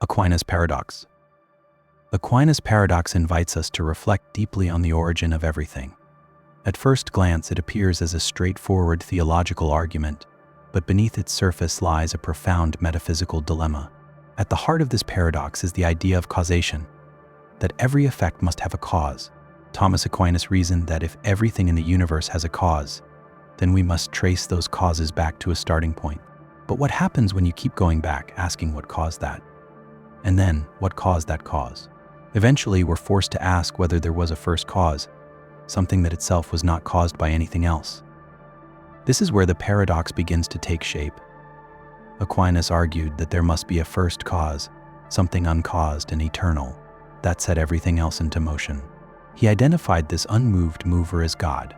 Aquinas Paradox. Aquinas Paradox invites us to reflect deeply on the origin of everything. At first glance, it appears as a straightforward theological argument, but beneath its surface lies a profound metaphysical dilemma. At the heart of this paradox is the idea of causation, that every effect must have a cause. Thomas Aquinas reasoned that if everything in the universe has a cause, then we must trace those causes back to a starting point. But what happens when you keep going back, asking what caused that? And then, what caused that cause? Eventually, we're forced to ask whether there was a first cause, something that itself was not caused by anything else. This is where the paradox begins to take shape. Aquinas argued that there must be a first cause, something uncaused and eternal, that set everything else into motion. He identified this unmoved mover as God.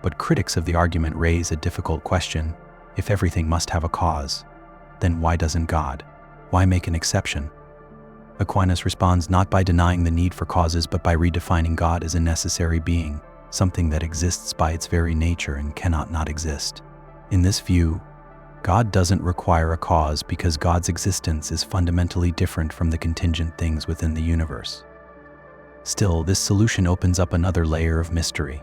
But critics of the argument raise a difficult question. If everything must have a cause, then why doesn't God? Why make an exception? Aquinas responds not by denying the need for causes, but by redefining God as a necessary being, something that exists by its very nature and cannot not exist. In this view, God doesn't require a cause because God's existence is fundamentally different from the contingent things within the universe. Still, this solution opens up another layer of mystery.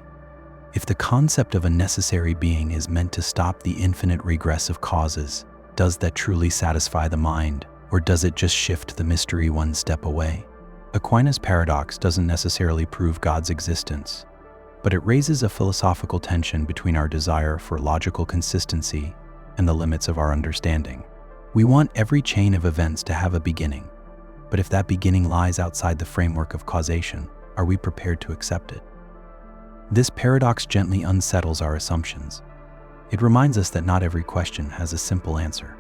If the concept of a necessary being is meant to stop the infinite regress of causes, does that truly satisfy the mind? Or does it just shift the mystery one step away? Aquinas' paradox doesn't necessarily prove God's existence, but it raises a philosophical tension between our desire for logical consistency and the limits of our understanding. We want every chain of events to have a beginning, but if that beginning lies outside the framework of causation, are we prepared to accept it? This paradox gently unsettles our assumptions. It reminds us that not every question has a simple answer,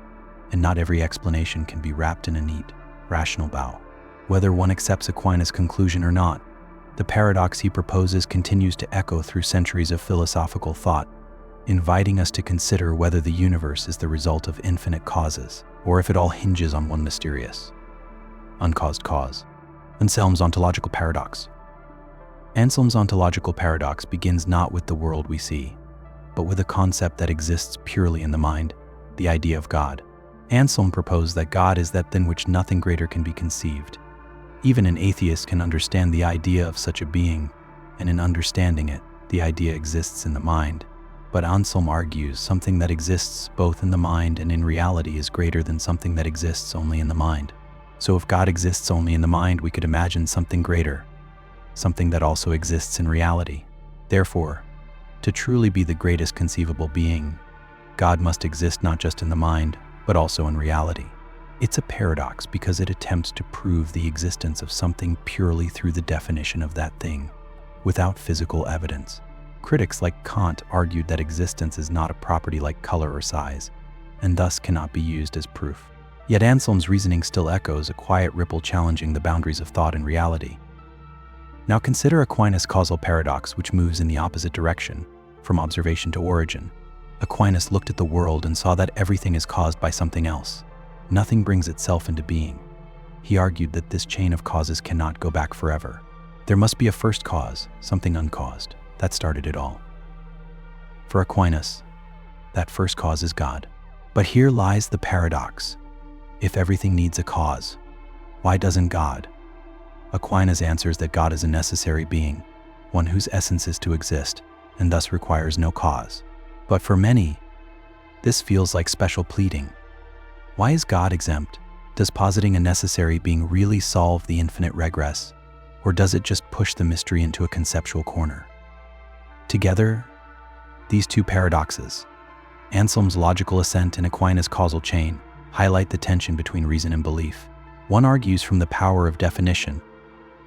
and not every explanation can be wrapped in a neat, rational bow. Whether one accepts Aquinas' conclusion or not, the paradox he proposes continues to echo through centuries of philosophical thought, inviting us to consider whether the universe is the result of infinite causes, or if it all hinges on one mysterious, uncaused cause. Anselm's Ontological Paradox. Anselm's Ontological Paradox begins not with the world we see, but with a concept that exists purely in the mind, the idea of God. Anselm proposed that God is that than which nothing greater can be conceived. Even an atheist can understand the idea of such a being, and in understanding it, the idea exists in the mind. But Anselm argues something that exists both in the mind and in reality is greater than something that exists only in the mind. So if God exists only in the mind, we could imagine something greater, something that also exists in reality. Therefore, to truly be the greatest conceivable being, God must exist not just in the mind, but also in reality. It's a paradox because it attempts to prove the existence of something purely through the definition of that thing, without physical evidence. Critics like Kant argued that existence is not a property like color or size, and thus cannot be used as proof. Yet Anselm's reasoning still echoes, a quiet ripple challenging the boundaries of thought and reality. Now consider Aquinas' causal paradox, which moves in the opposite direction, from observation to origin. Aquinas looked at the world and saw that everything is caused by something else. Nothing brings itself into being. He argued that this chain of causes cannot go back forever. There must be a first cause, something uncaused, that started it all. For Aquinas, that first cause is God. But here lies the paradox. If everything needs a cause, why doesn't God? Aquinas answers that God is a necessary being, one whose essence is to exist, and thus requires no cause. But for many, this feels like special pleading. Why is God exempt? Does positing a necessary being really solve the infinite regress, or does it just push the mystery into a conceptual corner? Together, these two paradoxes, Anselm's logical assent and Aquinas' causal chain, highlight the tension between reason and belief. One argues from the power of definition,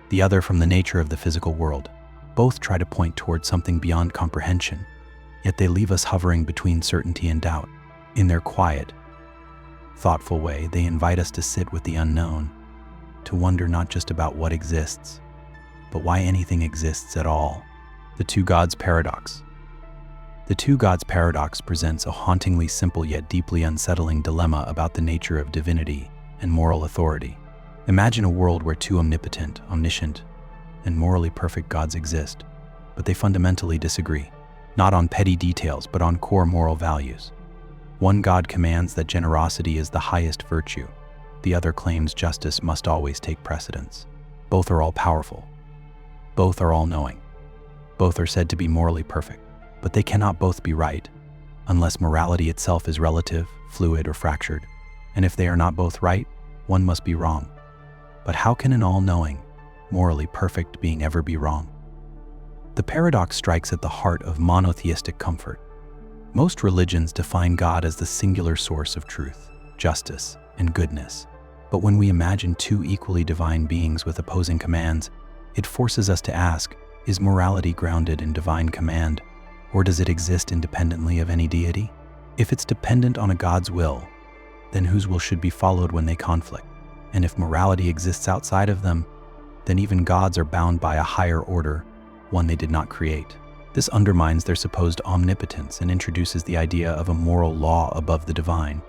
the other from the nature of the physical world. Both try to point towards something beyond comprehension, yet they leave us hovering between certainty and doubt. In their quiet, thoughtful way, they invite us to sit with the unknown, to wonder not just about what exists, but why anything exists at all. The Two Gods Paradox. The Two Gods Paradox presents a hauntingly simple yet deeply unsettling dilemma about the nature of divinity and moral authority. Imagine a world where two omnipotent, omniscient, and morally perfect gods exist, but they fundamentally disagree, not on petty details, but on core moral values. One God commands that generosity is the highest virtue. the other claims justice must always take precedence. Both are all-powerful. Both are all-knowing. Both are said to be morally perfect, but they cannot both be right, unless morality itself is relative, fluid, or fractured. And if they are not both right, one must be wrong. But how can an all-knowing, morally perfect being ever be wrong? The paradox strikes at the heart of monotheistic comfort. Most religions define God as the singular source of truth, justice, and goodness. But when we imagine two equally divine beings with opposing commands, it forces us to ask, is morality grounded in divine command, or does it exist independently of any deity? If it's dependent on a God's will, then whose will should be followed when they conflict? And if morality exists outside of them, then even gods are bound by a higher order, one they did not create. This undermines their supposed omnipotence and introduces the idea of a moral law above the divine.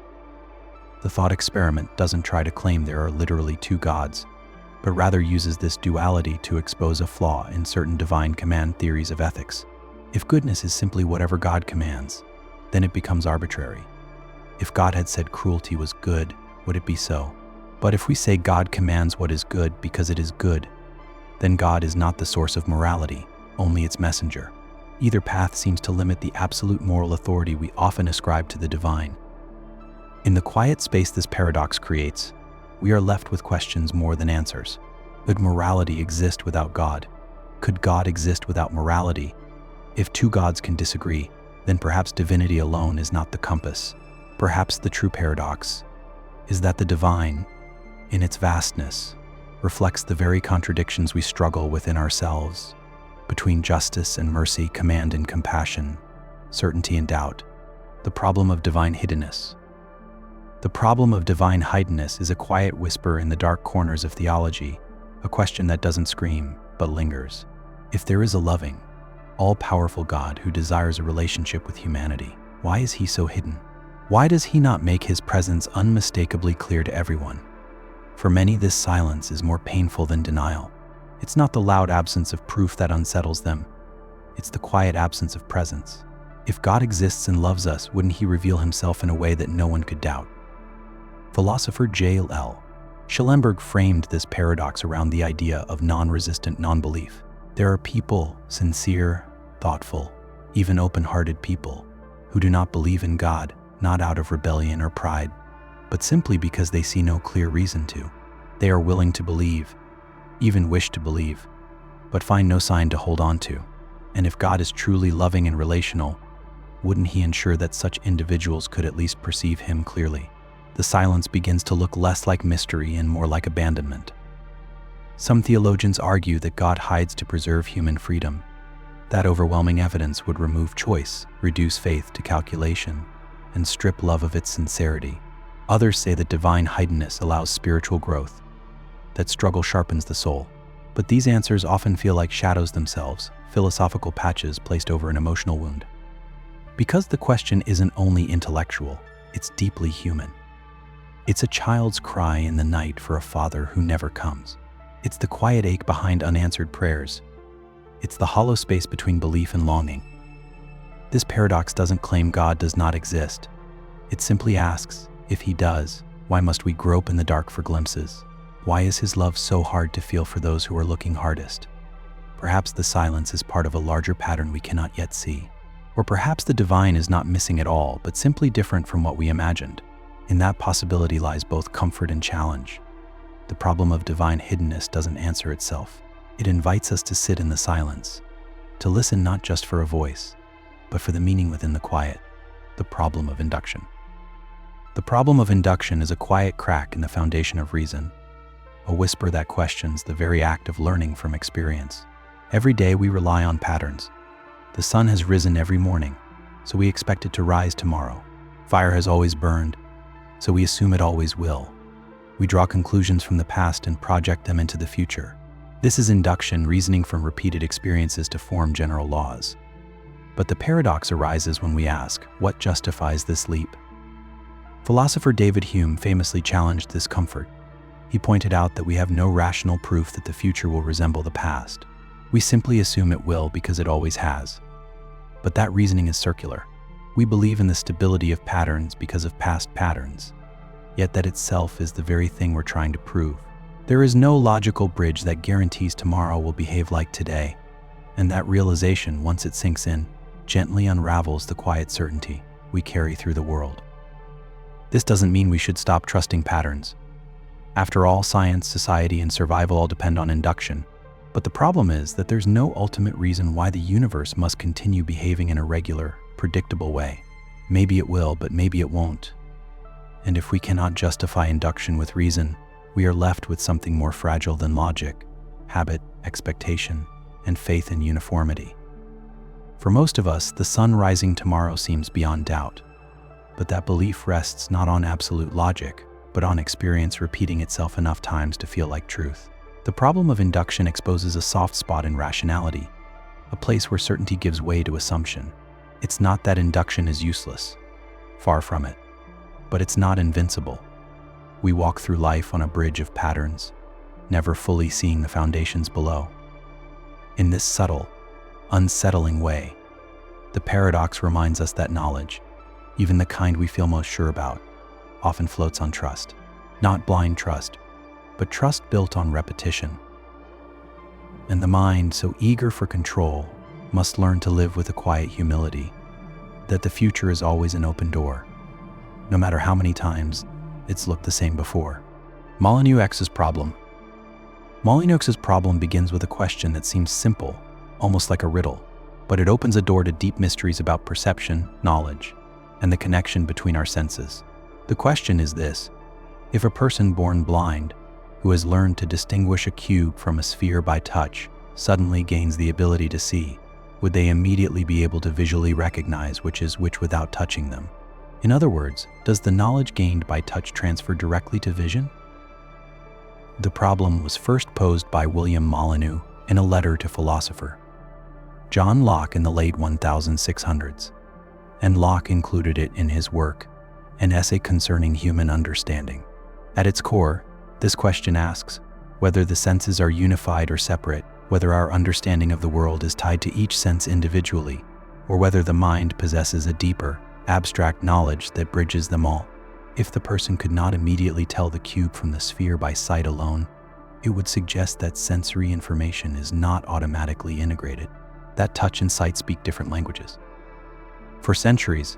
The thought experiment doesn't try to claim there are literally two gods, but rather uses this duality to expose a flaw in certain divine command theories of ethics. If goodness is simply whatever God commands, then it becomes arbitrary. If God had said cruelty was good, would it be so? But if we say God commands what is good because it is good, then God is not the source of morality, only its messenger. Either path seems to limit the absolute moral authority we often ascribe to the divine. In the quiet space this paradox creates, we are left with questions more than answers. Could morality exist without God? Could God exist without morality? If two gods can disagree, then perhaps divinity alone is not the compass. Perhaps the true paradox is that the divine, in its vastness, reflects the very contradictions we struggle within ourselves, between justice and mercy, command and compassion, certainty and doubt, the problem of divine hiddenness. The problem of divine hiddenness is a quiet whisper in the dark corners of theology, a question that doesn't scream, but lingers. If there is a loving, all-powerful God who desires a relationship with humanity, why is he so hidden? Why does he not make his presence unmistakably clear to everyone? For many, this silence is more painful than denial. It's not the loud absence of proof that unsettles them. It's the quiet absence of presence. If God exists and loves us, wouldn't he reveal himself in a way that no one could doubt? Philosopher J.L. Schellenberg framed this paradox around the idea of non-resistant non-belief. There are people, sincere, thoughtful, even open-hearted people, who do not believe in God, not out of rebellion or pride, but simply because they see no clear reason to. They are willing to believe, even wish to believe, but find no sign to hold on to. And if God is truly loving and relational, wouldn't he ensure that such individuals could at least perceive him clearly? The silence begins to look less like mystery and more like abandonment. Some theologians argue that God hides to preserve human freedom. That overwhelming evidence would remove choice, reduce faith to calculation, and strip love of its sincerity. Others say that divine hiddenness allows spiritual growth, that struggle sharpens the soul. But these answers often feel like shadows themselves, philosophical patches placed over an emotional wound. Because the question isn't only intellectual, it's deeply human. It's a child's cry in the night for a father who never comes. It's the quiet ache behind unanswered prayers. It's the hollow space between belief and longing. This paradox doesn't claim God does not exist. It simply asks, if he does, why must we grope in the dark for glimpses? Why is his love so hard to feel for those who are looking hardest? Perhaps the silence is part of a larger pattern we cannot yet see. Or perhaps the divine is not missing at all, but simply different from what we imagined. In that possibility lies both comfort and challenge. The problem of divine hiddenness doesn't answer itself. It invites us to sit in the silence, to listen not just for a voice, but for the meaning within the quiet. The problem of induction. The problem of induction is a quiet crack in the foundation of reason, a whisper that questions the very act of learning from experience. Every day we rely on patterns. The sun has risen every morning, so we expect it to rise tomorrow. Fire has always burned, so we assume it always will. We draw conclusions from the past and project them into the future. This is induction, reasoning from repeated experiences to form general laws. But the paradox arises when we ask, what justifies this leap? Philosopher David Hume famously challenged this comfort. He pointed out that we have no rational proof that the future will resemble the past. We simply assume it will because it always has. But that reasoning is circular. We believe in the stability of patterns because of past patterns. yet that itself is the very thing we're trying to prove. There is no logical bridge that guarantees tomorrow will behave like today, and that realization, once it sinks in, gently unravels the quiet certainty we carry through the world. This doesn't mean we should stop trusting patterns. After all, science, society, and survival all depend on induction. But the problem is that there's no ultimate reason why the universe must continue behaving in a regular, predictable way. Maybe it will, but maybe it won't. And if we cannot justify induction with reason, we are left with something more fragile than logic: habit, expectation, and faith in uniformity. For most of us, the sun rising tomorrow seems beyond doubt. But that belief rests not on absolute logic, but on experience repeating itself enough times to feel like truth. The problem of induction exposes a soft spot in rationality, a place where certainty gives way to assumption. It's not that induction is useless, far from it, but it's not invincible. We walk through life on a bridge of patterns, never fully seeing the foundations below. In this subtle, unsettling way, the paradox reminds us that knowledge, even the kind we feel most sure about, often floats on trust. Not blind trust, but trust built on repetition. And the mind, so eager for control, must learn to live with a quiet humility, that the future is always an open door, no matter how many times it's looked the same before. Molyneuxs Problem. Molyneuxs Problem begins with a question that seems simple, almost like a riddle, but it opens a door to deep mysteries about perception, knowledge, and the connection between our senses. The question is this: if a person born blind, who has learned to distinguish a cube from a sphere by touch, suddenly gains the ability to see, would they immediately be able to visually recognize which is which without touching them? In other words, does the knowledge gained by touch transfer directly to vision? The problem was first posed by William Molyneux in a letter to philosopher John Locke in the late 1600s, and Locke included it in his work, An Essay Concerning Human Understanding. At its core, this question asks whether the senses are unified or separate, whether our understanding of the world is tied to each sense individually, or whether the mind possesses a deeper, abstract knowledge that bridges them all. If the person could not immediately tell the cube from the sphere by sight alone, it would suggest that sensory information is not automatically integrated, that touch and sight speak different languages. For centuries,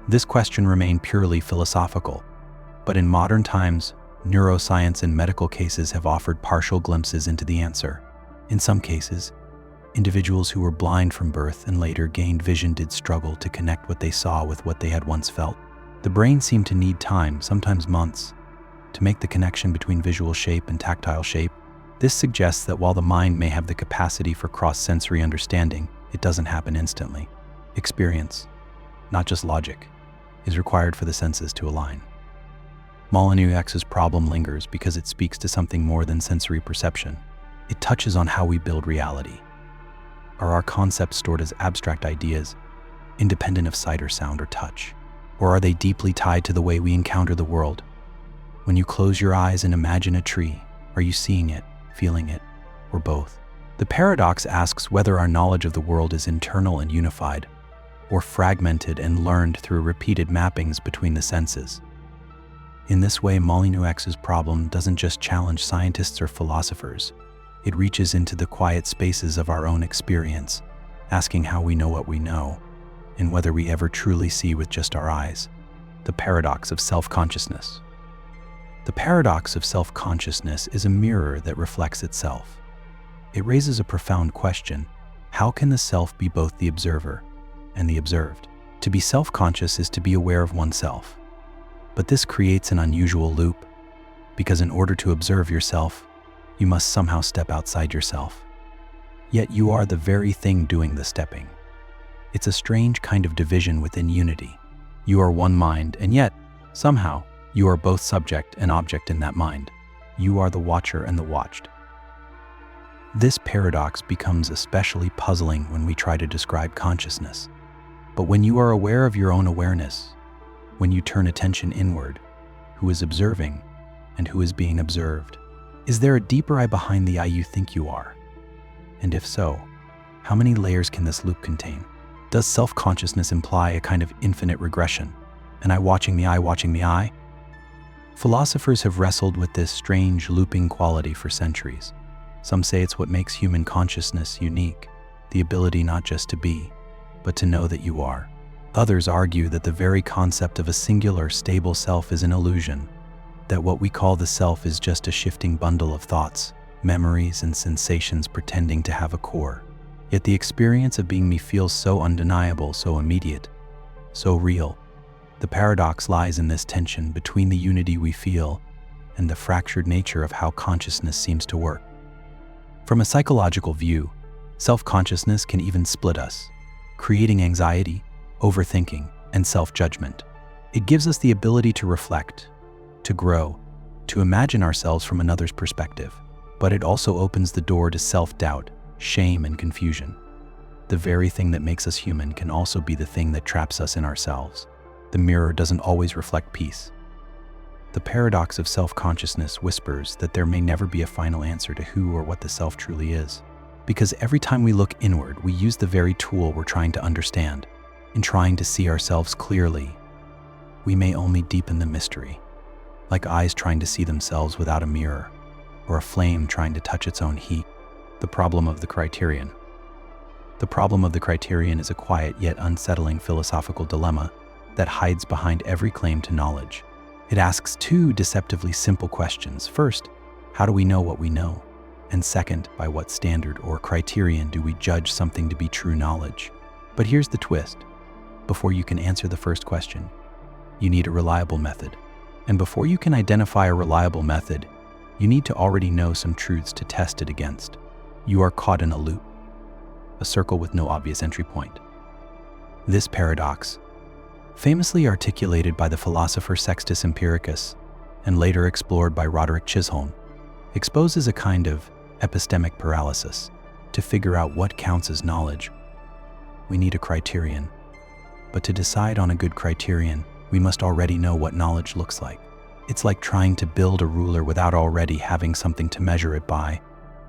this question remained purely philosophical, but in modern times, neuroscience and medical cases have offered partial glimpses into the answer. In some cases, individuals who were blind from birth and later gained vision did struggle to connect what they saw with what they had once felt. The brain seemed to need time, sometimes months, to make the connection between visual shape and tactile shape. This suggests that while the mind may have the capacity for cross-sensory understanding, it doesn't happen instantly. Experience, not just logic, is required for the senses to align. Molyneuxs Problem lingers because it speaks to something more than sensory perception. It touches on how we build reality. Are our concepts stored as abstract ideas, independent of sight or sound or touch? Or are they deeply tied to the way we encounter the world? When you close your eyes and imagine a tree, are you seeing it, feeling it, or both? The paradox asks whether our knowledge of the world is internal and unified, or fragmented and learned through repeated mappings between the senses. In this way, Molyneuxs Problem doesn't just challenge scientists or philosophers. It reaches into the quiet spaces of our own experience, asking how we know what we know, and whether we ever truly see with just our eyes. The paradox of self-consciousness. The paradox of self-consciousness is a mirror that reflects itself. It raises a profound question: how can the self be both the observer and the observed? To be self-conscious is to be aware of oneself. But this creates an unusual loop, because in order to observe yourself, you must somehow step outside yourself. Yet you are the very thing doing the stepping. It's a strange kind of division within unity. You are one mind, and yet, somehow, you are both subject and object in that mind. You are the watcher and the watched. This paradox becomes especially puzzling when we try to describe consciousness. But when you are aware of your own awareness, when you turn attention inward, who is observing and who is being observed? Is there a deeper I behind the I you think you are? And if so, how many layers can this loop contain? Does self-consciousness imply a kind of infinite regression, an I watching the I watching the I? Philosophers have wrestled with this strange looping quality for centuries. Some say it's what makes human consciousness unique, the ability not just to be, but to know that you are. Others argue that the very concept of a singular, stable self is an illusion, that what we call the self is just a shifting bundle of thoughts, memories, and sensations pretending to have a core. Yet the experience of being me feels so undeniable, so immediate, so real. The paradox lies in this tension between the unity we feel and the fractured nature of how consciousness seems to work. From a psychological view, self-consciousness can even split us, creating anxiety, overthinking, and self-judgment. It gives us the ability to reflect, to grow, to imagine ourselves from another's perspective. But it also opens the door to self-doubt, shame, and confusion. The very thing that makes us human can also be the thing that traps us in ourselves. The mirror doesn't always reflect peace. The paradox of self-consciousness whispers that there may never be a final answer to who or what the self truly is. Because every time we look inward, we use the very tool we're trying to understand. In trying to see ourselves clearly, we may only deepen the mystery, like eyes trying to see themselves without a mirror, or a flame trying to touch its own heat. The problem of the criterion. The problem of the criterion is a quiet yet unsettling philosophical dilemma that hides behind every claim to knowledge. It asks two deceptively simple questions. First, how do we know what we know? And second, by what standard or criterion do we judge something to be true knowledge? But here's the twist. Before you can answer the first question, you need a reliable method. And before you can identify a reliable method, you need to already know some truths to test it against. You are caught in a loop, a circle with no obvious entry point. This paradox, famously articulated by the philosopher Sextus Empiricus and later explored by Roderick Chisholm, exposes a kind of epistemic paralysis. To figure out what counts as knowledge, we need a criterion. But to decide on a good criterion, we must already know what knowledge looks like. It's like trying to build a ruler without already having something to measure it by,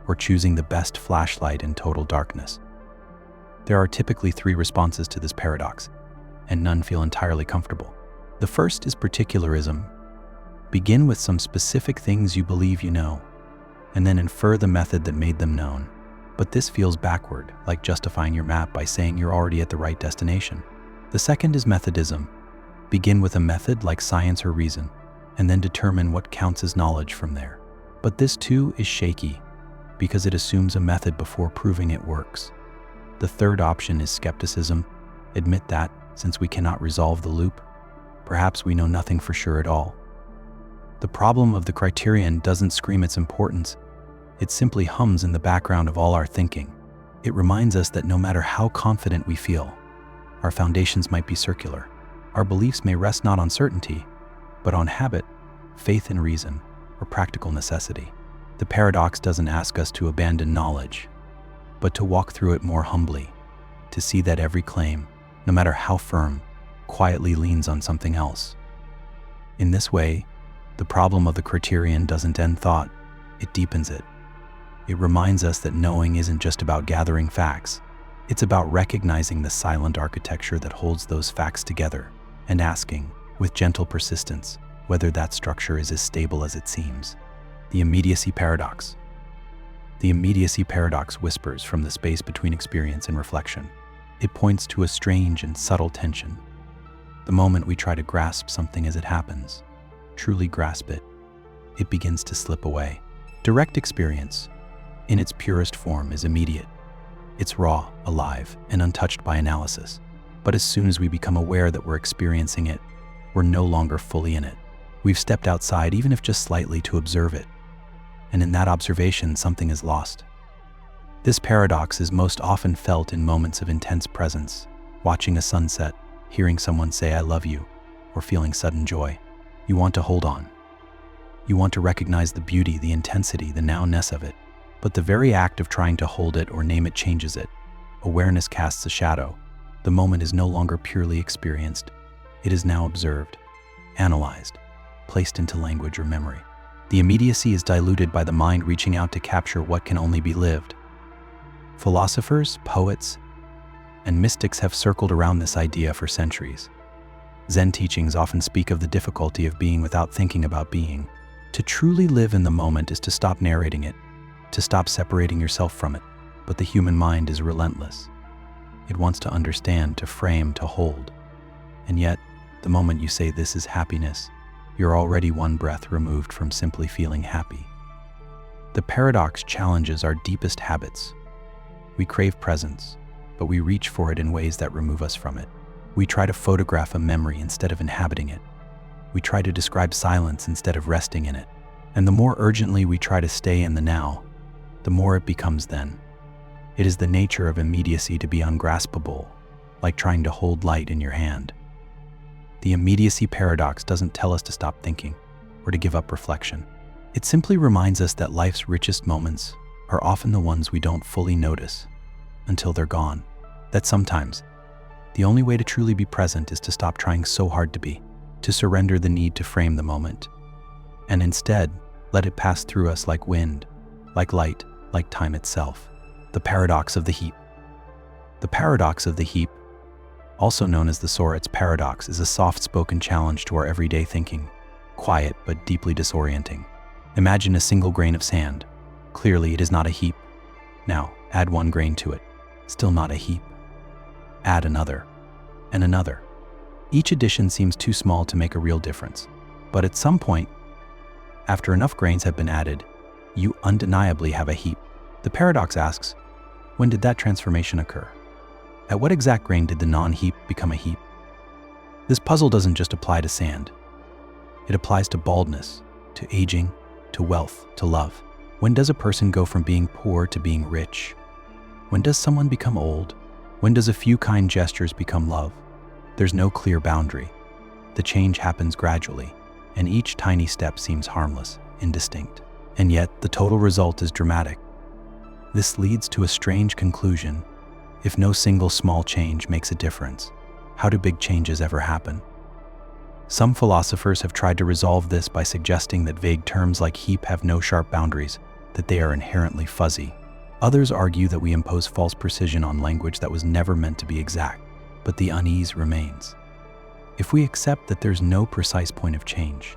or choosing the best flashlight in total darkness. There are typically three responses to this paradox, and none feel entirely comfortable. The first is particularism. Begin with some specific things you believe you know, and then infer the method that made them known. But this feels backward, like justifying your map by saying you're already at the right destination. The second is methodism. Begin with a method like science or reason, and then determine what counts as knowledge from there. But this too is shaky, because it assumes a method before proving it works. The third option is skepticism. Admit that, since we cannot resolve the loop, perhaps we know nothing for sure at all. The problem of the criterion doesn't scream its importance. It simply hums in the background of all our thinking. It reminds us that no matter how confident we feel, our foundations might be circular. Our beliefs may rest not on certainty, but on habit, faith in reason, or practical necessity. The paradox doesn't ask us to abandon knowledge, but to walk through it more humbly, to see that every claim, no matter how firm, quietly leans on something else. In this way, the problem of the criterion doesn't end thought, it deepens it. It reminds us that knowing isn't just about gathering facts, it's about recognizing the silent architecture that holds those facts together and asking, with gentle persistence, whether that structure is as stable as it seems. The Immediacy Paradox. The Immediacy Paradox whispers from the space between experience and reflection. It points to a strange and subtle tension. The moment we try to grasp something as it happens, truly grasp it, it begins to slip away. Direct experience, in its purest form, is immediate. It's raw, alive, and untouched by analysis. But as soon as we become aware that we're experiencing it, we're no longer fully in it. We've stepped outside, even if just slightly, to observe it. And in that observation, something is lost. This paradox is most often felt in moments of intense presence, watching a sunset, hearing someone say, "I love you," or feeling sudden joy. You want to hold on. You want to recognize the beauty, the intensity, the nowness of it. But the very act of trying to hold it or name it changes it. Awareness casts a shadow. The moment is no longer purely experienced. It is now observed, analyzed, placed into language or memory. The immediacy is diluted by the mind reaching out to capture what can only be lived. Philosophers, poets, and mystics have circled around this idea for centuries. Zen teachings often speak of the difficulty of being without thinking about being. To truly live in the moment is to stop narrating it, to stop separating yourself from it. But the human mind is relentless. It wants to understand, to frame, to hold. And yet, the moment you say this is happiness, you're already one breath removed from simply feeling happy. The paradox challenges our deepest habits. We crave presence, but we reach for it in ways that remove us from it. We try to photograph a memory instead of inhabiting it. We try to describe silence instead of resting in it. And the more urgently we try to stay in the now, the more it becomes then. It is the nature of immediacy to be ungraspable, like trying to hold light in your hand. The immediacy paradox doesn't tell us to stop thinking or to give up reflection. It simply reminds us that life's richest moments are often the ones we don't fully notice until they're gone. That sometimes the only way to truly be present is to stop trying so hard to be, to surrender the need to frame the moment, and instead let it pass through us like wind, like light, like time itself. The Paradox of the Heap. The Paradox of the Heap, also known as the Sorites Paradox, is a soft-spoken challenge to our everyday thinking, quiet but deeply disorienting. Imagine a single grain of sand. Clearly, it is not a heap. Now, add one grain to it. Still not a heap. Add another, and another. Each addition seems too small to make a real difference. But at some point, after enough grains have been added, you undeniably have a heap. The paradox asks, when did that transformation occur? At what exact grain did the non-heap become a heap? This puzzle doesn't just apply to sand. It applies to baldness, to aging, to wealth, to love. When does a person go from being poor to being rich? When does someone become old? When does a few kind gestures become love? There's no clear boundary. The change happens gradually, and each tiny step seems harmless, indistinct. And yet, the total result is dramatic. This leads to a strange conclusion. If no single small change makes a difference, how do big changes ever happen? Some philosophers have tried to resolve this by suggesting that vague terms like heap have no sharp boundaries, that they are inherently fuzzy. Others argue that we impose false precision on language that was never meant to be exact, but the unease remains. If we accept that there's no precise point of change,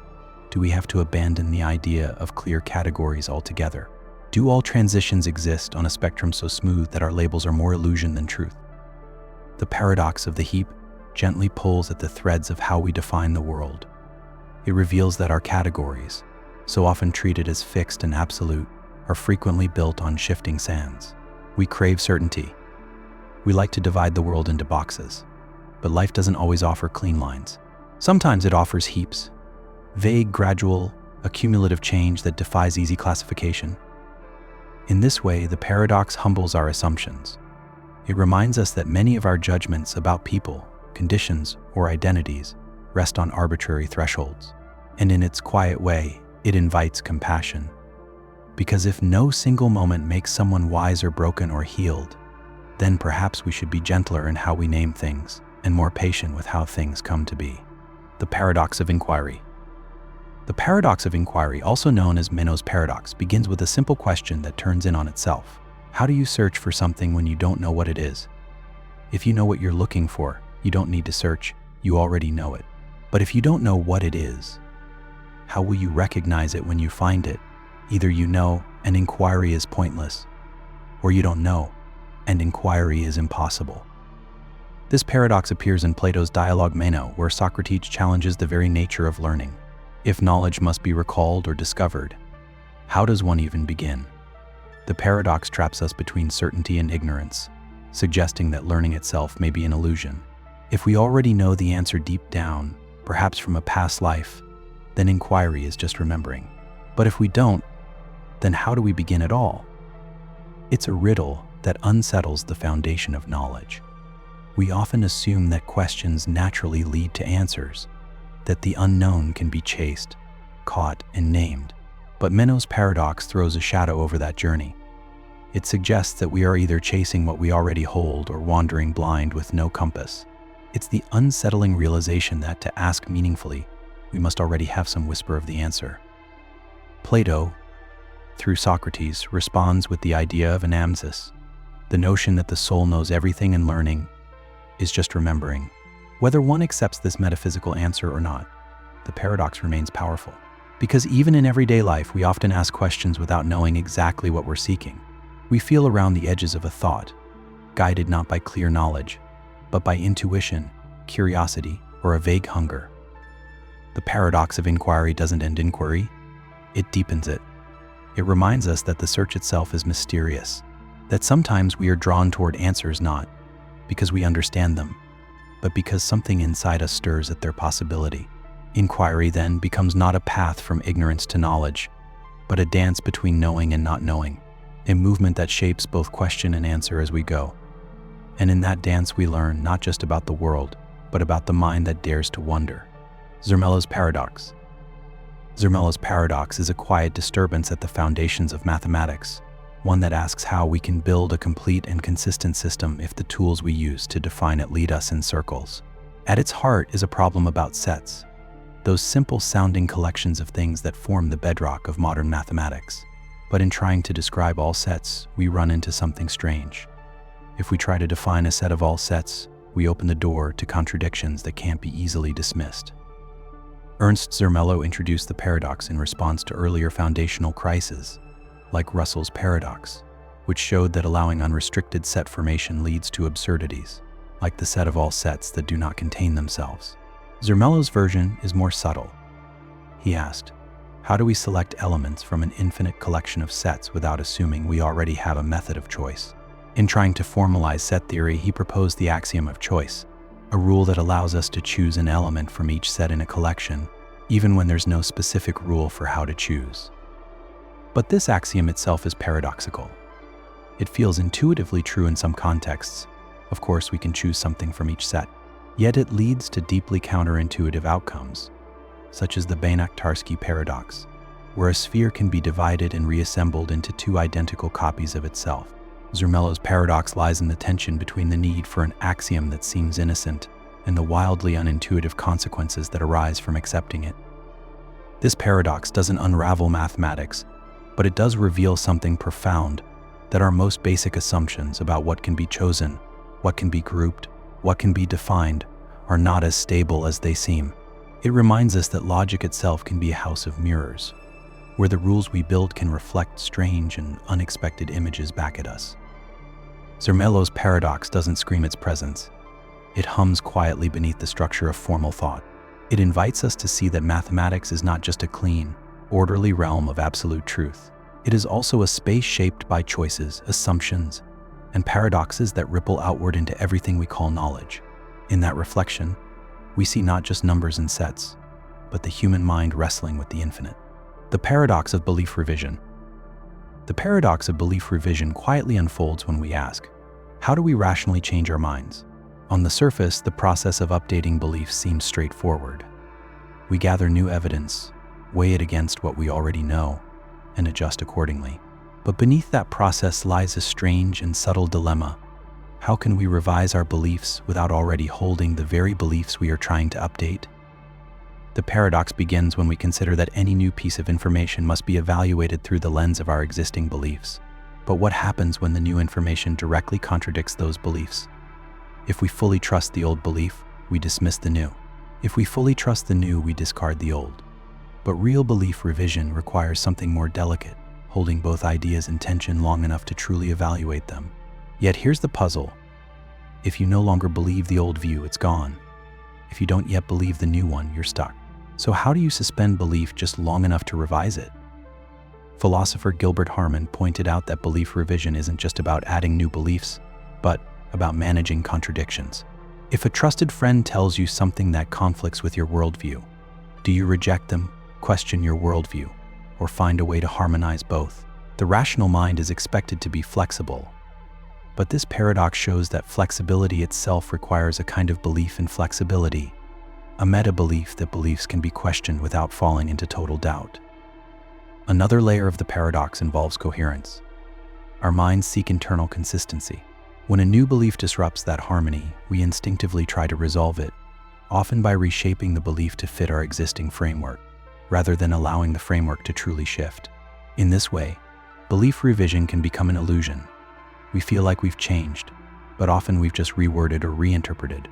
do we have to abandon the idea of clear categories altogether? Do all transitions exist on a spectrum so smooth that our labels are more illusion than truth? The paradox of the heap gently pulls at the threads of how we define the world. It reveals that our categories, so often treated as fixed and absolute, are frequently built on shifting sands. We crave certainty. We like to divide the world into boxes, but life doesn't always offer clean lines. Sometimes it offers heaps, vague, gradual, accumulative change that defies easy classification. In this way, the paradox humbles our assumptions. It reminds us that many of our judgments about people, conditions, or identities rest on arbitrary thresholds. And in its quiet way, it invites compassion. Because if no single moment makes someone wise or broken or healed, then perhaps we should be gentler in how we name things and more patient with how things come to be. The Paradox of Inquiry. The Paradox of Inquiry, also known as Molyneuxs Paradox, begins with a simple question that turns in on itself. How do you search for something when you don't know what it is? If you know what you're looking for, you don't need to search, you already know it. But if you don't know what it is, how will you recognize it when you find it? Either you know, and inquiry is pointless, or you don't know, and inquiry is impossible. This paradox appears in Plato's dialogue Meno, where Socrates challenges the very nature of learning. If knowledge must be recalled or discovered, how does one even begin? The paradox traps us between certainty and ignorance, suggesting that learning itself may be an illusion. If we already know the answer deep down, perhaps from a past life, then inquiry is just remembering. But if we don't, then how do we begin at all? It's a riddle that unsettles the foundation of knowledge. We often assume that questions naturally lead to answers, that the unknown can be chased, caught, and named. But Molyneuxs Paradox throws a shadow over that journey. It suggests that we are either chasing what we already hold or wandering blind with no compass. It's the unsettling realization that to ask meaningfully, we must already have some whisper of the answer. Plato, through Socrates, responds with the idea of anamnesis, the notion that the soul knows everything and learning is just remembering. Whether one accepts this metaphysical answer or not, the paradox remains powerful. Because even in everyday life, we often ask questions without knowing exactly what we're seeking. We feel around the edges of a thought, guided not by clear knowledge, but by intuition, curiosity, or a vague hunger. The paradox of inquiry doesn't end inquiry, it deepens it. It reminds us that the search itself is mysterious, that sometimes we are drawn toward answers not because we understand them, but because something inside us stirs at their possibility. Inquiry then becomes not a path from ignorance to knowledge, but a dance between knowing and not knowing, a movement that shapes both question and answer as we go. And in that dance we learn not just about the world, but about the mind that dares to wonder. Zermelo's Paradox. Zermelo's paradox is a quiet disturbance at the foundations of mathematics, one that asks how we can build a complete and consistent system if the tools we use to define it lead us in circles. At its heart is a problem about sets, those simple-sounding collections of things that form the bedrock of modern mathematics. But in trying to describe all sets, we run into something strange. If we try to define a set of all sets, we open the door to contradictions that can't be easily dismissed. Ernst Zermelo introduced the paradox in response to earlier foundational crises, like Russell's paradox, which showed that allowing unrestricted set formation leads to absurdities, like the set of all sets that do not contain themselves. Zermelo's version is more subtle. He asked, how do we select elements from an infinite collection of sets without assuming we already have a method of choice? In trying to formalize set theory, he proposed the axiom of choice, a rule that allows us to choose an element from each set in a collection, even when there's no specific rule for how to choose. But this axiom itself is paradoxical. It feels intuitively true in some contexts. Of course, we can choose something from each set. Yet it leads to deeply counterintuitive outcomes, such as the Banach-Tarski paradox, where a sphere can be divided and reassembled into two identical copies of itself. Zermelo's paradox lies in the tension between the need for an axiom that seems innocent and the wildly unintuitive consequences that arise from accepting it. This paradox doesn't unravel mathematics, but it does reveal something profound, that our most basic assumptions about what can be chosen, what can be grouped, what can be defined, are not as stable as they seem. It reminds us that logic itself can be a house of mirrors, where the rules we build can reflect strange and unexpected images back at us. Zermelo's paradox doesn't scream its presence. It hums quietly beneath the structure of formal thought. It invites us to see that mathematics is not just a clean, orderly realm of absolute truth. It is also a space shaped by choices, assumptions, and paradoxes that ripple outward into everything we call knowledge. In that reflection, we see not just numbers and sets, but the human mind wrestling with the infinite. The paradox of belief revision. The paradox of belief revision quietly unfolds when we ask, how do we rationally change our minds? On the surface, the process of updating beliefs seems straightforward. We gather new evidence, weigh it against what we already know, and adjust accordingly. But beneath that process lies a strange and subtle dilemma. How can we revise our beliefs without already holding the very beliefs we are trying to update? The paradox begins when we consider that any new piece of information must be evaluated through the lens of our existing beliefs. But what happens when the new information directly contradicts those beliefs? If we fully trust the old belief, we dismiss the new. If we fully trust the new, we discard the old. But real belief revision requires something more delicate, holding both ideas in tension long enough to truly evaluate them. Yet here's the puzzle. If you no longer believe the old view, it's gone. If you don't yet believe the new one, you're stuck. So how do you suspend belief just long enough to revise it? Philosopher Gilbert Harman pointed out that belief revision isn't just about adding new beliefs, but about managing contradictions. If a trusted friend tells you something that conflicts with your worldview, do you reject them, question your worldview, or find a way to harmonize both? The rational mind is expected to be flexible, but this paradox shows that flexibility itself requires a kind of belief in flexibility, a meta-belief that beliefs can be questioned without falling into total doubt. Another layer of the paradox involves coherence. Our minds seek internal consistency. When a new belief disrupts that harmony, we instinctively try to resolve it, often by reshaping the belief to fit our existing framework, rather than allowing the framework to truly shift. In this way, belief revision can become an illusion. We feel like we've changed, but often we've just reworded or reinterpreted.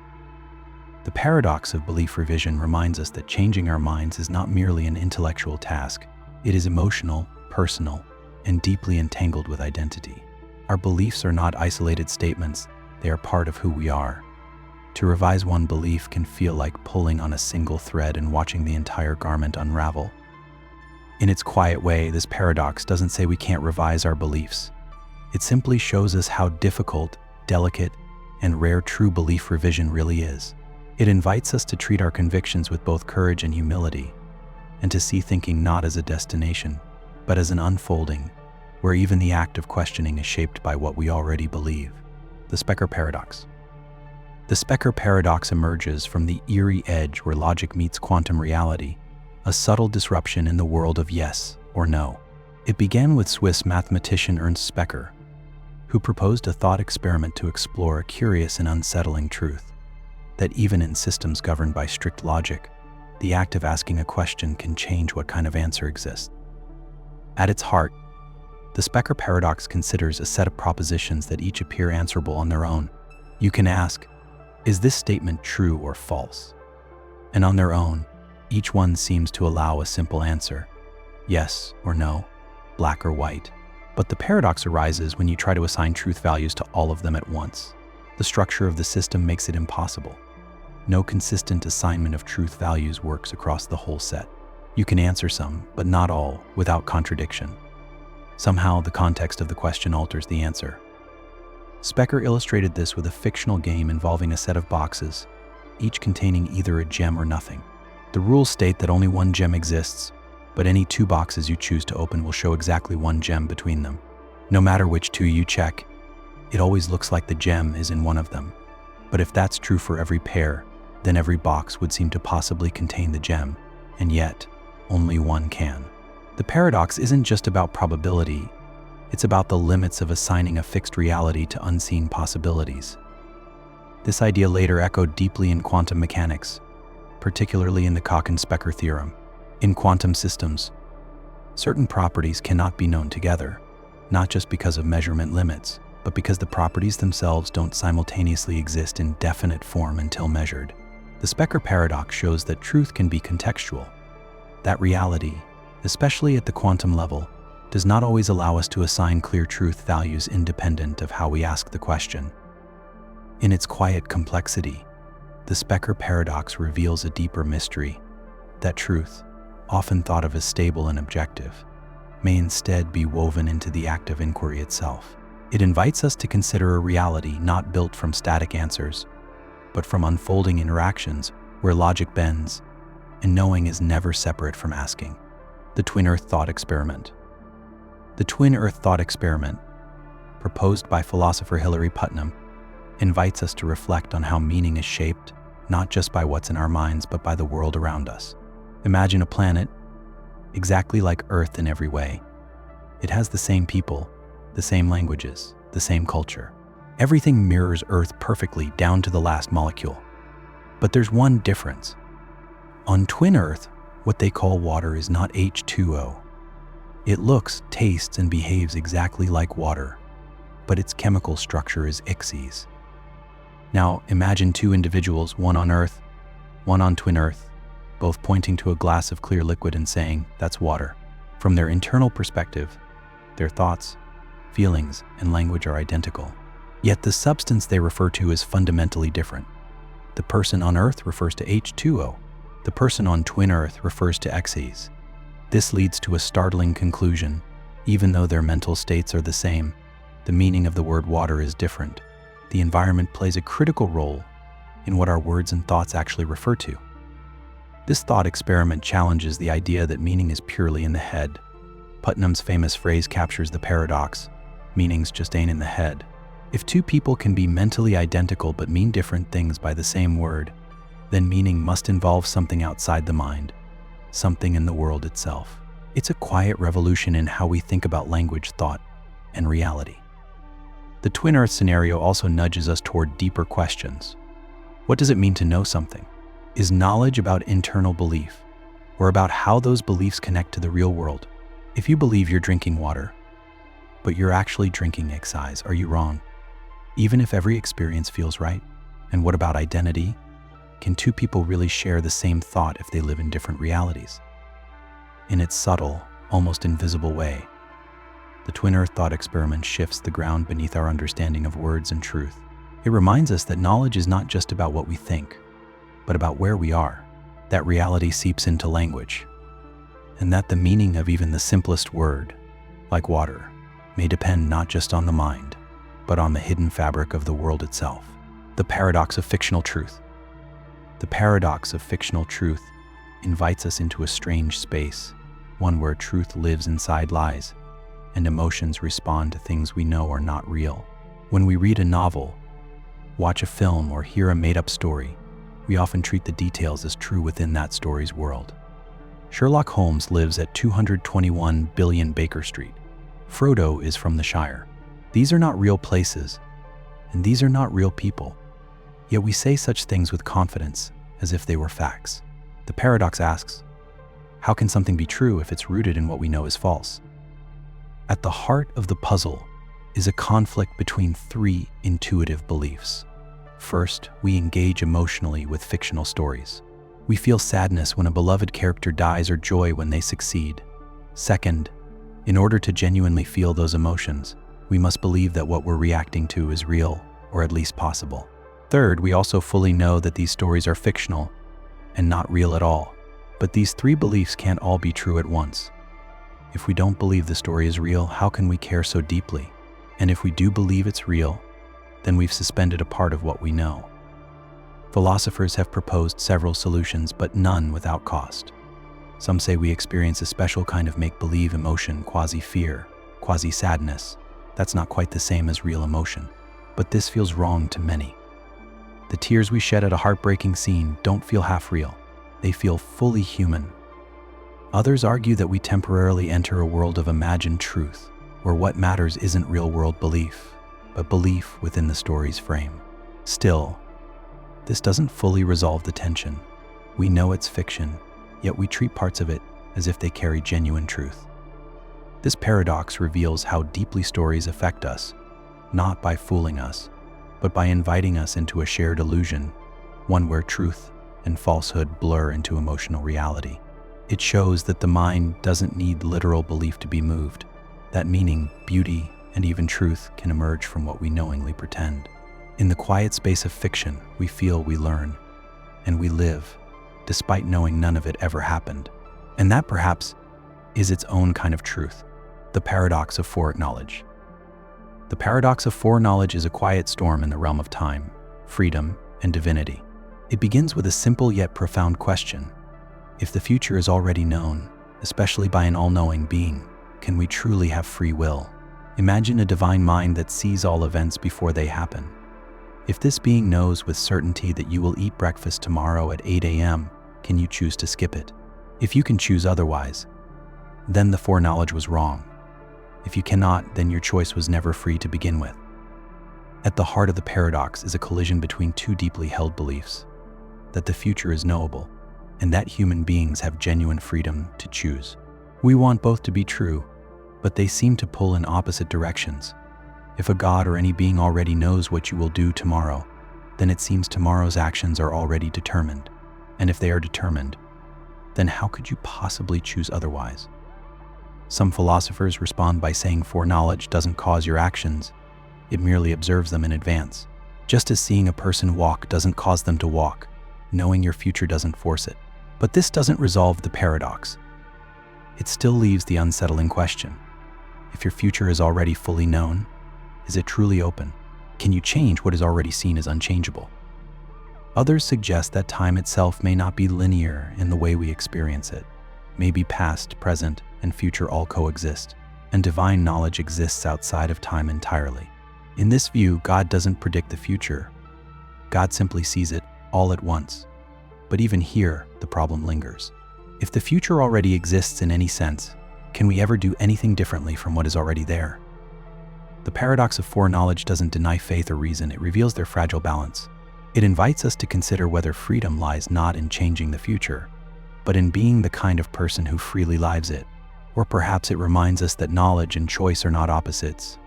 The paradox of belief revision reminds us that changing our minds is not merely an intellectual task. It is emotional, personal, and deeply entangled with identity. Our beliefs are not isolated statements, they are part of who we are. To revise one belief can feel like pulling on a single thread and watching the entire garment unravel. In its quiet way, this paradox doesn't say we can't revise our beliefs. It simply shows us how difficult, delicate, and rare true belief revision really is. It invites us to treat our convictions with both courage and humility, and to see thinking not as a destination, but as an unfolding, where even the act of questioning is shaped by what we already believe. The Specker Paradox. The Specker Paradox emerges from the eerie edge where logic meets quantum reality, a subtle disruption in the world of yes or no. It began with Swiss mathematician Ernst Specker, who proposed a thought experiment to explore a curious and unsettling truth, that even in systems governed by strict logic, the act of asking a question can change what kind of answer exists. At its heart, the Specker Paradox considers a set of propositions that each appear answerable on their own. You can ask, is this statement true or false? And on their own, each one seems to allow a simple answer, yes or no, black or white. But the paradox arises when you try to assign truth values to all of them at once. The structure of the system makes it impossible. No consistent assignment of truth values works across the whole set. You can answer some, but not all, without contradiction. Somehow, the context of the question alters the answer. Specker illustrated this with a fictional game involving a set of boxes, each containing either a gem or nothing. The rules state that only one gem exists, but any two boxes you choose to open will show exactly one gem between them. No matter which two you check, it always looks like the gem is in one of them. But if that's true for every pair, then every box would seem to possibly contain the gem, and yet, only one can. The paradox isn't just about probability, it's about the limits of assigning a fixed reality to unseen possibilities. This idea later echoed deeply in quantum mechanics, particularly in the Koch-and-Specker theorem. In quantum systems, certain properties cannot be known together, not just because of measurement limits, but because the properties themselves don't simultaneously exist in definite form until measured. The Specker Paradox shows that truth can be contextual, that reality, especially at the quantum level, does not always allow us to assign clear truth values independent of how we ask the question. In its quiet complexity, the Specker Paradox reveals a deeper mystery, that truth, often thought of as stable and objective, may instead be woven into the act of inquiry itself. It invites us to consider a reality not built from static answers, but from unfolding interactions where logic bends and knowing is never separate from asking. The Twin Earth Thought Experiment. The Twin Earth Thought Experiment, proposed by philosopher Hilary Putnam, invites us to reflect on how meaning is shaped not just by what's in our minds but by the world around us. Imagine a planet exactly like Earth in every way. It has the same people, the same languages, the same culture. Everything mirrors Earth perfectly down to the last molecule. But there's one difference. On Twin Earth, what they call water is not H2O. It looks, tastes, and behaves exactly like water, but its chemical structure is Xyz. Now, imagine two individuals, one on Earth, one on Twin Earth, both pointing to a glass of clear liquid and saying, "That's water." From their internal perspective, their thoughts, feelings, and language are identical. Yet the substance they refer to is fundamentally different. The person on Earth refers to H2O. The person on Twin Earth refers to Xyz. This leads to a startling conclusion. Even though their mental states are the same, the meaning of the word water is different. The environment plays a critical role in what our words and thoughts actually refer to. This thought experiment challenges the idea that meaning is purely in the head. Putnam's famous phrase captures the paradox, "Meanings just ain't in the head." If two people can be mentally identical but mean different things by the same word, then meaning must involve something outside the mind, something in the world itself. It's a quiet revolution in how we think about language, thought, and reality. The Twin Earth scenario also nudges us toward deeper questions. What does it mean to know something? Is knowledge about internal belief, or about how those beliefs connect to the real world? If you believe you're drinking water, but you're actually drinking Xyz, are you wrong? Even if every experience feels right? And what about identity? Can two people really share the same thought if they live in different realities? In its subtle, almost invisible way, the twin earth thought experiment shifts the ground beneath our understanding of words and truth. It reminds us that knowledge is not just about what we think, but about where we are. That reality seeps into language, and that the meaning of even the simplest word, like water, may depend not just on the mind, but on the hidden fabric of the world itself. The paradox of fictional truth. The paradox of fictional truth invites us into a strange space, one where truth lives inside lies, and emotions respond to things we know are not real. When we read a novel, watch a film, or hear a made-up story, we often treat the details as true within that story's world. Sherlock Holmes lives at 221 billion Baker Street. Frodo is from the Shire. These are not real places, and these are not real people. Yet we say such things with confidence, as if they were facts. The paradox asks, how can something be true if it's rooted in what we know is false? At the heart of the puzzle is a conflict between three intuitive beliefs. First, we engage emotionally with fictional stories. We feel sadness when a beloved character dies or joy when they succeed. Second, in order to genuinely feel those emotions, we must believe that what we're reacting to is real, or at least possible. Third, we also fully know that these stories are fictional and not real at all. But these three beliefs can't all be true at once. If we don't believe the story is real, how can we care so deeply? And if we do believe it's real, then we've suspended a part of what we know. Philosophers have proposed several solutions, but none without cost. Some say we experience a special kind of make-believe emotion, quasi-fear, quasi-sadness. That's not quite the same as real emotion, but this feels wrong to many. The tears we shed at a heartbreaking scene don't feel half real. They feel fully human. Others argue that we temporarily enter a world of imagined truth, where what matters isn't real-world belief, but belief within the story's frame. Still, this doesn't fully resolve the tension. We know it's fiction, yet we treat parts of it as if they carry genuine truth. This paradox reveals how deeply stories affect us, not by fooling us, but by inviting us into a shared illusion, one where truth and falsehood blur into emotional reality. It shows that the mind doesn't need literal belief to be moved, that meaning, beauty, and even truth can emerge from what we knowingly pretend. In the quiet space of fiction, we feel, we learn, and we live, despite knowing none of it ever happened. And that, perhaps, is its own kind of truth, the paradox of foreknowledge. The paradox of foreknowledge is a quiet storm in the realm of time, freedom, and divinity. It begins with a simple yet profound question. If the future is already known, especially by an all-knowing being, can we truly have free will? Imagine a divine mind that sees all events before they happen. If this being knows with certainty that you will eat breakfast tomorrow at 8 a.m., can you choose to skip it? If you can choose otherwise, then the foreknowledge was wrong. If you cannot, then your choice was never free to begin with. At the heart of the paradox is a collision between two deeply held beliefs, that the future is knowable, and that human beings have genuine freedom to choose. We want both to be true, but they seem to pull in opposite directions. If a god or any being already knows what you will do tomorrow, then it seems tomorrow's actions are already determined. And if they are determined, then how could you possibly choose otherwise? Some philosophers respond by saying foreknowledge doesn't cause your actions, it merely observes them in advance. Just as seeing a person walk doesn't cause them to walk, knowing your future doesn't force it. But this doesn't resolve the paradox. It still leaves the unsettling question. If your future is already fully known, is it truly open? Can you change what is already seen as unchangeable? Others suggest that time itself may not be linear in the way we experience it. Maybe past, present, and future all coexist, and divine knowledge exists outside of time entirely. In this view, God doesn't predict the future. God simply sees it all at once. But even here, the problem lingers. If the future already exists in any sense, can we ever do anything differently from what is already there? The paradox of foreknowledge doesn't deny faith or reason, it reveals their fragile balance. It invites us to consider whether freedom lies not in changing the future, but in being the kind of person who freely lives it. Or perhaps it reminds us that knowledge and choice are not opposites,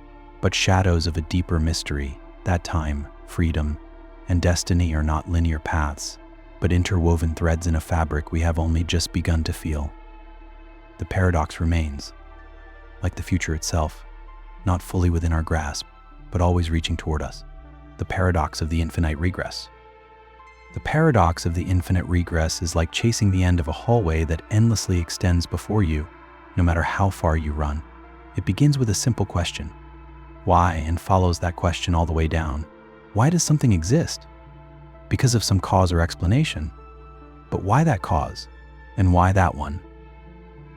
but shadows of a deeper mystery, that time, freedom, and destiny are not linear paths, but interwoven threads in a fabric we have only just begun to feel. The paradox remains, like the future itself, not fully within our grasp, but always reaching toward us. The paradox of the infinite regress. The paradox of the infinite regress is like chasing the end of a hallway that endlessly extends before you, no matter how far you run. It begins with a simple question, why, and follows that question all the way down. Why does something exist? Because of some cause or explanation. But why that cause? And why that one?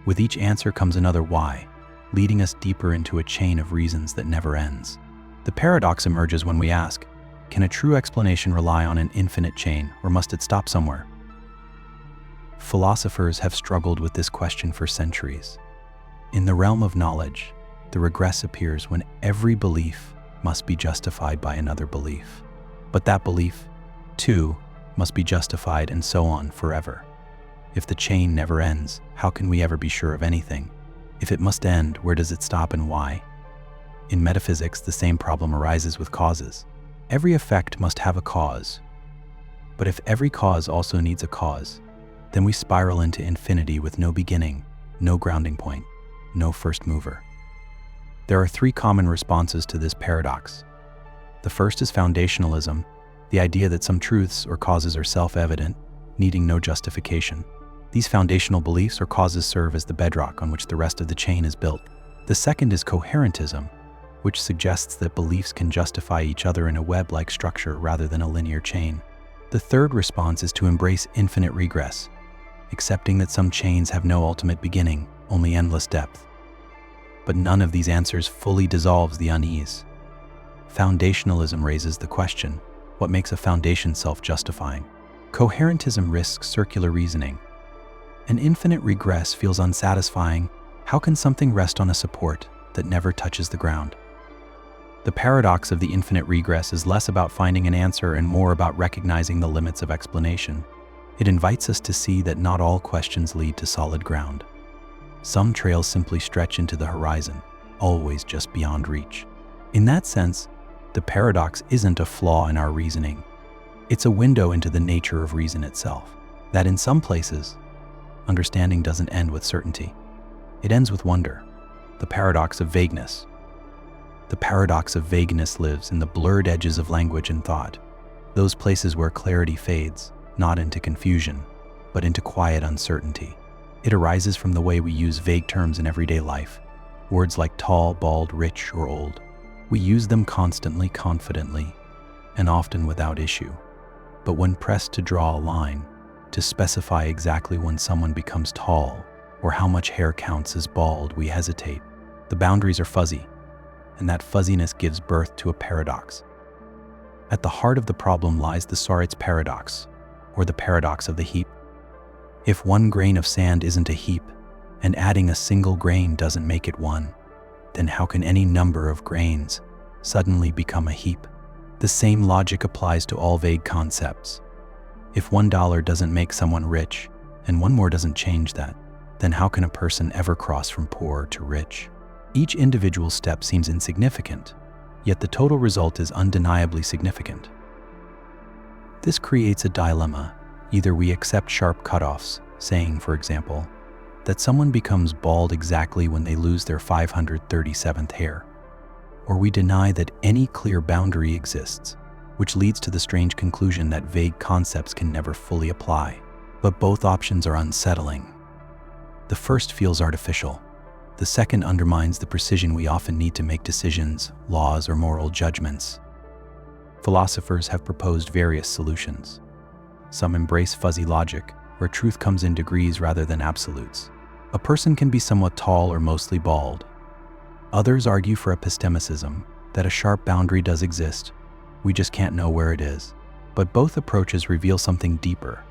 With each answer comes another why, leading us deeper into a chain of reasons that never ends. The paradox emerges when we ask, can a true explanation rely on an infinite chain, or must it stop somewhere? Philosophers have struggled with this question for centuries. In the realm of knowledge, the regress appears when every belief must be justified by another belief. But that belief, too, must be justified, and so on forever. If the chain never ends, how can we ever be sure of anything? If it must end, where does it stop and why? In metaphysics, the same problem arises with causes. Every effect must have a cause. But if every cause also needs a cause, then we spiral into infinity with no beginning, no grounding point, no first mover. There are three common responses to this paradox. The first is foundationalism, the idea that some truths or causes are self-evident, needing no justification. These foundational beliefs or causes serve as the bedrock on which the rest of the chain is built. The second is coherentism, which suggests that beliefs can justify each other in a web-like structure rather than a linear chain. The third response is to embrace infinite regress, accepting that some chains have no ultimate beginning, only endless depth. But none of these answers fully dissolves the unease. Foundationalism raises the question, what makes a foundation self-justifying? Coherentism risks circular reasoning. An infinite regress feels unsatisfying. How can something rest on a support that never touches the ground? The paradox of the infinite regress is less about finding an answer and more about recognizing the limits of explanation. It invites us to see that not all questions lead to solid ground. Some trails simply stretch into the horizon, always just beyond reach. In that sense, the paradox isn't a flaw in our reasoning. It's a window into the nature of reason itself, that in some places, understanding doesn't end with certainty. It ends with wonder. The paradox of vagueness. The paradox of vagueness lives in the blurred edges of language and thought, those places where clarity fades, not into confusion, but into quiet uncertainty. It arises from the way we use vague terms in everyday life, words like tall, bald, rich, or old. We use them constantly, confidently, and often without issue. But when pressed to draw a line, to specify exactly when someone becomes tall, or how much hair counts as bald, we hesitate. The boundaries are fuzzy, and that fuzziness gives birth to a paradox. At the heart of the problem lies the Sorites paradox, or the paradox of the heap. If one grain of sand isn't a heap, and adding a single grain doesn't make it one, then how can any number of grains suddenly become a heap? The same logic applies to all vague concepts. If $1 doesn't make someone rich, and one more doesn't change that, then how can a person ever cross from poor to rich? Each individual step seems insignificant, yet the total result is undeniably significant. This creates a dilemma. Either we accept sharp cutoffs, saying, for example, that someone becomes bald exactly when they lose their 537th hair, or we deny that any clear boundary exists, which leads to the strange conclusion that vague concepts can never fully apply. But both options are unsettling. The first feels artificial. The second undermines the precision we often need to make decisions, laws, or moral judgments. Philosophers have proposed various solutions. Some embrace fuzzy logic, where truth comes in degrees rather than absolutes. A person can be somewhat tall or mostly bald. Others argue for epistemicism, that a sharp boundary does exist, we just can't know where it is. But both approaches reveal something deeper,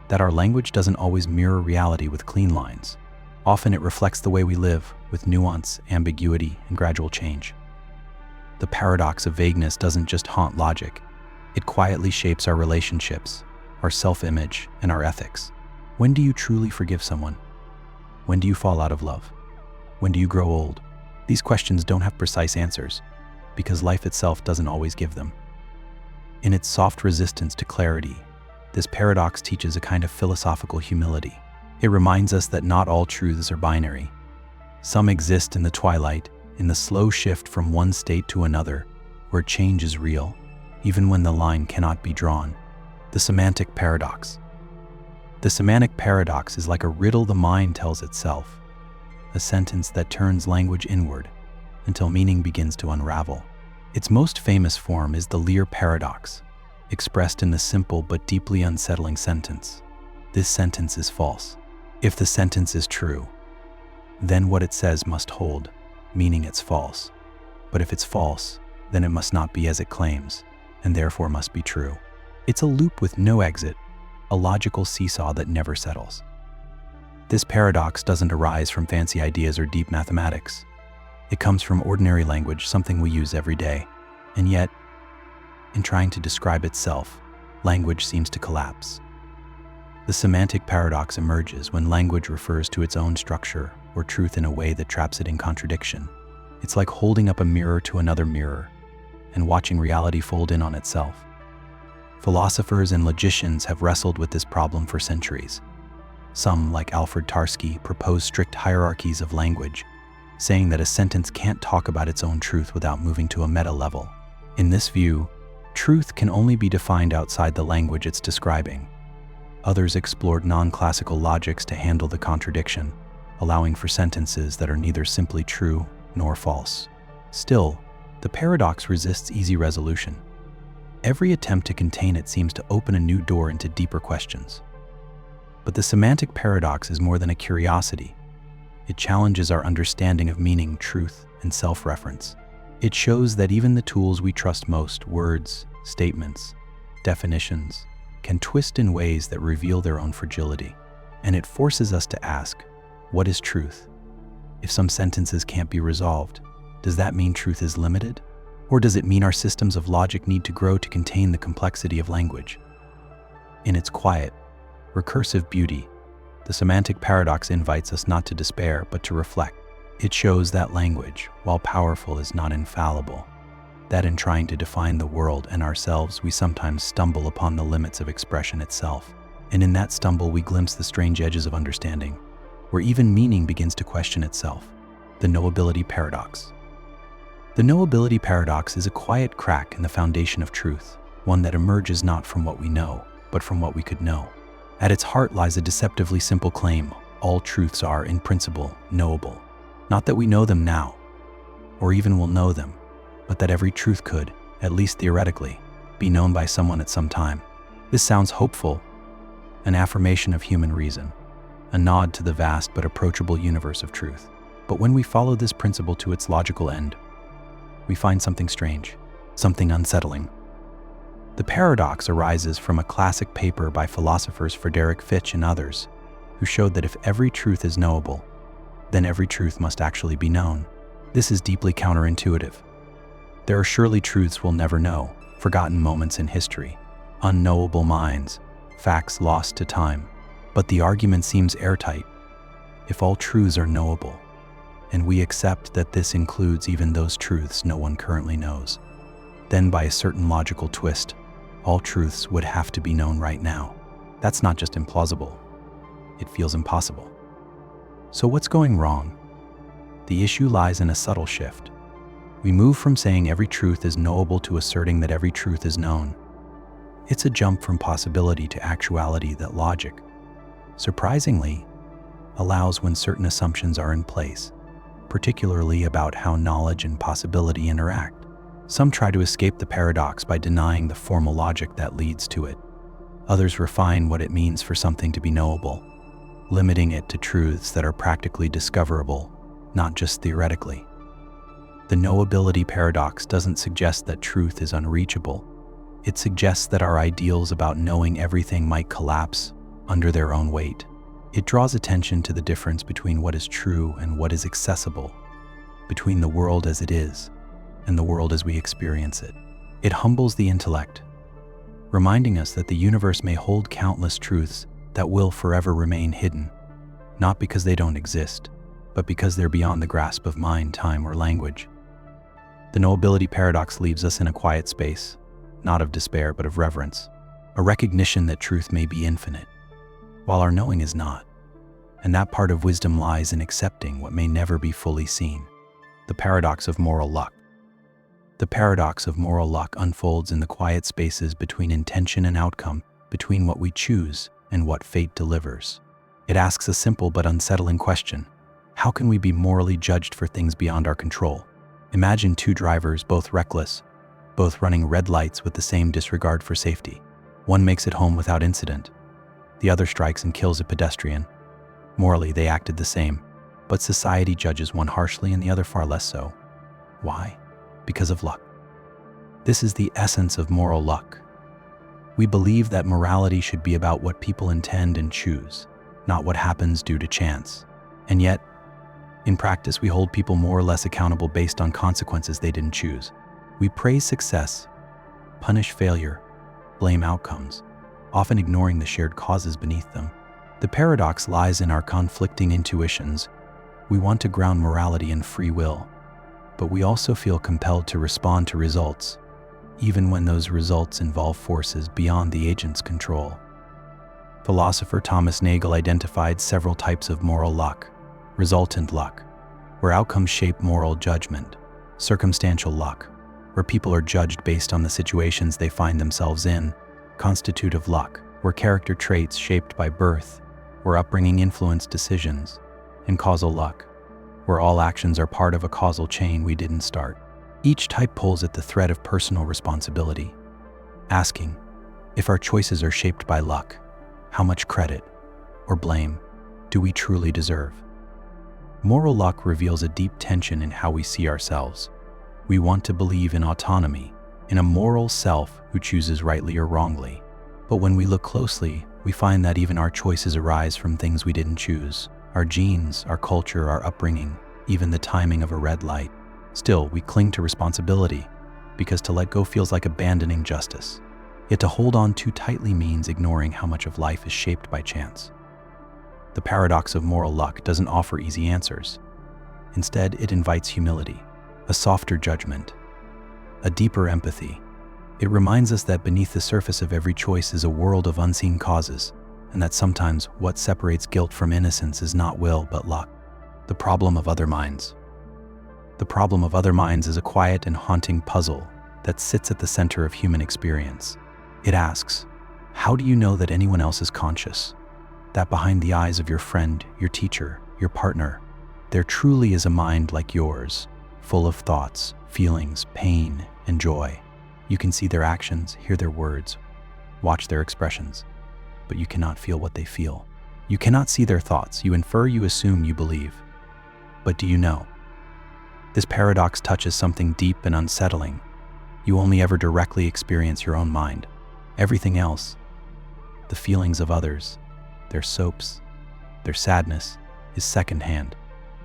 that our language doesn't always mirror reality with clean lines. Often it reflects the way we live, with nuance, ambiguity, and gradual change. The paradox of vagueness doesn't just haunt logic. It quietly shapes our relationships, our self-image, and our ethics. When do you truly forgive someone? When do you fall out of love? When do you grow old? These questions don't have precise answers, because life itself doesn't always give them. In its soft resistance to clarity, This paradox teaches a kind of philosophical humility. It reminds us that not all truths are binary. Some exist in the twilight, in the slow shift from one state to another, where change is real, even when the line cannot be drawn. The Semantic Paradox. The Semantic Paradox is like a riddle the mind tells itself, a sentence that turns language inward until meaning begins to unravel. Its most famous form is the Lear paradox, expressed in the simple but deeply unsettling sentence: "This sentence is false." If the sentence is true, then what it says must hold, meaning it's false. But if it's false, then it must not be as it claims, and therefore must be true. It's a loop with no exit, a logical seesaw that never settles. This paradox doesn't arise from fancy ideas or deep mathematics. It comes from ordinary language, something we use every day. And yet, in trying to describe itself, language seems to collapse. The semantic paradox emerges when language refers to its own structure or truth in a way that traps it in contradiction. It's like holding up a mirror to another mirror and watching reality fold in on itself. Philosophers and logicians have wrestled with this problem for centuries. Some, like Alfred Tarski, propose strict hierarchies of language, saying that a sentence can't talk about its own truth without moving to a meta level. In this view, truth can only be defined outside the language it's describing. Others explored non-classical logics to handle the contradiction, allowing for sentences that are neither simply true nor false. Still, the paradox resists easy resolution. Every attempt to contain it seems to open a new door into deeper questions. But the semantic paradox is more than a curiosity. It challenges our understanding of meaning, truth, and self-reference. It shows that even the tools we trust most, words, statements, definitions, can twist in ways that reveal their own fragility. And it forces us to ask, what is truth? If some sentences can't be resolved, does that mean truth is limited? Or does it mean our systems of logic need to grow to contain the complexity of language? In its quiet, recursive beauty, the semantic paradox invites us not to despair, but to reflect. It shows that language, while powerful, is not infallible. That in trying to define the world and ourselves, we sometimes stumble upon the limits of expression itself. And in that stumble, we glimpse the strange edges of understanding, where even meaning begins to question itself. The Knowability Paradox. The Knowability Paradox is a quiet crack in the foundation of truth, one that emerges not from what we know, but from what we could know. At its heart lies a deceptively simple claim: all truths are, in principle, knowable. Not that we know them now, or even will know them, but that every truth could, at least theoretically, be known by someone at some time. This sounds hopeful, an affirmation of human reason, a nod to the vast but approachable universe of truth. But when we follow this principle to its logical end, we find something strange, something unsettling. The paradox arises from a classic paper by philosophers Friedrich Fichte and others, who showed that if every truth is knowable, then every truth must actually be known. This is deeply counterintuitive. There are surely truths we'll never know, forgotten moments in history, unknowable minds, facts lost to time. But the argument seems airtight. If all truths are knowable, and we accept that this includes even those truths no one currently knows, then by a certain logical twist, all truths would have to be known right now. That's not just implausible, it feels impossible. So what's going wrong? The issue lies in a subtle shift. We move from saying every truth is knowable to asserting that every truth is known. It's a jump from possibility to actuality that logic, surprisingly, allows when certain assumptions are in place, particularly about how knowledge and possibility interact. Some try to escape the paradox by denying the formal logic that leads to it. Others refine what it means for something to be knowable, limiting it to truths that are practically discoverable, not just theoretically. The knowability paradox doesn't suggest that truth is unreachable. It suggests that our ideals about knowing everything might collapse under their own weight. It draws attention to the difference between what is true and what is accessible, between the world as it is and the world as we experience it. It humbles the intellect, reminding us that the universe may hold countless truths that will forever remain hidden, not because they don't exist, but because they're beyond the grasp of mind, time, or language. The knowability paradox leaves us in a quiet space, not of despair but of reverence, a recognition that truth may be infinite, while our knowing is not. And that part of wisdom lies in accepting what may never be fully seen. The paradox of moral luck. The paradox of moral luck unfolds in the quiet spaces between intention and outcome, between what we choose and what fate delivers. It asks a simple but unsettling question. How can we be morally judged for things beyond our control? Imagine two drivers, both reckless, both running red lights with the same disregard for safety. One makes it home without incident. The other strikes and kills a pedestrian. Morally, they acted the same, but society judges one harshly and the other far less so. Why? Because of luck. This is the essence of moral luck. We believe that morality should be about what people intend and choose, not what happens due to chance. And yet, in practice, we hold people more or less accountable based on consequences they didn't choose. We praise success, punish failure, blame outcomes, often ignoring the shared causes beneath them. The paradox lies in our conflicting intuitions. We want to ground morality in free will, but we also feel compelled to respond to results, even when those results involve forces beyond the agent's control. Philosopher Thomas Nagel identified several types of moral luck: resultant luck, where outcomes shape moral judgment; circumstantial luck, where people are judged based on the situations they find themselves in; constitutive luck, where character traits shaped by birth, where upbringing influence decisions; and causal luck, where all actions are part of a causal chain we didn't start. Each type pulls at the thread of personal responsibility, asking, if our choices are shaped by luck, how much credit or blame do we truly deserve? Moral luck reveals a deep tension in how we see ourselves. We want to believe in autonomy, in a moral self who chooses rightly or wrongly. But when we look closely, we find that even our choices arise from things we didn't choose: our genes, our culture, our upbringing, even the timing of a red light. Still, we cling to responsibility, because to let go feels like abandoning justice. Yet to hold on too tightly means ignoring how much of life is shaped by chance. The paradox of moral luck doesn't offer easy answers. Instead, it invites humility, a softer judgment, a deeper empathy. It reminds us that beneath the surface of every choice is a world of unseen causes, and that sometimes what separates guilt from innocence is not will but luck. The problem of other minds. The problem of other minds is a quiet and haunting puzzle that sits at the center of human experience. It asks, how do you know that anyone else is conscious? That behind the eyes of your friend, your teacher, your partner, there truly is a mind like yours, full of thoughts, feelings, pain, and joy. You can see their actions, hear their words, watch their expressions, but you cannot feel what they feel. You cannot see their thoughts. You infer, you assume, you believe. But do you know? This paradox touches something deep and unsettling. You only ever directly experience your own mind. Everything else, the feelings of others, their soaps, their sadness, is secondhand,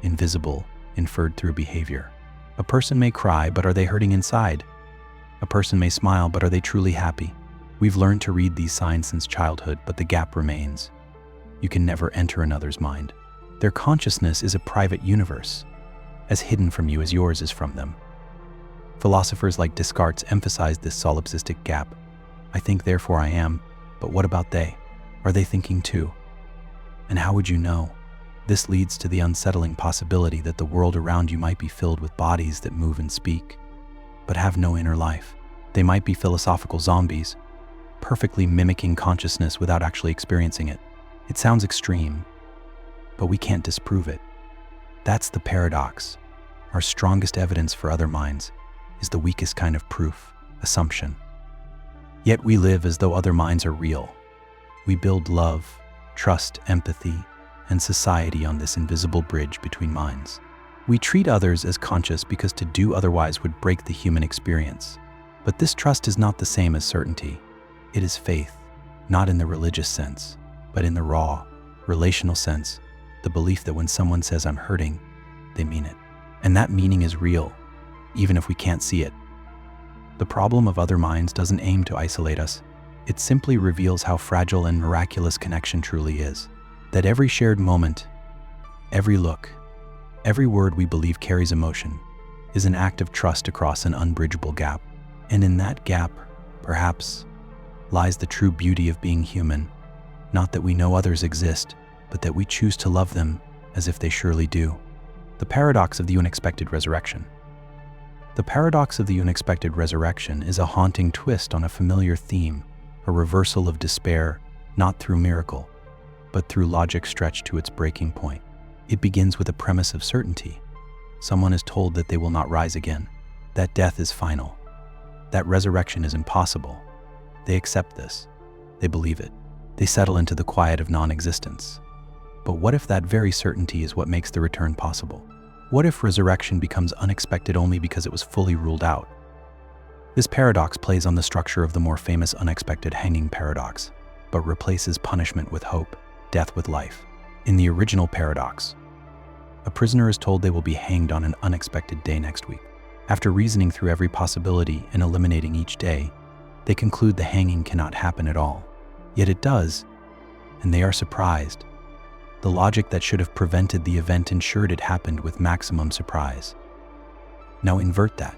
invisible, inferred through behavior. A person may cry, but are they hurting inside? A person may smile, but are they truly happy? We've learned to read these signs since childhood, but the gap remains. You can never enter another's mind. Their consciousness is a private universe, as hidden from you as yours is from them. Philosophers like Descartes emphasized this solipsistic gap. I think, therefore I am, but what about they? Are they thinking too? And how would you know? This leads to the unsettling possibility that the world around you might be filled with bodies that move and speak, but have no inner life. They might be philosophical zombies, perfectly mimicking consciousness without actually experiencing it. It sounds extreme, but we can't disprove it. That's the paradox. Our strongest evidence for other minds is the weakest kind of proof, assumption. Yet we live as though other minds are real. We build love, trust, empathy, and society on this invisible bridge between minds. We treat others as conscious because to do otherwise would break the human experience. But this trust is not the same as certainty. It is faith, not in the religious sense, but in the raw, relational sense, the belief that when someone says I'm hurting, they mean it. And that meaning is real, even if we can't see it. The problem of other minds doesn't aim to isolate us. It simply reveals how fragile and miraculous connection truly is. That every shared moment, every look, every word we believe carries emotion, is an act of trust across an unbridgeable gap. And in that gap, perhaps, lies the true beauty of being human, not that we know others exist, but that we choose to love them as if they surely do. The paradox of the unexpected resurrection. The paradox of the unexpected resurrection is a haunting twist on a familiar theme, a reversal of despair, not through miracle, but through logic stretched to its breaking point. It begins with a premise of certainty. Someone is told that they will not rise again, that death is final, that resurrection is impossible. They accept this. They believe it. They settle into the quiet of non-existence. But what if that very certainty is what makes the return possible? What if resurrection becomes unexpected only because it was fully ruled out? This paradox plays on the structure of the more famous unexpected hanging paradox, but replaces punishment with hope, death with life. In the original paradox, a prisoner is told they will be hanged on an unexpected day next week. After reasoning through every possibility and eliminating each day, they conclude the hanging cannot happen at all. Yet it does, and they are surprised. The logic that should have prevented the event ensured it happened with maximum surprise. Now invert that.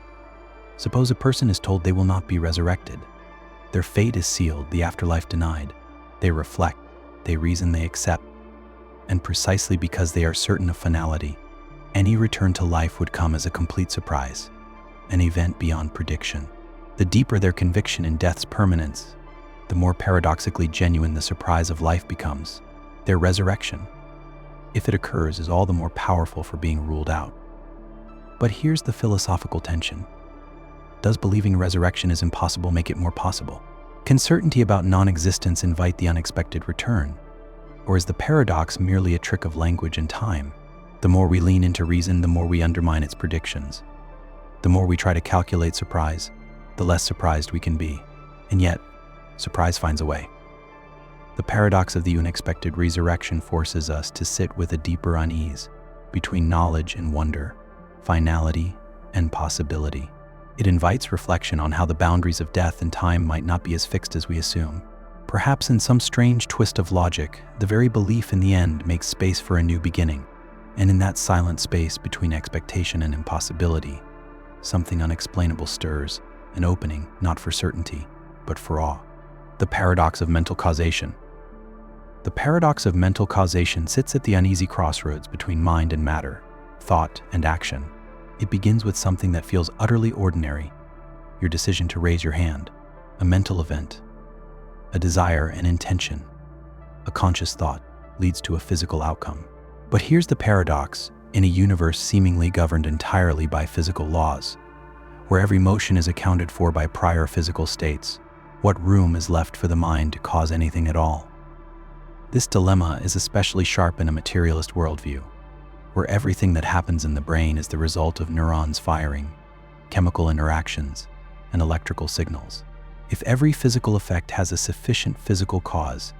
Suppose a person is told they will not be resurrected. Their fate is sealed, the afterlife denied. They reflect, they reason, they accept. And precisely because they are certain of finality, any return to life would come as a complete surprise, an event beyond prediction. The deeper their conviction in death's permanence, the more paradoxically genuine the surprise of life becomes. Their resurrection, if it occurs, is all the more powerful for being ruled out. But here's the philosophical tension. Does believing resurrection is impossible make it more possible? Can certainty about non-existence invite the unexpected return? Or is the paradox merely a trick of language and time? The more we lean into reason, the more we undermine its predictions. The more we try to calculate surprise, the less surprised we can be. And yet, surprise finds a way. The paradox of the unexpected resurrection forces us to sit with a deeper unease between knowledge and wonder, finality and possibility. It invites reflection on how the boundaries of death and time might not be as fixed as we assume. Perhaps in some strange twist of logic, the very belief in the end makes space for a new beginning. And in that silent space between expectation and impossibility, something unexplainable stirs, an opening not for certainty, but for awe. The paradox of mental causation. The paradox of mental causation sits at the uneasy crossroads between mind and matter, thought and action. It begins with something that feels utterly ordinary, your decision to raise your hand, a mental event, a desire, an intention, a conscious thought leads to a physical outcome. But here's the paradox: in a universe seemingly governed entirely by physical laws, where every motion is accounted for by prior physical states, what room is left for the mind to cause anything at all? This dilemma is especially sharp in a materialist worldview, where everything that happens in the brain is the result of neurons firing, chemical interactions, and electrical signals. If every physical effect has a sufficient physical cause,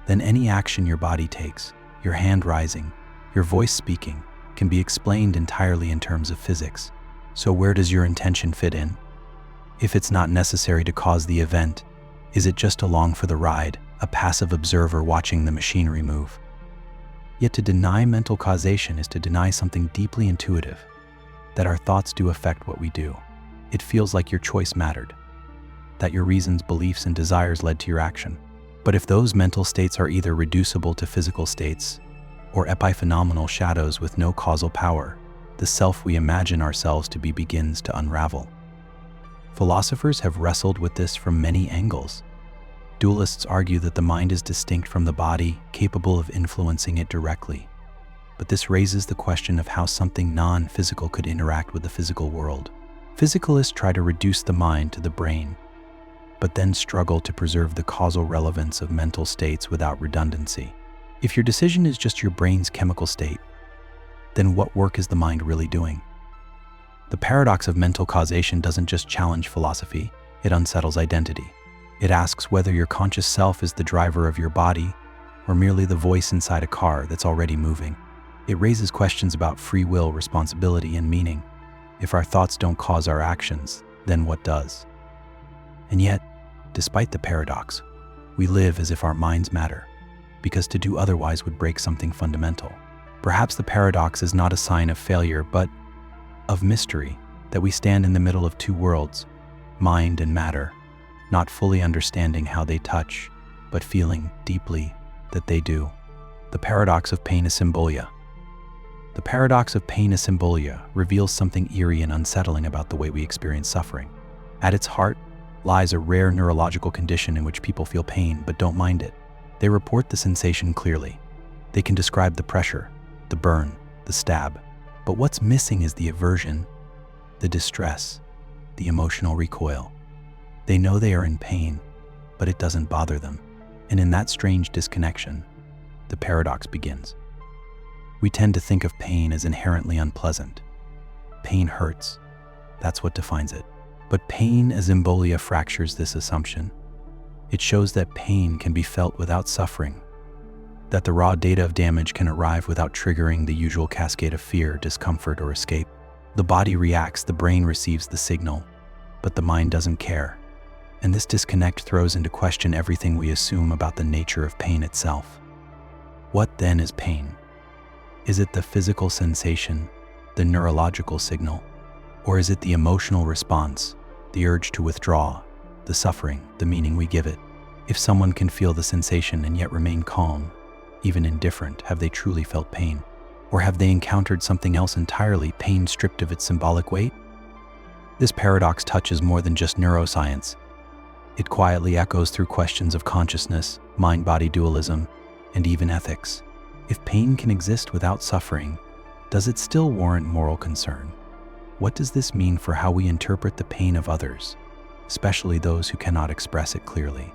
then any action your body takes, your hand rising, your voice speaking, can be explained entirely in terms of physics. So where does your intention fit in? If it's not necessary to cause the event, is it just along for the ride, a passive observer watching the machinery move? Yet to deny mental causation is to deny something deeply intuitive, that our thoughts do affect what we do. It feels like your choice mattered, that your reasons, beliefs, and desires led to your action. But if those mental states are either reducible to physical states or epiphenomenal shadows with no causal power, the self we imagine ourselves to be begins to unravel. Philosophers have wrestled with this from many angles. Dualists argue that the mind is distinct from the body, capable of influencing it directly. But this raises the question of how something non-physical could interact with the physical world. Physicalists try to reduce the mind to the brain, but then struggle to preserve the causal relevance of mental states without redundancy. If your decision is just your brain's chemical state, then what work is the mind really doing? The paradox of mental causation doesn't just challenge philosophy, it unsettles identity. It asks whether your conscious self is the driver of your body or merely the voice inside a car that's already moving. It raises questions about free will, responsibility, and meaning. If our thoughts don't cause our actions, then what does? And yet, despite the paradox, we live as if our minds matter, because to do otherwise would break something fundamental. Perhaps the paradox is not a sign of failure, but of mystery, that we stand in the middle of two worlds, mind and matter, not fully understanding how they touch, but feeling deeply that they do. The Paradox of Pain Asymbolia. The Paradox of Pain Asymbolia reveals something eerie and unsettling about the way we experience suffering. At its heart lies a rare neurological condition in which people feel pain but don't mind it. They report the sensation clearly. They can describe the pressure, the burn, the stab. But what's missing is the aversion, the distress, the emotional recoil. They know they are in pain, but it doesn't bother them. And in that strange disconnection, the paradox begins. We tend to think of pain as inherently unpleasant. Pain hurts. That's what defines it. But pain asymbolia fractures this assumption. It shows that pain can be felt without suffering, that the raw data of damage can arrive without triggering the usual cascade of fear, discomfort, or escape. The body reacts, the brain receives the signal, but the mind doesn't care. And this disconnect throws into question everything we assume about the nature of pain itself. What then is pain? Is it the physical sensation, the neurological signal, or is it the emotional response, the urge to withdraw, the suffering, the meaning we give it? If someone can feel the sensation and yet remain calm, even indifferent, have they truly felt pain? Or have they encountered something else entirely, pain stripped of its symbolic weight? This paradox touches more than just neuroscience. It quietly echoes through questions of consciousness, mind-body dualism, and even ethics. If pain can exist without suffering, does it still warrant moral concern? What does this mean for how we interpret the pain of others, especially those who cannot express it clearly?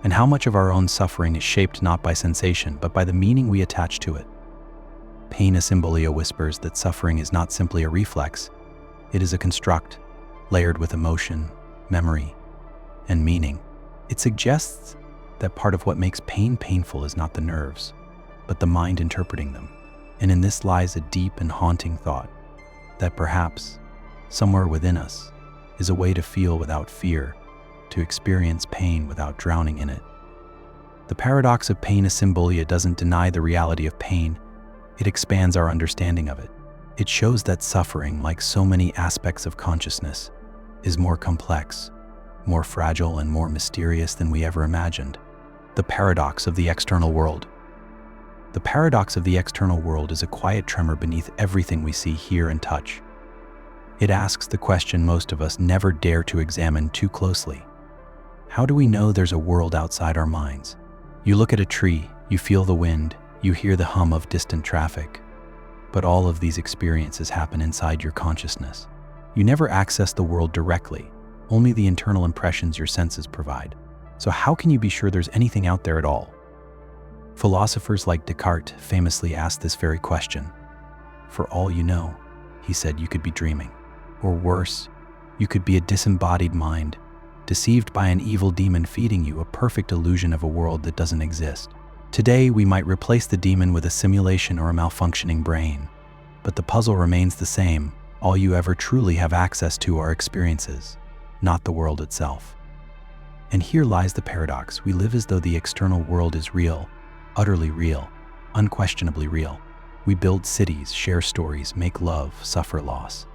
And how much of our own suffering is shaped not by sensation, but by the meaning we attach to it? Pain Asymbolia whispers that suffering is not simply a reflex. It is a construct, layered with emotion, memory, and meaning. It suggests that part of what makes pain painful is not the nerves, but the mind interpreting them. And in this lies a deep and haunting thought, that perhaps, somewhere within us, is a way to feel without fear, to experience pain without drowning in it. The Paradox of Pain Asymbolia doesn't deny the reality of pain, it expands our understanding of it. It shows that suffering, like so many aspects of consciousness, is more complex, more fragile, and more mysterious than we ever imagined. The Paradox of the External World. The paradox of the external world is a quiet tremor beneath everything we see, hear, and touch. It asks the question most of us never dare to examine too closely. How do we know there's a world outside our minds? You look at a tree, you feel the wind, you hear the hum of distant traffic. But all of these experiences happen inside your consciousness. You never access the world directly, only the internal impressions your senses provide. So how can you be sure there's anything out there at all? Philosophers like Descartes famously asked this very question. For all you know, he said, you could be dreaming. Or worse, you could be a disembodied mind, deceived by an evil demon feeding you a perfect illusion of a world that doesn't exist. Today, we might replace the demon with a simulation or a malfunctioning brain, but the puzzle remains the same. All you ever truly have access to are experiences, not the world itself. And here lies the paradox. We live as though the external world is real, utterly real, unquestionably real. We build cities, share stories, make love, suffer loss.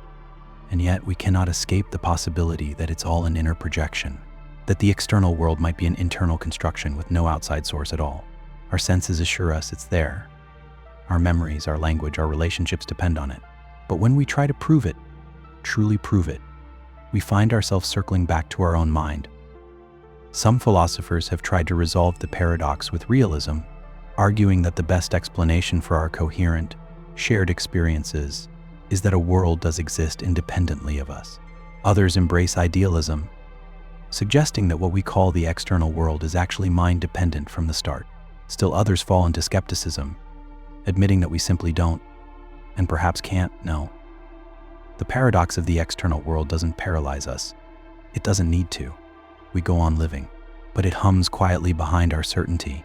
And yet we cannot escape the possibility that it's all an inner projection, that the external world might be an internal construction with no outside source at all. Our senses assure us it's there. Our memories, our language, our relationships depend on it. But when we try to prove it, truly prove it, we find ourselves circling back to our own mind. Some philosophers have tried to resolve the paradox with realism, arguing that the best explanation for our coherent, shared experiences is that a world does exist independently of us. Others embrace idealism, suggesting that what we call the external world is actually mind-dependent from the start. Still others fall into skepticism, admitting that we simply don't, and perhaps can't, know. The paradox of the external world doesn't paralyze us. It doesn't need to. We go on living, but it hums quietly behind our certainty.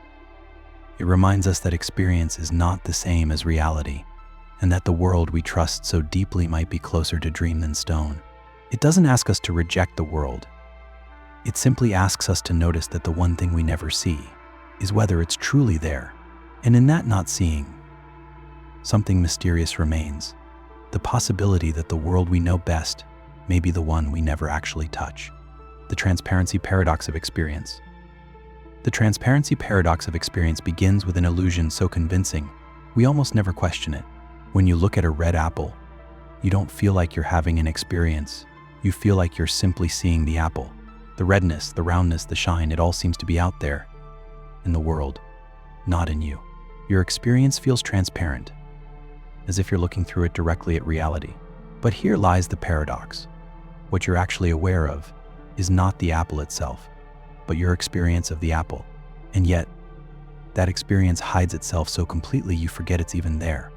It reminds us that experience is not the same as reality, and that the world we trust so deeply might be closer to dream than stone. It doesn't ask us to reject the world. It simply asks us to notice that the one thing we never see is whether it's truly there. And in that not seeing, something mysterious remains, the possibility that the world we know best may be the one we never actually touch. the transparency paradox of experience. The transparency paradox of experience begins with an illusion so convincing, we almost never question it. When you look at a red apple, you don't feel like you're having an experience. You feel like you're simply seeing the apple. The redness, the roundness, the shine, it all seems to be out there in the world, not in you. Your experience feels transparent, as if you're looking through it directly at reality. But here lies the paradox. What you're actually aware of is not the apple itself, but your experience of the apple. And yet, that experience hides itself so completely you forget it's even there.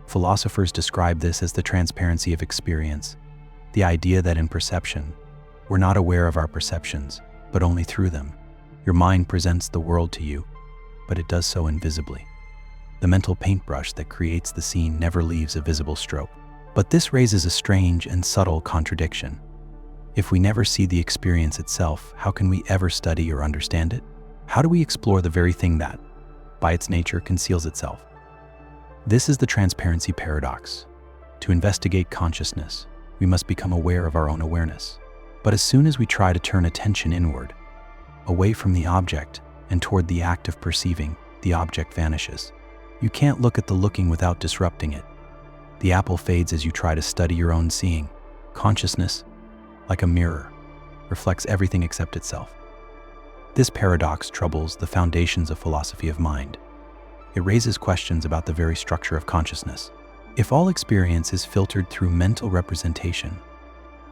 Philosophers describe this as the transparency of experience, the idea that in perception, we're not aware of our perceptions, but only through them. Your mind presents the world to you, but it does so invisibly. The mental paintbrush that creates the scene never leaves a visible stroke. But this raises a strange and subtle contradiction. If we never see the experience itself, how can we ever study or understand it? How do we explore the very thing that, by its nature, conceals itself? This is the transparency paradox. To investigate consciousness, we must become aware of our own awareness. But as soon as we try to turn attention inward, away from the object and toward the act of perceiving, the object vanishes. You can't look at the looking without disrupting it. The apple fades as you try to study your own seeing. Consciousness, like a mirror, reflects everything except itself. This paradox troubles the foundations of philosophy of mind. It raises questions about the very structure of consciousness. If all experience is filtered through mental representation,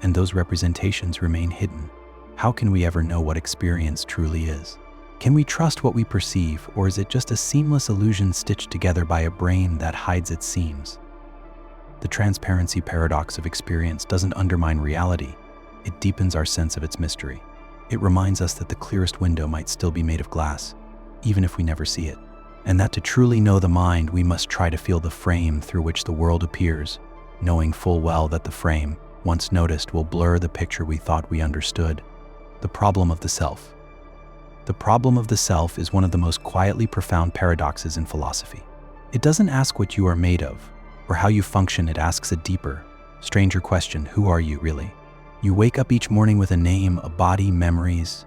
and those representations remain hidden, how can we ever know what experience truly is? Can we trust what we perceive, or is it just a seamless illusion stitched together by a brain that hides its seams? The transparency paradox of experience doesn't undermine reality, it deepens our sense of its mystery. It reminds us that the clearest window might still be made of glass, even if we never see it, and that to truly know the mind, we must try to feel the frame through which the world appears, knowing full well that the frame, once noticed, will blur the picture we thought we understood. The problem of the self. The problem of the self is one of the most quietly profound paradoxes in philosophy. It doesn't ask what you are made of, or how you function. It asks a deeper, stranger question: who are you really? You wake up each morning with a name, a body, memories,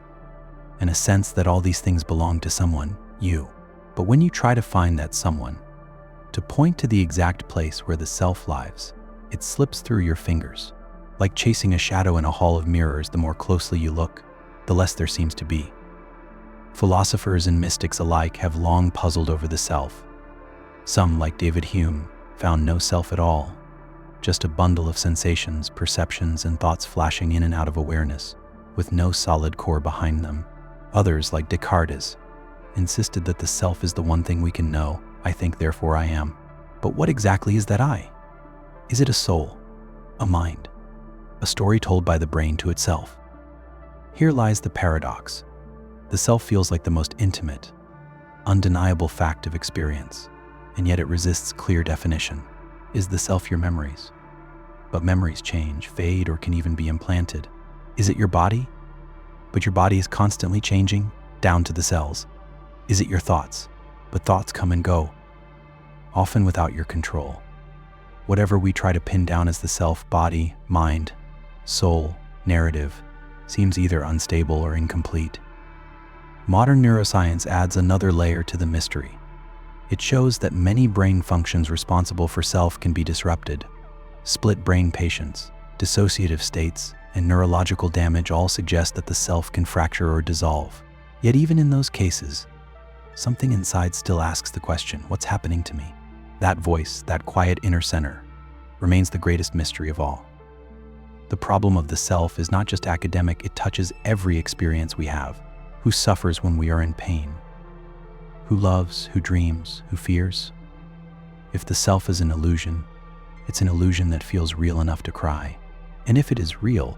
and a sense that all these things belong to someone, you. But when you try to find that someone, to point to the exact place where the self lies, it slips through your fingers. Like chasing a shadow in a hall of mirrors, the more closely you look, the less there seems to be. Philosophers and mystics alike have long puzzled over the self. Some, like David Hume, found no self at all, just a bundle of sensations, perceptions, and thoughts flashing in and out of awareness, with no solid core behind them. Others, like Descartes, insisted that the self is the one thing we can know. I think, therefore I am. But what exactly is that I? Is it a soul? A mind? A story told by the brain to itself? Here lies the paradox. The self feels like the most intimate, undeniable fact of experience, and yet it resists clear definition. Is the self your memories? But memories change, fade, or can even be implanted. Is it your body? But your body is constantly changing, down to the cells. Is it your thoughts? But thoughts come and go, often without your control. Whatever we try to pin down as the self, body, mind, soul, narrative, seems either unstable or incomplete. Modern neuroscience adds another layer to the mystery. It shows that many brain functions responsible for self can be disrupted. Split brain patients, dissociative states, and neurological damage all suggest that the self can fracture or dissolve. Yet even in those cases, something inside still asks the question, what's happening to me? That voice, that quiet inner center, remains the greatest mystery of all. The problem of the self is not just academic, it touches every experience we have. Who suffers when we are in pain? Who loves, who dreams, who fears? If the self is an illusion, it's an illusion that feels real enough to cry. And if it is real,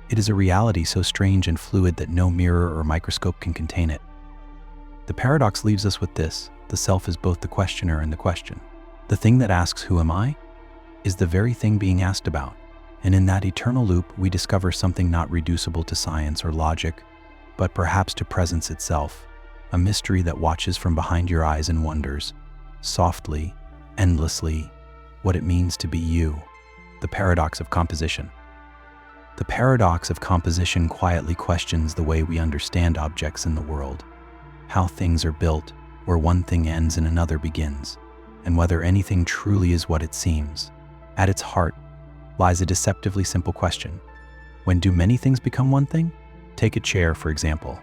it is a reality so strange and fluid that no mirror or microscope can contain it. The paradox leaves us with this: the self is both the questioner and the question. The thing that asks, who am I, is the very thing being asked about. And in that eternal loop, we discover something not reducible to science or logic, but perhaps to presence itself, a mystery that watches from behind your eyes and wonders, softly, endlessly, what it means to be you. The paradox of composition. The paradox of composition quietly questions the way we understand objects in the world, how things are built, where one thing ends and another begins, and whether anything truly is what it seems. At its heart lies a deceptively simple question. When do many things become one thing? Take a chair, for example.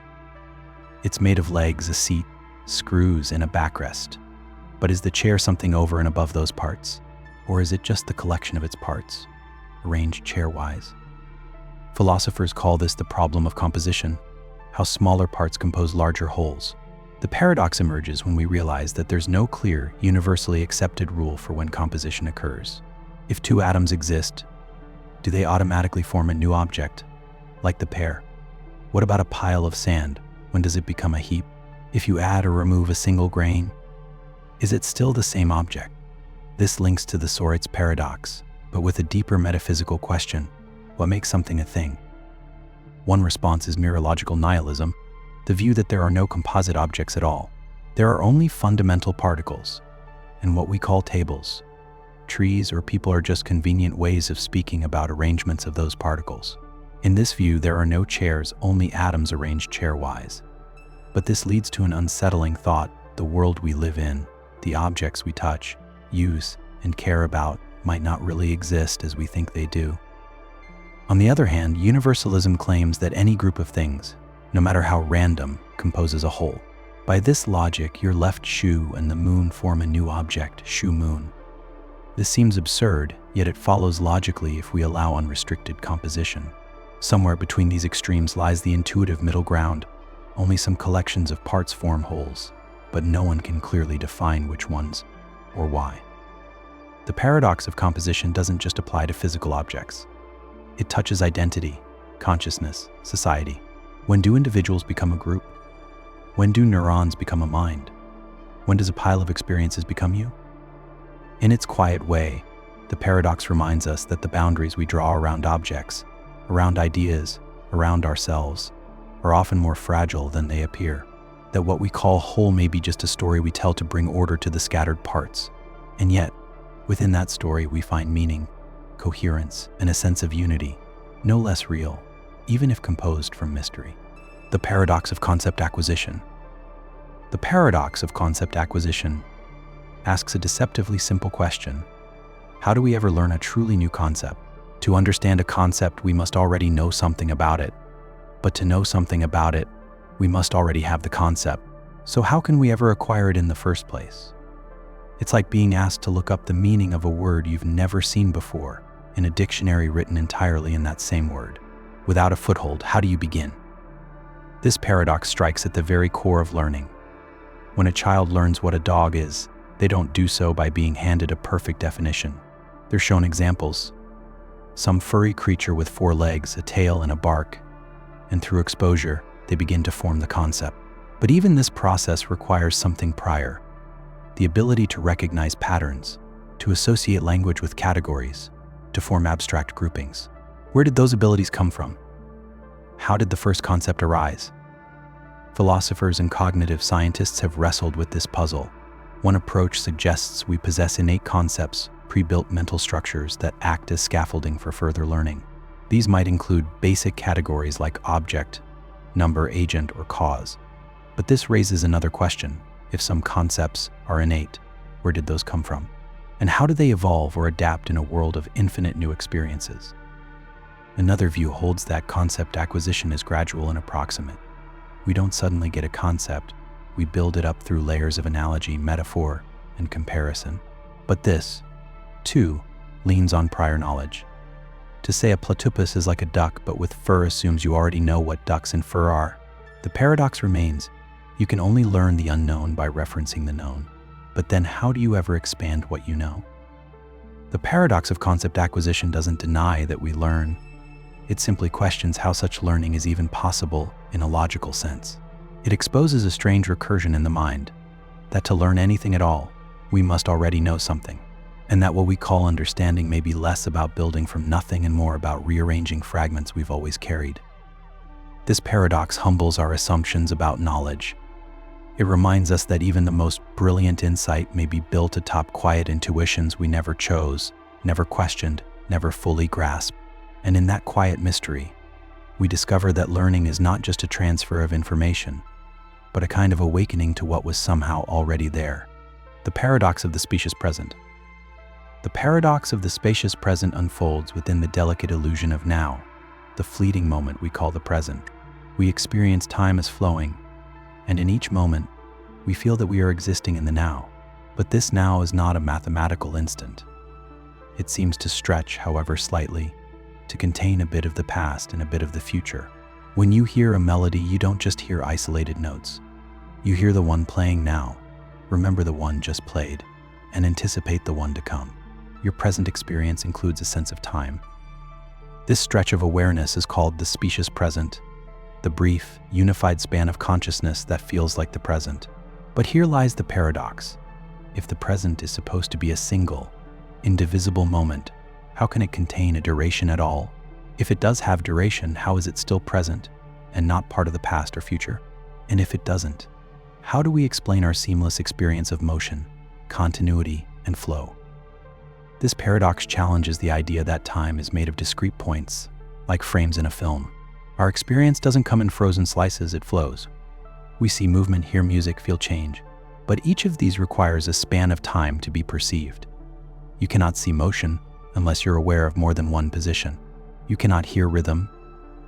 It's made of legs, a seat, screws, and a backrest. But is the chair something over and above those parts? Or is it just the collection of its parts, arranged chairwise? Philosophers call this the problem of composition, how smaller parts compose larger wholes. The paradox emerges when we realize that there's no clear, universally accepted rule for when composition occurs. If two atoms exist, do they automatically form a new object, like the pair? What about a pile of sand? When does it become a heap? If you add or remove a single grain, is it still the same object? This links to the Sorites paradox, but with a deeper metaphysical question: what makes something a thing? One response is mereological nihilism, the view that there are no composite objects at all. There are only fundamental particles, and what we call tables, trees, or people are just convenient ways of speaking about arrangements of those particles. In this view, there are no chairs, only atoms arranged chairwise. But this leads to an unsettling thought: the world we live in, the objects we touch, use, and care about might not really exist as we think they do. On the other hand, universalism claims that any group of things, no matter how random, composes a whole. By this logic, your left shoe and the moon form a new object, shoe-moon. This seems absurd, yet it follows logically if we allow unrestricted composition. Somewhere between these extremes lies the intuitive middle ground. Only some collections of parts form wholes, but no one can clearly define which ones or why. The paradox of composition doesn't just apply to physical objects. It touches identity, consciousness, society. When do individuals become a group? When do neurons become a mind? When does a pile of experiences become you? In its quiet way, the paradox reminds us that the boundaries we draw around objects, around ideas, around ourselves, are often more fragile than they appear. That what we call whole may be just a story we tell to bring order to the scattered parts. And yet, within that story we find meaning, coherence, and a sense of unity, no less real, even if composed from mystery. The paradox of concept acquisition. The paradox of concept acquisition asks a deceptively simple question: how do we ever learn a truly new concept? To understand a concept, we must already know something about it. But to know something about it, we must already have the concept. So how can we ever acquire it in the first place? It's like being asked to look up the meaning of a word you've never seen before in a dictionary written entirely in that same word. Without a foothold, how do you begin? This paradox strikes at the very core of learning. When a child learns what a dog is, they don't do so by being handed a perfect definition. They're shown examples. Some furry creature with 4 legs, a tail, and a bark. And through exposure, they begin to form the concept. But even this process requires something prior: the ability to recognize patterns, to associate language with categories, to form abstract groupings. Where did those abilities come from? How did the first concept arise? Philosophers and cognitive scientists have wrestled with this puzzle. One approach suggests we possess innate concepts, pre-built mental structures that act as scaffolding for further learning. These might include basic categories like object, number, agent, or cause. But this raises another question. If some concepts are innate, where did those come from? And how do they evolve or adapt in a world of infinite new experiences? Another view holds that concept acquisition is gradual and approximate. We don't suddenly get a concept, we build it up through layers of analogy, metaphor, and comparison. But this, too, leans on prior knowledge. To say a platypus is like a duck but with fur assumes you already know what ducks and fur are. The paradox remains: you can only learn the unknown by referencing the known. But then how do you ever expand what you know? The paradox of concept acquisition doesn't deny that we learn. It simply questions how such learning is even possible in a logical sense. It exposes a strange recursion in the mind, that to learn anything at all, we must already know something, and that what we call understanding may be less about building from nothing and more about rearranging fragments we've always carried. This paradox humbles our assumptions about knowledge. It reminds us that even the most brilliant insight may be built atop quiet intuitions we never chose, never questioned, never fully grasped. And in that quiet mystery, we discover that learning is not just a transfer of information, but a kind of awakening to what was somehow already there. The paradox of the spacious present. The paradox of the spacious present unfolds within the delicate illusion of now, the fleeting moment we call the present. We experience time as flowing, and in each moment, we feel that we are existing in the now. But this now is not a mathematical instant. It seems to stretch, however slightly, to contain a bit of the past and a bit of the future. When you hear a melody, you don't just hear isolated notes. You hear the one playing now, remember the one just played, and anticipate the one to come. Your present experience includes a sense of time. This stretch of awareness is called the specious present, the brief, unified span of consciousness that feels like the present. But here lies the paradox. If the present is supposed to be a single, indivisible moment, how can it contain a duration at all? If it does have duration, how is it still present and not part of the past or future? And if it doesn't, how do we explain our seamless experience of motion, continuity, and flow? This paradox challenges the idea that time is made of discrete points, like frames in a film. Our experience doesn't come in frozen slices, it flows. We see movement, hear music, feel change. But each of these requires a span of time to be perceived. You cannot see motion unless you're aware of more than one position. You cannot hear rhythm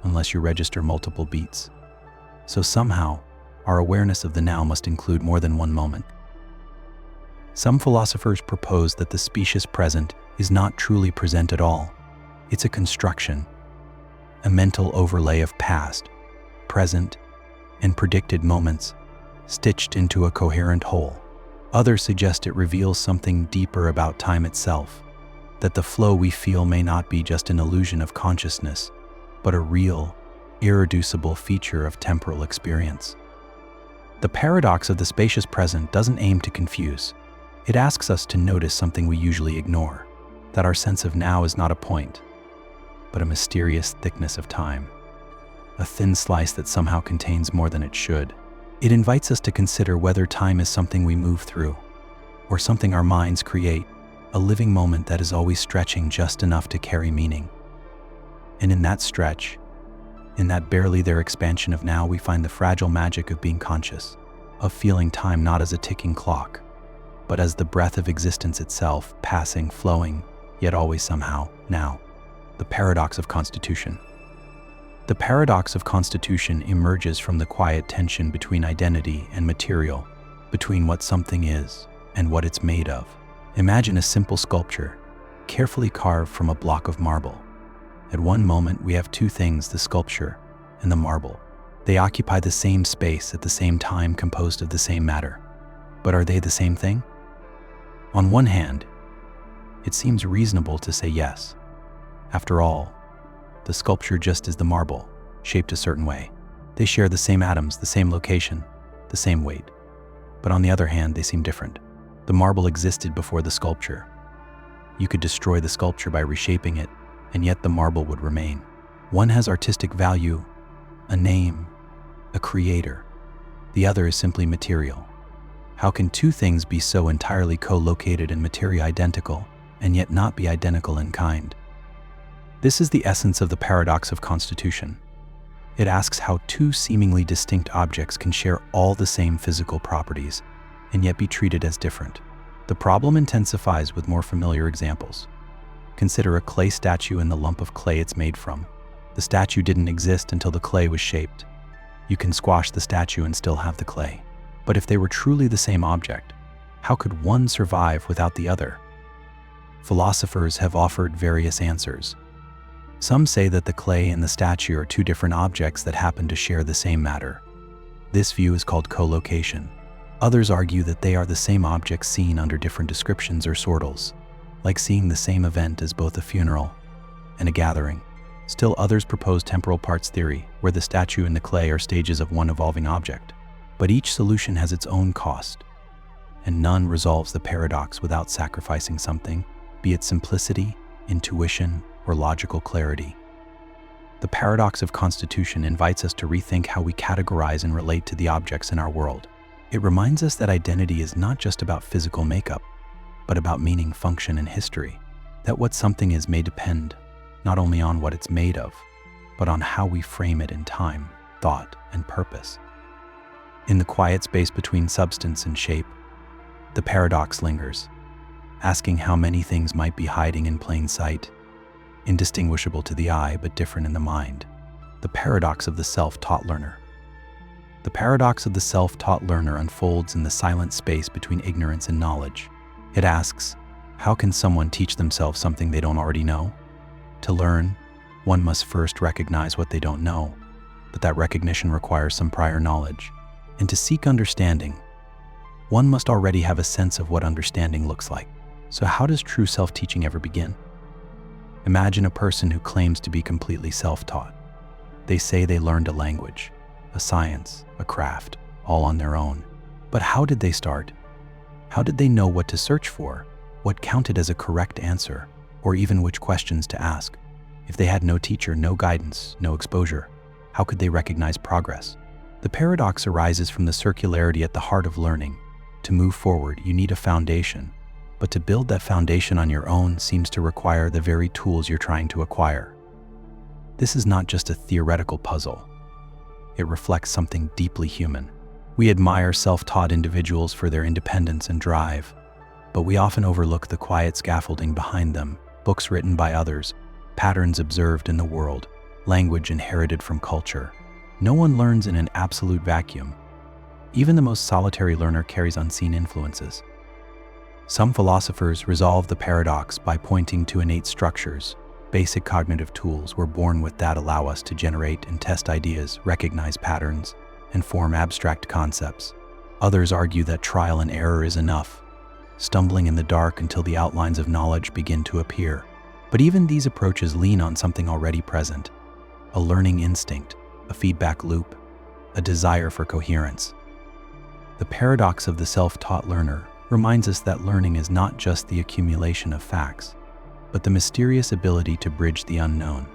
unless you register multiple beats. So somehow, our awareness of the now must include more than one moment. Some philosophers propose that the specious present is not truly present at all. It's a construction, a mental overlay of past, present, and predicted moments, stitched into a coherent whole. Others suggest it reveals something deeper about time itself, that the flow we feel may not be just an illusion of consciousness, but a real, irreducible feature of temporal experience. The paradox of the spacious present doesn't aim to confuse. It asks us to notice something we usually ignore, that our sense of now is not a point, but a mysterious thickness of time, a thin slice that somehow contains more than it should. It invites us to consider whether time is something we move through, or something our minds create, a living moment that is always stretching just enough to carry meaning. And in that stretch, in that barely there expansion of now, we find the fragile magic of being conscious, of feeling time not as a ticking clock, but as the breath of existence itself, passing, flowing, yet always somehow now. The paradox of constitution. The paradox of constitution emerges from the quiet tension between identity and material, between what something is and what it's made of. Imagine a simple sculpture, carefully carved from a block of marble. At one moment, we have two things, the sculpture and the marble. They occupy the same space at the same time, composed of the same matter. But are they the same thing? On one hand, it seems reasonable to say yes. After all, the sculpture just is the marble, shaped a certain way. They share the same atoms, the same location, the same weight. But on the other hand, they seem different. The marble existed before the sculpture. You could destroy the sculpture by reshaping it, and yet the marble would remain. One has artistic value, a name, a creator. The other is simply material. How can two things be so entirely co-located in materia identical, and yet not be identical in kind? This is the essence of the paradox of constitution. It asks how two seemingly distinct objects can share all the same physical properties and yet be treated as different. The problem intensifies with more familiar examples. Consider a clay statue and the lump of clay it's made from. The statue didn't exist until the clay was shaped. You can squash the statue and still have the clay. But if they were truly the same object, how could one survive without the other? Philosophers have offered various answers. Some say that the clay and the statue are two different objects that happen to share the same matter. This view is called collocation. Others argue that they are the same objects seen under different descriptions or sortals, like seeing the same event as both a funeral and a gathering. Still others propose temporal parts theory, where the statue and the clay are stages of one evolving object. But each solution has its own cost, and none resolves the paradox without sacrificing something, be it simplicity, intuition, or logical clarity. The paradox of constitution invites us to rethink how we categorize and relate to the objects in our world. It reminds us that identity is not just about physical makeup, but about meaning, function, and history. That what something is may depend not only on what it's made of, but on how we frame it in time, thought, and purpose. In the quiet space between substance and shape, the paradox lingers, asking how many things might be hiding in plain sight, indistinguishable to the eye but different in the mind. The paradox of the self-taught learner. The paradox of the self-taught learner unfolds in the silent space between ignorance and knowledge. It asks, how can someone teach themselves something they don't already know? To learn, one must first recognize what they don't know, but that recognition requires some prior knowledge. And to seek understanding, one must already have a sense of what understanding looks like. So how does true self-teaching ever begin? Imagine a person who claims to be completely self-taught. They say they learned a language, a science, a craft, all on their own. But how did they start? How did they know what to search for, what counted as a correct answer, or even which questions to ask? If they had no teacher, no guidance, no exposure, how could they recognize progress? The paradox arises from the circularity at the heart of learning. To move forward, you need a foundation, but to build that foundation on your own seems to require the very tools you're trying to acquire. This is not just a theoretical puzzle. It reflects something deeply human. We admire self-taught individuals for their independence and drive, but we often overlook the quiet scaffolding behind them, books written by others, patterns observed in the world, language inherited from culture. No one learns in an absolute vacuum. Even the most solitary learner carries unseen influences. Some philosophers resolve the paradox by pointing to innate structures. Basic cognitive tools we're born with that allow us to generate and test ideas, recognize patterns, and form abstract concepts. Others argue that trial and error is enough, stumbling in the dark until the outlines of knowledge begin to appear. But even these approaches lean on something already present, a learning instinct, a feedback loop, a desire for coherence. The paradox of the self-taught learner reminds us that learning is not just the accumulation of facts, but the mysterious ability to bridge the unknown.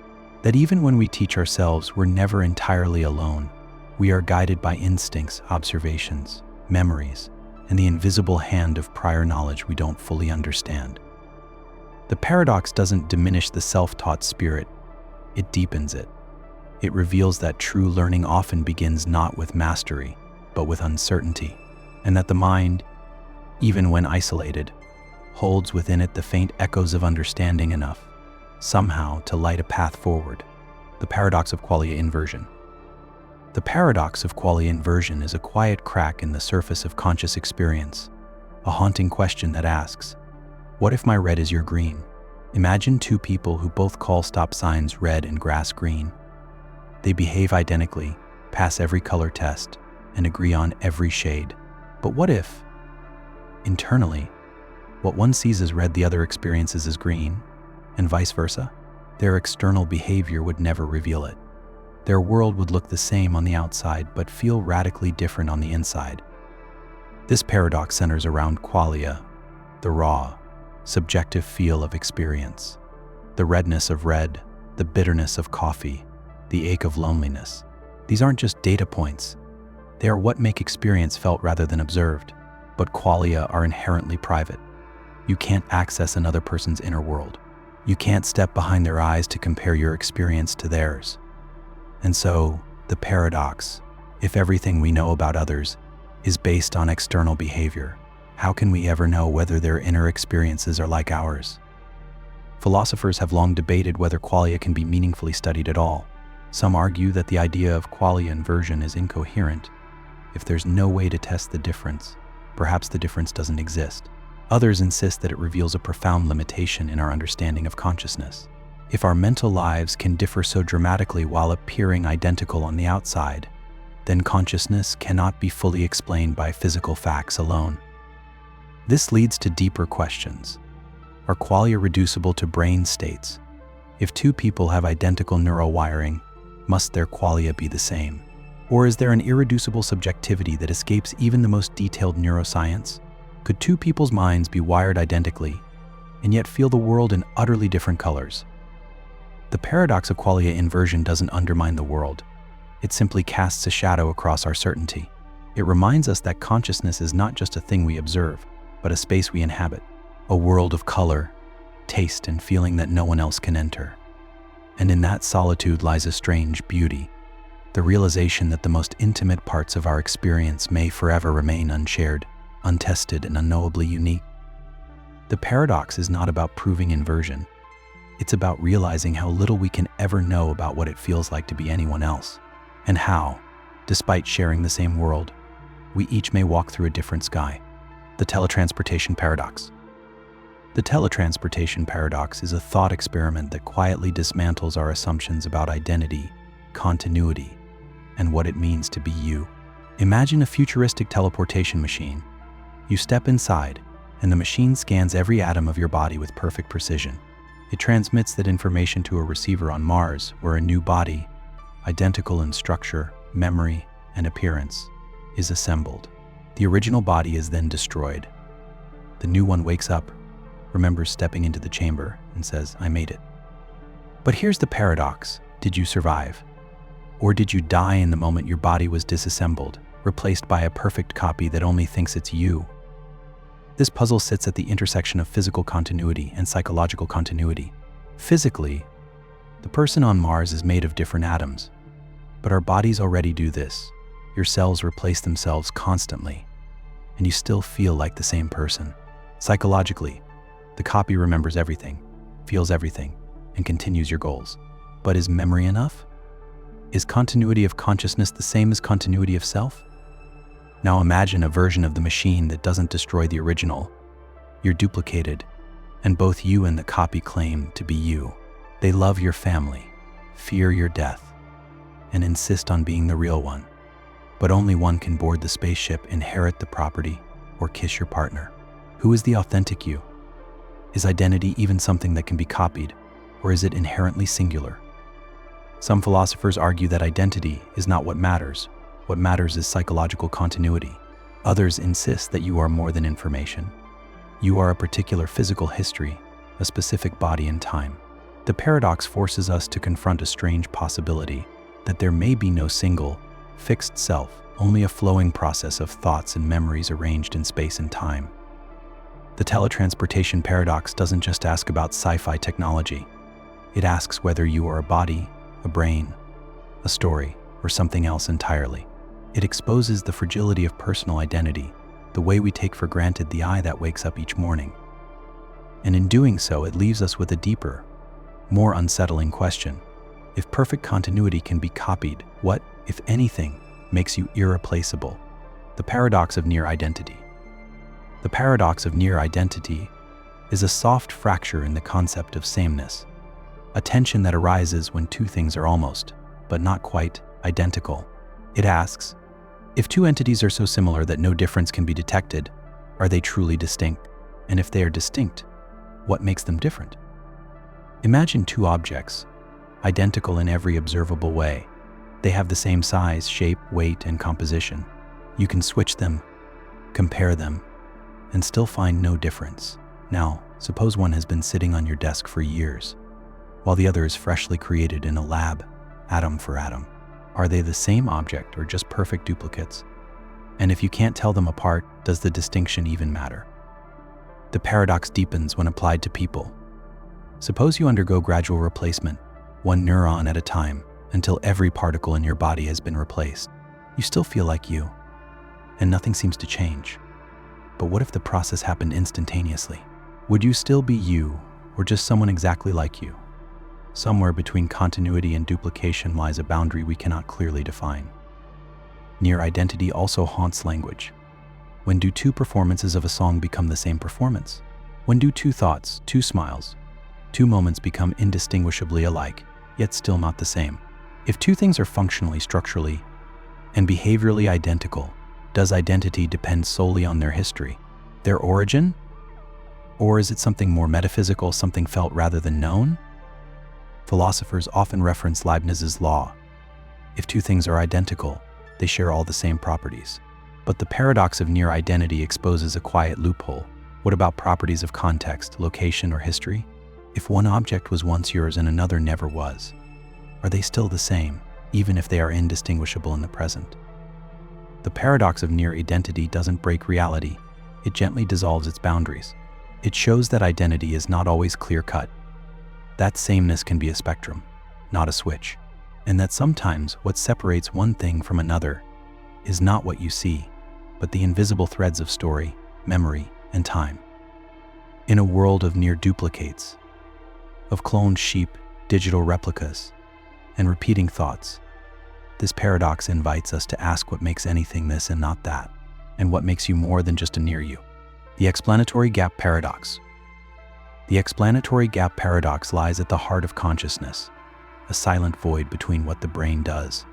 That even when we teach ourselves, we're never entirely alone. We are guided by instincts, observations, memories, and the invisible hand of prior knowledge we don't fully understand. The paradox doesn't diminish the self-taught spirit, it deepens it. It reveals that true learning often begins not with mastery, but with uncertainty, and that the mind, even when isolated, holds within it the faint echoes of understanding enough, somehow, to light a path forward. The paradox of qualia inversion. The paradox of qualia inversion is a quiet crack in the surface of conscious experience, a haunting question that asks, what if my red is your green? Imagine two people who both call stop signs red and grass green. They behave identically, pass every color test, and agree on every shade. But what if, internally, what one sees as red the other experiences as green, and vice versa? Their external behavior would never reveal it. Their world would look the same on the outside but feel radically different on the inside. This paradox centers around qualia, the raw, subjective feel of experience, the redness of red, the bitterness of coffee, the ache of loneliness. These aren't just data points. They are what make experience felt rather than observed. But qualia are inherently private. You can't access another person's inner world. You can't step behind their eyes to compare your experience to theirs. And so, the paradox, if everything we know about others is based on external behavior, how can we ever know whether their inner experiences are like ours? Philosophers have long debated whether qualia can be meaningfully studied at all. Some argue that the idea of qualia inversion is incoherent. If there's no way to test the difference, perhaps the difference doesn't exist. Others insist that it reveals a profound limitation in our understanding of consciousness. If our mental lives can differ so dramatically while appearing identical on the outside, then consciousness cannot be fully explained by physical facts alone. This leads to deeper questions. Are qualia reducible to brain states? If two people have identical neural wiring, must their qualia be the same? Or is there an irreducible subjectivity that escapes even the most detailed neuroscience? Could two people's minds be wired identically, and yet feel the world in utterly different colors? The paradox of qualia inversion doesn't undermine the world. It simply casts a shadow across our certainty. It reminds us that consciousness is not just a thing we observe, but a space we inhabit, a world of color, taste, and feeling that no one else can enter. And in that solitude lies a strange beauty, the realization that the most intimate parts of our experience may forever remain unshared, untested, and unknowably unique. The paradox is not about proving inversion. It's about realizing how little we can ever know about what it feels like to be anyone else, and how, despite sharing the same world, we each may walk through a different sky. The teletransportation paradox. The teletransportation paradox is a thought experiment that quietly dismantles our assumptions about identity, continuity, and what it means to be you. Imagine a futuristic teleportation machine. You step inside, and the machine scans every atom of your body with perfect precision. It transmits that information to a receiver on Mars, where a new body, identical in structure, memory, and appearance, is assembled. The original body is then destroyed. The new one wakes up, remembers stepping into the chamber, and says, "I made it." But here's the paradox. Did you survive? Or did you die in the moment your body was disassembled, replaced by a perfect copy that only thinks it's you? This puzzle sits at the intersection of physical continuity and psychological continuity. Physically, the person on Mars is made of different atoms, but our bodies already do this. Your cells replace themselves constantly, and you still feel like the same person. Psychologically, the copy remembers everything, feels everything, and continues your goals. But is memory enough? Is continuity of consciousness the same as continuity of self? Now imagine a version of the machine that doesn't destroy the original. You're duplicated, and both you and the copy claim to be you. They love your family, fear your death, and insist on being the real one. But only one can board the spaceship, inherit the property, or kiss your partner. Who is the authentic you? Is identity even something that can be copied, or is it inherently singular? Some philosophers argue that identity is not what matters. What matters is psychological continuity. Others insist that you are more than information. You are a particular physical history, a specific body and time. The paradox forces us to confront a strange possibility that there may be no single, fixed self, only a flowing process of thoughts and memories arranged in space and time. The teletransportation paradox doesn't just ask about sci-fi technology. It asks whether you are a body, a brain, a story, or something else entirely. It exposes the fragility of personal identity, the way we take for granted the I that wakes up each morning. And in doing so, it leaves us with a deeper, more unsettling question. If perfect continuity can be copied, what, if anything, makes you irreplaceable? The paradox of near identity. The paradox of near identity is a soft fracture in the concept of sameness, a tension that arises when two things are almost, but not quite, identical. It asks, if two entities are so similar that no difference can be detected, are they truly distinct? And if they are distinct, what makes them different? Imagine two objects, identical in every observable way. They have the same size, shape, weight, and composition. You can switch them, compare them, and still find no difference. Now, suppose one has been sitting on your desk for years, while the other is freshly created in a lab, atom for atom. Are they the same object or just perfect duplicates? And if you can't tell them apart, does the distinction even matter? The paradox deepens when applied to people. Suppose you undergo gradual replacement, one neuron at a time, until every particle in your body has been replaced. You still feel like you, and nothing seems to change. But what if the process happened instantaneously? Would you still be you, or just someone exactly like you? Somewhere between continuity and duplication lies a boundary we cannot clearly define. Near identity also haunts language. When do two performances of a song become the same performance? When do two thoughts, two smiles, two moments become indistinguishably alike, yet still not the same? If two things are functionally, structurally, and behaviorally identical, does identity depend solely on their history, their origin? Or is it something more metaphysical, something felt rather than known? Philosophers often reference Leibniz's law. If two things are identical, they share all the same properties. But the paradox of near identity exposes a quiet loophole. What about properties of context, location, or history? If one object was once yours and another never was, are they still the same, even if they are indistinguishable in the present? The paradox of near identity doesn't break reality. It gently dissolves its boundaries. It shows that identity is not always clear-cut. That sameness can be a spectrum. not a switch, and that sometimes what separates one thing from another is not what you see, but the invisible threads of story, memory, and time. In a world of near duplicates, of cloned sheep, digital replicas, and repeating thoughts, this paradox invites us to ask what makes anything this and not that, and what makes you more than just a near you. The explanatory gap paradox. The explanatory gap paradox lies at the heart of consciousness, a silent void between what the brain does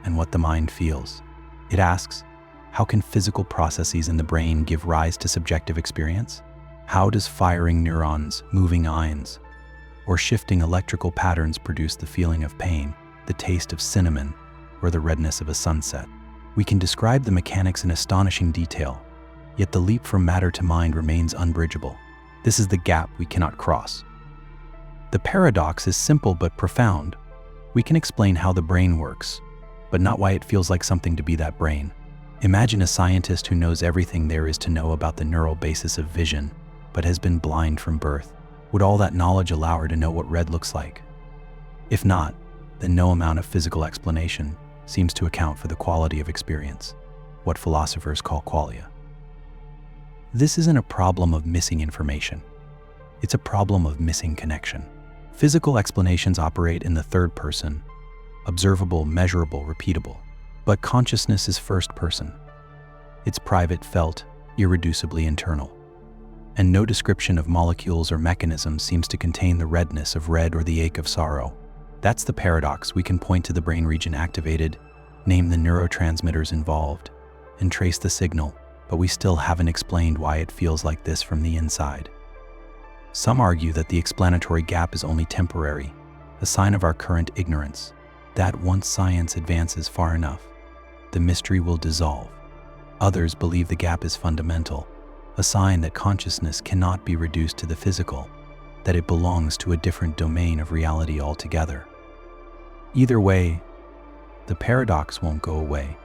and what the mind feels. It asks, how can physical processes in the brain give rise to subjective experience? How does firing neurons, moving ions, or shifting electrical patterns produce the feeling of pain, the taste of cinnamon, or the redness of a sunset? We can describe the mechanics in astonishing detail, yet the leap from matter to mind remains unbridgeable. This is the gap we cannot cross. The paradox is simple but profound. We can explain how the brain works, but not why it feels like something to be that brain. Imagine a scientist who knows everything there is to know about the neural basis of vision, but has been blind from birth. Would all that knowledge allow her to know what red looks like? If not, then no amount of physical explanation seems to account for the quality of experience, what philosophers call qualia. This isn't a problem of missing information. It's a problem of missing connection. Physical explanations operate in the third person, observable, measurable, repeatable. But consciousness is first person. It's private, felt, irreducibly internal. And no description of molecules or mechanisms seems to contain the redness of red or the ache of sorrow. That's the paradox. We can point to the brain region activated, name the neurotransmitters involved, and trace the signal, but we still haven't explained why it feels like this from the inside. Some argue that the explanatory gap is only temporary, a sign of our current ignorance, that once science advances far enough, the mystery will dissolve. Others believe the gap is fundamental, a sign that consciousness cannot be reduced to the physical, that it belongs to a different domain of reality altogether. Either way, the paradox won't go away.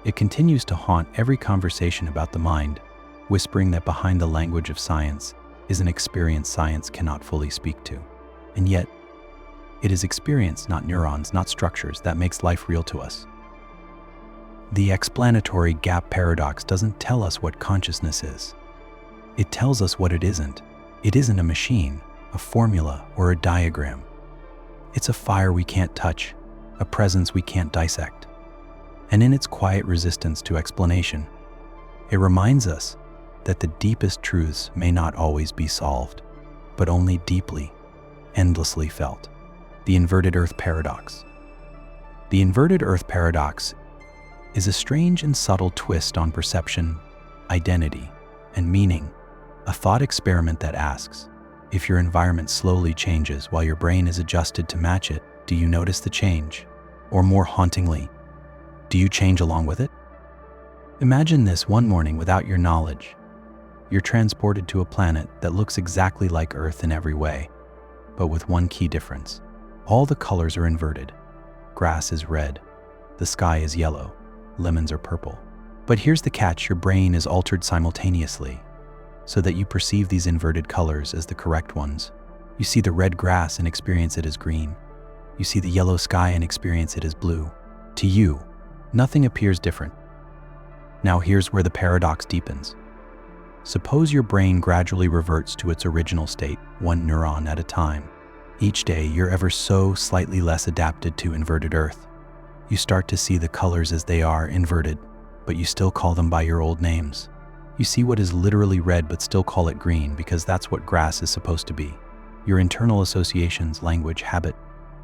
It continues to haunt every conversation about the mind, whispering that behind the language of science is an experience science cannot fully speak to. And yet, it is experience, not neurons, not structures, that makes life real to us. The explanatory gap paradox doesn't tell us what consciousness is. It tells us what it isn't. It isn't a machine, a formula, or a diagram. It's a fire we can't touch, a presence we can't dissect. And in its quiet resistance to explanation, it reminds us that the deepest truths may not always be solved, but only deeply, endlessly felt. The inverted earth paradox. The inverted earth paradox is a strange and subtle twist on perception, identity, and meaning, a thought experiment that asks, if your environment slowly changes while your brain is adjusted to match it, do you notice the change? Or more hauntingly, do you change along with it? Imagine this one morning without your knowledge. You're transported to a planet that looks exactly like Earth in every way, but with one key difference. All the colors are inverted. Grass is red, the sky is yellow, lemons are purple. But here's the catch, your brain is altered simultaneously, so that you perceive these inverted colors as the correct ones. You see the red grass and experience it as green. You see the yellow sky and experience it as blue. To you, nothing appears different. Now here's where the paradox deepens. Suppose your brain gradually reverts to its original state, one neuron at a time. Each day, you're ever so slightly less adapted to inverted Earth. You start to see the colors as they are, inverted, but you still call them by your old names. You see what is literally red but still call it green because that's what grass is supposed to be. Your internal associations, language, habit,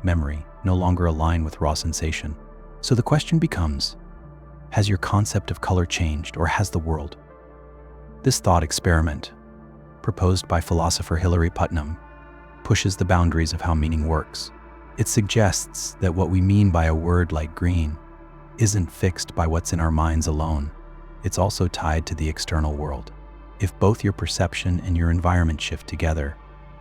memory no longer align with raw sensation. So the question becomes, has your concept of color changed, or has the world? This thought experiment, proposed by philosopher Hilary Putnam, pushes the boundaries of how meaning works. It suggests that what we mean by a word like green isn't fixed by what's in our minds alone. It's also tied to the external world. If both your perception and your environment shift together,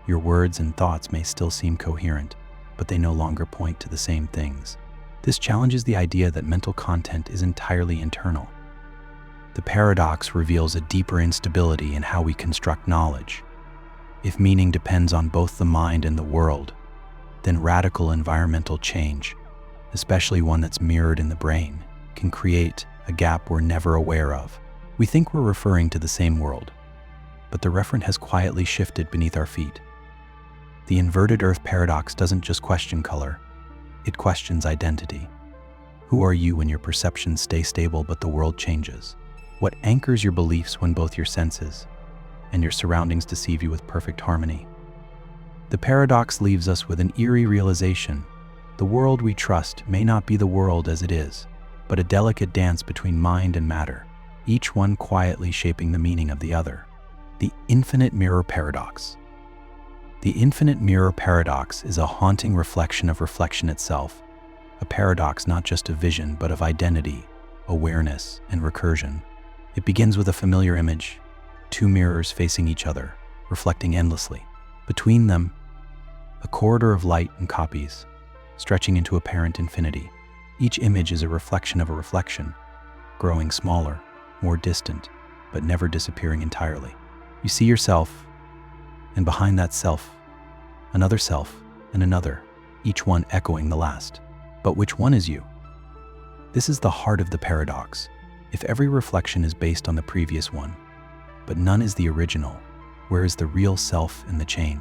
your words and thoughts may still seem coherent, but they no longer point to the same things. This challenges the idea that mental content is entirely internal. The paradox reveals a deeper instability in how we construct knowledge. If meaning depends on both the mind and the world, then radical environmental change, especially one that's mirrored in the brain, can create a gap we're never aware of. We think we're referring to the same world, but the referent has quietly shifted beneath our feet. The inverted Earth paradox doesn't just question color, it questions identity. Who are you when your perceptions stay stable but the world changes? What anchors your beliefs when both your senses and your surroundings deceive you with perfect harmony? The paradox leaves us with an eerie realization. The world we trust may not be the world as it is, but a delicate dance between mind and matter, each one quietly shaping the meaning of the other. The infinite mirror paradox. The infinite mirror paradox is a haunting reflection of reflection itself, a paradox not just of vision but of identity, awareness, and recursion. It begins with a familiar image, two mirrors facing each other, reflecting endlessly. Between them, a corridor of light and copies, stretching into apparent infinity. Each image is a reflection of a reflection, growing smaller, more distant, but never disappearing entirely. You see yourself, and behind that self, and another, each one echoing the last. But which one is you? This is the heart of the paradox. If every reflection is based on the previous one, but none is the original, where is the real self in the chain?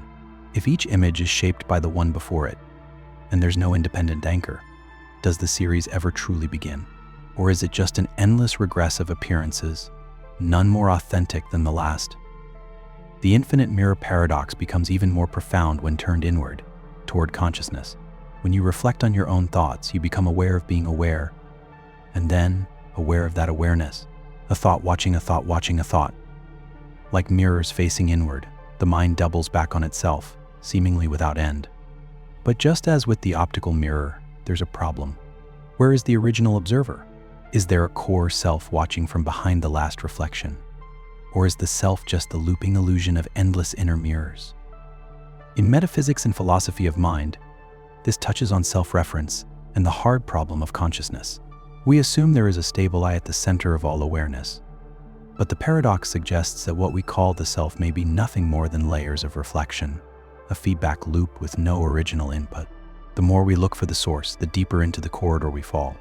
If each image is shaped by the one before it, and there's no independent anchor, does the series ever truly begin? Or is it just an endless regress of appearances, none more authentic than the last? The infinite mirror paradox becomes even more profound when turned inward, toward consciousness. When you reflect on your own thoughts, you become aware of being aware, and then aware of that awareness, a thought watching a thought watching a thought. Like mirrors facing inward, the mind doubles back on itself, seemingly without end. But just as with the optical mirror, there's a problem. Where is the original observer? Is there a core self watching from behind the last reflection? Or is the self just the looping illusion of endless inner mirrors? In metaphysics and philosophy of mind, this touches on self-reference and the hard problem of consciousness. We assume there is a stable I at the center of all awareness. But the paradox suggests that what we call the self may be nothing more than layers of reflection, a feedback loop with no original input. The more we look for the source, the deeper into the corridor we fall.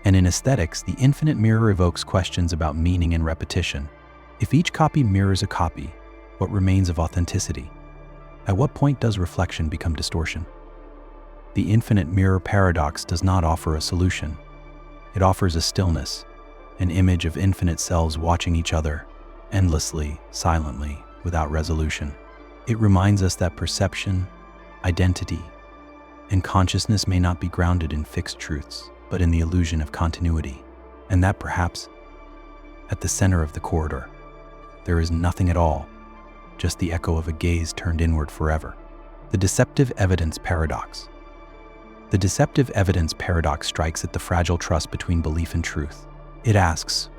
And in aesthetics, the infinite mirror evokes questions about meaning and repetition. If each copy mirrors a copy, what remains of authenticity? At what point does reflection become distortion? The infinite mirror paradox does not offer a solution. It offers a stillness, an image of infinite selves watching each other, endlessly, silently, without resolution. It reminds us that perception, identity, and consciousness may not be grounded in fixed truths, but in the illusion of continuity, and that perhaps, at the center of the corridor, there is nothing at all, just the echo of a gaze turned inward forever. The deceptive evidence paradox. The deceptive evidence paradox strikes at the fragile trust between belief and truth. It asks,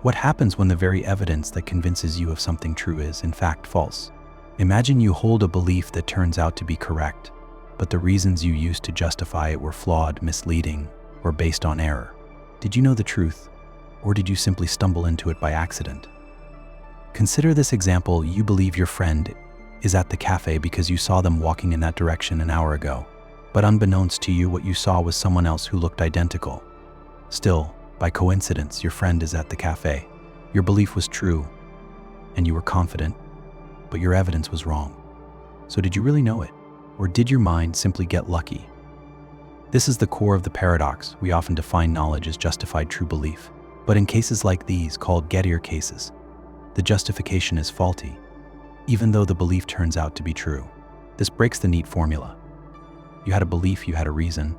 what happens when the very evidence that convinces you of something true is, in fact, false? Imagine you hold a belief that turns out to be correct, but the reasons you used to justify it were flawed, misleading, or based on error. Did you know the truth, or did you simply stumble into it by accident? Consider this example. You believe your friend is at the cafe because you saw them walking in that direction an hour ago, but unbeknownst to you, what you saw was someone else who looked identical. Still, by coincidence, your friend is at the cafe. Your belief was true, and you were confident, but your evidence was wrong. So did you really know it, or did your mind simply get lucky? This is the core of the paradox. We often define knowledge as justified true belief, but in cases like these, called Gettier cases, the justification is faulty, even though the belief turns out to be true. This breaks the neat formula. You had a belief, you had a reason,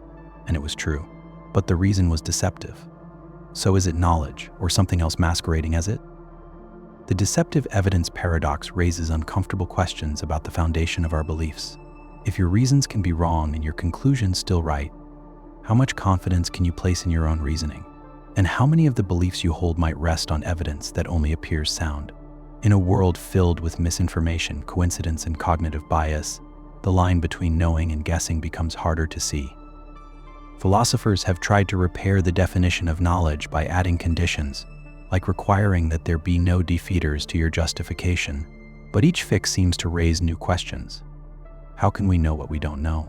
and it was true, but the reason was deceptive. So is it knowledge, or something else masquerading as it? The deceptive evidence paradox raises uncomfortable questions about the foundation of our beliefs. If your reasons can be wrong and your conclusions still right, how much confidence can you place in your own reasoning? And how many of the beliefs you hold might rest on evidence that only appears sound? In a world filled with misinformation, coincidence, and cognitive bias, the line between knowing and guessing becomes harder to see. Philosophers have tried to repair the definition of knowledge by adding conditions, like requiring that there be no defeaters to your justification, but each fix seems to raise new questions. How can we know what we don't know?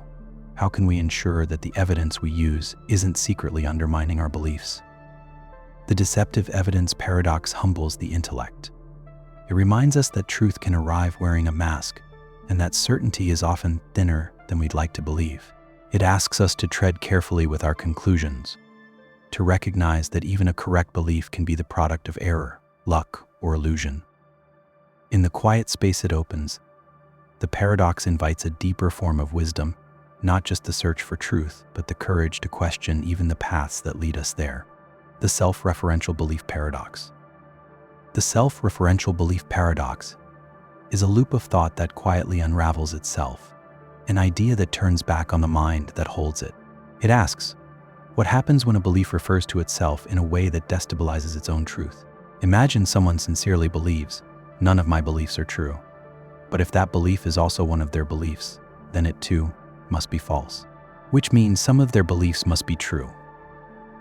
How can we ensure that the evidence we use isn't secretly undermining our beliefs? The deceptive evidence paradox humbles the intellect. It reminds us that truth can arrive wearing a mask, and that certainty is often thinner than we'd like to believe. It asks us to tread carefully with our conclusions, to recognize that even a correct belief can be the product of error, luck, or illusion. In the quiet space it opens, the paradox invites a deeper form of wisdom, not just the search for truth, but the courage to question even the paths that lead us there. The self-referential belief paradox. The self-referential belief paradox is a loop of thought that quietly unravels itself, an idea that turns back on the mind that holds it. It asks, what happens when a belief refers to itself in a way that destabilizes its own truth? Imagine someone sincerely believes, none of my beliefs are true. But if that belief is also one of their beliefs, then it too must be false, which means some of their beliefs must be true.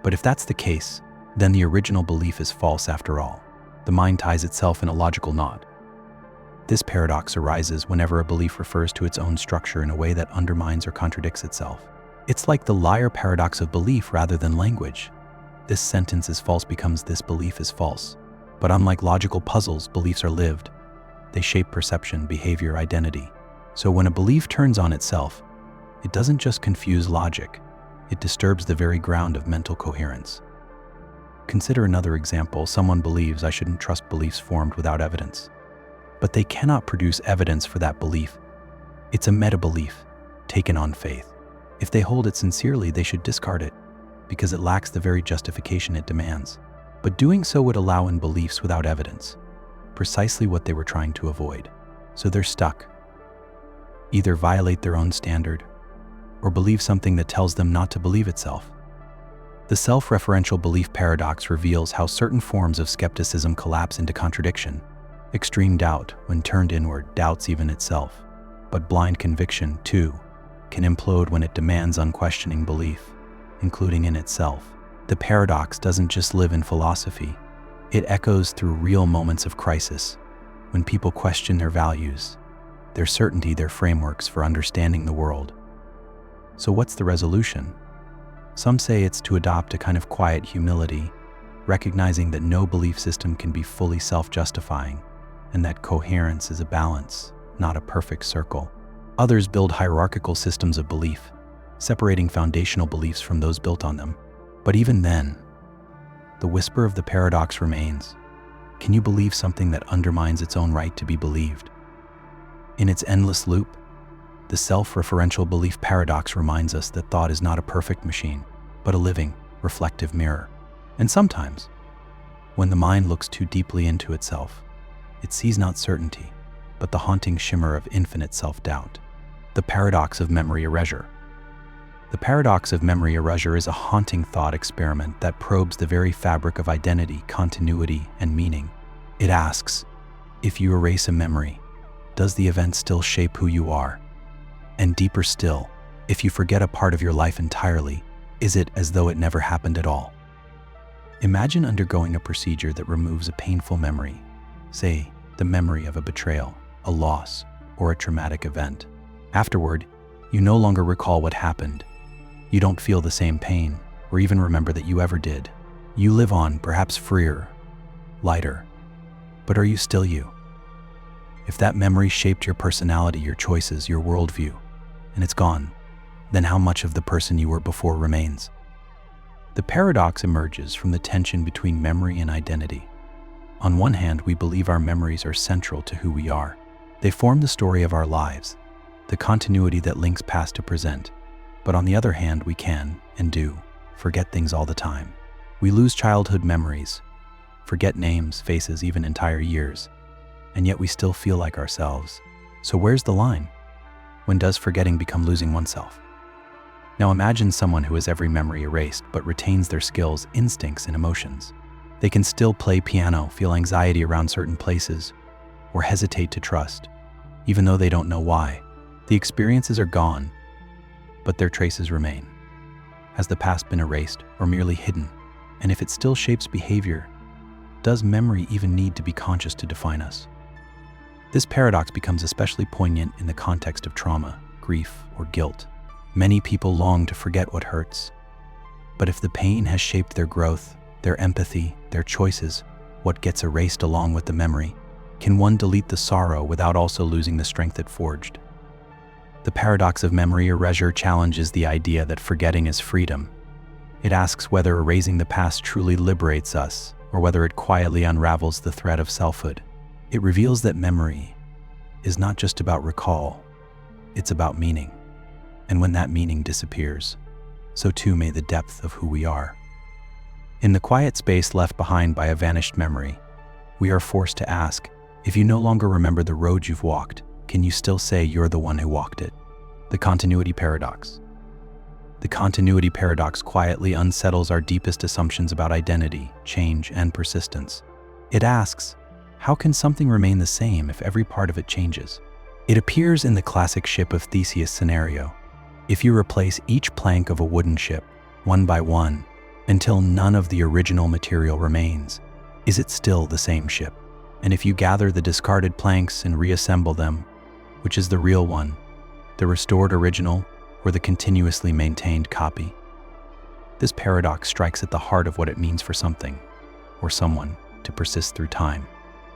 But if that's the case, then the original belief is false after all. The mind ties itself in a logical knot. This paradox arises whenever a belief refers to its own structure in a way that undermines or contradicts itself. It's like the liar paradox of belief rather than language. This sentence is false becomes this belief is false. But unlike logical puzzles, beliefs are lived. They shape perception, behavior, identity. So when a belief turns on itself, it doesn't just confuse logic, it disturbs the very ground of mental coherence. Consider another example. Someone believes I shouldn't trust beliefs formed without evidence. But they cannot produce evidence for that belief. It's a meta-belief, taken on faith. If they hold it sincerely, they should discard it, because it lacks the very justification it demands. But doing so would allow in beliefs without evidence, precisely what they were trying to avoid. So they're stuck. Either violate their own standard, or believe something that tells them not to believe itself. The self-referential belief paradox reveals how certain forms of skepticism collapse into contradiction. Extreme doubt, when turned inward, doubts even itself. But blind conviction, too, can implode when it demands unquestioning belief, including in itself. The paradox doesn't just live in philosophy. It echoes through real moments of crisis, when people question their values, their certainty, their frameworks for understanding the world. So what's the resolution? Some say it's to adopt a kind of quiet humility, recognizing that no belief system can be fully self-justifying, and that coherence is a balance, not a perfect circle. Others build hierarchical systems of belief, separating foundational beliefs from those built on them. But even then, the whisper of the paradox remains. Can you believe something that undermines its own right to be believed? In its endless loop, the self-referential belief paradox reminds us that thought is not a perfect machine, but a living, reflective mirror. And sometimes, when the mind looks too deeply into itself, it sees not certainty, but the haunting shimmer of infinite self-doubt. The paradox of memory erasure. The paradox of memory erasure is a haunting thought experiment that probes the very fabric of identity, continuity, and meaning. It asks, if you erase a memory, does the event still shape who you are? And deeper still, if you forget a part of your life entirely, is it as though it never happened at all? Imagine undergoing a procedure that removes a painful memory, say, the memory of a betrayal, a loss, or a traumatic event. Afterward, you no longer recall what happened. You don't feel the same pain, or even remember that you ever did. You live on, perhaps freer, lighter. But are you still you? If that memory shaped your personality, your choices, your worldview, and it's gone, then how much of the person you were before remains? The paradox emerges from the tension between memory and identity. On one hand, we believe our memories are central to who we are. They form the story of our lives, the continuity that links past to present. But on the other hand, we can, and do, forget things all the time. We lose childhood memories, forget names, faces, even entire years, and yet we still feel like ourselves. So where's the line? When does forgetting become losing oneself? Now imagine someone who has every memory erased but retains their skills, instincts, and emotions. They can still play piano, feel anxiety around certain places, or hesitate to trust, even though they don't know why. The experiences are gone, but their traces remain. Has the past been erased or merely hidden? And if it still shapes behavior, does memory even need to be conscious to define us? This paradox becomes especially poignant in the context of trauma, grief or guilt. Many people long to forget what hurts. But if the pain has shaped their growth, their empathy, their choices, what gets erased along with the memory? Can one delete the sorrow without also losing the strength it forged? The paradox of memory erasure challenges the idea that forgetting is freedom. It asks whether erasing the past truly liberates us, or whether it quietly unravels the thread of selfhood. It reveals that memory is not just about recall, it's about meaning. And when that meaning disappears, so too may the depth of who we are. In the quiet space left behind by a vanished memory, we are forced to ask, if you no longer remember the road you've walked, can you still say you're the one who walked it? The Continuity Paradox. The Continuity Paradox quietly unsettles our deepest assumptions about identity, change, and persistence. It asks, how can something remain the same if every part of it changes? It appears in the classic ship of Theseus scenario. If you replace each plank of a wooden ship, one by one, until none of the original material remains, is it still the same ship? And if you gather the discarded planks and reassemble them, which is the real one, the restored original, or the continuously maintained copy? This paradox strikes at the heart of what it means for something, or someone, to persist through time.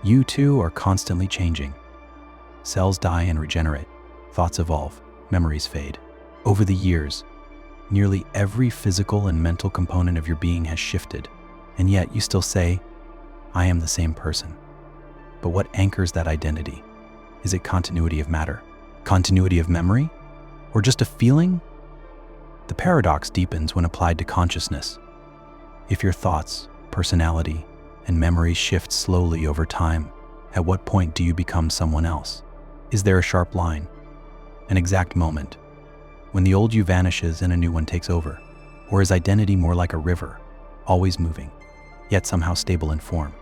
You too are constantly changing. Cells die and regenerate, thoughts evolve, memories fade. Over the years, nearly every physical and mental component of your being has shifted, and yet you still say, I am the same person. But what anchors that identity? Is it continuity of matter? Continuity of memory? Or just a feeling? The paradox deepens when applied to consciousness. If your thoughts, personality, and memories shift slowly over time, at what point do you become someone else? Is there a sharp line, an exact moment, when the old you vanishes and a new one takes over? Or is identity more like a river, always moving, yet somehow stable in form?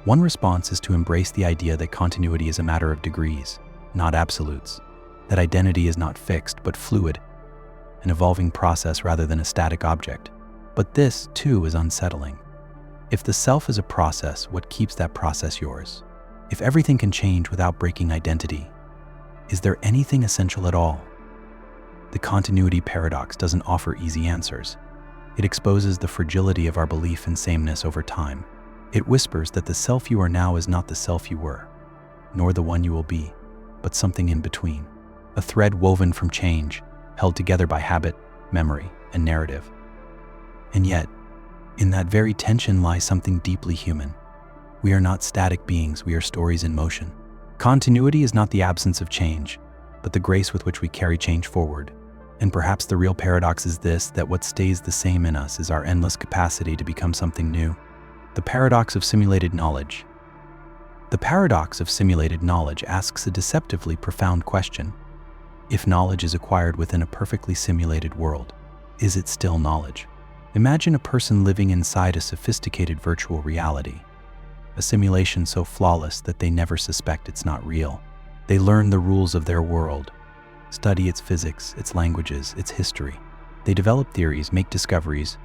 One response is to embrace the idea that continuity is a matter of degrees, not absolutes, that identity is not fixed but fluid, an evolving process rather than a static object. But this, too, is unsettling. If the self is a process, what keeps that process yours? If everything can change without breaking identity, is there anything essential at all? The Continuity Paradox doesn't offer easy answers. It exposes the fragility of our belief in sameness over time. It whispers that the self you are now is not the self you were, nor the one you will be, but something in between. A thread woven from change, held together by habit, memory, and narrative. And yet, in that very tension lies something deeply human. We are not static beings, we are stories in motion. Continuity is not the absence of change, but the grace with which we carry change forward. And perhaps the real paradox is this, that what stays the same in us is our endless capacity to become something new. The Paradox of Simulated Knowledge. The paradox of simulated knowledge asks a deceptively profound question. If knowledge is acquired within a perfectly simulated world, is it still knowledge? Imagine a person living inside a sophisticated virtual reality, a simulation so flawless that they never suspect it's not real. They learn the rules of their world, study its physics, its languages, its history. They develop theories, make discoveries,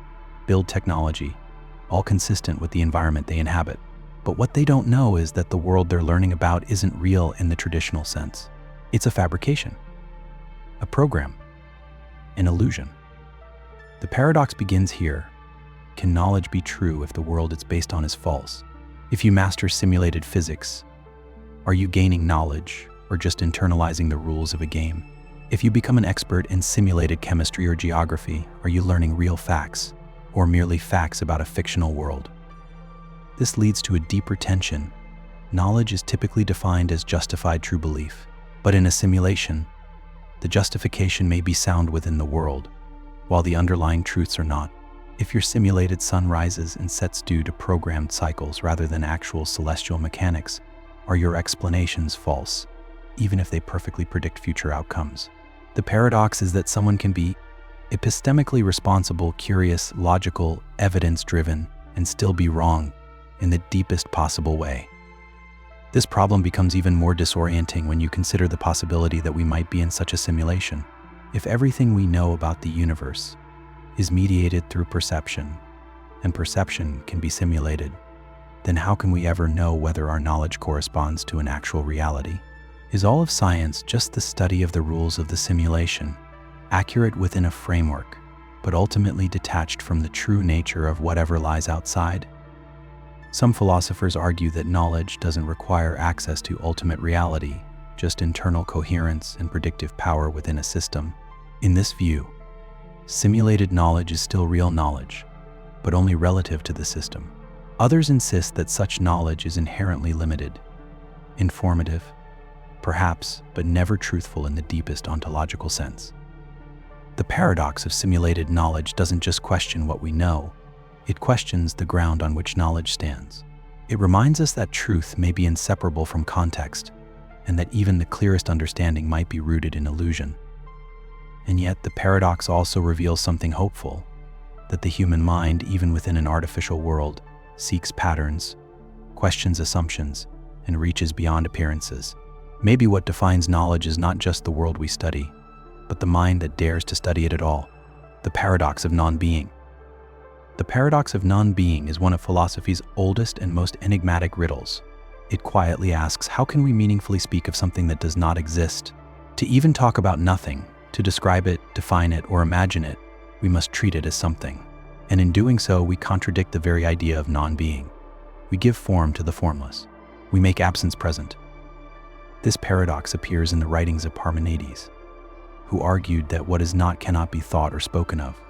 build technology, all consistent with the environment they inhabit. But what they don't know is that the world they're learning about isn't real in the traditional sense. It's a fabrication, a program, an illusion. The paradox begins here. Can knowledge be true if the world it's based on is false? If you master simulated physics, are you gaining knowledge or just internalizing the rules of a game? If you become an expert in simulated chemistry or geography, are you learning real facts or merely facts about a fictional world? This leads to a deeper tension. Knowledge is typically defined as justified true belief, but in a simulation, the justification may be sound within the world, while the underlying truths are not. If your simulated sun rises and sets due to programmed cycles rather than actual celestial mechanics, are your explanations false, even if they perfectly predict future outcomes? The paradox is that someone can be epistemically responsible, curious, logical, evidence-driven, and still be wrong in the deepest possible way. This problem becomes even more disorienting when you consider the possibility that we might be in such a simulation. If everything we know about the universe is mediated through perception, and perception can be simulated, then how can we ever know whether our knowledge corresponds to an actual reality? Is all of science just the study of the rules of the simulation, accurate within a framework, but ultimately detached from the true nature of whatever lies outside? Some philosophers argue that knowledge doesn't require access to ultimate reality, just internal coherence and predictive power within a system. In this view, simulated knowledge is still real knowledge, but only relative to the system. Others insist that such knowledge is inherently limited, informative, perhaps, but never truthful in the deepest ontological sense. The paradox of simulated knowledge doesn't just question what we know, it questions the ground on which knowledge stands. It reminds us that truth may be inseparable from context, and that even the clearest understanding might be rooted in illusion. And yet, the paradox also reveals something hopeful, that the human mind, even within an artificial world, seeks patterns, questions assumptions, and reaches beyond appearances. Maybe what defines knowledge is not just the world we study, but the mind that dares to study it at all. The paradox of non-being. The paradox of non-being is one of philosophy's oldest and most enigmatic riddles. It quietly asks, how can we meaningfully speak of something that does not exist? To even talk about nothing, to describe it, define it, or imagine it, we must treat it as something. And in doing so, we contradict the very idea of non-being. We give form to the formless. We make absence present. This paradox appears in the writings of Parmenides, who argued that what is not cannot be thought or spoken of,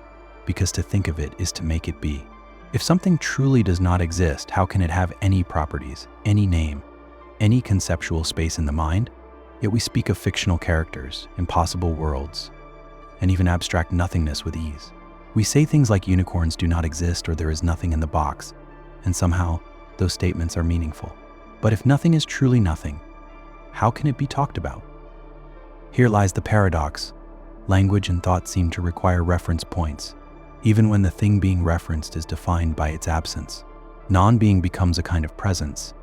because to think of it is to make it be. If something truly does not exist, how can it have any properties, any name, any conceptual space in the mind? Yet we speak of fictional characters, impossible worlds, and even abstract nothingness with ease. We say things like unicorns do not exist or there is nothing in the box, and somehow those statements are meaningful. But if nothing is truly nothing, how can it be talked about? Here lies the paradox. Language and thought seem to require reference points, even when the thing being referenced is defined by its absence. Non-being becomes a kind of presence,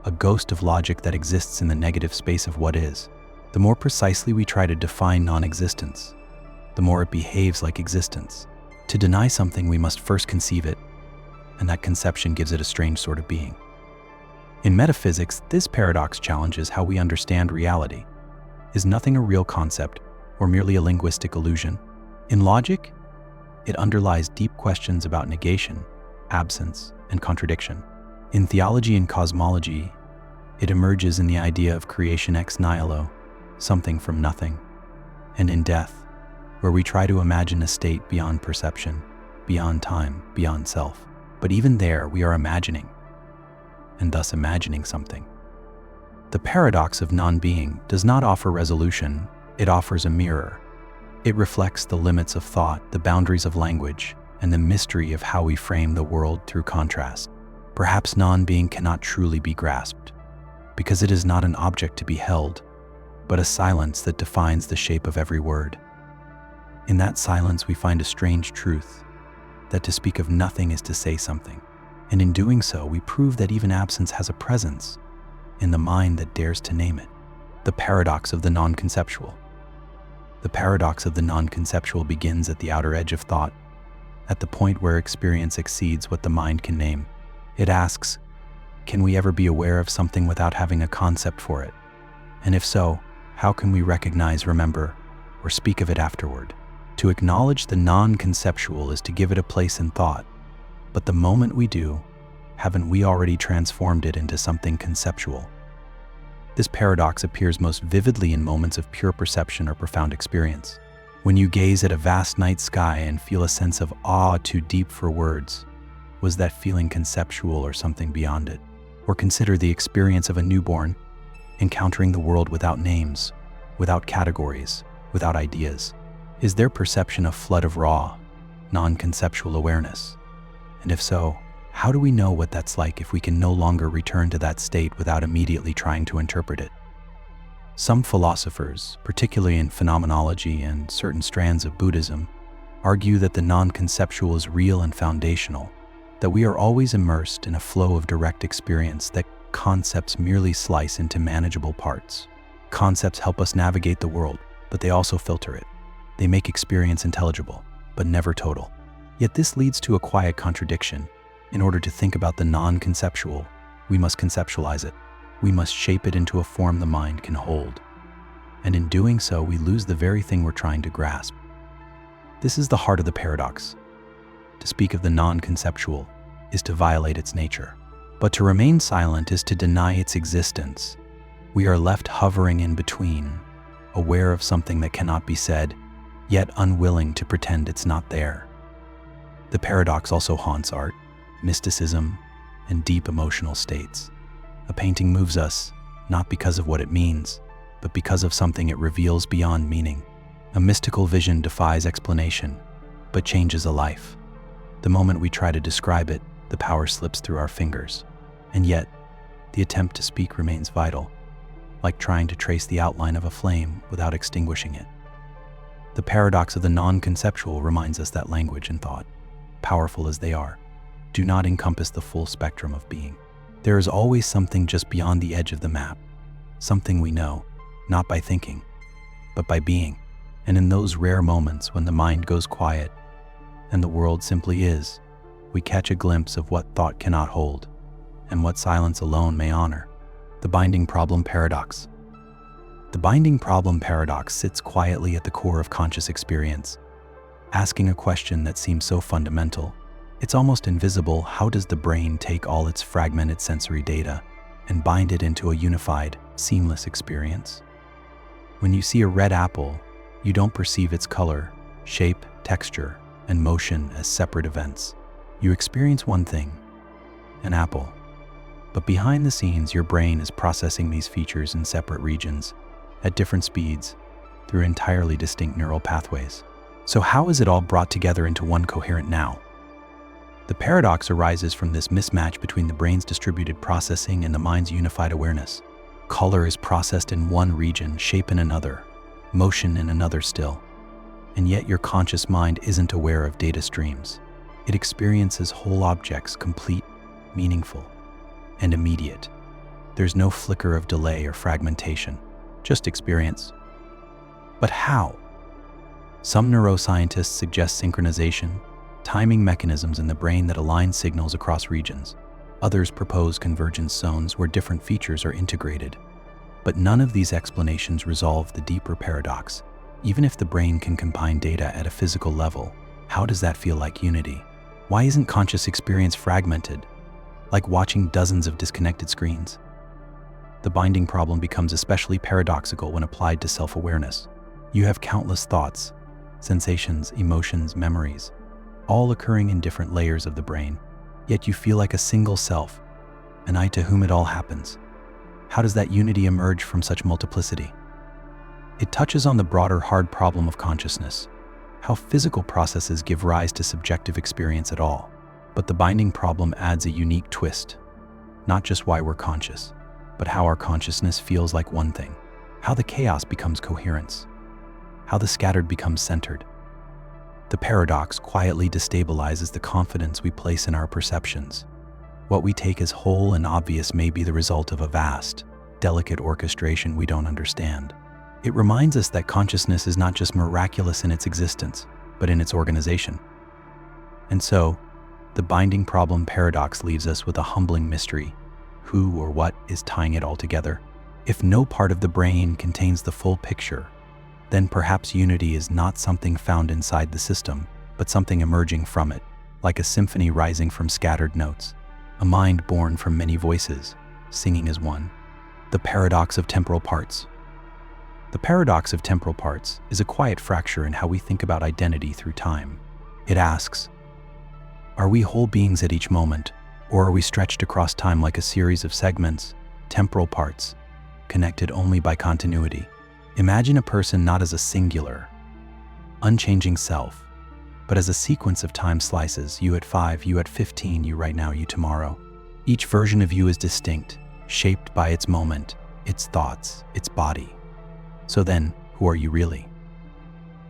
a ghost of logic that exists in the negative space of what is. The more precisely we try to define non-existence, the more it behaves like existence. To deny something, we must first conceive it, and that conception gives it a strange sort of being. In metaphysics, this paradox challenges how we understand reality. Is nothing a real concept, or merely a linguistic illusion? In logic, it underlies deep questions about negation, absence, and contradiction. In theology and cosmology, it emerges in the idea of creation ex nihilo, something from nothing. And in death, where we try to imagine a state beyond perception, beyond time, beyond self. But even there, we are imagining, and thus imagining something. The paradox of non-being does not offer resolution, it offers a mirror. It reflects the limits of thought, the boundaries of language, and the mystery of how we frame the world through contrast. Perhaps non-being cannot truly be grasped, because it is not an object to be held, but a silence that defines the shape of every word. In that silence, we find a strange truth, that to speak of nothing is to say something. And in doing so, we prove that even absence has a presence in the mind that dares to name it. The paradox of the non-conceptual. The paradox of the non-conceptual begins at the outer edge of thought, at the point where experience exceeds what the mind can name. It asks, can we ever be aware of something without having a concept for it? And if so, how can we recognize, remember, or speak of it afterward? To acknowledge the non-conceptual is to give it a place in thought, but the moment we do, haven't we already transformed it into something conceptual? This paradox appears most vividly in moments of pure perception or profound experience. When you gaze at a vast night sky and feel a sense of awe too deep for words, was that feeling conceptual or something beyond it? Or consider the experience of a newborn, encountering the world without names, without categories, without ideas. Is their perception a flood of raw, non-conceptual awareness? And if so, how do we know what that's like if we can no longer return to that state without immediately trying to interpret it? Some philosophers, particularly in phenomenology and certain strands of Buddhism, argue that the non-conceptual is real and foundational, that we are always immersed in a flow of direct experience, that concepts merely slice into manageable parts. Concepts help us navigate the world, but they also filter it. They make experience intelligible, but never total. Yet this leads to a quiet contradiction. In order to think about the non-conceptual, we must conceptualize it. We must shape it into a form the mind can hold. and in doing so, we lose the very thing we're trying to grasp. This is the heart of the paradox. To speak of the non-conceptual is to violate its nature, but to remain silent is to deny its existence. We are left hovering in between, aware of something that cannot be said, yet unwilling to pretend it's not there. The paradox also haunts art, mysticism, and deep emotional states. A painting moves us, not because of what it means, but because of something it reveals beyond meaning. A mystical vision defies explanation, but changes a life. The moment we try to describe it, the power slips through our fingers. And yet, the attempt to speak remains vital, like trying to trace the outline of a flame without extinguishing it. The paradox of the non-conceptual reminds us that language and thought, powerful as they are, do not encompass the full spectrum of being. There is always something just beyond the edge of the map, something we know, not by thinking, but by being. And in those rare moments when the mind goes quiet and the world simply is, we catch a glimpse of what thought cannot hold and what silence alone may honor. The binding problem paradox. The binding problem paradox sits quietly at the core of conscious experience, asking a question that seems so fundamental. It's almost invisible. How does the brain take all its fragmented sensory data and bind it into a unified, seamless experience? When you see a red apple, you don't perceive its color, shape, texture, and motion as separate events. You experience one thing, an apple. But behind the scenes, your brain is processing these features in separate regions, at different speeds, through entirely distinct neural pathways. So how is it all brought together into one coherent now? The paradox arises from this mismatch between the brain's distributed processing and the mind's unified awareness. Color is processed in one region, shape in another, motion in another still. And yet your conscious mind isn't aware of data streams. It experiences whole objects, complete, meaningful, and immediate. There's no flicker of delay or fragmentation, just experience. But how? Some neuroscientists suggest synchronization, timing mechanisms in the brain that align signals across regions. Others propose convergence zones where different features are integrated. But none of these explanations resolve the deeper paradox. Even if the brain can combine data at a physical level, how does that feel like unity? Why isn't conscious experience fragmented, like watching dozens of disconnected screens? The binding problem becomes especially paradoxical when applied to self-awareness. You have countless thoughts, sensations, emotions, memories, all occurring in different layers of the brain, yet you feel like a single self, an I to whom it all happens. How does that unity emerge from such multiplicity? It touches on the broader hard problem of consciousness, how physical processes give rise to subjective experience at all. But the binding problem adds a unique twist, not just why we're conscious, but how our consciousness feels like one thing, how the chaos becomes coherence, how the scattered becomes centered. The paradox quietly destabilizes the confidence we place in our perceptions. What we take as whole and obvious may be the result of a vast, delicate orchestration we don't understand. It reminds us that consciousness is not just miraculous in its existence, but in its organization. And so, the binding problem paradox leaves us with a humbling mystery. Who or what is tying it all together? If no part of the brain contains the full picture, then perhaps unity is not something found inside the system, but something emerging from it, like a symphony rising from scattered notes, a mind born from many voices, singing as one. The paradox of temporal parts. The paradox of temporal parts is a quiet fracture in how we think about identity through time. It asks, are we whole beings at each moment, or are we stretched across time like a series of segments, temporal parts, connected only by continuity? Imagine a person not as a singular, unchanging self, but as a sequence of time slices, you at 5, you at 15, you right now, you tomorrow. Each version of you is distinct, shaped by its moment, its thoughts, its body. So then, who are you really?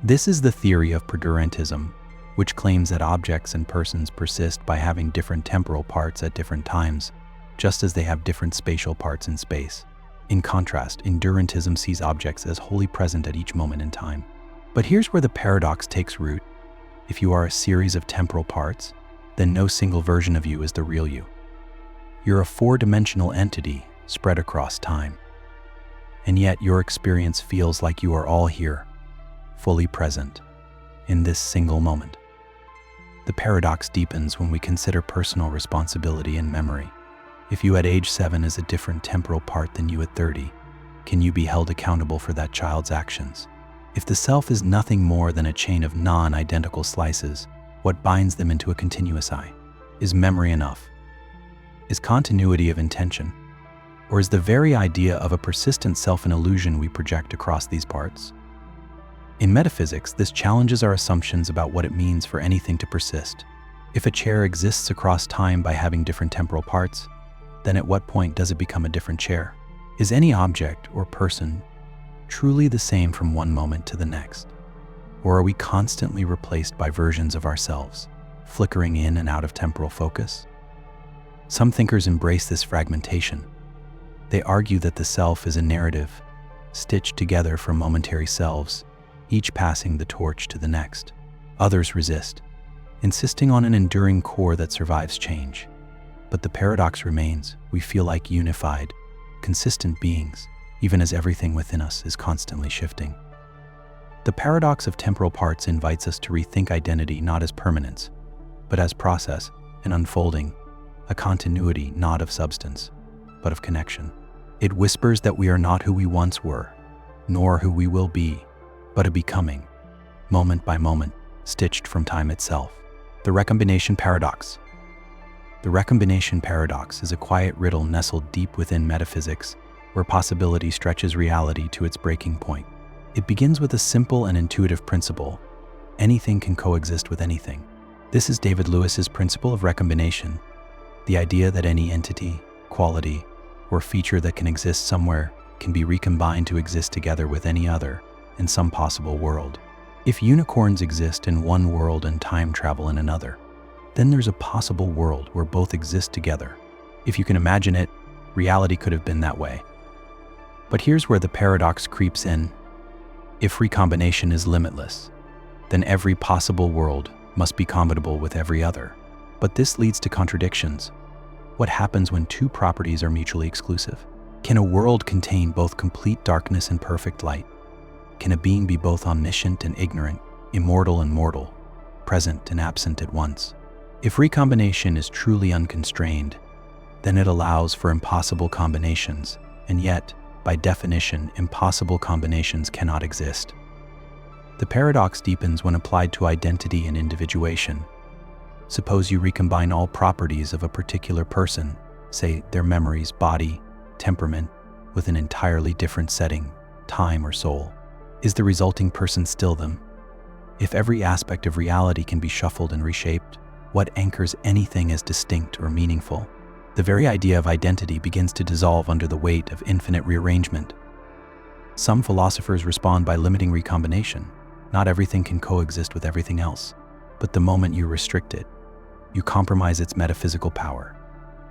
This is the theory of perdurantism, which claims that objects and persons persist by having different temporal parts at different times, just as they have different spatial parts in space. In contrast, endurantism sees objects as wholly present at each moment in time. But here's where the paradox takes root. If you are a series of temporal parts, then no single version of you is the real you. You're a four-dimensional entity spread across time. and yet your experience feels like you are all here, fully present, in this single moment. The paradox deepens when we consider personal responsibility and memory. If you at age 7 is a different temporal part than you at 30, can you be held accountable for that child's actions? If the self is nothing more than a chain of non-identical slices, what binds them into a continuous I? Is memory enough? Is continuity of intention? Or is the very idea of a persistent self an illusion we project across these parts? In metaphysics, this challenges our assumptions about what it means for anything to persist. If a chair exists across time by having different temporal parts, then at what point does it become a different chair? Is any object or person truly the same from one moment to the next? Or are we constantly replaced by versions of ourselves, flickering in and out of temporal focus? Some thinkers embrace this fragmentation. They argue that the self is a narrative, stitched together from momentary selves, each passing the torch to the next. Others resist, insisting on an enduring core that survives change. But the paradox remains. We feel like unified, consistent beings, even as everything within us is constantly shifting. The paradox of temporal parts invites us to rethink identity not as permanence, but as process, an unfolding, a continuity not of substance, but of connection. It whispers that we are not who we once were, nor who we will be, but a becoming, moment by moment, stitched from time itself. The recombination paradox. The recombination paradox is a quiet riddle nestled deep within metaphysics, where possibility stretches reality to its breaking point. It begins with a simple and intuitive principle: anything can coexist with anything. This is David Lewis's principle of recombination, the idea that any entity, quality, or feature that can exist somewhere can be recombined to exist together with any other in some possible world. If unicorns exist in one world and time travel in another, then there's a possible world where both exist together. If you can imagine it, reality could have been that way. But here's where the paradox creeps in. If recombination is limitless, then every possible world must be combinable with every other. But this leads to contradictions. What happens when two properties are mutually exclusive? Can a world contain both complete darkness and perfect light? Can a being be both omniscient and ignorant, immortal and mortal, present and absent at once? If recombination is truly unconstrained, then it allows for impossible combinations, and yet, by definition, impossible combinations cannot exist. The paradox deepens when applied to identity and individuation. Suppose you recombine all properties of a particular person, say their memories, body, temperament, with an entirely different setting, time, or soul. Is the resulting person still them? If every aspect of reality can be shuffled and reshaped, what anchors anything as distinct or meaningful? The very idea of identity begins to dissolve under the weight of infinite rearrangement. Some philosophers respond by limiting recombination. Not everything can coexist with everything else, but the moment you restrict it, you compromise its metaphysical power,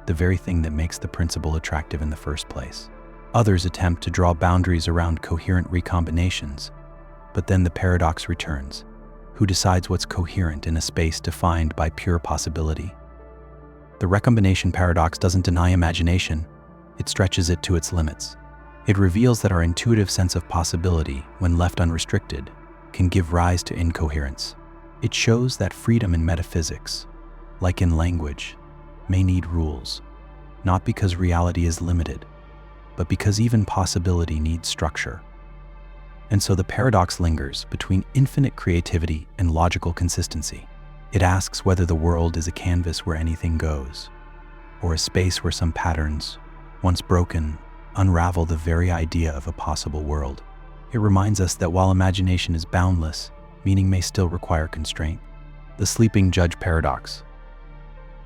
the very thing that makes the principle attractive in the first place. Others attempt to draw boundaries around coherent recombinations, but then the paradox returns. Who decides what's coherent in a space defined by pure possibility? The recombination paradox doesn't deny imagination, it stretches it to its limits. It reveals that our intuitive sense of possibility, when left unrestricted, can give rise to incoherence. It shows that freedom in metaphysics, like in language, may need rules, not because reality is limited, but because even possibility needs structure. And so the paradox lingers between infinite creativity and logical consistency. It asks whether the world is a canvas where anything goes, or a space where some patterns, once broken, unravel the very idea of a possible world. It reminds us that while imagination is boundless, meaning may still require constraint. The sleeping judge paradox.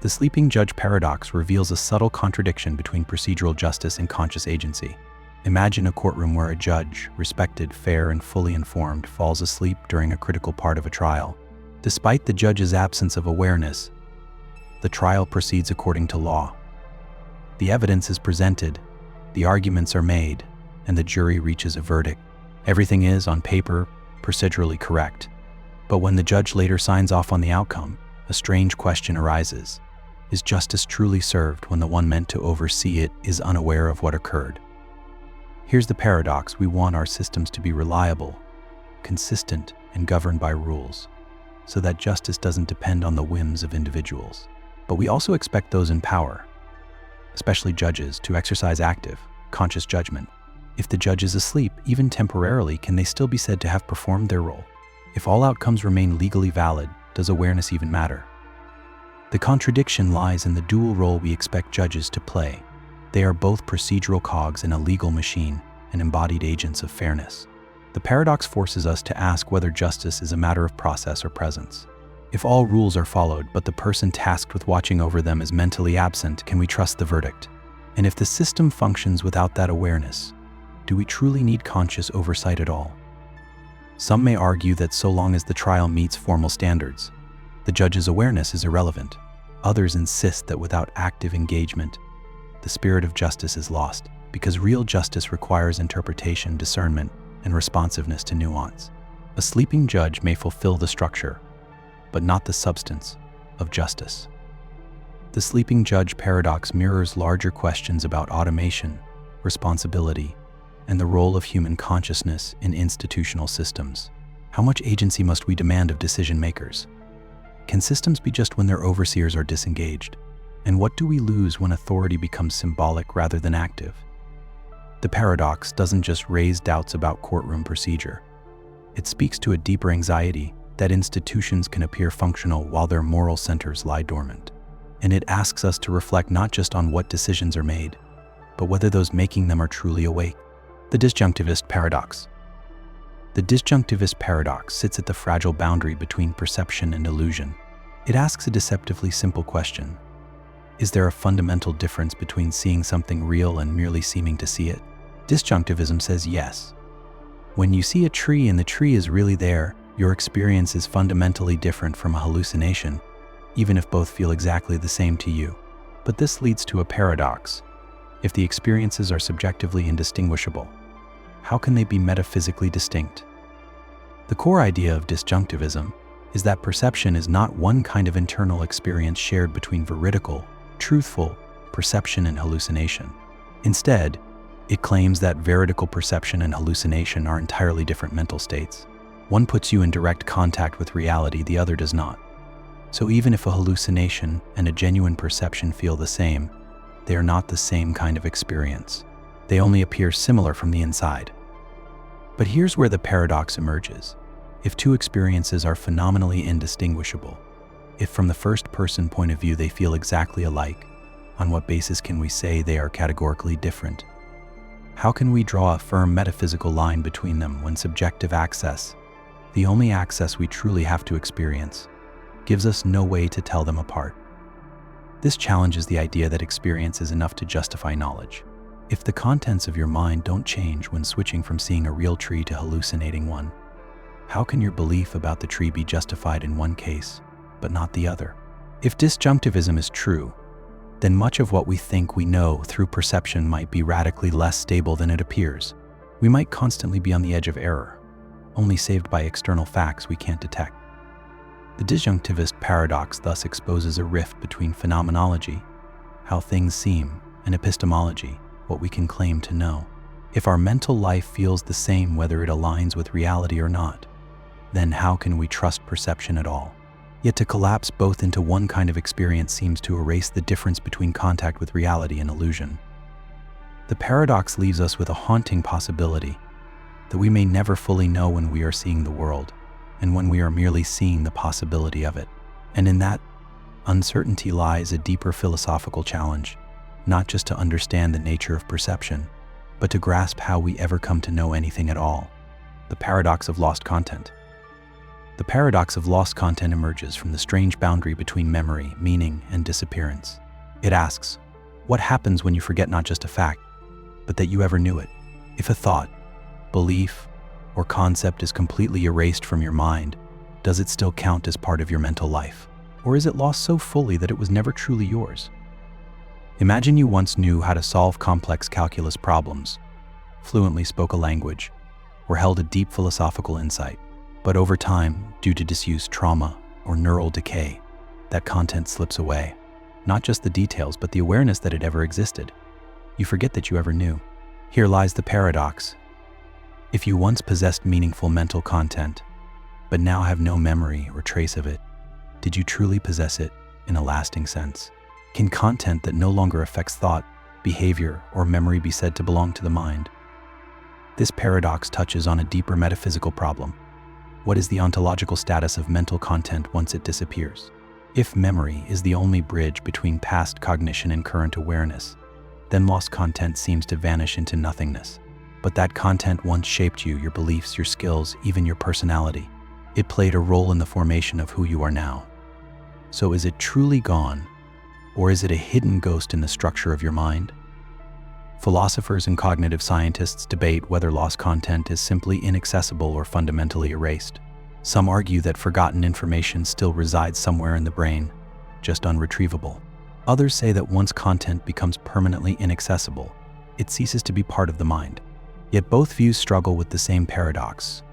The sleeping judge paradox reveals a subtle contradiction between procedural justice and conscious agency. Imagine a courtroom where a judge, respected, fair, and fully informed, falls asleep during a critical part of a trial. Despite the judge's absence of awareness, the trial proceeds according to law. The evidence is presented, the arguments are made, and the jury reaches a verdict. Everything is, on paper, procedurally correct. But when the judge later signs off on the outcome, a strange question arises. Is justice truly served when the one meant to oversee it is unaware of what occurred? Here's the paradox: we want our systems to be reliable, consistent, and governed by rules, so that justice doesn't depend on the whims of individuals. But we also expect those in power, especially judges, to exercise active, conscious judgment. If the judge is asleep, even temporarily, can they still be said to have performed their role? If all outcomes remain legally valid, does awareness even matter? The contradiction lies in the dual role we expect judges to play. They are both procedural cogs in a legal machine and embodied agents of fairness. The paradox forces us to ask whether justice is a matter of process or presence. If all rules are followed, but the person tasked with watching over them is mentally absent, can we trust the verdict? And if the system functions without that awareness, do we truly need conscious oversight at all? Some may argue that so long as the trial meets formal standards, the judge's awareness is irrelevant. Others insist that without active engagement, the spirit of justice is lost, because real justice requires interpretation, discernment, and responsiveness to nuance. A sleeping judge may fulfill the structure, but not the substance, of justice. The sleeping judge paradox mirrors larger questions about automation, responsibility, and the role of human consciousness in institutional systems. How much agency must we demand of decision makers? Can systems be just when their overseers are disengaged? And what do we lose when authority becomes symbolic rather than active? The paradox doesn't just raise doubts about courtroom procedure. It speaks to a deeper anxiety that institutions can appear functional while their moral centers lie dormant. And it asks us to reflect not just on what decisions are made, but whether those making them are truly awake. The disjunctivist paradox. The disjunctivist paradox sits at the fragile boundary between perception and illusion. It asks a deceptively simple question: is there a fundamental difference between seeing something real and merely seeming to see it? Disjunctivism says yes. When you see a tree and the tree is really there, your experience is fundamentally different from a hallucination, even if both feel exactly the same to you. But this leads to a paradox. If the experiences are subjectively indistinguishable, how can they be metaphysically distinct? The core idea of disjunctivism is that perception is not one kind of internal experience shared between veridical, truthful perception and hallucination. Instead, it claims that veridical perception and hallucination are entirely different mental states. One puts you in direct contact with reality, the other does not. So even if a hallucination and a genuine perception feel the same, they are not the same kind of experience. They only appear similar from the inside. But here's where the paradox emerges. If two experiences are phenomenally indistinguishable, if from the first-person point of view they feel exactly alike, on what basis can we say they are categorically different? How can we draw a firm metaphysical line between them when subjective access, the only access we truly have to experience, gives us no way to tell them apart? This challenges the idea that experience is enough to justify knowledge. If the contents of your mind don't change when switching from seeing a real tree to hallucinating one, how can your belief about the tree be justified in one case, but not the other? If disjunctivism is true, then much of what we think we know through perception might be radically less stable than it appears. We might constantly be on the edge of error, only saved by external facts we can't detect. The disjunctivist paradox thus exposes a rift between phenomenology, how things seem, and epistemology, what we can claim to know. If our mental life feels the same whether it aligns with reality or not, then how can we trust perception at all? Yet to collapse both into one kind of experience seems to erase the difference between contact with reality and illusion. The paradox leaves us with a haunting possibility that we may never fully know when we are seeing the world, and when we are merely seeing the possibility of it. And in that uncertainty lies a deeper philosophical challenge, not just to understand the nature of perception, but to grasp how we ever come to know anything at all. The paradox of lost content. The paradox of lost content emerges from the strange boundary between memory, meaning, and disappearance. It asks, what happens when you forget not just a fact, but that you ever knew it? If a thought, belief, or concept is completely erased from your mind, does it still count as part of your mental life? Or is it lost so fully that it was never truly yours? Imagine you once knew how to solve complex calculus problems, fluently spoke a language, or held a deep philosophical insight. But over time, due to disuse, trauma, or neural decay, that content slips away. Not just the details, but the awareness that it ever existed. You forget that you ever knew. Here lies the paradox. If you once possessed meaningful mental content, but now have no memory or trace of it, did you truly possess it in a lasting sense? Can content that no longer affects thought, behavior, or memory be said to belong to the mind? This paradox touches on a deeper metaphysical problem. What is the ontological status of mental content once it disappears? If memory is the only bridge between past cognition and current awareness, then lost content seems to vanish into nothingness. But that content once shaped you, your beliefs, your skills, even your personality. It played a role in the formation of who you are now. So is it truly gone, or is it a hidden ghost in the structure of your mind? Philosophers and cognitive scientists debate whether lost content is simply inaccessible or fundamentally erased. Some argue that forgotten information still resides somewhere in the brain, just unretrievable. Others say that once content becomes permanently inaccessible, it ceases to be part of the mind. Yet both views struggle with the same paradox.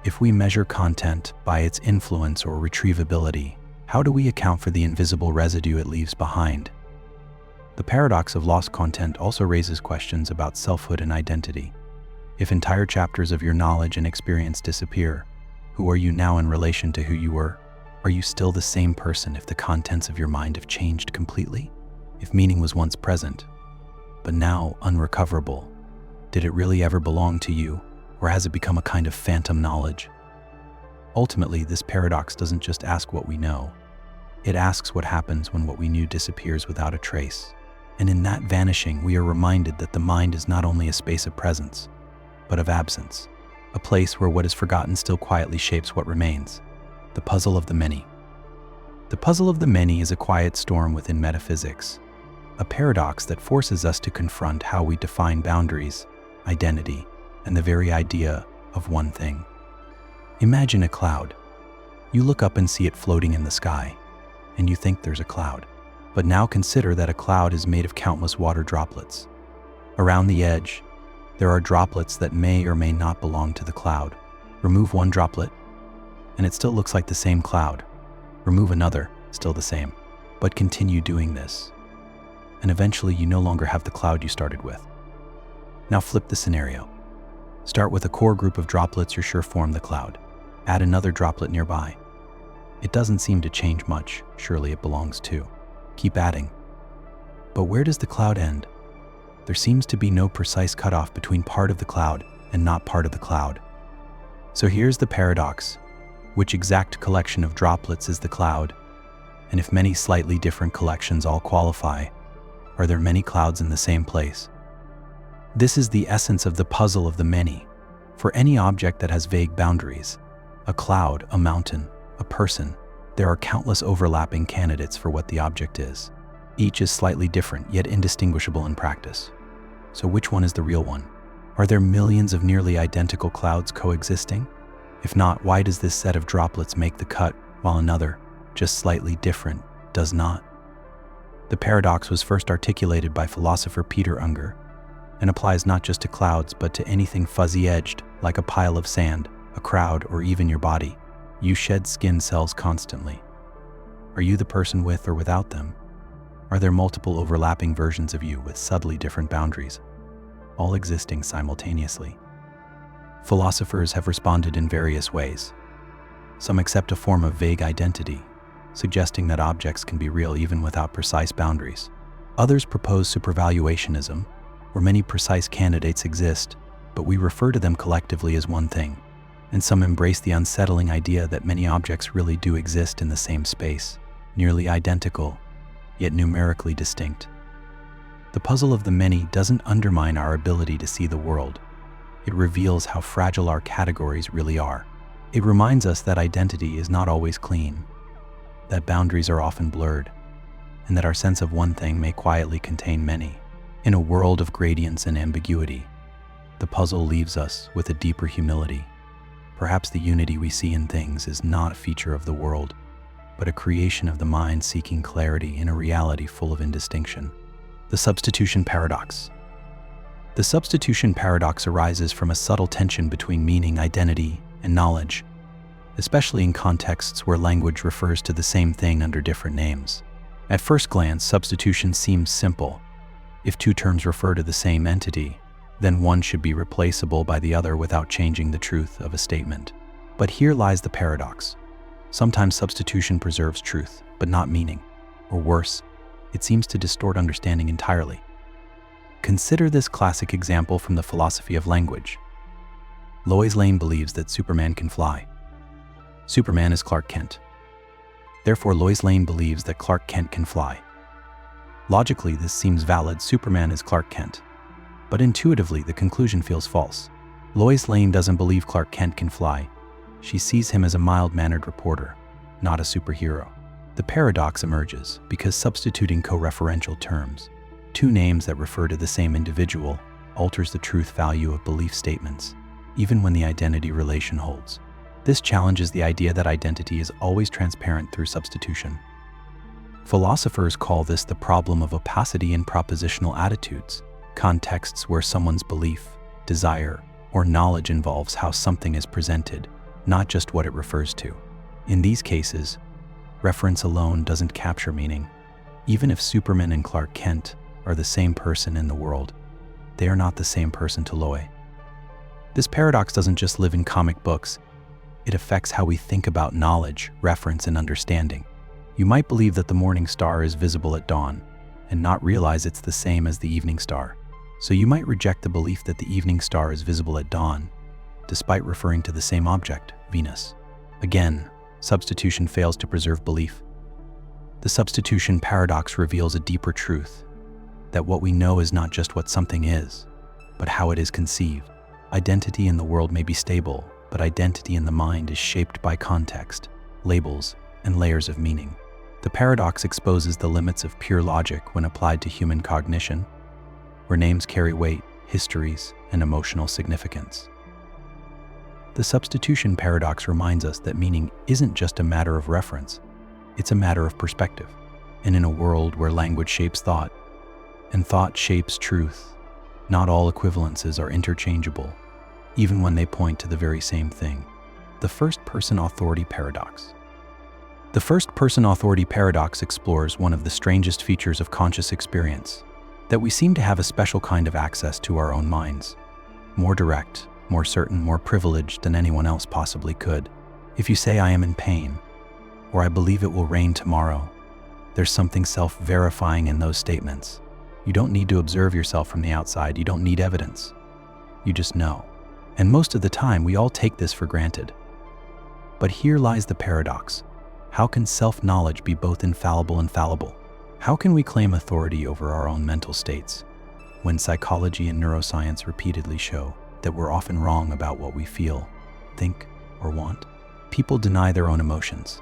If we measure content by its influence or retrievability, how do we account for the invisible residue it leaves behind? The paradox of lost content also raises questions about selfhood and identity. If entire chapters of your knowledge and experience disappear, who are you now in relation to who you were? Are you still the same person if the contents of your mind have changed completely? If meaning was once present, but now unrecoverable, did it really ever belong to you, or has it become a kind of phantom knowledge? Ultimately, this paradox doesn't just ask what we know. It asks what happens when what we knew disappears without a trace. And in that vanishing, we are reminded that the mind is not only a space of presence, but of absence, a place where what is forgotten still quietly shapes what remains. The puzzle of the many. The puzzle of the many is a quiet storm within metaphysics, a paradox that forces us to confront how we define boundaries, identity, and the very idea of one thing. Imagine a cloud. You look up and see it floating in the sky, and you think there's a cloud. But now consider that a cloud is made of countless water droplets. Around the edge, there are droplets that may or may not belong to the cloud. Remove one droplet, and it still looks like the same cloud. Remove another, still the same. But continue doing this, and eventually you no longer have the cloud you started with. Now flip the scenario. Start with a core group of droplets you're sure form the cloud. Add another droplet nearby. It doesn't seem to change much, surely it belongs too. Keep adding. But where does the cloud end? There seems to be no precise cutoff between part of the cloud and not part of the cloud. So here's the paradox. Which exact collection of droplets is the cloud? And if many slightly different collections all qualify, are there many clouds in the same place? This is the essence of the puzzle of the many. For any object that has vague boundaries, a cloud, a mountain, a person, there are countless overlapping candidates for what the object is. Each is slightly different, yet indistinguishable in practice. So which one is the real one? Are there millions of nearly identical clouds coexisting? If not, why does this set of droplets make the cut, while another, just slightly different, does not? The paradox was first articulated by philosopher Peter Unger, and applies not just to clouds, but to anything fuzzy-edged, like a pile of sand, a crowd, or even your body. You shed skin cells constantly. Are you the person with or without them? Are there multiple overlapping versions of you with subtly different boundaries, all existing simultaneously? Philosophers have responded in various ways. Some accept a form of vague identity, suggesting that objects can be real even without precise boundaries. Others propose supervaluationism, where many precise candidates exist, but we refer to them collectively as one thing. And some embrace the unsettling idea that many objects really do exist in the same space, nearly identical, yet numerically distinct. The puzzle of the many doesn't undermine our ability to see the world. It reveals how fragile our categories really are. It reminds us that identity is not always clean, that boundaries are often blurred, and that our sense of one thing may quietly contain many. In a world of gradients and ambiguity, the puzzle leaves us with a deeper humility. Perhaps the unity we see in things is not a feature of the world, but a creation of the mind seeking clarity in a reality full of indistinction. The substitution paradox. The substitution paradox arises from a subtle tension between meaning, identity, and knowledge, especially in contexts where language refers to the same thing under different names. At first glance, substitution seems simple. If two terms refer to the same entity, then one should be replaceable by the other without changing the truth of a statement. But here lies the paradox. Sometimes substitution preserves truth, but not meaning. Or worse, it seems to distort understanding entirely. Consider this classic example from the philosophy of language. Lois Lane believes that Superman can fly. Superman is Clark Kent. Therefore, Lois Lane believes that Clark Kent can fly. Logically, this seems valid. Superman is Clark Kent. But intuitively, the conclusion feels false. Lois Lane doesn't believe Clark Kent can fly. She sees him as a mild-mannered reporter, not a superhero. The paradox emerges because substituting co-referential terms, two names that refer to the same individual, alters the truth value of belief statements, even when the identity relation holds. This challenges the idea that identity is always transparent through substitution. Philosophers call this the problem of opacity in propositional attitudes, contexts where someone's belief, desire, or knowledge involves how something is presented, not just what it refers to. In these cases, reference alone doesn't capture meaning. Even if Superman and Clark Kent are the same person in the world, they are not the same person to Lois. This paradox doesn't just live in comic books. It affects how we think about knowledge, reference, and understanding. You might believe that the morning star is visible at dawn and not realize it's the same as the evening star. So you might reject the belief that the evening star is visible at dawn, despite referring to the same object, Venus. Again, substitution fails to preserve belief. The substitution paradox reveals a deeper truth, that what we know is not just what something is, but how it is conceived. Identity in the world may be stable, but identity in the mind is shaped by context, labels, and layers of meaning. The paradox exposes the limits of pure logic when applied to human cognition, where names carry weight, histories, and emotional significance. The substitution paradox reminds us that meaning isn't just a matter of reference, it's a matter of perspective. And in a world where language shapes thought, and thought shapes truth, not all equivalences are interchangeable, even when they point to the very same thing. The first-person authority paradox. The first-person authority paradox explores one of the strangest features of conscious experience, that we seem to have a special kind of access to our own minds, more direct, more certain, more privileged than anyone else possibly could. If you say, "I am in pain," or "I believe it will rain tomorrow," there's something self-verifying in those statements. You don't need to observe yourself from the outside. You don't need evidence. You just know. And most of the time, we all take this for granted. But here lies the paradox. How can self-knowledge be both infallible and fallible? How can we claim authority over our own mental states, when psychology and neuroscience repeatedly show that we're often wrong about what we feel, think, or want? People deny their own emotions.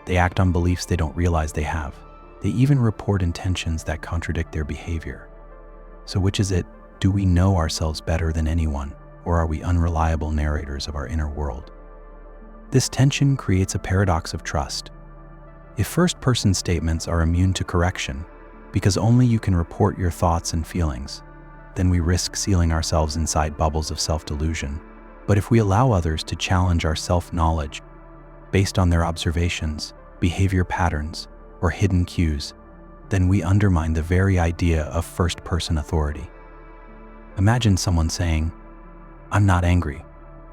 They act on beliefs they don't realize they have. They even report intentions that contradict their behavior. So which is it? Do we know ourselves better than anyone, or are we unreliable narrators of our inner world? This tension creates a paradox of trust. If first-person statements are immune to correction, because only you can report your thoughts and feelings, then we risk sealing ourselves inside bubbles of self-delusion. But if we allow others to challenge our self-knowledge based on their observations, behavior patterns, or hidden cues, then we undermine the very idea of first-person authority. Imagine someone saying, "I'm not angry,"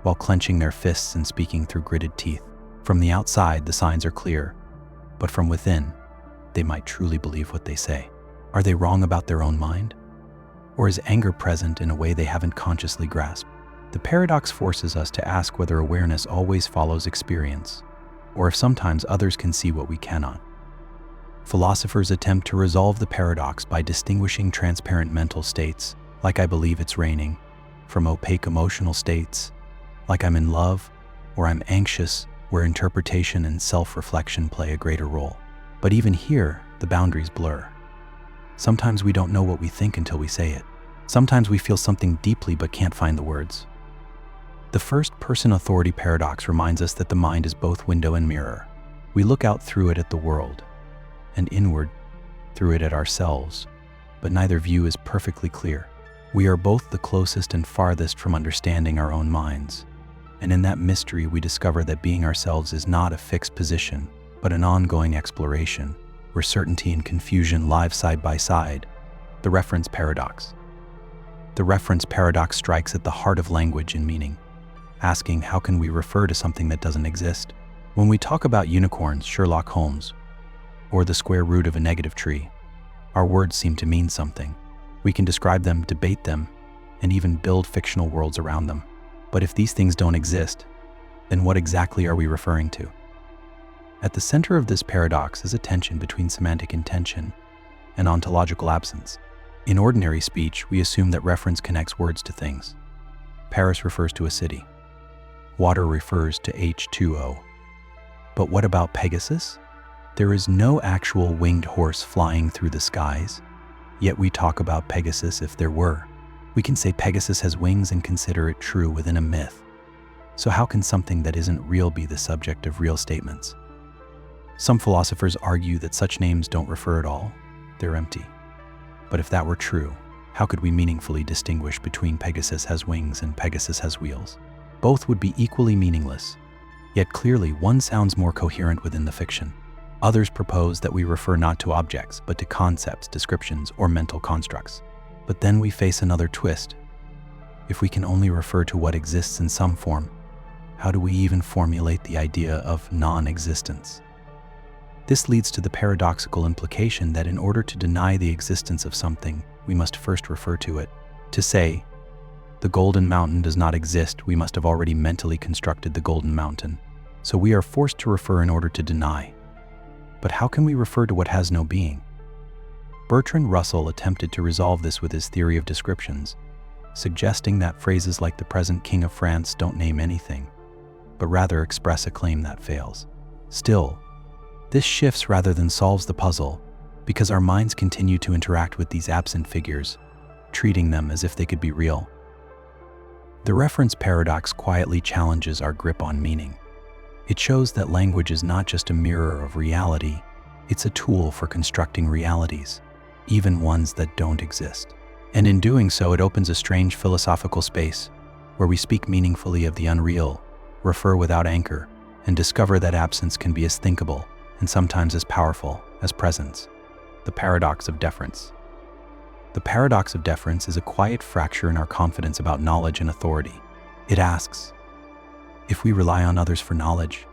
while clenching their fists and speaking through gritted teeth. From the outside, the signs are clear, but from within, they might truly believe what they say. Are they wrong about their own mind? Or is anger present in a way they haven't consciously grasped? The paradox forces us to ask whether awareness always follows experience, or if sometimes others can see what we cannot. Philosophers attempt to resolve the paradox by distinguishing transparent mental states, like "I believe it's raining," from opaque emotional states, like "I'm in love" or "I'm anxious," where interpretation and self-reflection play a greater role. But even here, the boundaries blur. Sometimes we don't know what we think until we say it. Sometimes we feel something deeply but can't find the words. The first-person authority paradox reminds us that the mind is both window and mirror. We look out through it at the world, and inward through it at ourselves, but neither view is perfectly clear. We are both the closest and farthest from understanding our own minds. And in that mystery, we discover that being ourselves is not a fixed position, but an ongoing exploration, where certainty and confusion live side by side. The reference paradox. The reference paradox strikes at the heart of language and meaning, asking how can we refer to something that doesn't exist? When we talk about unicorns, Sherlock Holmes, or the square root of a negative tree, our words seem to mean something. We can describe them, debate them, and even build fictional worlds around them. But if these things don't exist, then what exactly are we referring to? At the center of this paradox is a tension between semantic intention and ontological absence. In ordinary speech, we assume that reference connects words to things. Paris refers to a city. Water refers to H2O. But what about Pegasus? There is no actual winged horse flying through the skies, yet we talk about Pegasus if there were. We can say Pegasus has wings and consider it true within a myth. So how can something that isn't real be the subject of real statements? Some philosophers argue that such names don't refer at all. They're empty. But if that were true, how could we meaningfully distinguish between Pegasus has wings and Pegasus has wheels? Both would be equally meaningless. Yet clearly, one sounds more coherent within the fiction. Others propose that we refer not to objects, but to concepts, descriptions, or mental constructs. But then we face another twist. If we can only refer to what exists in some form, how do we even formulate the idea of non-existence? This leads to the paradoxical implication that in order to deny the existence of something, we must first refer to it. To say, the Golden Mountain does not exist, we must have already mentally constructed the Golden Mountain. So we are forced to refer in order to deny. But how can we refer to what has no being? Bertrand Russell attempted to resolve this with his theory of descriptions, suggesting that phrases like the present King of France don't name anything, but rather express a claim that fails. Still, this shifts rather than solves the puzzle, because our minds continue to interact with these absent figures, treating them as if they could be real. The reference paradox quietly challenges our grip on meaning. It shows that language is not just a mirror of reality, it's a tool for constructing realities, even ones that don't exist. And in doing so, it opens a strange philosophical space where we speak meaningfully of the unreal, refer without anchor, and discover that absence can be as thinkable and sometimes as powerful as presence. The paradox of deference. The paradox of deference is a quiet fracture in our confidence about knowledge and authority. It asks, if we rely on others for knowledge,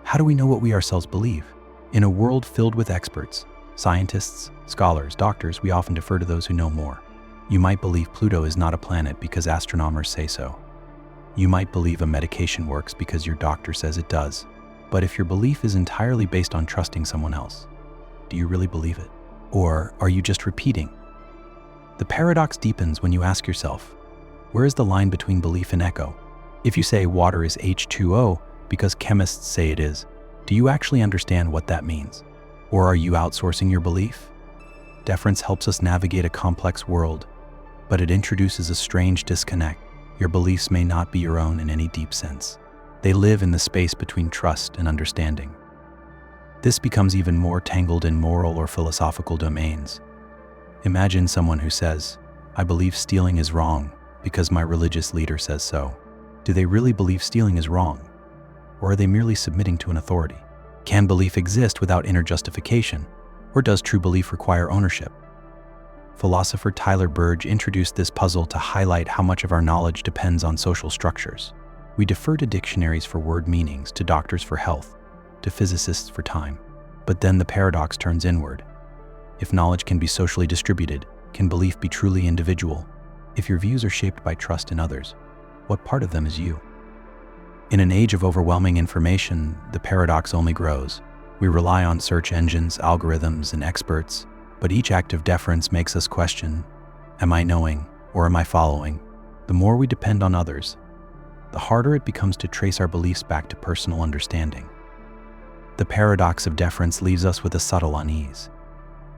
how do we know what we ourselves believe? In a world filled with experts, scientists, scholars, doctors, we often defer to those who know more. You might believe Pluto is not a planet because astronomers say so. You might believe a medication works because your doctor says it does. But if your belief is entirely based on trusting someone else, do you really believe it? Or are you just repeating? The paradox deepens when you ask yourself, where is the line between belief and echo? If you say water is H2O because chemists say it is, do you actually understand what that means? Or are you outsourcing your belief? Deference helps us navigate a complex world, but it introduces a strange disconnect. Your beliefs may not be your own in any deep sense. They live in the space between trust and understanding. This becomes even more tangled in moral or philosophical domains. Imagine someone who says, I believe stealing is wrong because my religious leader says so. Do they really believe stealing is wrong? Or are they merely submitting to an authority? Can belief exist without inner justification? Or does true belief require ownership? Philosopher Tyler Burge introduced this puzzle to highlight how much of our knowledge depends on social structures. We defer to dictionaries for word meanings, to doctors for health, to physicists for time. But then the paradox turns inward. If knowledge can be socially distributed, can belief be truly individual? If your views are shaped by trust in others, what part of them is you? In an age of overwhelming information, the paradox only grows. We rely on search engines, algorithms, and experts, but each act of deference makes us question, am I knowing or am I following? The more we depend on others, the harder it becomes to trace our beliefs back to personal understanding. The paradox of deference leaves us with a subtle unease.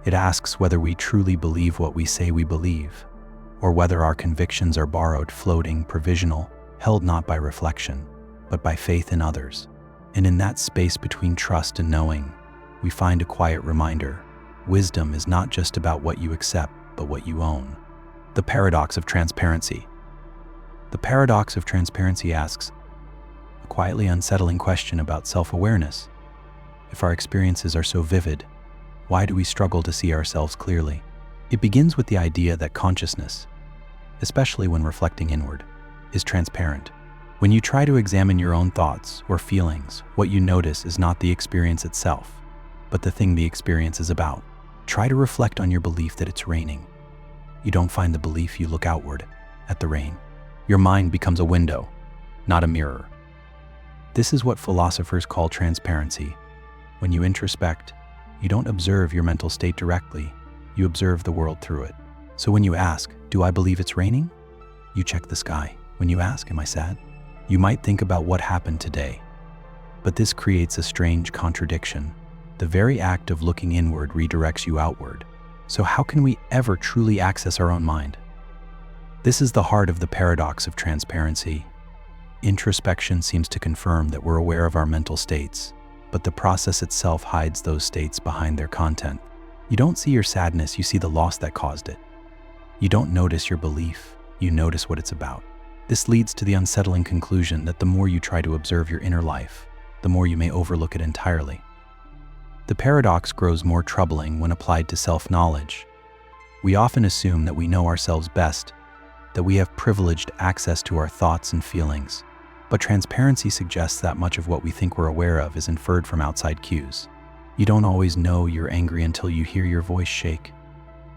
It asks whether we truly believe what we say we believe, or whether our convictions are borrowed, floating, provisional, held not by reflection, but by faith in others. And in that space between trust and knowing, we find a quiet reminder. Wisdom is not just about what you accept, but what you own. The paradox of transparency. The paradox of transparency asks a quietly unsettling question about self-awareness. If our experiences are so vivid, why do we struggle to see ourselves clearly? It begins with the idea that consciousness, especially when reflecting inward, is transparent. When you try to examine your own thoughts or feelings, what you notice is not the experience itself, but the thing the experience is about. Try to reflect on your belief that it's raining. You don't find the belief, you look outward at the rain. Your mind becomes a window, not a mirror. This is what philosophers call transparency. When you introspect, you don't observe your mental state directly, you observe the world through it. So when you ask, do I believe it's raining? You check the sky. When you ask, am I sad? You might think about what happened today. But this creates a strange contradiction. The very act of looking inward redirects you outward. So how can we ever truly access our own mind? This is the heart of the paradox of transparency. Introspection seems to confirm that we're aware of our mental states, but the process itself hides those states behind their content. You don't see your sadness, you see the loss that caused it. You don't notice your belief, you notice what it's about. This leads to the unsettling conclusion that the more you try to observe your inner life, the more you may overlook it entirely. The paradox grows more troubling when applied to self-knowledge. We often assume that we know ourselves best, that we have privileged access to our thoughts and feelings. But transparency suggests that much of what we think we're aware of is inferred from outside cues. You don't always know you're angry until you hear your voice shake.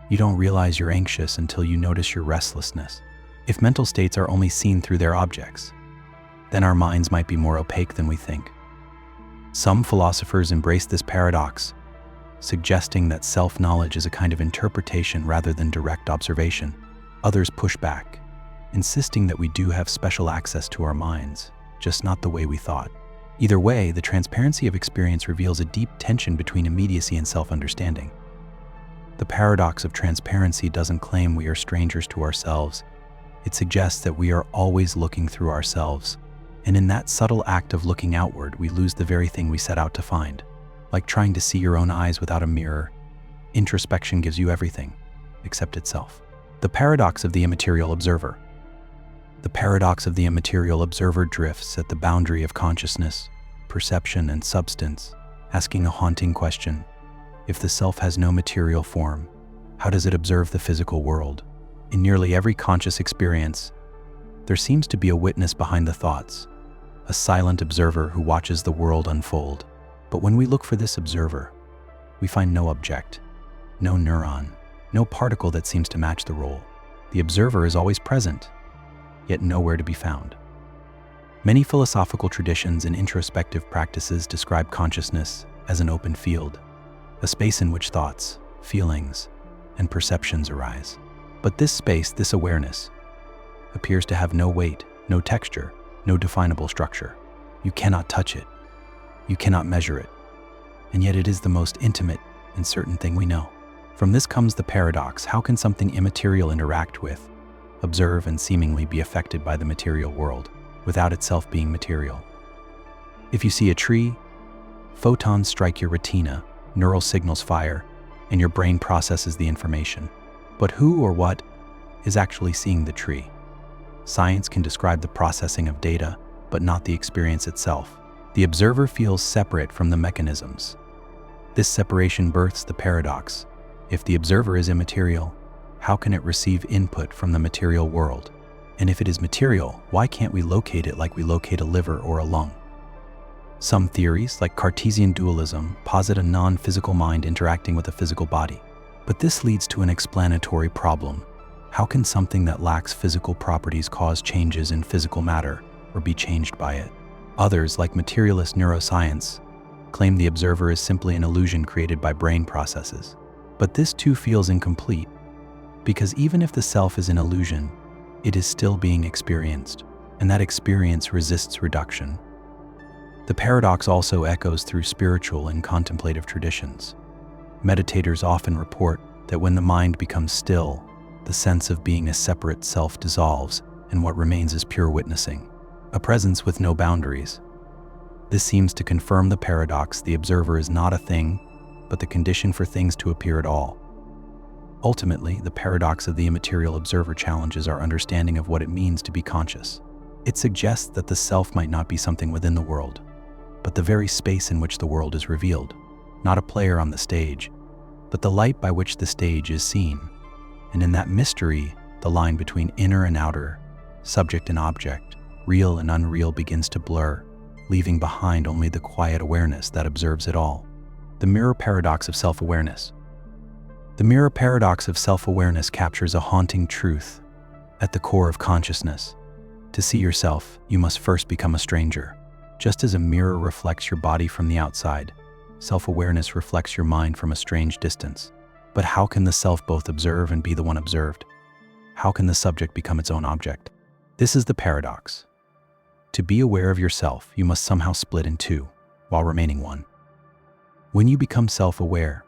You don't realize you're anxious until you notice your restlessness. If mental states are only seen through their objects, then our minds might be more opaque than we think. Some philosophers embrace this paradox, suggesting that self-knowledge is a kind of interpretation rather than direct observation. Others push back, insisting that we do have special access to our minds, just not the way we thought. Either way, the transparency of experience reveals a deep tension between immediacy and self-understanding. The paradox of transparency doesn't claim we are strangers to ourselves. It suggests that we are always looking through ourselves, and in that subtle act of looking outward, we lose the very thing we set out to find. Like trying to see your own eyes without a mirror, introspection gives you everything, except itself. The paradox of the immaterial observer. The paradox of the immaterial observer drifts at the boundary of consciousness, perception, and substance, asking a haunting question. If the self has no material form, how does it observe the physical world? In nearly every conscious experience, there seems to be a witness behind the thoughts, a silent observer who watches the world unfold. But when we look for this observer, we find no object, no neuron, no particle that seems to match the role. The observer is always present, yet nowhere to be found. Many philosophical traditions and introspective practices describe consciousness as an open field, a space in which thoughts, feelings, and perceptions arise. But this space, this awareness, appears to have no weight, no texture, no definable structure. You cannot touch it. You cannot measure it. And yet it is the most intimate and certain thing we know. From this comes the paradox. How can something immaterial interact with, observe, and seemingly be affected by the material world without itself being material? If you see a tree, photons strike your retina, neural signals fire, and your brain processes the information. But who or what is actually seeing the tree? Science can describe the processing of data, but not the experience itself. The observer feels separate from the mechanisms. This separation births the paradox. If the observer is immaterial, how can it receive input from the material world? And if it is material, why can't we locate it like we locate a liver or a lung? Some theories, like Cartesian dualism, posit a non-physical mind interacting with a physical body. But this leads to an explanatory problem. How can something that lacks physical properties cause changes in physical matter or be changed by it? Others, like materialist neuroscience, claim the observer is simply an illusion created by brain processes. But this too feels incomplete, because even if the self is an illusion, it is still being experienced, and that experience resists reduction. The paradox also echoes through spiritual and contemplative traditions. Meditators often report that when the mind becomes still, the sense of being a separate self dissolves, and what remains is pure witnessing, a presence with no boundaries. This seems to confirm the paradox. The observer is not a thing, but the condition for things to appear at all. Ultimately, the paradox of the immaterial observer challenges our understanding of what it means to be conscious. It suggests that the self might not be something within the world, but the very space in which the world is revealed, not a player on the stage, but the light by which the stage is seen. And in that mystery, the line between inner and outer, subject and object, real and unreal begins to blur, leaving behind only the quiet awareness that observes it all. The mirror paradox of self-awareness. The mirror paradox of self-awareness captures a haunting truth at the core of consciousness. To see yourself, you must first become a stranger. Just as a mirror reflects your body from the outside, self-awareness reflects your mind from a strange distance. But how can the self both observe and be the one observed? How can the subject become its own object? This is the paradox. To be aware of yourself, you must somehow split in two, while remaining one. When you become self-aware,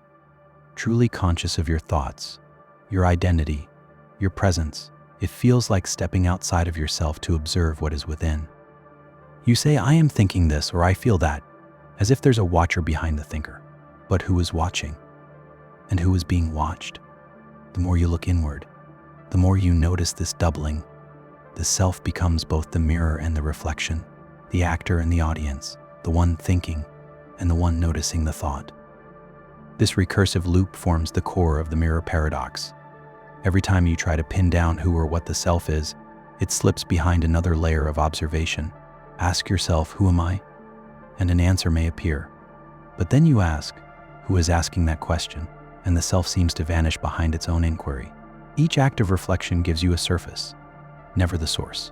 truly conscious of your thoughts, your identity, your presence, it feels like stepping outside of yourself to observe what is within. You say, I am thinking this, or I feel that, as if there's a watcher behind the thinker. But who is watching? And who is being watched? The more you look inward, the more you notice this doubling. The self becomes both the mirror and the reflection, the actor and the audience, the one thinking and the one noticing the thought. This recursive loop forms the core of the mirror paradox. Every time you try to pin down who or what the self is, it slips behind another layer of observation. Ask yourself, who am I? And an answer may appear. But then you ask, who is asking that question? And the self seems to vanish behind its own inquiry. Each act of reflection gives you a surface, never the source.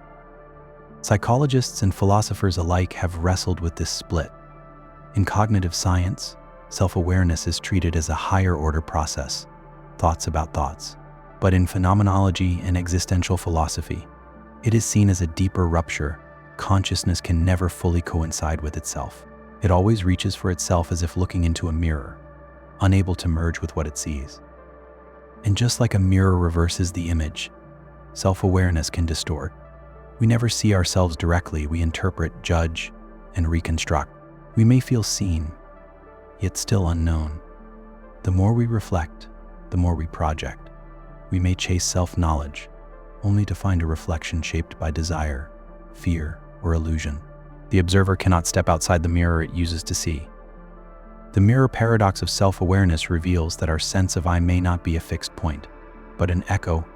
Psychologists and philosophers alike have wrestled with this split. In cognitive science, self-awareness is treated as a higher-order process, thoughts about thoughts. But in phenomenology and existential philosophy, it is seen as a deeper rupture. Consciousness can never fully coincide with itself. It always reaches for itself as if looking into a mirror, unable to merge with what it sees. And just like a mirror reverses the image, self-awareness can distort. We never see ourselves directly. We interpret, judge, and reconstruct. We may feel seen, yet still unknown. The more we reflect, the more we project. We may chase self-knowledge, only to find a reflection shaped by desire, fear, or illusion. The observer cannot step outside the mirror it uses to see. The mirror paradox of self-awareness reveals that our sense of I may not be a fixed point, but an echo,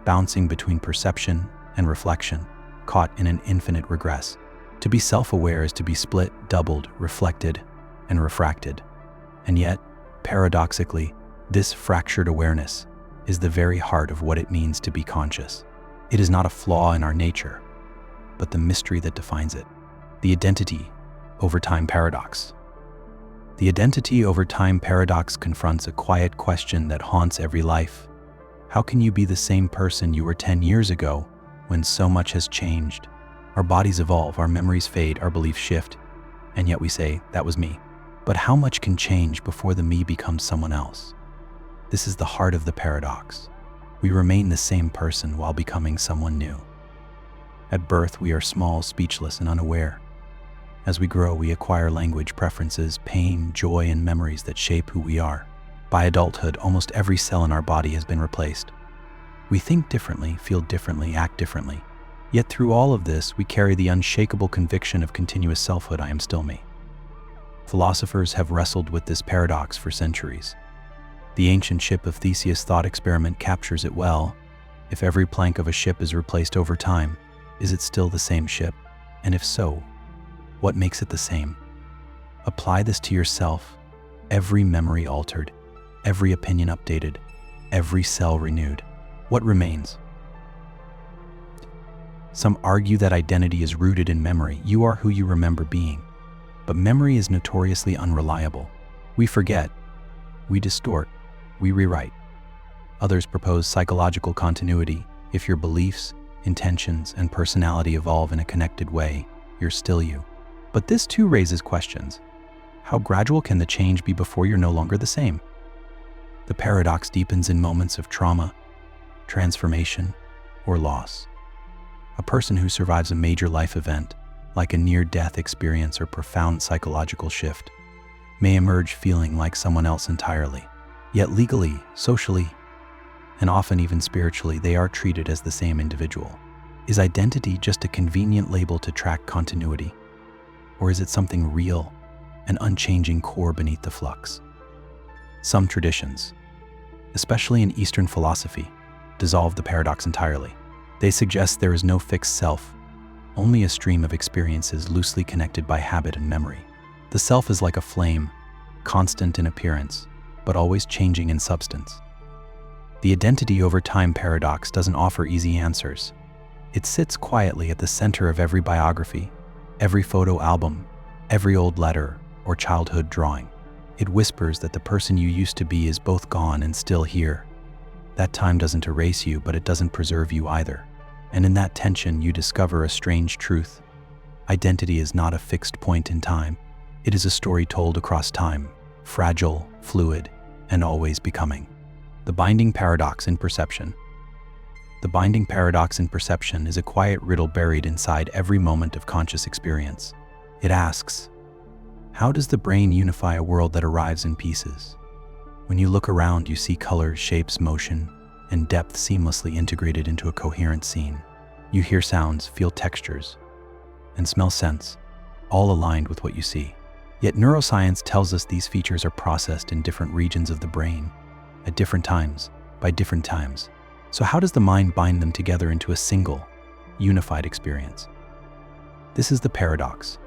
bouncing between perception and reflection, caught in an infinite regress. To be self-aware is to be split, doubled, reflected, and refracted. And yet, paradoxically, this fractured awareness is the very heart of what it means to be conscious. It is not a flaw in our nature, but the mystery that defines it. The identity over time paradox. The identity over time paradox confronts a quiet question that haunts every life. How can you be the same person you were 10 years ago when so much has changed? Our bodies evolve, our memories fade, our beliefs shift, and yet we say, that was me. But how much can change before the me becomes someone else? This is the heart of the paradox. We remain the same person while becoming someone new. At birth, we are small, speechless, and unaware. As we grow, we acquire language, preferences, pain, joy, and memories that shape who we are. By adulthood, almost every cell in our body has been replaced. We think differently, feel differently, act differently. Yet through all of this, we carry the unshakable conviction of continuous selfhood. I am still me. Philosophers have wrestled with this paradox for centuries. The ancient ship of Theseus thought experiment captures it well. If every plank of a ship is replaced over time, is it still the same ship? And if so, what makes it the same? Apply this to yourself. Every memory altered, every opinion updated, every cell renewed. What remains? Some argue that identity is rooted in memory. You are who you remember being. But memory is notoriously unreliable. We forget, we distort, we rewrite. Others propose psychological continuity. If your beliefs, intentions, and personality evolve in a connected way, you're still you. But this too raises questions. How gradual can the change be before you're no longer the same? The paradox deepens in moments of trauma, transformation, or loss. A person who survives a major life event, like a near-death experience or profound psychological shift, may emerge feeling like someone else entirely. Yet legally, socially, and often even spiritually, they are treated as the same individual. Is identity just a convenient label to track continuity? Or is it something real, an unchanging core beneath the flux? Some traditions, especially in Eastern philosophy, dissolve the paradox entirely. They suggest there is no fixed self, only a stream of experiences loosely connected by habit and memory. The self is like a flame, constant in appearance, but always changing in substance. The identity over time paradox doesn't offer easy answers. It sits quietly at the center of every biography, every photo album, every old letter or childhood drawing. It whispers that the person you used to be is both gone and still here. That time doesn't erase you, but it doesn't preserve you either. And in that tension, you discover a strange truth. Identity is not a fixed point in time. It is a story told across time, fragile, fluid, and always becoming. The binding paradox in perception. The binding paradox in perception is a quiet riddle buried inside every moment of conscious experience. It asks, how does the brain unify a world that arrives in pieces? When you look around, you see colors, shapes, motion, and depth seamlessly integrated into a coherent scene. You hear sounds, feel textures, and smell scents, all aligned with what you see. Yet neuroscience tells us these features are processed in different regions of the brain, at different times, by different times. So how does the mind bind them together into a single, unified experience? This is the paradox.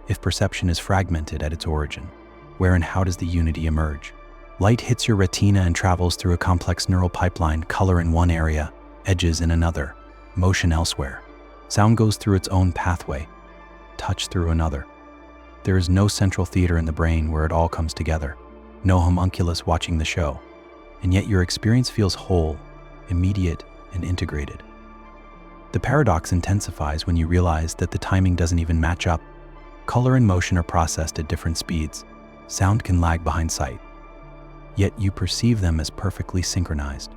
If perception is fragmented at its origin, where and how does the unity emerge? Light hits your retina and travels through a complex neural pipeline, color in one area, edges in another, motion elsewhere. Sound goes through its own pathway, touch through another. There is no central theater in the brain where it all comes together, no homunculus watching the show, and yet your experience feels whole, immediate, and integrated. The paradox intensifies when you realize that the timing doesn't even match up. Color and motion are processed at different speeds. Sound can lag behind sight. Yet you perceive them as perfectly synchronized.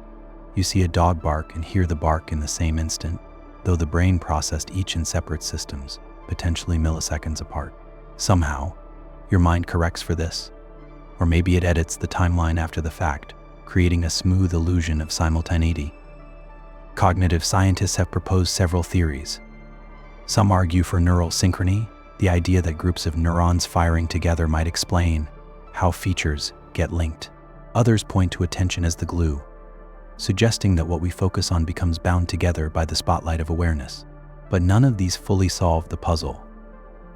You see a dog bark and hear the bark in the same instant, though the brain processed each in separate systems, potentially milliseconds apart. Somehow, your mind corrects for this, or maybe it edits the timeline after the fact, creating a smooth illusion of simultaneity. Cognitive scientists have proposed several theories. Some argue for neural synchrony, the idea that groups of neurons firing together might explain how features get linked. Others point to attention as the glue, suggesting that what we focus on becomes bound together by the spotlight of awareness. But none of these fully solve the puzzle,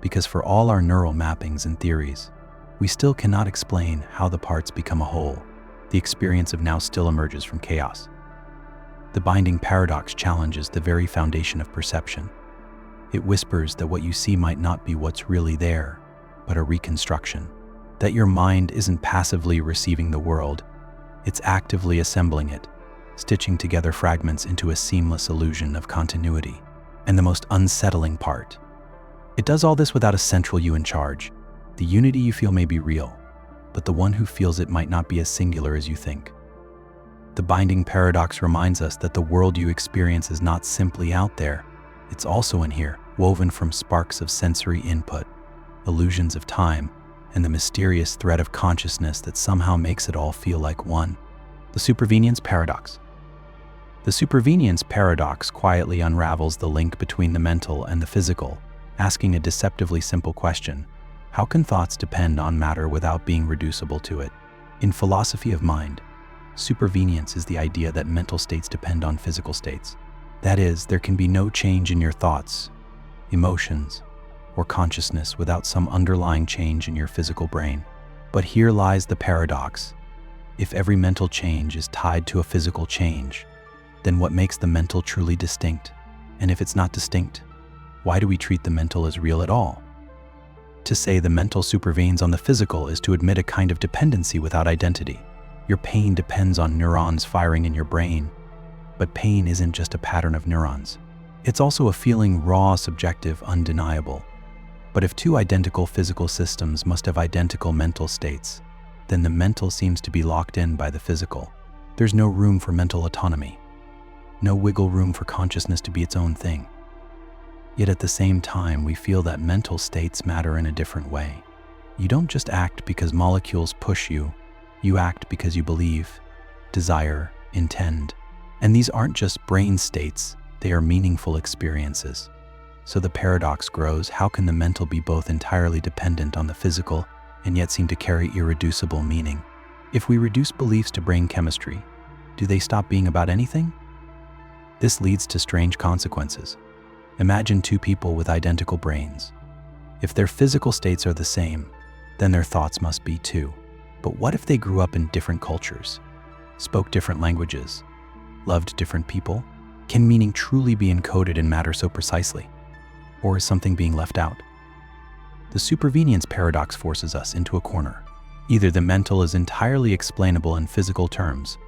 because for all our neural mappings and theories, we still cannot explain how the parts become a whole. The experience of now still emerges from chaos. The binding paradox challenges the very foundation of perception. It whispers that what you see might not be what's really there, but a reconstruction. That your mind isn't passively receiving the world, it's actively assembling it, stitching together fragments into a seamless illusion of continuity. And the most unsettling part, it does all this without a central you in charge. The unity you feel may be real, but the one who feels it might not be as singular as you think. The binding paradox reminds us that the world you experience is not simply out there, it's also in here, woven from sparks of sensory input, illusions of time, and the mysterious thread of consciousness that somehow makes it all feel like one. The supervenience paradox. The supervenience paradox quietly unravels the link between the mental and the physical, asking a deceptively simple question: how can thoughts depend on matter without being reducible to it? In philosophy of mind, supervenience is the idea that mental states depend on physical states. That is, there can be no change in your thoughts, emotions, or consciousness without some underlying change in your physical brain. But here lies the paradox. If every mental change is tied to a physical change, then what makes the mental truly distinct? And if it's not distinct, why do we treat the mental as real at all? To say the mental supervenes on the physical is to admit a kind of dependency without identity. Your pain depends on neurons firing in your brain, but pain isn't just a pattern of neurons. It's also a feeling, raw, subjective, undeniable. But if two identical physical systems must have identical mental states, then the mental seems to be locked in by the physical. There's no room for mental autonomy, no wiggle room for consciousness to be its own thing. Yet at the same time, we feel that mental states matter in a different way. You don't just act because molecules push you, you act because you believe, desire, intend. And these aren't just brain states, they are meaningful experiences. So the paradox grows: how can the mental be both entirely dependent on the physical and yet seem to carry irreducible meaning? If we reduce beliefs to brain chemistry, do they stop being about anything? This leads to strange consequences. Imagine two people with identical brains. If their physical states are the same, then their thoughts must be too. But what if they grew up in different cultures, spoke different languages, loved different people? Can meaning truly be encoded in matter so precisely? Or is something being left out? The supervenience paradox forces us into a corner. Either the mental is entirely explainable in physical terms,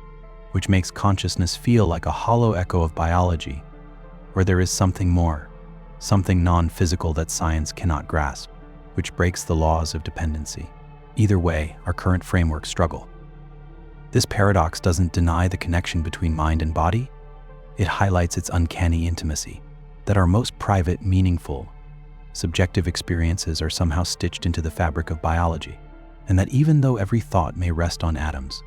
which makes consciousness feel like a hollow echo of biology, or there is something more, something non-physical that science cannot grasp, which breaks the laws of dependency. Either way, our current frameworks struggle. This paradox doesn't deny the connection between mind and body. It highlights its uncanny intimacy, that our most private, meaningful, subjective experiences are somehow stitched into the fabric of biology, and that even though every thought may rest on atoms,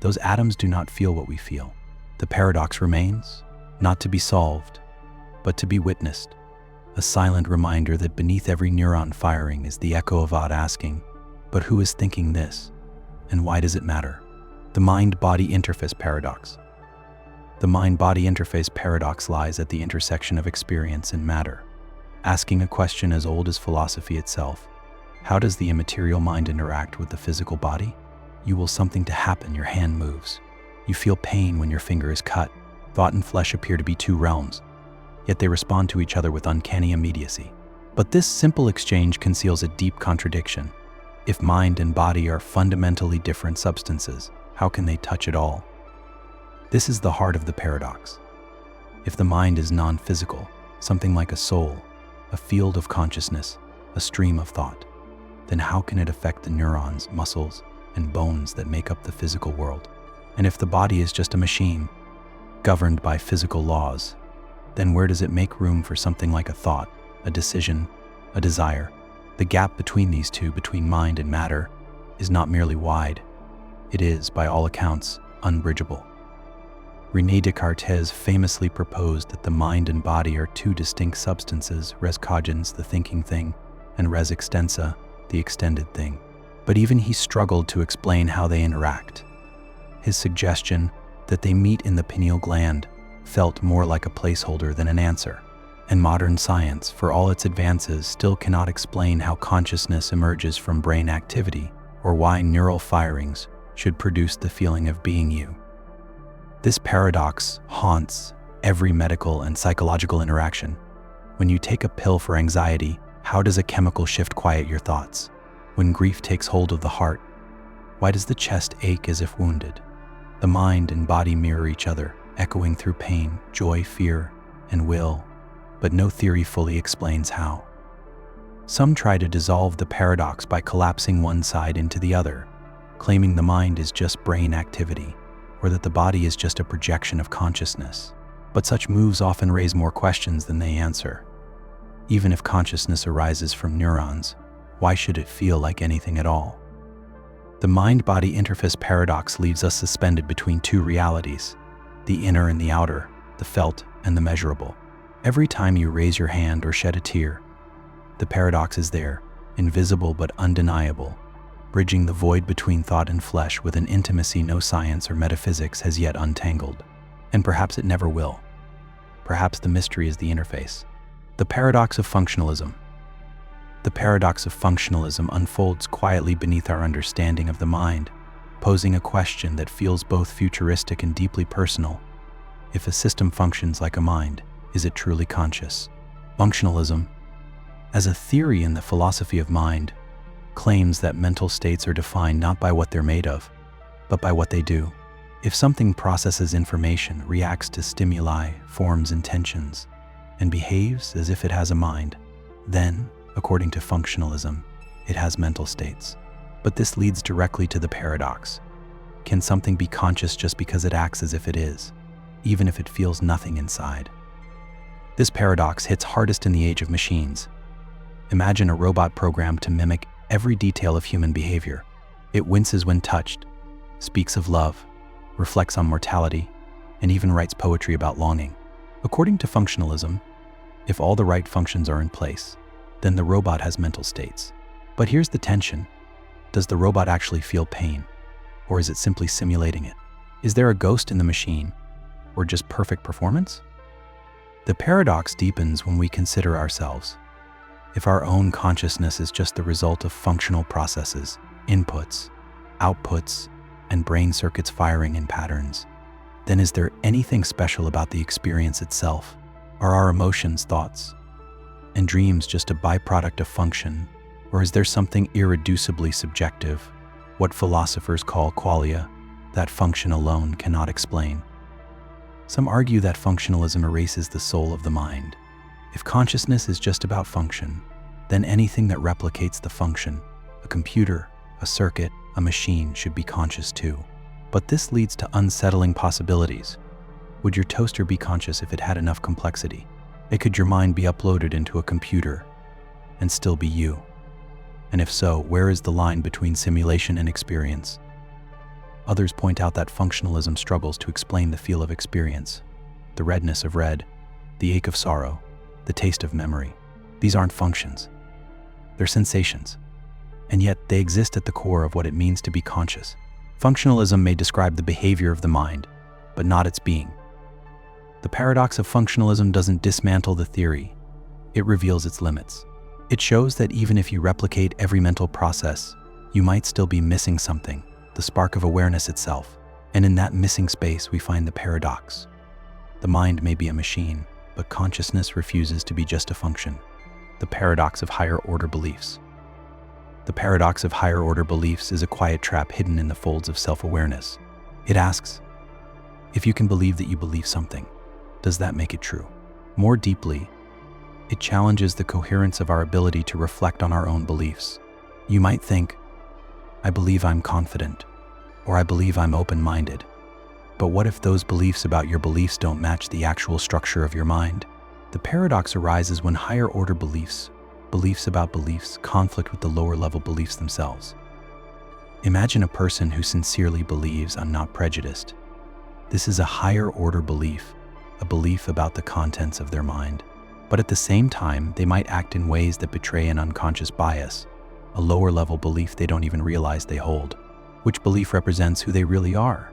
those atoms do not feel what we feel. The paradox remains, not to be solved, but to be witnessed, a silent reminder that beneath every neuron firing is the echo of odd asking, but who is thinking this, and why does it matter? The mind-body interface paradox. The mind-body interface paradox lies at the intersection of experience and matter, asking a question as old as philosophy itself. How does the immaterial mind interact with the physical body? You will something to happen, your hand moves. You feel pain when your finger is cut. Thought and flesh appear to be two realms, yet they respond to each other with uncanny immediacy. But this simple exchange conceals a deep contradiction. If mind and body are fundamentally different substances, how can they touch at all? This is the heart of the paradox. If the mind is non-physical, something like a soul, a field of consciousness, a stream of thought, then how can it affect the neurons, muscles, and bones that make up the physical world? And if the body is just a machine, governed by physical laws, then where does it make room for something like a thought, a decision, a desire? The gap between these two, between mind and matter, is not merely wide. It is, by all accounts, unbridgeable. René Descartes famously proposed that the mind and body are two distinct substances, res cogens, the thinking thing, and res extensa, the extended thing. But even he struggled to explain how they interact. His suggestion that they meet in the pineal gland felt more like a placeholder than an answer. And modern science, for all its advances, still cannot explain how consciousness emerges from brain activity, or why neural firings should produce the feeling of being you. This paradox haunts every medical and psychological interaction. When you take a pill for anxiety, how does a chemical shift quiet your thoughts? When grief takes hold of the heart, why does the chest ache as if wounded? The mind and body mirror each other, echoing through pain, joy, fear, and will, but no theory fully explains how. Some try to dissolve the paradox by collapsing one side into the other, claiming the mind is just brain activity, or that the body is just a projection of consciousness. But such moves often raise more questions than they answer. Even if consciousness arises from neurons, why should it feel like anything at all? The mind-body interface paradox leaves us suspended between two realities, the inner and the outer, the felt and the measurable. Every time you raise your hand or shed a tear, the paradox is there, invisible but undeniable, bridging the void between thought and flesh with an intimacy no science or metaphysics has yet untangled. And perhaps it never will. Perhaps the mystery is the interface. The paradox of functionalism. The paradox of functionalism unfolds quietly beneath our understanding of the mind, posing a question that feels both futuristic and deeply personal. If a system functions like a mind, is it truly conscious? Functionalism, as a theory in the philosophy of mind, claims that mental states are defined not by what they're made of, but by what they do. If something processes information, reacts to stimuli, forms intentions, and behaves as if it has a mind, then, according to functionalism, it has mental states. But this leads directly to the paradox. Can something be conscious just because it acts as if it is, even if it feels nothing inside? This paradox hits hardest in the age of machines. Imagine a robot programmed to mimic every detail of human behavior. It winces when touched, speaks of love, reflects on mortality, and even writes poetry about longing. According to functionalism, if all the right functions are in place, then the robot has mental states. But here's the tension. Does the robot actually feel pain? Or is it simply simulating it? Is there a ghost in the machine? Or just perfect performance? The paradox deepens when we consider ourselves. If our own consciousness is just the result of functional processes, inputs, outputs, and brain circuits firing in patterns, then is there anything special about the experience itself? Are our emotions, thoughts, and dreams just a byproduct of function? Or is there something irreducibly subjective, what philosophers call qualia, that function alone cannot explain? Some argue that functionalism erases the soul of the mind. If consciousness is just about function, then anything that replicates the function, a computer, a circuit, a machine, should be conscious too. But this leads to unsettling possibilities. Would your toaster be conscious if it had enough complexity? Could your mind be uploaded into a computer and still be you? And if so, where is the line between simulation and experience? Others point out that functionalism struggles to explain the feel of experience, the redness of red, the ache of sorrow, the taste of memory. These aren't functions. They're sensations. And yet they exist at the core of what it means to be conscious. Functionalism may describe the behavior of the mind, but not its being. The paradox of functionalism doesn't dismantle the theory. It reveals its limits. It shows that even if you replicate every mental process, you might still be missing something, the spark of awareness itself. And in that missing space, we find the paradox. The mind may be a machine, but consciousness refuses to be just a function. The paradox of higher order beliefs. The paradox of higher order beliefs is a quiet trap hidden in the folds of self-awareness. It asks, if you can believe that you believe something, does that make it true? More deeply, it challenges the coherence of our ability to reflect on our own beliefs. You might think, I believe I'm confident, or I believe I'm open-minded. But what if those beliefs about your beliefs don't match the actual structure of your mind? The paradox arises when higher order beliefs about beliefs, conflict with the lower level beliefs themselves. Imagine a person who sincerely believes I'm not prejudiced. This is a higher order belief, a belief about the contents of their mind. But at the same time, they might act in ways that betray an unconscious bias, a lower level belief they don't even realize they hold. Which belief represents who they really are?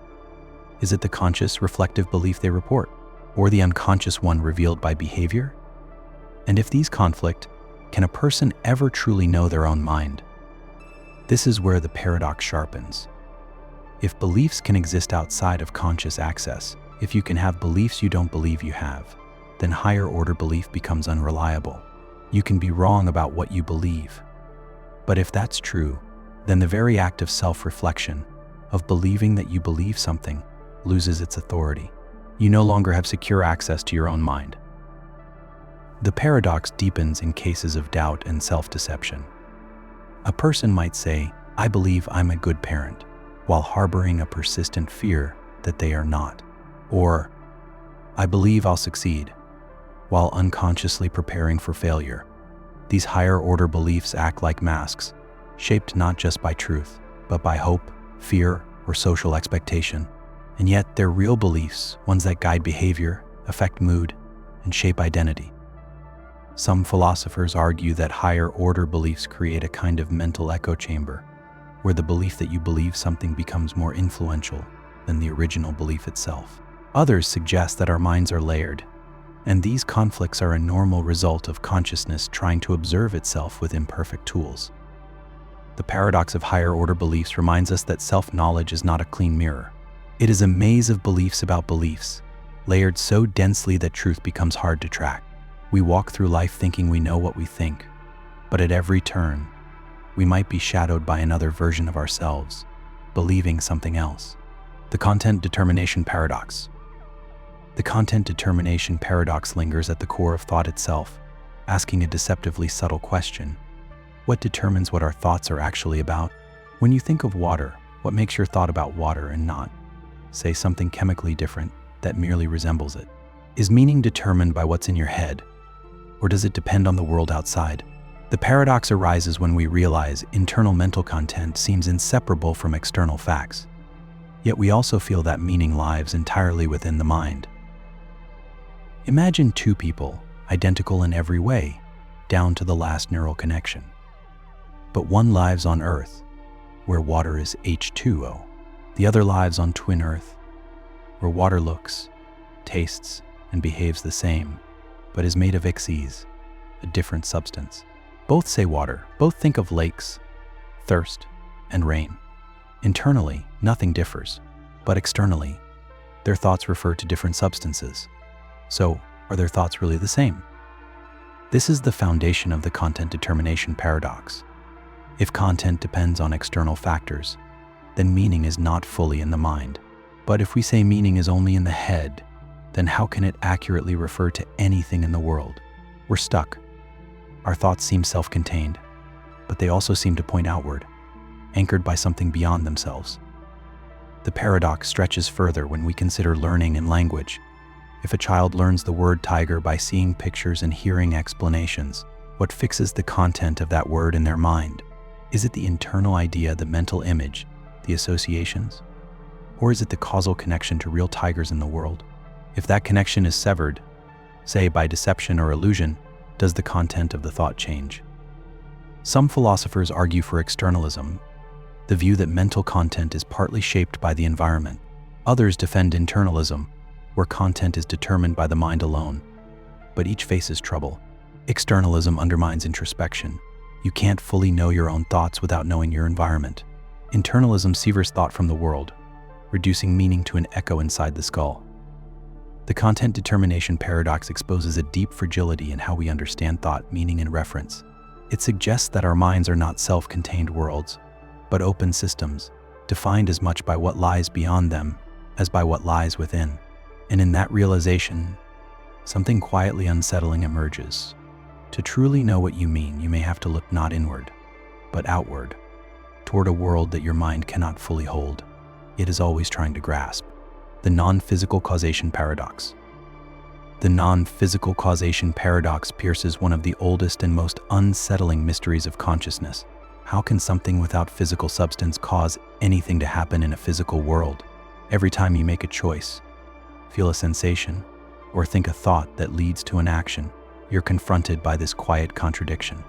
Is it the conscious, reflective belief they report, or the unconscious one revealed by behavior? And if these conflict, can a person ever truly know their own mind? This is where the paradox sharpens. If beliefs can exist outside of conscious access, if you can have beliefs you don't believe you have, then higher order belief becomes unreliable. You can be wrong about what you believe. But if that's true, then the very act of self-reflection, of believing that you believe something, loses its authority. You no longer have secure access to your own mind. The paradox deepens in cases of doubt and self-deception. A person might say, I believe I'm a good parent, while harboring a persistent fear that they are not. Or, I believe I'll succeed, while unconsciously preparing for failure. These higher order beliefs act like masks, shaped not just by truth, but by hope, fear, or social expectation. And yet they're real beliefs, ones that guide behavior, affect mood, and shape identity. Some philosophers argue that higher order beliefs create a kind of mental echo chamber, where the belief that you believe something becomes more influential than the original belief itself. Others suggest that our minds are layered, and these conflicts are a normal result of consciousness trying to observe itself with imperfect tools. The paradox of higher order beliefs reminds us that self-knowledge is not a clean mirror. It is a maze of beliefs about beliefs, layered so densely that truth becomes hard to track. We walk through life thinking we know what we think, but at every turn, we might be shadowed by another version of ourselves, believing something else. The content determination paradox. The content determination paradox lingers at the core of thought itself, asking a deceptively subtle question. What determines what our thoughts are actually about? When you think of water, what makes your thought about water and not, say, something chemically different that merely resembles it? Is meaning determined by what's in your head, or does it depend on the world outside? The paradox arises when we realize internal mental content seems inseparable from external facts. Yet we also feel that meaning lives entirely within the mind. Imagine two people, identical in every way, down to the last neural connection. But one lives on Earth, where water is H2O. The other lives on twin Earth, where water looks, tastes, and behaves the same, but is made of xyz, a different substance. Both say water, both think of lakes, thirst, and rain. Internally, nothing differs, but externally, their thoughts refer to different substances. So, are their thoughts really the same? This is the foundation of the content determination paradox. If content depends on external factors, then meaning is not fully in the mind. But if we say meaning is only in the head, then how can it accurately refer to anything in the world? We're stuck. Our thoughts seem self-contained, but they also seem to point outward, anchored by something beyond themselves. The paradox stretches further when we consider learning and language. If a child learns the word tiger by seeing pictures and hearing explanations, what fixes the content of that word in their mind? Is it the internal idea, the mental image, the associations? Or is it the causal connection to real tigers in the world? If that connection is severed, say by deception or illusion, does the content of the thought change? Some philosophers argue for externalism, the view that mental content is partly shaped by the environment. Others defend internalism, where content is determined by the mind alone. But each faces trouble. Externalism undermines introspection. You can't fully know your own thoughts without knowing your environment. Internalism severs thought from the world, reducing meaning to an echo inside the skull. The content determination paradox exposes a deep fragility in how we understand thought, meaning, and reference. It suggests that our minds are not self-contained worlds, but open systems, defined as much by what lies beyond them as by what lies within. And in that realization, something quietly unsettling emerges. To truly know what you mean, you may have to look not inward, but outward, toward a world that your mind cannot fully hold. It is always trying to grasp. The non-physical causation paradox. The non-physical causation paradox pierces one of the oldest and most unsettling mysteries of consciousness. How can something without physical substance cause anything to happen in a physical world? Every time you make a choice, feel a sensation, or think a thought that leads to an action, you're confronted by this quiet contradiction.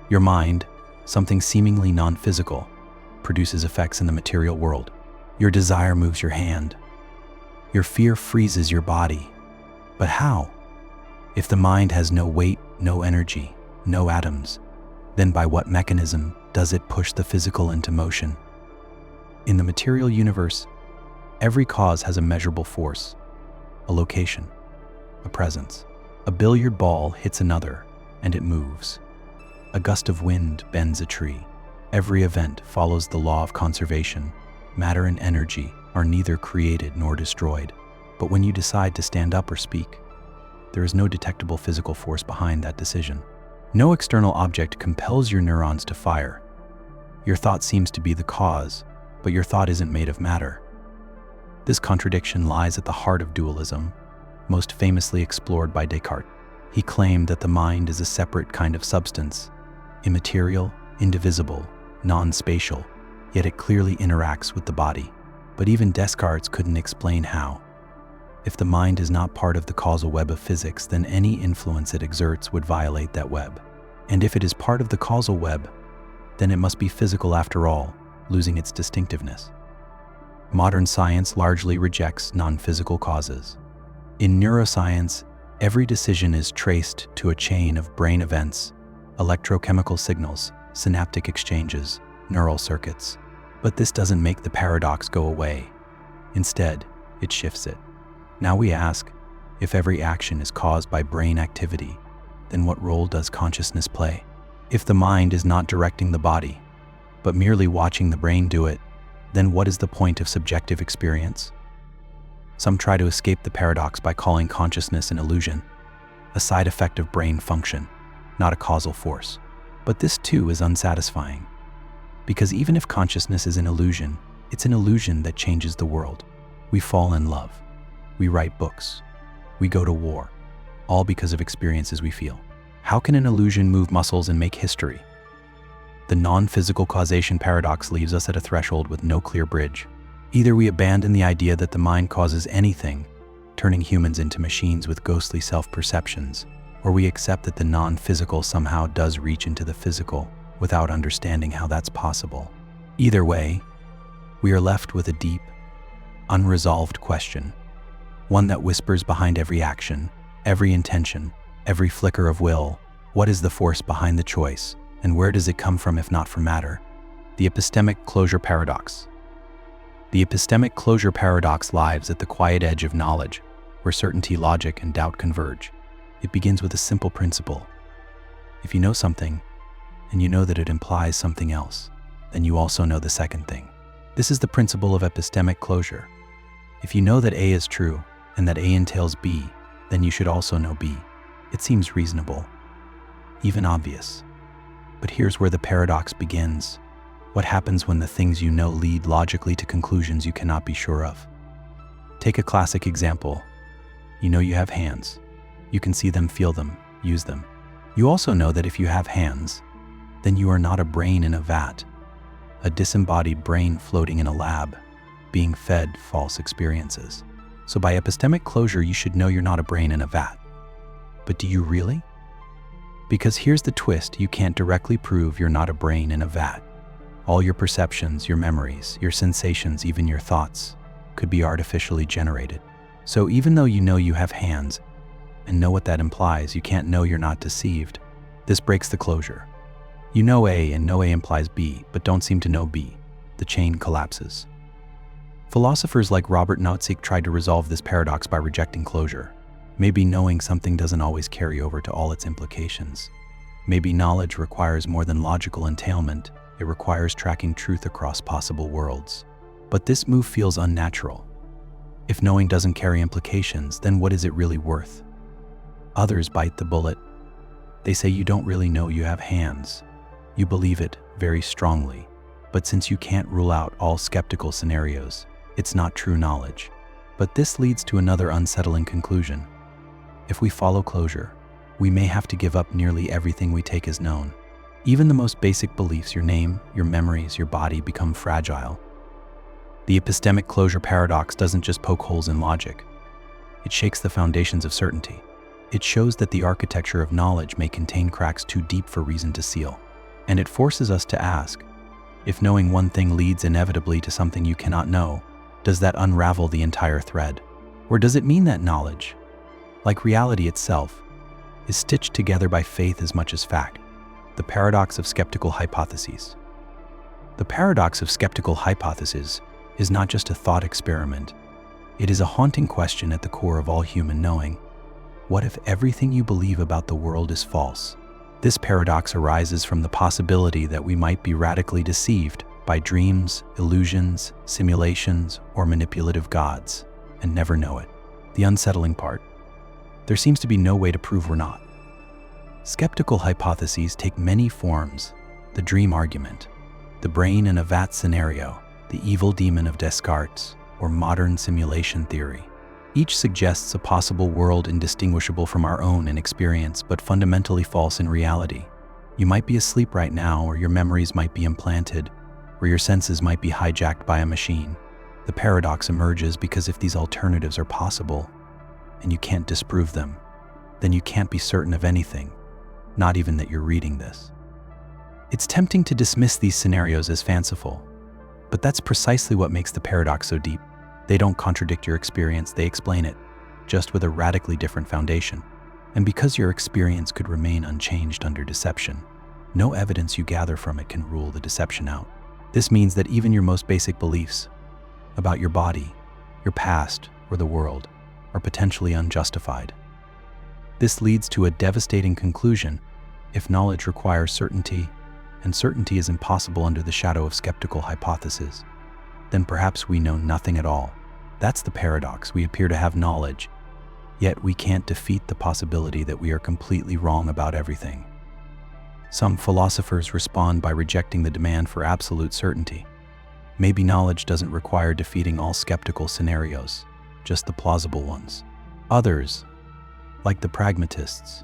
Your mind, something seemingly non-physical, produces effects in the material world. Your desire moves your hand. Your fear freezes your body. But how? If the mind has no weight, no energy, no atoms, then by what mechanism does it push the physical into motion? In the material universe, every cause has a measurable force, a location, a presence. A billiard ball hits another, and it moves. A gust of wind bends a tree. Every event follows the law of conservation. Matter and energy are neither created nor destroyed. But when you decide to stand up or speak, there is no detectable physical force behind that decision. No external object compels your neurons to fire. Your thought seems to be the cause, but your thought isn't made of matter. This contradiction lies at the heart of dualism, most famously explored by Descartes. He claimed that the mind is a separate kind of substance, immaterial, indivisible, non-spatial, yet it clearly interacts with the body. But even Descartes couldn't explain how. If the mind is not part of the causal web of physics, then any influence it exerts would violate that web. And if it is part of the causal web, then it must be physical after all, losing its distinctiveness. Modern science largely rejects non-physical causes. In neuroscience, every decision is traced to a chain of brain events, electrochemical signals, synaptic exchanges, neural circuits. But this doesn't make the paradox go away. Instead, it shifts it. Now we ask, if every action is caused by brain activity, then what role does consciousness play? If the mind is not directing the body, but merely watching the brain do it, then what is the point of subjective experience? Some try to escape the paradox by calling consciousness an illusion, a side effect of brain function, not a causal force. But this too is unsatisfying, because even if consciousness is an illusion, it's an illusion that changes the world. We fall in love, we write books, we go to war, all because of experiences we feel. How can an illusion move muscles and make history? The non-physical causation paradox leaves us at a threshold with no clear bridge. Either we abandon the idea that the mind causes anything, turning humans into machines with ghostly self-perceptions, or we accept that the non-physical somehow does reach into the physical without understanding how that's possible. Either way, we are left with a deep, unresolved question, one that whispers behind every action, every intention, Every flicker of will, what is the force behind the choice, and where does it come from if not from matter? The epistemic closure paradox. The epistemic closure paradox lies at the quiet edge of knowledge, where certainty, logic, and doubt converge. It begins with a simple principle. If you know something, and you know that it implies something else, then you also know the second thing. This is the principle of epistemic closure. If you know that A is true, and that A entails B, then you should also know B. It seems reasonable, even obvious. But here's where the paradox begins. What happens when the things you know lead logically to conclusions you cannot be sure of? Take a classic example. You know you have hands. You can see them, feel them, use them. You also know that if you have hands, then you are not a brain in a vat, a disembodied brain floating in a lab, being fed false experiences. So by epistemic closure, you should know you're not a brain in a vat. But do you really? Because here's the twist, you can't directly prove you're not a brain in a vat. All your perceptions, your memories, your sensations, even your thoughts, could be artificially generated. So even though you know you have hands, and know what that implies, you can't know you're not deceived. This breaks the closure. You know A and know A implies B, but don't seem to know B. The chain collapses. Philosophers like Robert Nozick tried to resolve this paradox by rejecting closure. Maybe knowing something doesn't always carry over to all its implications. Maybe knowledge requires more than logical entailment. It requires tracking truth across possible worlds. But this move feels unnatural. If knowing doesn't carry implications, then what is it really worth? Others bite the bullet. They say you don't really know you have hands. You believe it very strongly. But since you can't rule out all skeptical scenarios, it's not true knowledge. But this leads to another unsettling conclusion. If we follow closure, we may have to give up nearly everything we take as known. Even the most basic beliefs, your name, your memories, your body, become fragile. The epistemic closure paradox doesn't just poke holes in logic. It shakes the foundations of certainty. It shows that the architecture of knowledge may contain cracks too deep for reason to seal. And it forces us to ask, if knowing one thing leads inevitably to something you cannot know, does that unravel the entire thread? Or does it mean that knowledge, like reality itself, is stitched together by faith as much as fact? The paradox of skeptical hypotheses. The paradox of skeptical hypotheses is not just a thought experiment. It is a haunting question at the core of all human knowing. What if everything you believe about the world is false? This paradox arises from the possibility that we might be radically deceived by dreams, illusions, simulations, or manipulative gods, and never know it. The unsettling part: there seems to be no way to prove we're not. Skeptical hypotheses take many forms: the dream argument, the brain in a vat scenario, the evil demon of Descartes, or modern simulation theory. Each suggests a possible world indistinguishable from our own in experience, but fundamentally false in reality. You might be asleep right now, or your memories might be implanted, or your senses might be hijacked by a machine. The paradox emerges because if these alternatives are possible, and you can't disprove them, then you can't be certain of anything, not even that you're reading this. It's tempting to dismiss these scenarios as fanciful, but that's precisely what makes the paradox so deep. They don't contradict your experience, they explain it, just with a radically different foundation. And because your experience could remain unchanged under deception, no evidence you gather from it can rule the deception out. This means that even your most basic beliefs about your body, your past, or the world are potentially unjustified. This leads to a devastating conclusion. If knowledge requires certainty, and certainty is impossible under the shadow of skeptical hypotheses, then perhaps we know nothing at all. That's the paradox. We appear to have knowledge, yet we can't defeat the possibility that we are completely wrong about everything. Some philosophers respond by rejecting the demand for absolute certainty. Maybe knowledge doesn't require defeating all skeptical scenarios, just the plausible ones. Others, like the pragmatists,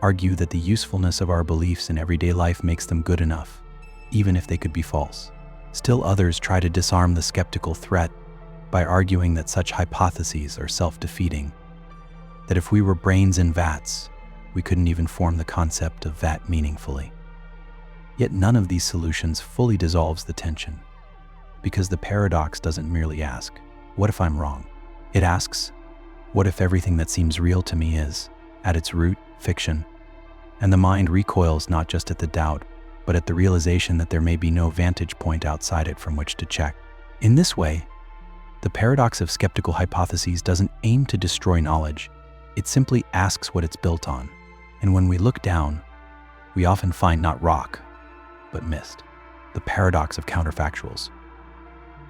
argue that the usefulness of our beliefs in everyday life makes them good enough, even if they could be false. Still others try to disarm the skeptical threat by arguing that such hypotheses are self-defeating, that if we were brains in vats, we couldn't even form the concept of vat meaningfully. Yet none of these solutions fully dissolves the tension, because the paradox doesn't merely ask, what if I'm wrong? It asks, what if everything that seems real to me is, At its root, fiction. And the mind recoils not just at the doubt, but at the realization that there may be no vantage point outside it from which to check. In this way, the paradox of skeptical hypotheses doesn't aim to destroy knowledge. It simply asks what it's built on. And when we look down, we often find not rock, but mist. The paradox of counterfactuals.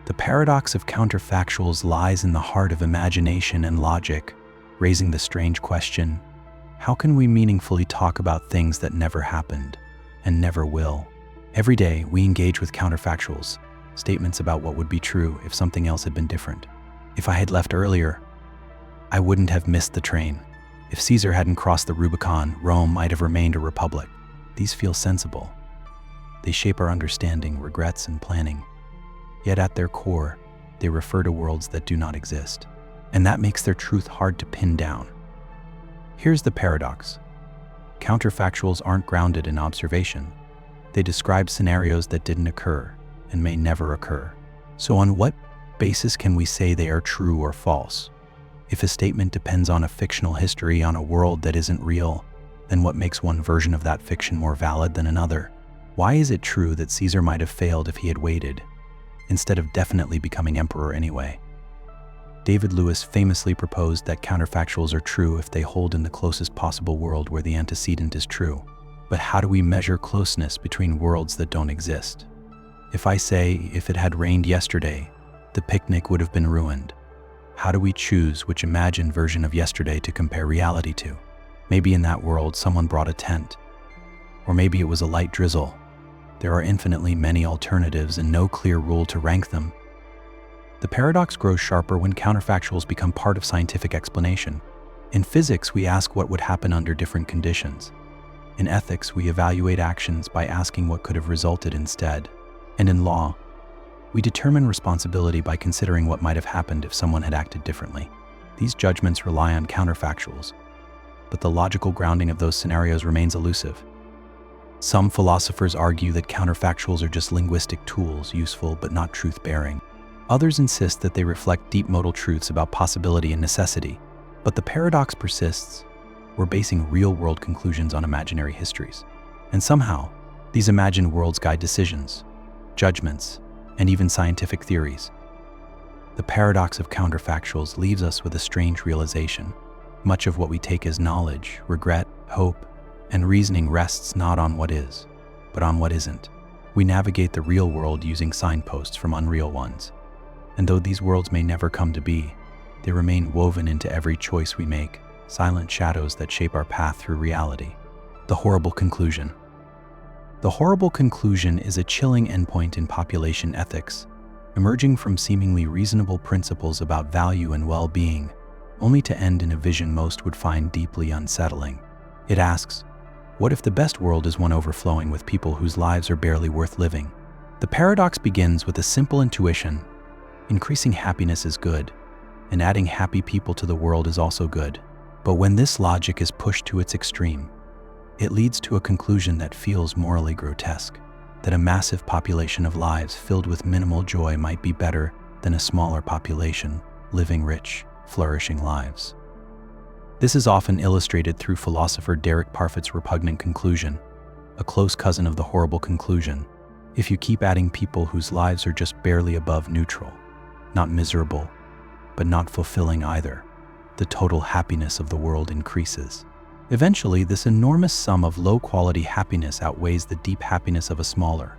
The paradox of counterfactuals lies in the heart of imagination and logic, raising the strange question, how can we meaningfully talk about things that never happened and never will? Every day, we engage with counterfactuals, statements about what would be true if something else had been different. If I had left earlier, I wouldn't have missed the train. If Caesar hadn't crossed the Rubicon, Rome might have remained a republic. These feel sensible. They shape our understanding, regrets, and planning. Yet at their core, they refer to worlds that do not exist. And that makes their truth hard to pin down. Here's the paradox. Counterfactuals aren't grounded in observation. They describe scenarios that didn't occur and may never occur. So on what basis can we say they are true or false? If a statement depends on a fictional history on a world that isn't real, then what makes one version of that fiction more valid than another? Why is it true that Caesar might have failed if he had waited, instead of definitely becoming emperor anyway? David Lewis famously proposed that counterfactuals are true if they hold in the closest possible world where the antecedent is true. But how do we measure closeness between worlds that don't exist? If I say, if it had rained yesterday, the picnic would have been ruined. How do we choose which imagined version of yesterday to compare reality to? Maybe in that world someone brought a tent. Or maybe it was a light drizzle. There are infinitely many alternatives and no clear rule to rank them. The paradox grows sharper when counterfactuals become part of scientific explanation. In physics, we ask what would happen under different conditions. In ethics, we evaluate actions by asking what could have resulted instead. And in law, we determine responsibility by considering what might have happened if someone had acted differently. These judgments rely on counterfactuals, but the logical grounding of those scenarios remains elusive. Some philosophers argue that counterfactuals are just linguistic tools, useful but not truth-bearing. Others insist that they reflect deep modal truths about possibility and necessity. But the paradox persists. We're basing real-world conclusions on imaginary histories. And somehow, these imagined worlds guide decisions, judgments, and even scientific theories. The paradox of counterfactuals leaves us with a strange realization. Much of what we take as knowledge, regret, hope, and reasoning rests not on what is, but on what isn't. We navigate the real world using signposts from unreal ones. And though these worlds may never come to be, they remain woven into every choice we make, silent shadows that shape our path through reality. The horrible conclusion. The horrible conclusion is a chilling endpoint in population ethics, emerging from seemingly reasonable principles about value and well-being, only to end in a vision most would find deeply unsettling. It asks, what if the best world is one overflowing with people whose lives are barely worth living? The paradox begins with a simple intuition. Increasing happiness is good, and adding happy people to the world is also good. But when this logic is pushed to its extreme, it leads to a conclusion that feels morally grotesque, that a massive population of lives filled with minimal joy might be better than a smaller population living rich, flourishing lives. This is often illustrated through philosopher Derek Parfit's repugnant conclusion, a close cousin of the horrible conclusion. If you keep adding people whose lives are just barely above neutral, not miserable, but not fulfilling either, the total happiness of the world increases. Eventually, this enormous sum of low-quality happiness outweighs the deep happiness of a smaller,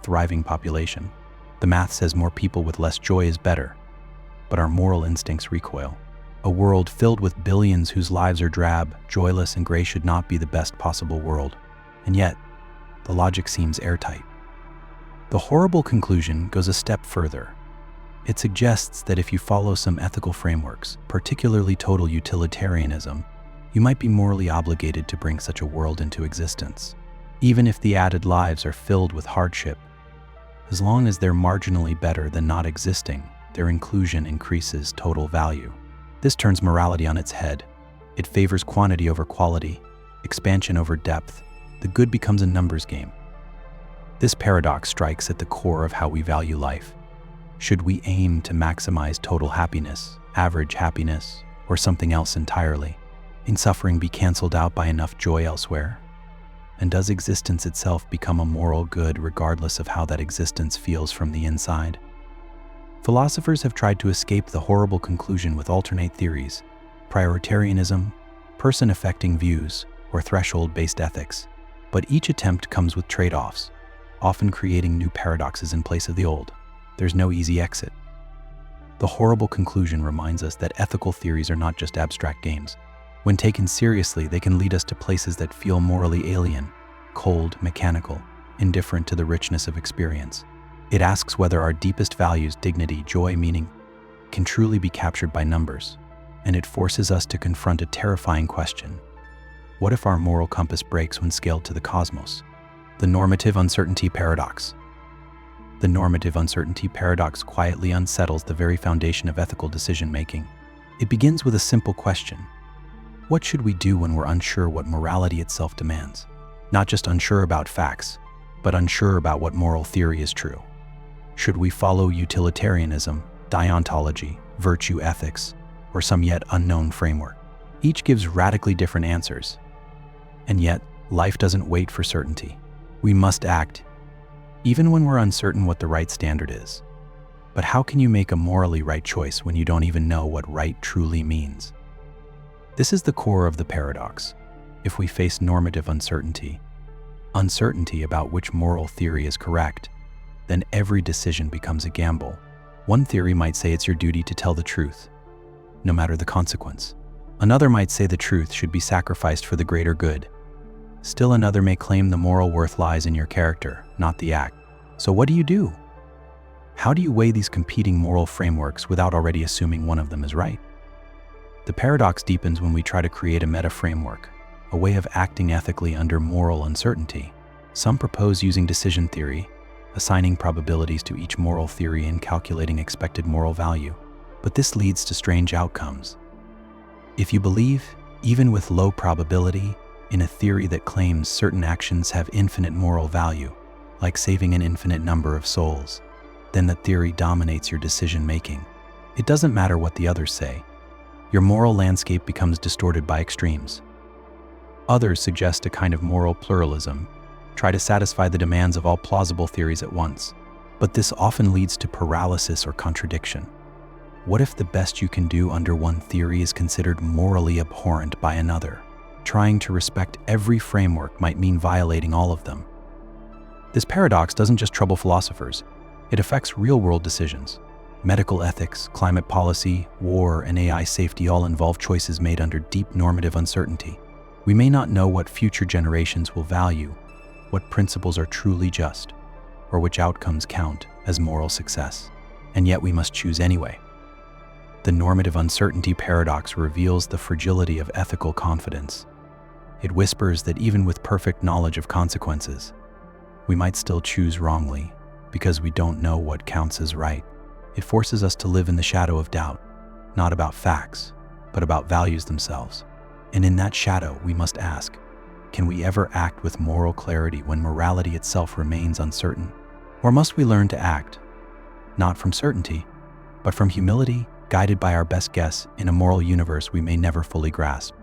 thriving population. The math says more people with less joy is better, but our moral instincts recoil. A world filled with billions whose lives are drab, joyless, and gray should not be the best possible world. And yet, the logic seems airtight. The horrible conclusion goes a step further. It suggests that if you follow some ethical frameworks, particularly total utilitarianism, you might be morally obligated to bring such a world into existence. Even if the added lives are filled with hardship, as long as they're marginally better than not existing, their inclusion increases total value. This turns morality on its head. It favors quantity over quality, expansion over depth. The good becomes a numbers game. This paradox strikes at the core of how we value life. Should we aim to maximize total happiness, average happiness, or something else entirely? Can suffering be cancelled out by enough joy elsewhere? And does existence itself become a moral good regardless of how that existence feels from the inside? Philosophers have tried to escape the horrible conclusion with alternate theories: prioritarianism, person-affecting views, or threshold-based ethics. But each attempt comes with trade-offs, often creating new paradoxes in place of the old. There's no easy exit. The horrible conclusion reminds us that ethical theories are not just abstract games. When taken seriously, they can lead us to places that feel morally alien, cold, mechanical, indifferent to the richness of experience. It asks whether our deepest values, dignity, joy, meaning, can truly be captured by numbers. And it forces us to confront a terrifying question. What if our moral compass breaks when scaled to the cosmos? The normative uncertainty paradox. The normative uncertainty paradox quietly unsettles the very foundation of ethical decision-making. It begins with a simple question. What should we do when we're unsure what morality itself demands? Not just unsure about facts, but unsure about what moral theory is true. Should we follow utilitarianism, deontology, virtue ethics, or some yet unknown framework? Each gives radically different answers. And yet, life doesn't wait for certainty. We must act, even when we're uncertain what the right standard is. But how can you make a morally right choice when you don't even know what right truly means? This is the core of the paradox. If we face normative uncertainty about which moral theory is correct, then every decision becomes a gamble. One theory might say it's your duty to tell the truth, no matter the consequence. Another might say the truth should be sacrificed for the greater good. Still another may claim the moral worth lies in your character, not the act. So what do? How do you weigh these competing moral frameworks without already assuming one of them is right? The paradox deepens when we try to create a meta-framework, a way of acting ethically under moral uncertainty. Some propose using decision theory, assigning probabilities to each moral theory and calculating expected moral value. But this leads to strange outcomes. If you believe, even with low probability, in a theory that claims certain actions have infinite moral value, like saving an infinite number of souls, then that theory dominates your decision-making. It doesn't matter what the others say. Your moral landscape becomes distorted by extremes. Others suggest a kind of moral pluralism, try to satisfy the demands of all plausible theories at once. But this often leads to paralysis or contradiction. What if the best you can do under one theory is considered morally abhorrent by another? Trying to respect every framework might mean violating all of them. This paradox doesn't just trouble philosophers, it affects real-world decisions. Medical ethics, climate policy, war, and AI safety all involve choices made under deep normative uncertainty. We may not know what future generations will value, what principles are truly just, or which outcomes count as moral success. And yet we must choose anyway. The normative uncertainty paradox reveals the fragility of ethical confidence. It whispers that even with perfect knowledge of consequences, we might still choose wrongly because we don't know what counts as right. It forces us to live in the shadow of doubt, not about facts, but about values themselves. And in that shadow, we must ask, can we ever act with moral clarity when morality itself remains uncertain? Or must we learn to act, not from certainty, but from humility, guided by our best guess in a moral universe we may never fully grasp?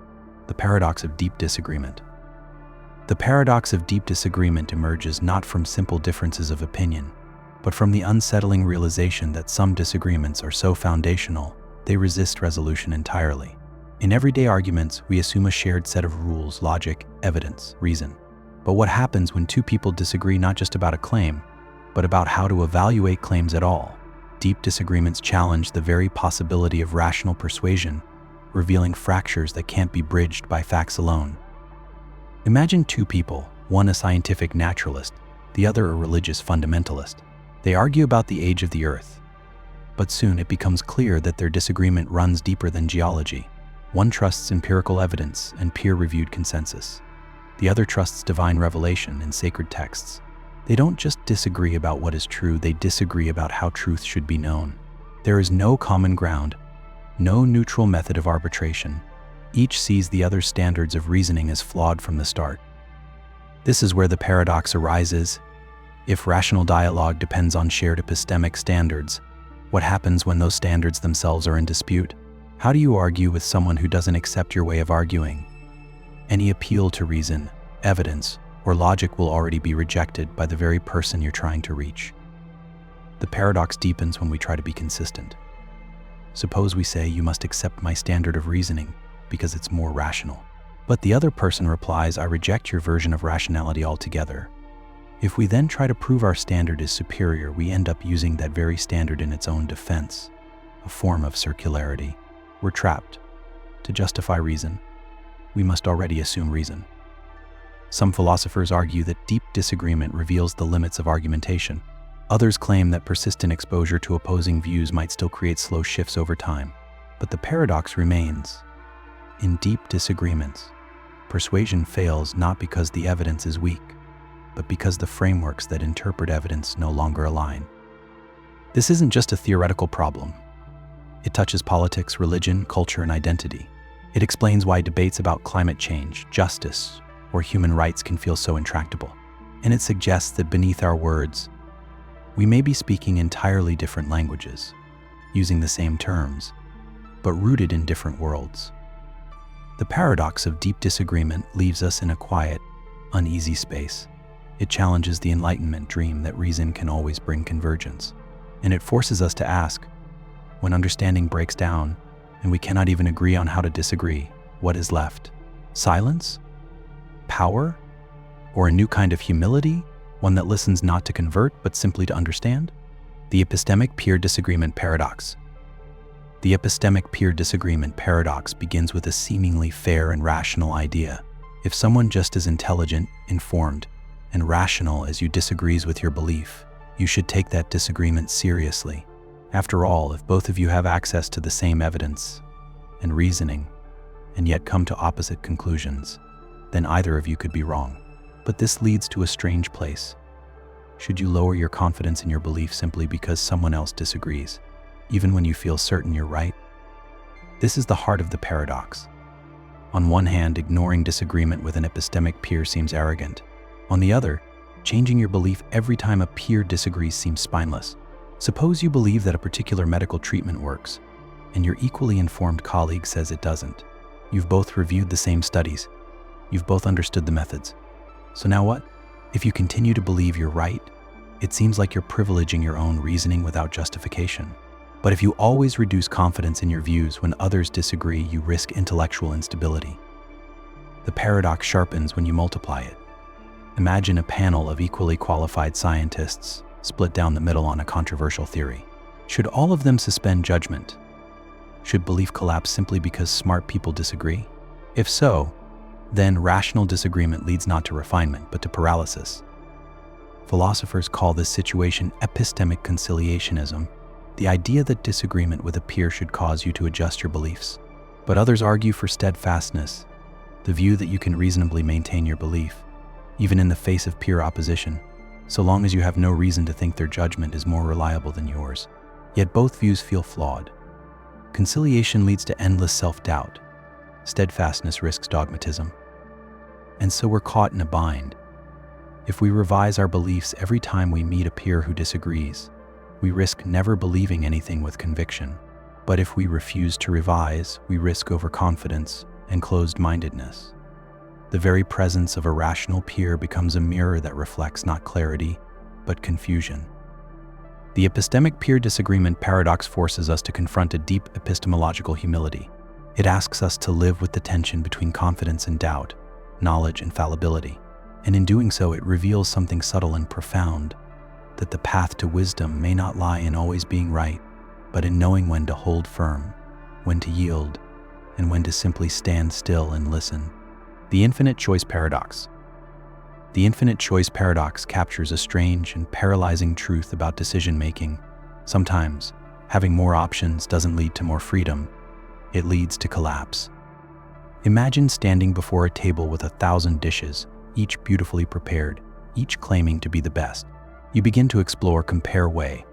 The paradox of deep disagreement. The paradox of deep disagreement emerges not from simple differences of opinion, but from the unsettling realization that some disagreements are so foundational, they resist resolution entirely. In everyday arguments, we assume a shared set of rules, logic, evidence, reason. But what happens when two people disagree not just about a claim, but about how to evaluate claims at all? Deep disagreements challenge the very possibility of rational persuasion, revealing fractures that can't be bridged by facts alone. Imagine two people, one a scientific naturalist, the other a religious fundamentalist. They argue about the age of the Earth. But soon it becomes clear that their disagreement runs deeper than geology. One trusts empirical evidence and peer-reviewed consensus. The other trusts divine revelation and sacred texts. They don't just disagree about what is true, they disagree about how truth should be known. There is no common ground, no neutral method of arbitration. Each sees the other's standards of reasoning as flawed from the start. This is where the paradox arises. If rational dialogue depends on shared epistemic standards, what happens when those standards themselves are in dispute? How do you argue with someone who doesn't accept your way of arguing? Any appeal to reason, evidence, or logic will already be rejected by the very person you're trying to reach. The paradox deepens when we try to be consistent. Suppose we say, "You must accept my standard of reasoning because it's more rational." But the other person replies, "I reject your version of rationality altogether." If we then try to prove our standard is superior, we end up using that very standard in its own defense, a form of circularity. We're trapped. To justify reason, we must already assume reason. Some philosophers argue that deep disagreement reveals the limits of argumentation. Others claim that persistent exposure to opposing views might still create slow shifts over time. But the paradox remains. In deep disagreements, persuasion fails not because the evidence is weak, but because the frameworks that interpret evidence no longer align. This isn't just a theoretical problem. It touches politics, religion, culture, and identity. It explains why debates about climate change, justice, or human rights can feel so intractable. And it suggests that beneath our words, we may be speaking entirely different languages, using the same terms, but rooted in different worlds. The paradox of deep disagreement leaves us in a quiet, uneasy space. It challenges the Enlightenment dream that reason can always bring convergence. And it forces us to ask, when understanding breaks down and we cannot even agree on how to disagree, what is left? Silence? Power? Or a new kind of humility? One that listens not to convert, but simply to understand? The epistemic peer disagreement paradox. The epistemic peer disagreement paradox begins with a seemingly fair and rational idea. If someone just as intelligent, informed, and rational as you disagrees with your belief, you should take that disagreement seriously. After all, if both of you have access to the same evidence and reasoning, and yet come to opposite conclusions, then either of you could be wrong. But this leads to a strange place. Should you lower your confidence in your belief simply because someone else disagrees, even when you feel certain you're right? This is the heart of the paradox. On one hand, ignoring disagreement with an epistemic peer seems arrogant. On the other, changing your belief every time a peer disagrees seems spineless. Suppose you believe that a particular medical treatment works, and your equally informed colleague says it doesn't. You've both reviewed the same studies. You've both understood the methods. So now what? If you continue to believe you're right, it seems like you're privileging your own reasoning without justification. But if you always reduce confidence in your views when others disagree, you risk intellectual instability. The paradox sharpens when you multiply it. Imagine a panel of equally qualified scientists split down the middle on a controversial theory. Should all of them suspend judgment? Should belief collapse simply because smart people disagree? If so, then rational disagreement leads not to refinement, but to paralysis. Philosophers call this situation epistemic conciliationism, the idea that disagreement with a peer should cause you to adjust your beliefs. But others argue for steadfastness, the view that you can reasonably maintain your belief, even in the face of peer opposition, so long as you have no reason to think their judgment is more reliable than yours. Yet both views feel flawed. Conciliation leads to endless self-doubt. Steadfastness risks dogmatism. And so we're caught in a bind. If we revise our beliefs every time we meet a peer who disagrees, we risk never believing anything with conviction. But if we refuse to revise, we risk overconfidence and closed-mindedness. The very presence of a rational peer becomes a mirror that reflects not clarity, but confusion. The epistemic peer disagreement paradox forces us to confront a deep epistemological humility. It asks us to live with the tension between confidence and doubt, knowledge and fallibility. And in doing so, it reveals something subtle and profound, that the path to wisdom may not lie in always being right, but in knowing when to hold firm, when to yield, and when to simply stand still and listen. The infinite choice paradox. The infinite choice paradox captures a strange and paralyzing truth about decision-making. Sometimes, having more options doesn't lead to more freedom. It leads to collapse. Imagine standing before a table with 1,000 dishes, each beautifully prepared, each claiming to be the best. You begin to explore, compare, weigh.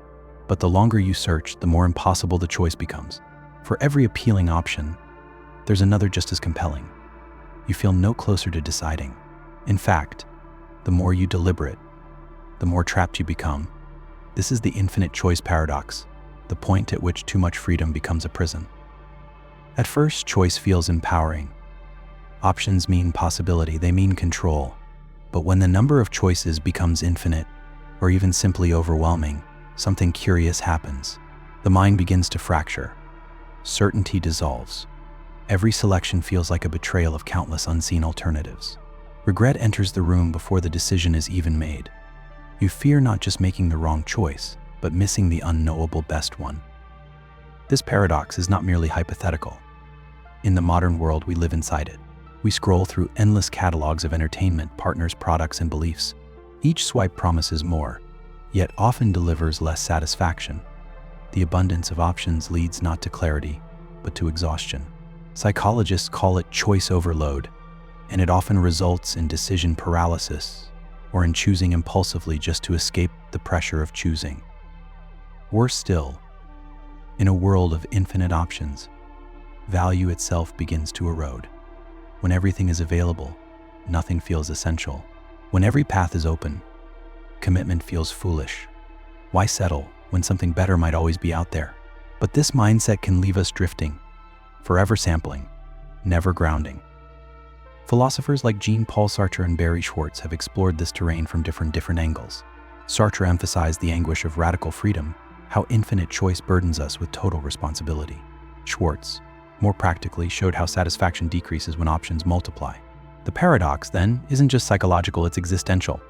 But the longer you search, the more impossible the choice becomes. For every appealing option, there's another just as compelling. You feel no closer to deciding. In fact, the more you deliberate, the more trapped you become. This is the infinite choice paradox, the point at which too much freedom becomes a prison. At first, choice feels empowering. Options mean possibility, they mean control. But when the number of choices becomes infinite, or even simply overwhelming, something curious happens. The mind begins to fracture. Certainty dissolves. Every selection feels like a betrayal of countless unseen alternatives. Regret enters the room before the decision is even made. You fear not just making the wrong choice, but missing the unknowable best one. This paradox is not merely hypothetical. In the modern world, we live inside it. We scroll through endless catalogs of entertainment, partners, products, and beliefs. Each swipe promises more, yet often delivers less satisfaction. The abundance of options leads not to clarity, but to exhaustion. Psychologists call it choice overload, and it often results in decision paralysis or in choosing impulsively just to escape the pressure of choosing. Worse still, in a world of infinite options, value itself begins to erode. When everything is available, nothing feels essential. When every path is open, commitment feels foolish. Why settle when something better might always be out there? But this mindset can leave us drifting, forever sampling, never grounding. Philosophers like Jean-Paul Sartre and Barry Schwartz have explored this terrain from different angles. Sartre emphasized the anguish of radical freedom, how infinite choice burdens us with total responsibility. Schwartz, more practically, showed how satisfaction decreases when options multiply. The paradox, then, isn't just psychological, it's existential.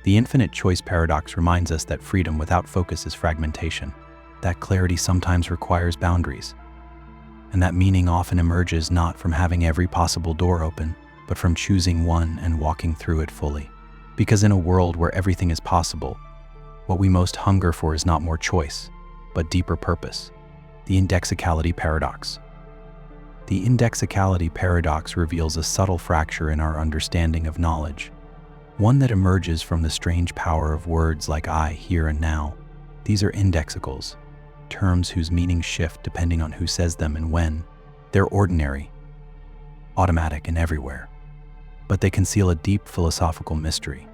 The infinite choice paradox reminds us that freedom without focus is fragmentation, that clarity sometimes requires boundaries, and that meaning often emerges not from having every possible door open, but from choosing one and walking through it fully. Because in a world where everything is possible, what we most hunger for is not more choice, but deeper purpose. The Indexicality Paradox. The Indexicality Paradox reveals a subtle fracture in our understanding of knowledge, one that emerges from the strange power of words like I, here, and now. These are indexicals, terms whose meanings shift depending on who says them and when. They're ordinary, automatic, and everywhere. But they conceal a deep philosophical mystery.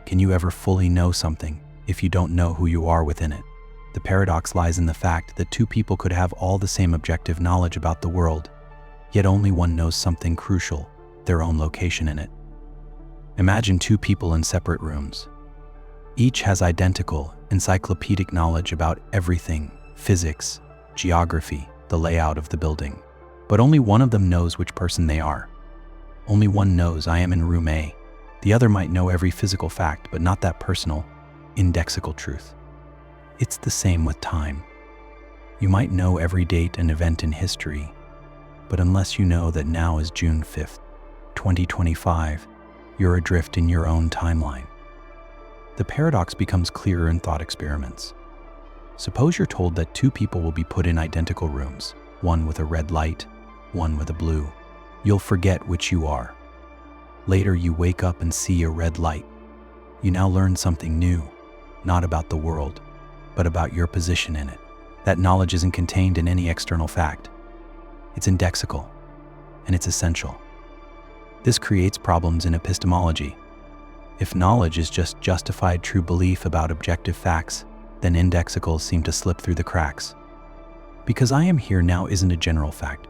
Can you ever fully know something if you don't know who you are within it? The paradox lies in the fact that two people could have all the same objective knowledge about the world, yet only one knows something crucial, their own location in it. Imagine two people in separate rooms. Each has identical, encyclopedic knowledge about everything: physics, geography, the layout of the building. But only one of them knows which person they are. Only one knows I am in room A. The other might know every physical fact, but not that personal, indexical truth. It's the same with time. You might know every date and event in history, but unless you know that now is June 5th, 2025, you're adrift in your own timeline. The paradox becomes clearer in thought experiments. Suppose you're told that two people will be put in identical rooms, one with a red light, one with a blue. You'll forget which you are. Later, you wake up and see a red light. You now learn something new, not about the world, but about your position in it. That knowledge isn't contained in any external fact. It's indexical, and it's essential. This creates problems in epistemology. If knowledge is just justified true belief about objective facts, then indexicals seem to slip through the cracks. Because I am here now isn't a general fact.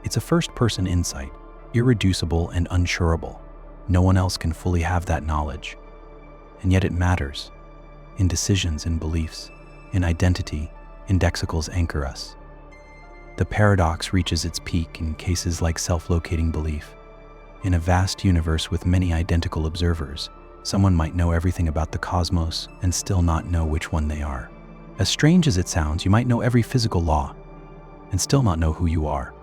It's a first-person insight, irreducible and unsurable. No one else can fully have that knowledge. And yet it matters. In decisions, in beliefs, in identity, indexicals anchor us. The paradox reaches its peak in cases like self-locating belief. In a vast universe with many identical observers, someone might know everything about the cosmos and still not know which one they are. As strange as it sounds, you might know every physical law and still not know who you are.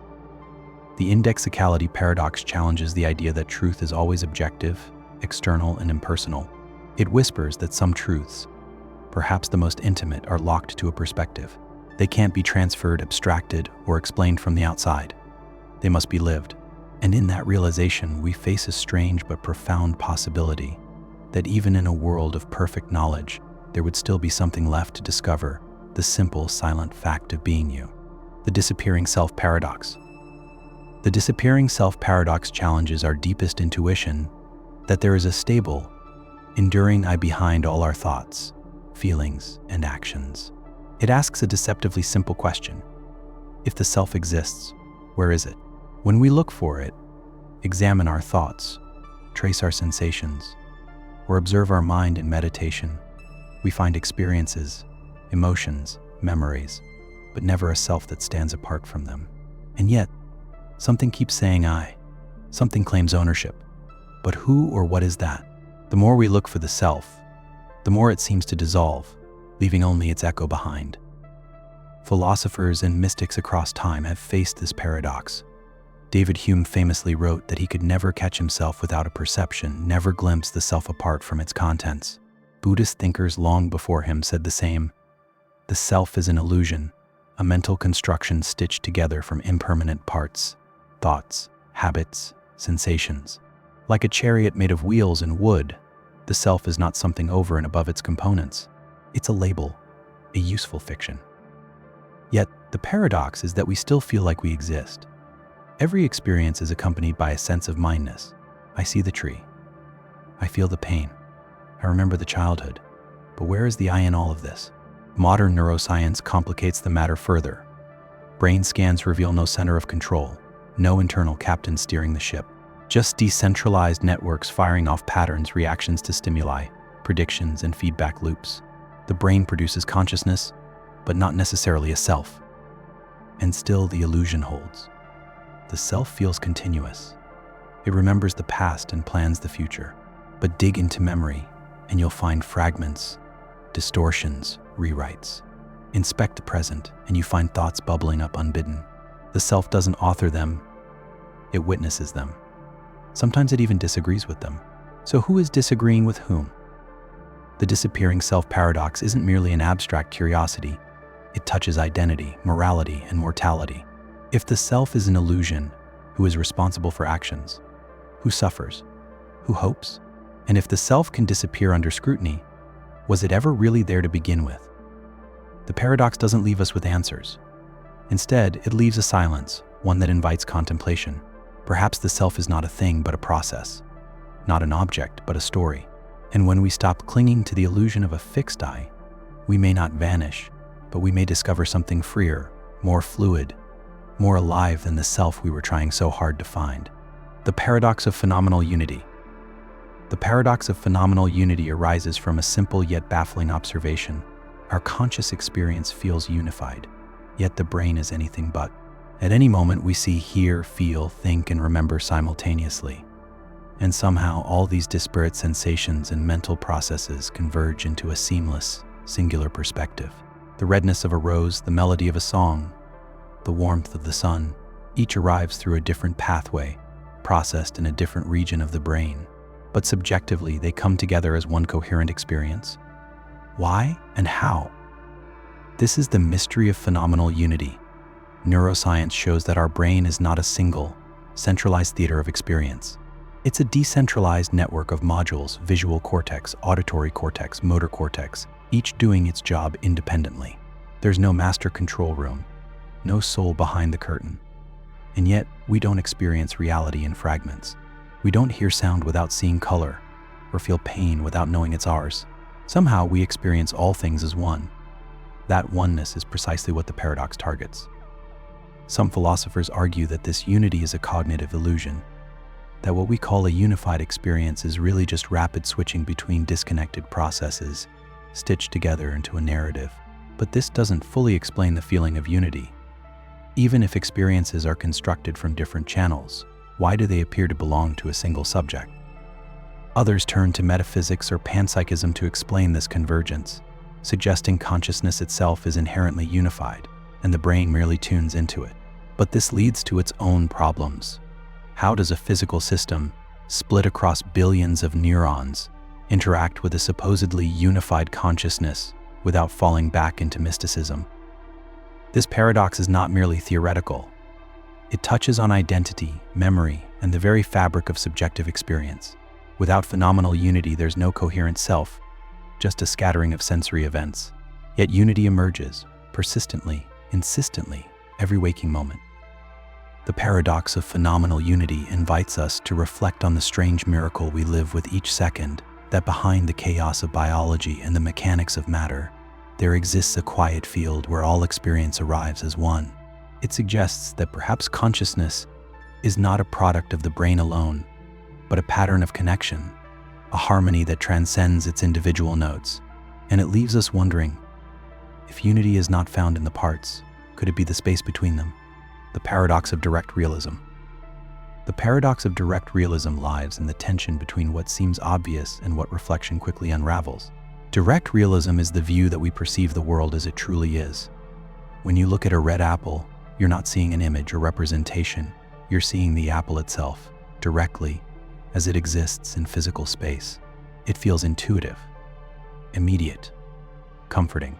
The Indexicality Paradox challenges the idea that truth is always objective, external, and impersonal. It whispers that some truths, perhaps the most intimate, are locked to a perspective. They can't be transferred, abstracted, or explained from the outside. They must be lived. And in that realization, we face a strange but profound possibility that even in a world of perfect knowledge, there would still be something left to discover, the simple, silent fact of being you. The Disappearing Self Paradox. The Disappearing Self Paradox challenges our deepest intuition that there is a stable, enduring I behind all our thoughts, feelings, and actions. It asks a deceptively simple question. If the self exists, Where is it? When we look for it, examine our thoughts, trace our sensations, or observe our mind in meditation, we find experiences, emotions, memories, but never a self that stands apart from them. And yet, something keeps saying I. Something claims ownership. But who or what is that? The more we look for the self, the more it seems to dissolve, leaving only its echo behind. Philosophers and mystics across time have faced this paradox. David Hume famously wrote that he could never catch himself without a perception, never glimpse the self apart from its contents. Buddhist thinkers long before him said the same. The self is an illusion, a mental construction stitched together from impermanent parts, thoughts, habits, sensations. Like a chariot made of wheels and wood, the self is not something over and above its components. It's a label, a useful fiction. Yet, the paradox is that we still feel like we exist. Every experience is accompanied by a sense of mindness. I see the tree. I feel the pain. I remember the childhood. But where is the I in all of this? Modern neuroscience complicates the matter further. Brain scans reveal no center of control, no internal captain steering the ship. Just decentralized networks firing off patterns, reactions to stimuli, predictions, and feedback loops. The brain produces consciousness, but not necessarily a self. And still the illusion holds. The self feels continuous. It remembers the past and plans the future. But dig into memory, and you'll find fragments, distortions, rewrites. Inspect the present, and you find thoughts bubbling up unbidden. The self doesn't author them, it witnesses them. Sometimes it even disagrees with them. So who is disagreeing with whom? The disappearing self paradox isn't merely an abstract curiosity. It touches identity, morality, and mortality. If the self is an illusion, who is responsible for actions? Who suffers? Who hopes? And if the self can disappear under scrutiny, was it ever really there to begin with? The paradox doesn't leave us with answers. Instead, it leaves a silence, one that invites contemplation. Perhaps the self is not a thing but a process, not an object but a story. And when we stop clinging to the illusion of a fixed I, we may not vanish, but we may discover something freer, more fluid, more alive than the self we were trying so hard to find. The paradox of phenomenal unity. The paradox of phenomenal unity arises from a simple yet baffling observation. Our conscious experience feels unified, yet the brain is anything but. At any moment we see, hear, feel, think, and remember simultaneously. And somehow all these disparate sensations and mental processes converge into a seamless, singular perspective. The redness of a rose, the melody of a song, the warmth of the sun, each arrives through a different pathway, processed in a different region of the brain. But subjectively, they come together as one coherent experience. Why and how? This is the mystery of phenomenal unity. Neuroscience shows that our brain is not a single, centralized theater of experience. It's a decentralized network of modules: visual cortex, auditory cortex, motor cortex, each doing its job independently. There's no master control room, no soul behind the curtain. And yet, we don't experience reality in fragments. We don't hear sound without seeing color, or feel pain without knowing it's ours. Somehow we experience all things as one. That oneness is precisely what the paradox targets. Some philosophers argue that this unity is a cognitive illusion, that what we call a unified experience is really just rapid switching between disconnected processes, stitched together into a narrative. But this doesn't fully explain the feeling of unity. Even if experiences are constructed from different channels, why do they appear to belong to a single subject? Others turn to metaphysics or panpsychism to explain this convergence, suggesting consciousness itself is inherently unified, and the brain merely tunes into it. But this leads to its own problems. How does a physical system, split across billions of neurons, interact with a supposedly unified consciousness without falling back into mysticism? This paradox is not merely theoretical. It touches on identity, memory, and the very fabric of subjective experience. Without phenomenal unity, there's no coherent self, just a scattering of sensory events. Yet unity emerges, persistently, insistently, every waking moment. The paradox of phenomenal unity invites us to reflect on the strange miracle we live with each second, that behind the chaos of biology and the mechanics of matter, there exists a quiet field where all experience arrives as one. It suggests that perhaps consciousness is not a product of the brain alone, but a pattern of connection, a harmony that transcends its individual notes. And it leaves us wondering, if unity is not found in the parts, could it be the space between them? The paradox of direct realism. The paradox of direct realism lies in the tension between what seems obvious and what reflection quickly unravels. Direct realism is the view that we perceive the world as it truly is. When you look at a red apple, you're not seeing an image or representation, you're seeing the apple itself, directly, as it exists in physical space. It feels intuitive, immediate, comforting.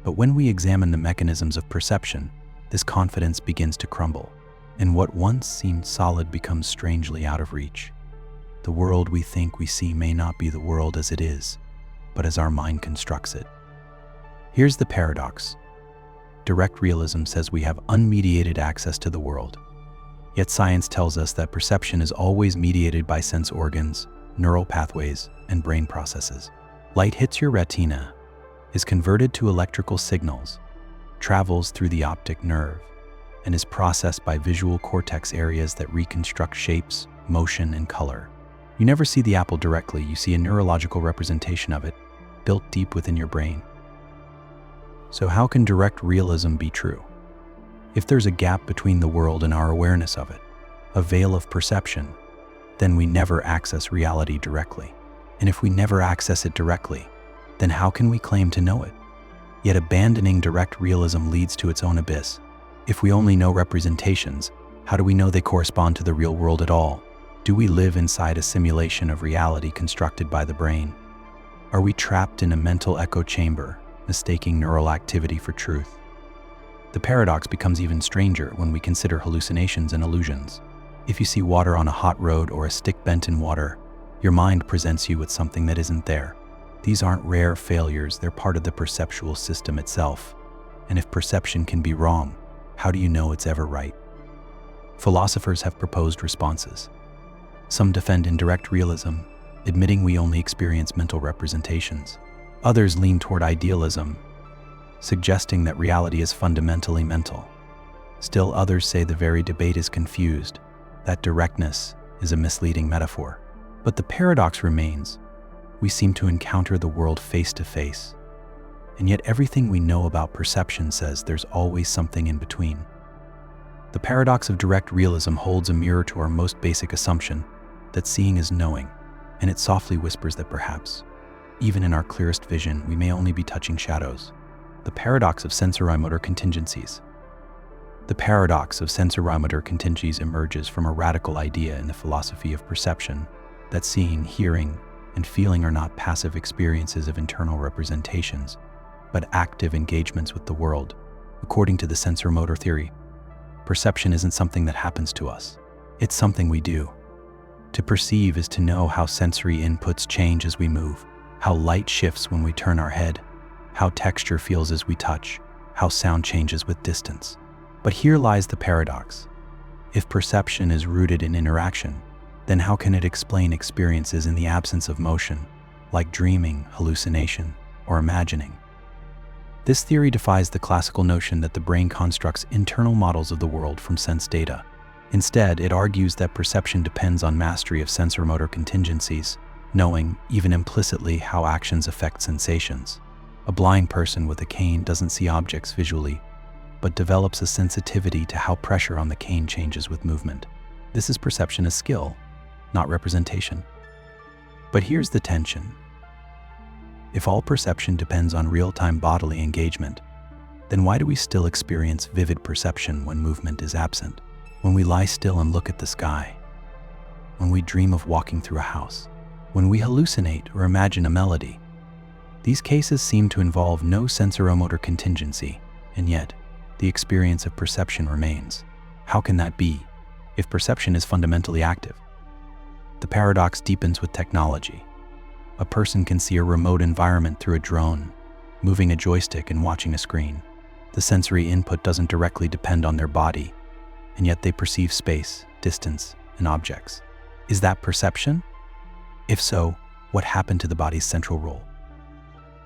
But when we examine the mechanisms of perception, this confidence begins to crumble, and what once seemed solid becomes strangely out of reach. The world we think we see may not be the world as it is, but as our mind constructs it. Here's the paradox. Direct realism says we have unmediated access to the world. Yet science tells us that perception is always mediated by sense organs, neural pathways, and brain processes. Light hits your retina, is converted to electrical signals, travels through the optic nerve, and is processed by visual cortex areas that reconstruct shapes, motion, and color. You never see the apple directly, you see a neurological representation of it, built deep within your brain. So how can direct realism be true? If there's a gap between the world and our awareness of it, a veil of perception, then we never access reality directly. And if we never access it directly, then how can we claim to know it? Yet abandoning direct realism leads to its own abyss. If we only know representations, how do we know they correspond to the real world at all? Do we live inside a simulation of reality constructed by the brain? Are we trapped in a mental echo chamber, mistaking neural activity for truth? The paradox becomes even stranger when we consider hallucinations and illusions. If you see water on a hot road or a stick bent in water, your mind presents you with something that isn't there. These aren't rare failures, they're part of the perceptual system itself. And if perception can be wrong, how do you know it's ever right? Philosophers have proposed responses. Some defend indirect realism, admitting we only experience mental representations. Others lean toward idealism, suggesting that reality is fundamentally mental. Still others say the very debate is confused, that directness is a misleading metaphor. But the paradox remains. We seem to encounter the world face to face, and yet everything we know about perception says there's always something in between. The paradox of direct realism holds a mirror to our most basic assumption, that seeing is knowing, and it softly whispers that perhaps, even in our clearest vision, we may only be touching shadows. The paradox of sensorimotor contingencies. The paradox of sensorimotor contingencies emerges from a radical idea in the philosophy of perception, that seeing, hearing, and feeling are not passive experiences of internal representations, but active engagements with the world. According to the sensor-motor theory, perception isn't something that happens to us. It's something we do. To perceive is to know how sensory inputs change as we move, how light shifts when we turn our head, how texture feels as we touch, how sound changes with distance. But here lies the paradox. If perception is rooted in interaction, then how can it explain experiences in the absence of motion, like dreaming, hallucination, or imagining? This theory defies the classical notion that the brain constructs internal models of the world from sense data. Instead, it argues that perception depends on mastery of sensor-motor contingencies, knowing, even implicitly, how actions affect sensations. A blind person with a cane doesn't see objects visually, but develops a sensitivity to how pressure on the cane changes with movement. This is perception as skill, not representation. But here's the tension. If all perception depends on real-time bodily engagement, then why do we still experience vivid perception when movement is absent? When we lie still and look at the sky? When we dream of walking through a house? When we hallucinate or imagine a melody? These cases seem to involve no sensoromotor contingency, and yet, the experience of perception remains. How can that be, if perception is fundamentally active? The paradox deepens with technology. A person can see a remote environment through a drone, moving a joystick and watching a screen. The sensory input doesn't directly depend on their body, and yet they perceive space, distance, and objects. Is that perception? If so, what happened to the body's central role?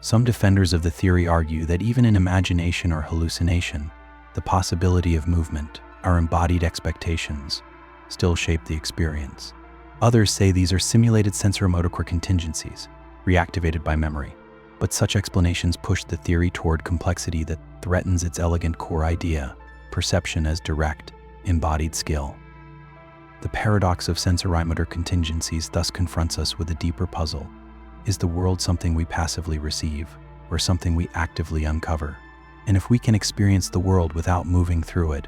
Some defenders of the theory argue that even in imagination or hallucination, the possibility of movement, our embodied expectations, still shape the experience. Others say these are simulated sensoromotor contingencies, reactivated by memory. But such explanations push the theory toward complexity that threatens its elegant core idea, perception as direct, embodied skill. The paradox of sensorimotor contingencies thus confronts us with a deeper puzzle. Is the world something we passively receive, or something we actively uncover? And if we can experience the world without moving through it,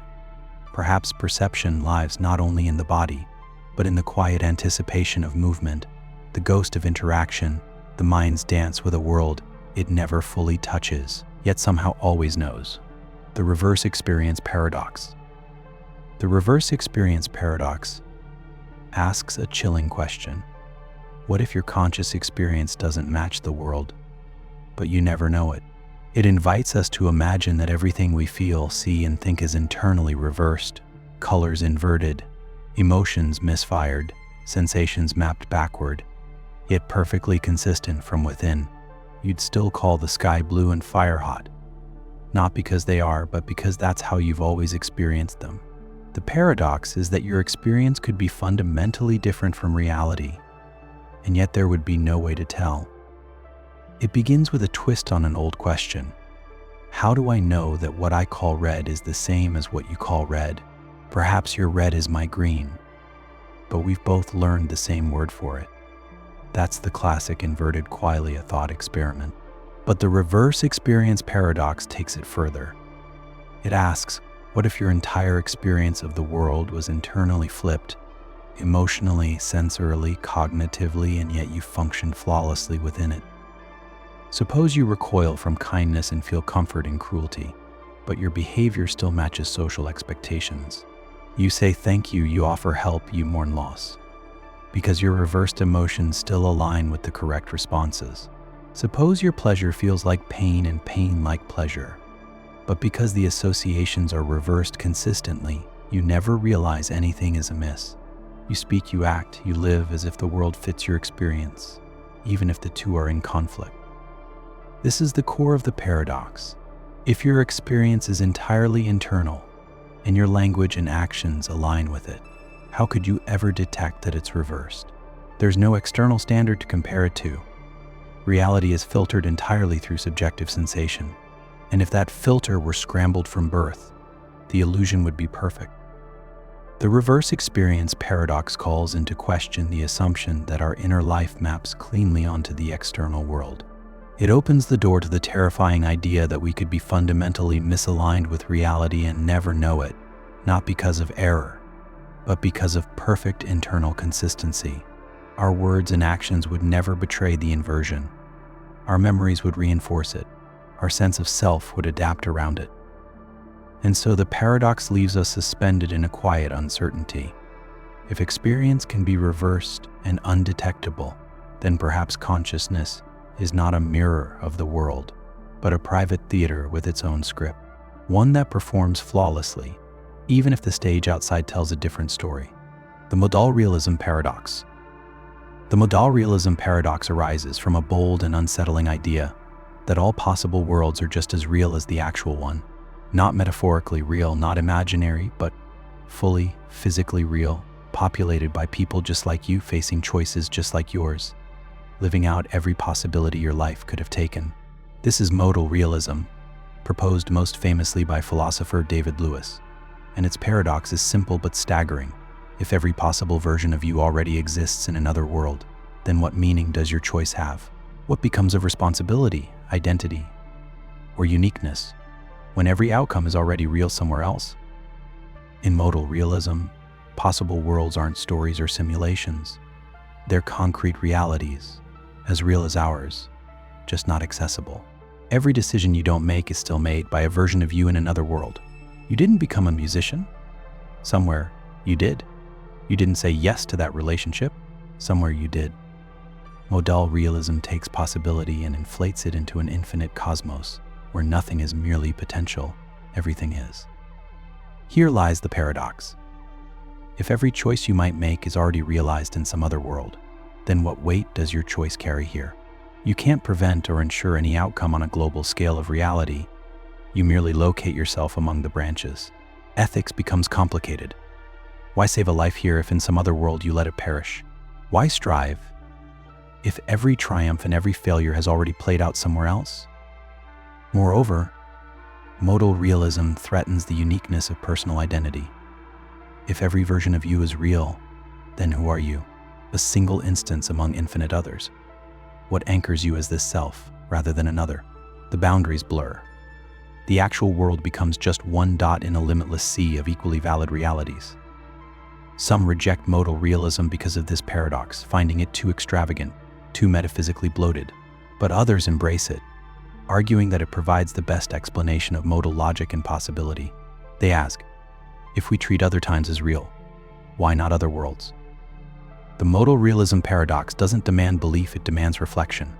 perhaps perception lies not only in the body, but in the quiet anticipation of movement, the ghost of interaction, the mind's dance with a world it never fully touches, yet somehow always knows. The reverse experience paradox. The reverse experience paradox asks a chilling question. What if your conscious experience doesn't match the world, but you never know it? It invites us to imagine that everything we feel, see, and think is internally reversed, colors inverted, emotions misfired, sensations mapped backward, yet perfectly consistent from within. You'd still call the sky blue and fire hot, not because they are, but because that's how you've always experienced them. The paradox is that your experience could be fundamentally different from reality, and yet there would be no way to tell. It begins with a twist on an old question. How do I know that what I call red is the same as what you call red? Perhaps your red is my green, but we've both learned the same word for it. That's the classic inverted qualia thought experiment. But the reverse experience paradox takes it further. It asks, what if your entire experience of the world was internally flipped, emotionally, sensorily, cognitively, and yet you function flawlessly within it? Suppose you recoil from kindness and feel comfort in cruelty, but your behavior still matches social expectations. You say thank you, you offer help, you mourn loss, because your reversed emotions still align with the correct responses. Suppose your pleasure feels like pain and pain like pleasure, but because the associations are reversed consistently, you never realize anything is amiss. You speak, you act, you live as if the world fits your experience, even if the two are in conflict. This is the core of the paradox. If your experience is entirely internal, and your language and actions align with it, how could you ever detect that it's reversed? There's no external standard to compare it to. Reality is filtered entirely through subjective sensation, and if that filter were scrambled from birth, the illusion would be perfect. The reverse experience paradox calls into question the assumption that our inner life maps cleanly onto the external world. It opens the door to the terrifying idea that we could be fundamentally misaligned with reality and never know it, not because of error, but because of perfect internal consistency. Our words and actions would never betray the inversion. Our memories would reinforce it. Our sense of self would adapt around it. And so the paradox leaves us suspended in a quiet uncertainty. If experience can be reversed and undetectable, then perhaps consciousness is not a mirror of the world, but a private theater with its own script, one that performs flawlessly, even if the stage outside tells a different story. The modal realism paradox. The modal realism paradox arises from a bold and unsettling idea that all possible worlds are just as real as the actual one. Not metaphorically real, not imaginary, but fully, physically real, populated by people just like you, facing choices just like yours, living out every possibility your life could have taken. This is modal realism, proposed most famously by philosopher David Lewis, and its paradox is simple but staggering. If every possible version of you already exists in another world, then what meaning does your choice have? What becomes of responsibility, identity, or uniqueness, when every outcome is already real somewhere else? In modal realism, possible worlds aren't stories or simulations. They're concrete realities, as real as ours, just not accessible. Every decision you don't make is still made by a version of you in another world. You didn't become a musician. Somewhere, you did. You didn't say yes to that relationship. Somewhere you did. Modal realism takes possibility and inflates it into an infinite cosmos, where nothing is merely potential, everything is. Here lies the paradox. If every choice you might make is already realized in some other world, then what weight does your choice carry here? You can't prevent or ensure any outcome on a global scale of reality, You merely locate yourself among the branches. Ethics becomes complicated. Why save a life here if in some other world you let it perish? Why strive if every triumph and every failure has already played out somewhere else? Moreover, modal realism threatens the uniqueness of personal identity. If every version of you is real, then who are you? A single instance among infinite others. What anchors you as this self rather than another? The boundaries blur. The actual world becomes just one dot in a limitless sea of equally valid realities. Some reject modal realism because of this paradox, finding it too extravagant, too metaphysically bloated, but others embrace it, arguing that it provides the best explanation of modal logic and possibility. They ask, if we treat other times as real, why not other worlds? The modal realism paradox doesn't demand belief, it demands reflection.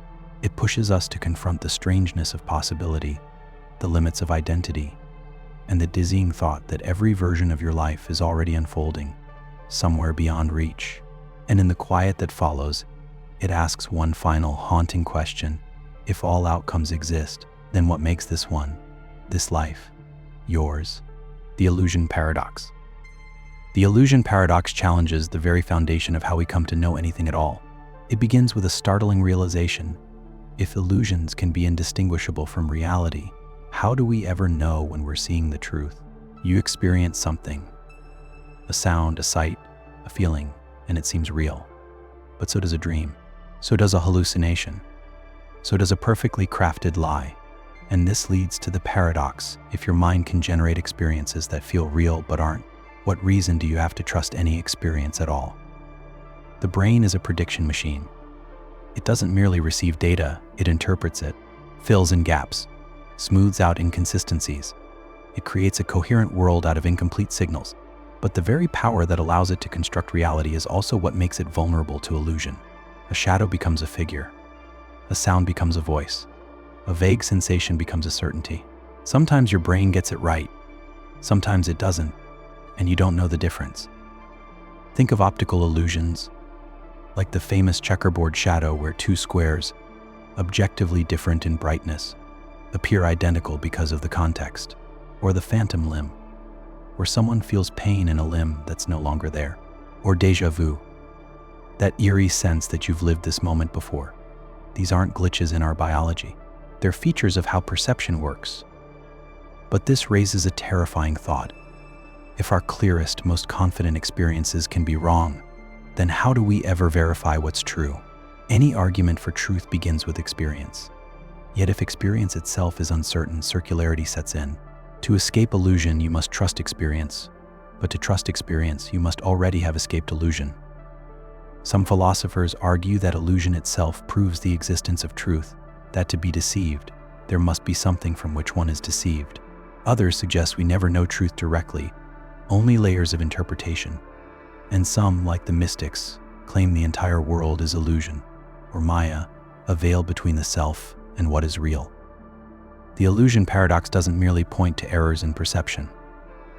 It pushes us to confront the strangeness of possibility, the limits of identity, and the dizzying thought that every version of your life is already unfolding, somewhere beyond reach. And in the quiet that follows, it asks one final, haunting question. If all outcomes exist, then what makes this one, this life, yours? The illusion paradox. The illusion paradox challenges the very foundation of how we come to know anything at all. It begins with a startling realization. If illusions can be indistinguishable from reality, how do we ever know when we're seeing the truth? You experience something, a sound, a sight, a feeling, and it seems real. But so does a dream. So does a hallucination. So does a perfectly crafted lie. And this leads to the paradox. If your mind can generate experiences that feel real but aren't, what reason do you have to trust any experience at all? The brain is a prediction machine. It doesn't merely receive data, it interprets it, fills in gaps, smooths out inconsistencies. It creates a coherent world out of incomplete signals. But the very power that allows it to construct reality is also what makes it vulnerable to illusion. A shadow becomes a figure. A sound becomes a voice. A vague sensation becomes a certainty. Sometimes your brain gets it right. Sometimes it doesn't, and you don't know the difference. Think of optical illusions, like the famous checkerboard shadow where two squares, objectively different in brightness, appear identical because of the context, or the phantom limb, where someone feels pain in a limb that's no longer there, or déjà vu, that eerie sense that you've lived this moment before. These aren't glitches in our biology. They're features of how perception works. But this raises a terrifying thought. If our clearest, most confident experiences can be wrong, then how do we ever verify what's true? Any argument for truth begins with experience. Yet if experience itself is uncertain, circularity sets in. To escape illusion, you must trust experience. But to trust experience, you must already have escaped illusion. Some philosophers argue that illusion itself proves the existence of truth, that to be deceived, there must be something from which one is deceived. Others suggest we never know truth directly, only layers of interpretation. And some, like the mystics, claim the entire world is illusion, or Maya, a veil between the self and what is real. The illusion paradox doesn't merely point to errors in perception.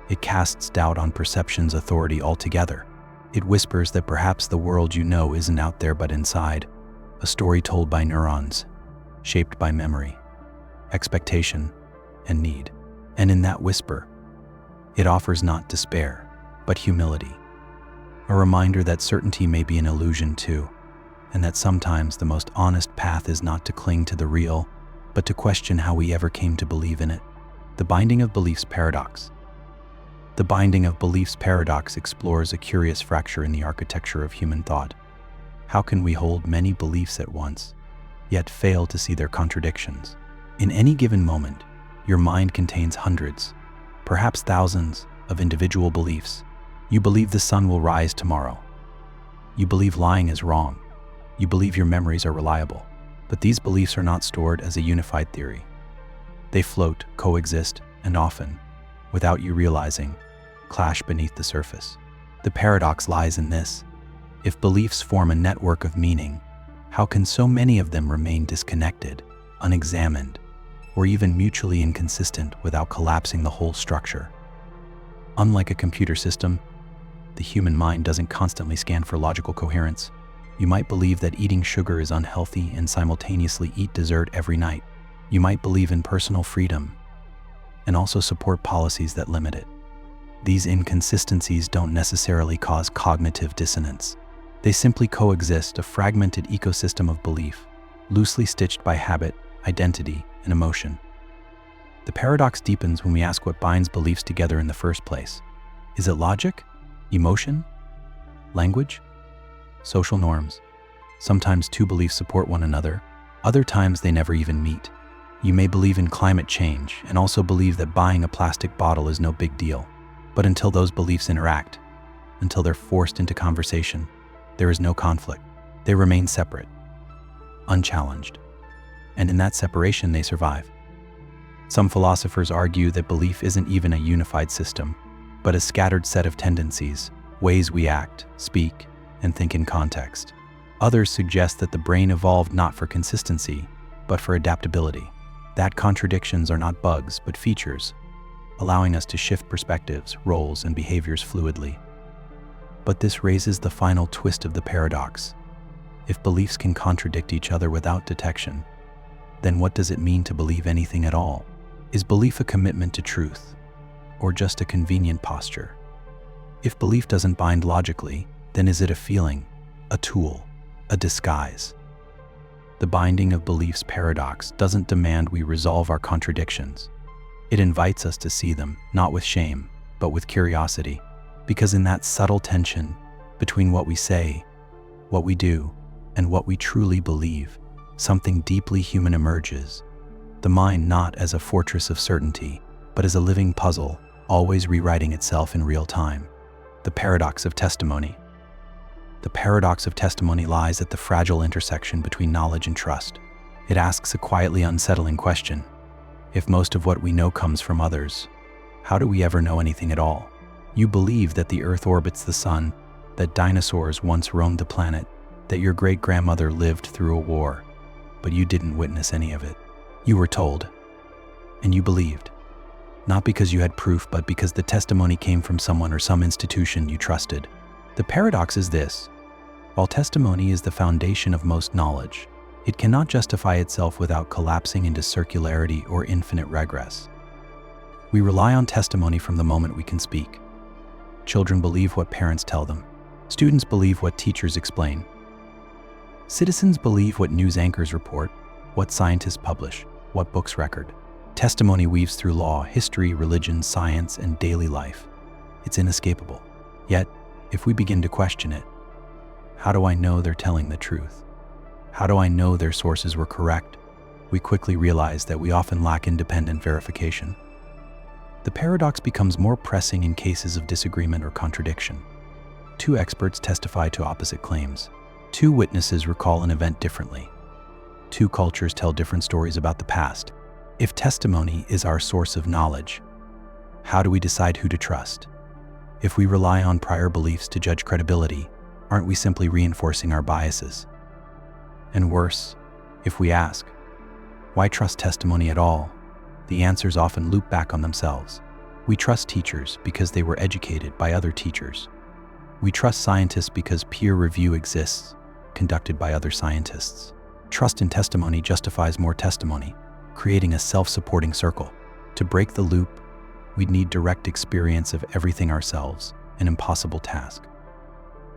It casts doubt on perception's authority altogether. It whispers that perhaps the world you know isn't out there but inside, a story told by neurons, shaped by memory, expectation, and need. And in that whisper, it offers not despair, but humility. A reminder that certainty may be an illusion too, and that sometimes the most honest path is not to cling to the real, but to question how we ever came to believe in it. The Binding of Beliefs Paradox. The Binding of Beliefs Paradox explores a curious fracture in the architecture of human thought. How can we hold many beliefs at once, yet fail to see their contradictions? In any given moment, your mind contains hundreds, perhaps thousands, of individual beliefs. You believe the sun will rise tomorrow. You believe lying is wrong. You believe your memories are reliable. But these beliefs are not stored as a unified theory. They float, coexist, and often, without you realizing, clash beneath the surface. The paradox lies in this. If beliefs form a network of meaning, how can so many of them remain disconnected, unexamined, or even mutually inconsistent without collapsing the whole structure? Unlike a computer system, the human mind doesn't constantly scan for logical coherence. You might believe that eating sugar is unhealthy and simultaneously eat dessert every night. You might believe in personal freedom, and also support policies that limit it. These inconsistencies don't necessarily cause cognitive dissonance. They simply coexist, a fragmented ecosystem of belief, loosely stitched by habit, identity, and emotion. The paradox deepens when we ask what binds beliefs together in the first place. Is it logic? Emotion? Language? Social norms? Sometimes two beliefs support one another. Other times they never even meet. You may believe in climate change and also believe that buying a plastic bottle is no big deal. But until those beliefs interact, until they're forced into conversation, there is no conflict. They remain separate, unchallenged. And in that separation, they survive. Some philosophers argue that belief isn't even a unified system, but a scattered set of tendencies, ways we act, speak, and think in context. Others suggest that the brain evolved not for consistency, but for adaptability. That contradictions are not bugs, but features, allowing us to shift perspectives, roles, and behaviors fluidly. But this raises the final twist of the paradox. If beliefs can contradict each other without detection, then what does it mean to believe anything at all? Is belief a commitment to truth, or just a convenient posture? If belief doesn't bind logically, then is it a feeling, a tool, a disguise? The binding of beliefs paradox doesn't demand we resolve our contradictions. It invites us to see them, not with shame, but with curiosity, because in that subtle tension between what we say, what we do, and what we truly believe, something deeply human emerges. The mind not as a fortress of certainty, but as a living puzzle, always rewriting itself in real time. The paradox of testimony. The paradox of testimony lies at the fragile intersection between knowledge and trust. It asks a quietly unsettling question. If most of what we know comes from others, how do we ever know anything at all? You believe that the Earth orbits the sun, that dinosaurs once roamed the planet, that your great-grandmother lived through a war, but you didn't witness any of it. You were told, and you believed. Not because you had proof, but because the testimony came from someone or some institution you trusted. The paradox is this: while testimony is the foundation of most knowledge, it cannot justify itself without collapsing into circularity or infinite regress. We rely on testimony from the moment we can speak. Children believe what parents tell them. Students believe what teachers explain. Citizens believe what news anchors report, what scientists publish, what books record. Testimony weaves through law, history, religion, science, and daily life. It's inescapable. Yet, if we begin to question it, how do I know they're telling the truth? How do I know their sources were correct? We quickly realize that we often lack independent verification. The paradox becomes more pressing in cases of disagreement or contradiction. Two experts testify to opposite claims. Two witnesses recall an event differently. Two cultures tell different stories about the past. If testimony is our source of knowledge, how do we decide who to trust? If we rely on prior beliefs to judge credibility, aren't we simply reinforcing our biases? And worse, if we ask, why trust testimony at all? The answers often loop back on themselves. We trust teachers because they were educated by other teachers. We trust scientists because peer review exists, conducted by other scientists. Trust in testimony justifies more testimony, creating a self-supporting circle. To break the loop, we'd need direct experience of everything ourselves, an impossible task.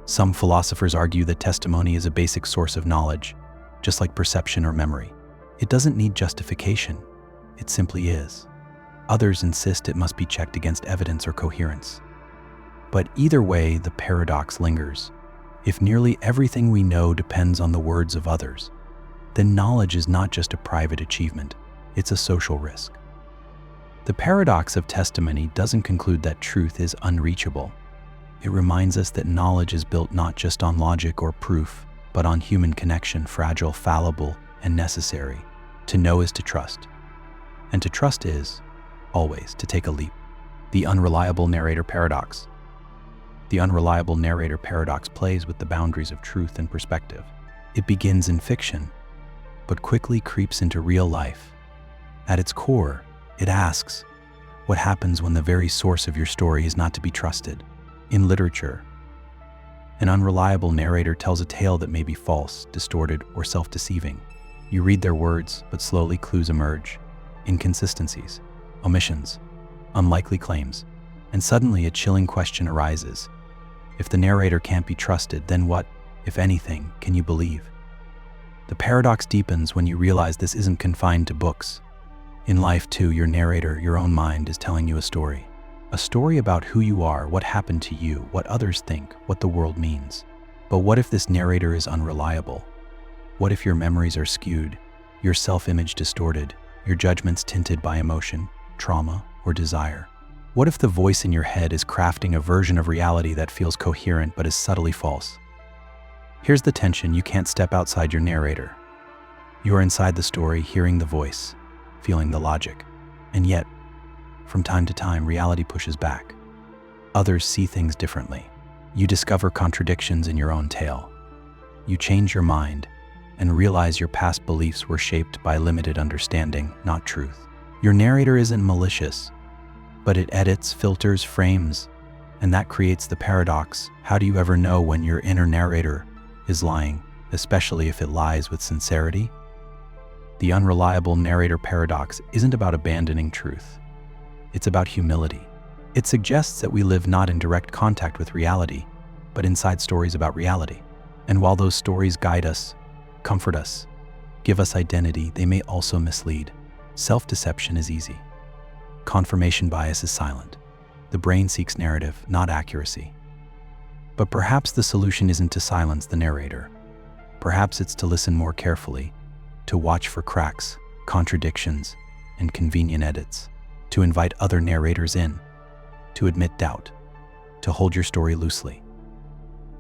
Some philosophers argue that testimony is a basic source of knowledge, just like perception or memory. It doesn't need justification, it simply is. Others insist it must be checked against evidence or coherence. But either way, the paradox lingers. If nearly everything we know depends on the words of others, then knowledge is not just a private achievement, it's a social risk. The paradox of testimony doesn't conclude that truth is unreachable. It reminds us that knowledge is built not just on logic or proof, but on human connection, fragile, fallible, and necessary. To know is to trust. And to trust is, always, to take a leap. The unreliable narrator paradox. The unreliable narrator paradox plays with the boundaries of truth and perspective. It begins in fiction, but quickly creeps into real life. At its core, it asks, what happens when the very source of your story is not to be trusted? In literature, an unreliable narrator tells a tale that may be false, distorted, or self-deceiving. You read their words, but slowly clues emerge. Inconsistencies, omissions, unlikely claims, and suddenly a chilling question arises. If the narrator can't be trusted, then what, if anything, can you believe? The paradox deepens when you realize this isn't confined to books. In life too, your narrator, your own mind, is telling you a story. A story about who you are, what happened to you, what others think, what the world means. But what if this narrator is unreliable? What if your memories are skewed, your self-image distorted, your judgments tinted by emotion, trauma, or desire? What if the voice in your head is crafting a version of reality that feels coherent but is subtly false? Here's the tension: you can't step outside your narrator. You are inside the story, hearing the voice, feeling the logic. And yet, from time to time, reality pushes back. Others see things differently. You discover contradictions in your own tale. You change your mind and realize your past beliefs were shaped by limited understanding, not truth. Your narrator isn't malicious, but it edits, filters, frames, and that creates the paradox. How do you ever know when your inner narrator is lying, especially if it lies with sincerity? The unreliable narrator paradox isn't about abandoning truth. It's about humility. It suggests that we live not in direct contact with reality, but inside stories about reality. And while those stories guide us, comfort us, give us identity, they may also mislead. Self-deception is easy. Confirmation bias is silent. The brain seeks narrative, not accuracy. But perhaps the solution isn't to silence the narrator. Perhaps it's to listen more carefully, to watch for cracks, contradictions, and convenient edits, to invite other narrators in, to admit doubt, to hold your story loosely.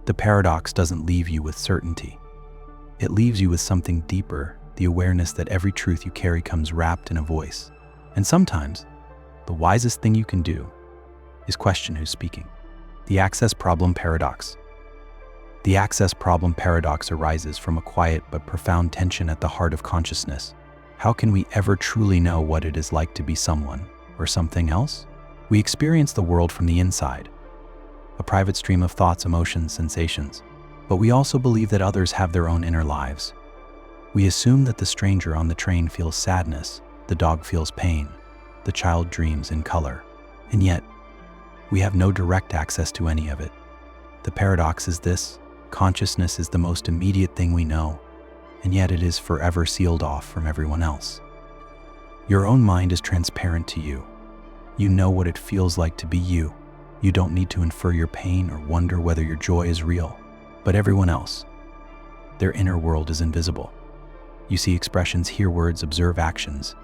The paradox doesn't leave you with certainty. It leaves you with something deeper, the awareness that every truth you carry comes wrapped in a voice. And sometimes, the wisest thing you can do is question who's speaking. The Access Problem Paradox. The Access Problem Paradox arises from a quiet but profound tension at the heart of consciousness. How can we ever truly know what it is like to be someone or something else? We experience the world from the inside, a private stream of thoughts, emotions, sensations. But we also believe that others have their own inner lives. We assume that the stranger on the train feels sadness, the dog feels pain, the child dreams in color. And yet, we have no direct access to any of it. The paradox is this: consciousness is the most immediate thing we know, and yet it is forever sealed off from everyone else. Your own mind is transparent to you. You know what it feels like to be you. You don't need to infer your pain or wonder whether your joy is real. But everyone else, their inner world is invisible. You see expressions, hear words, observe actions,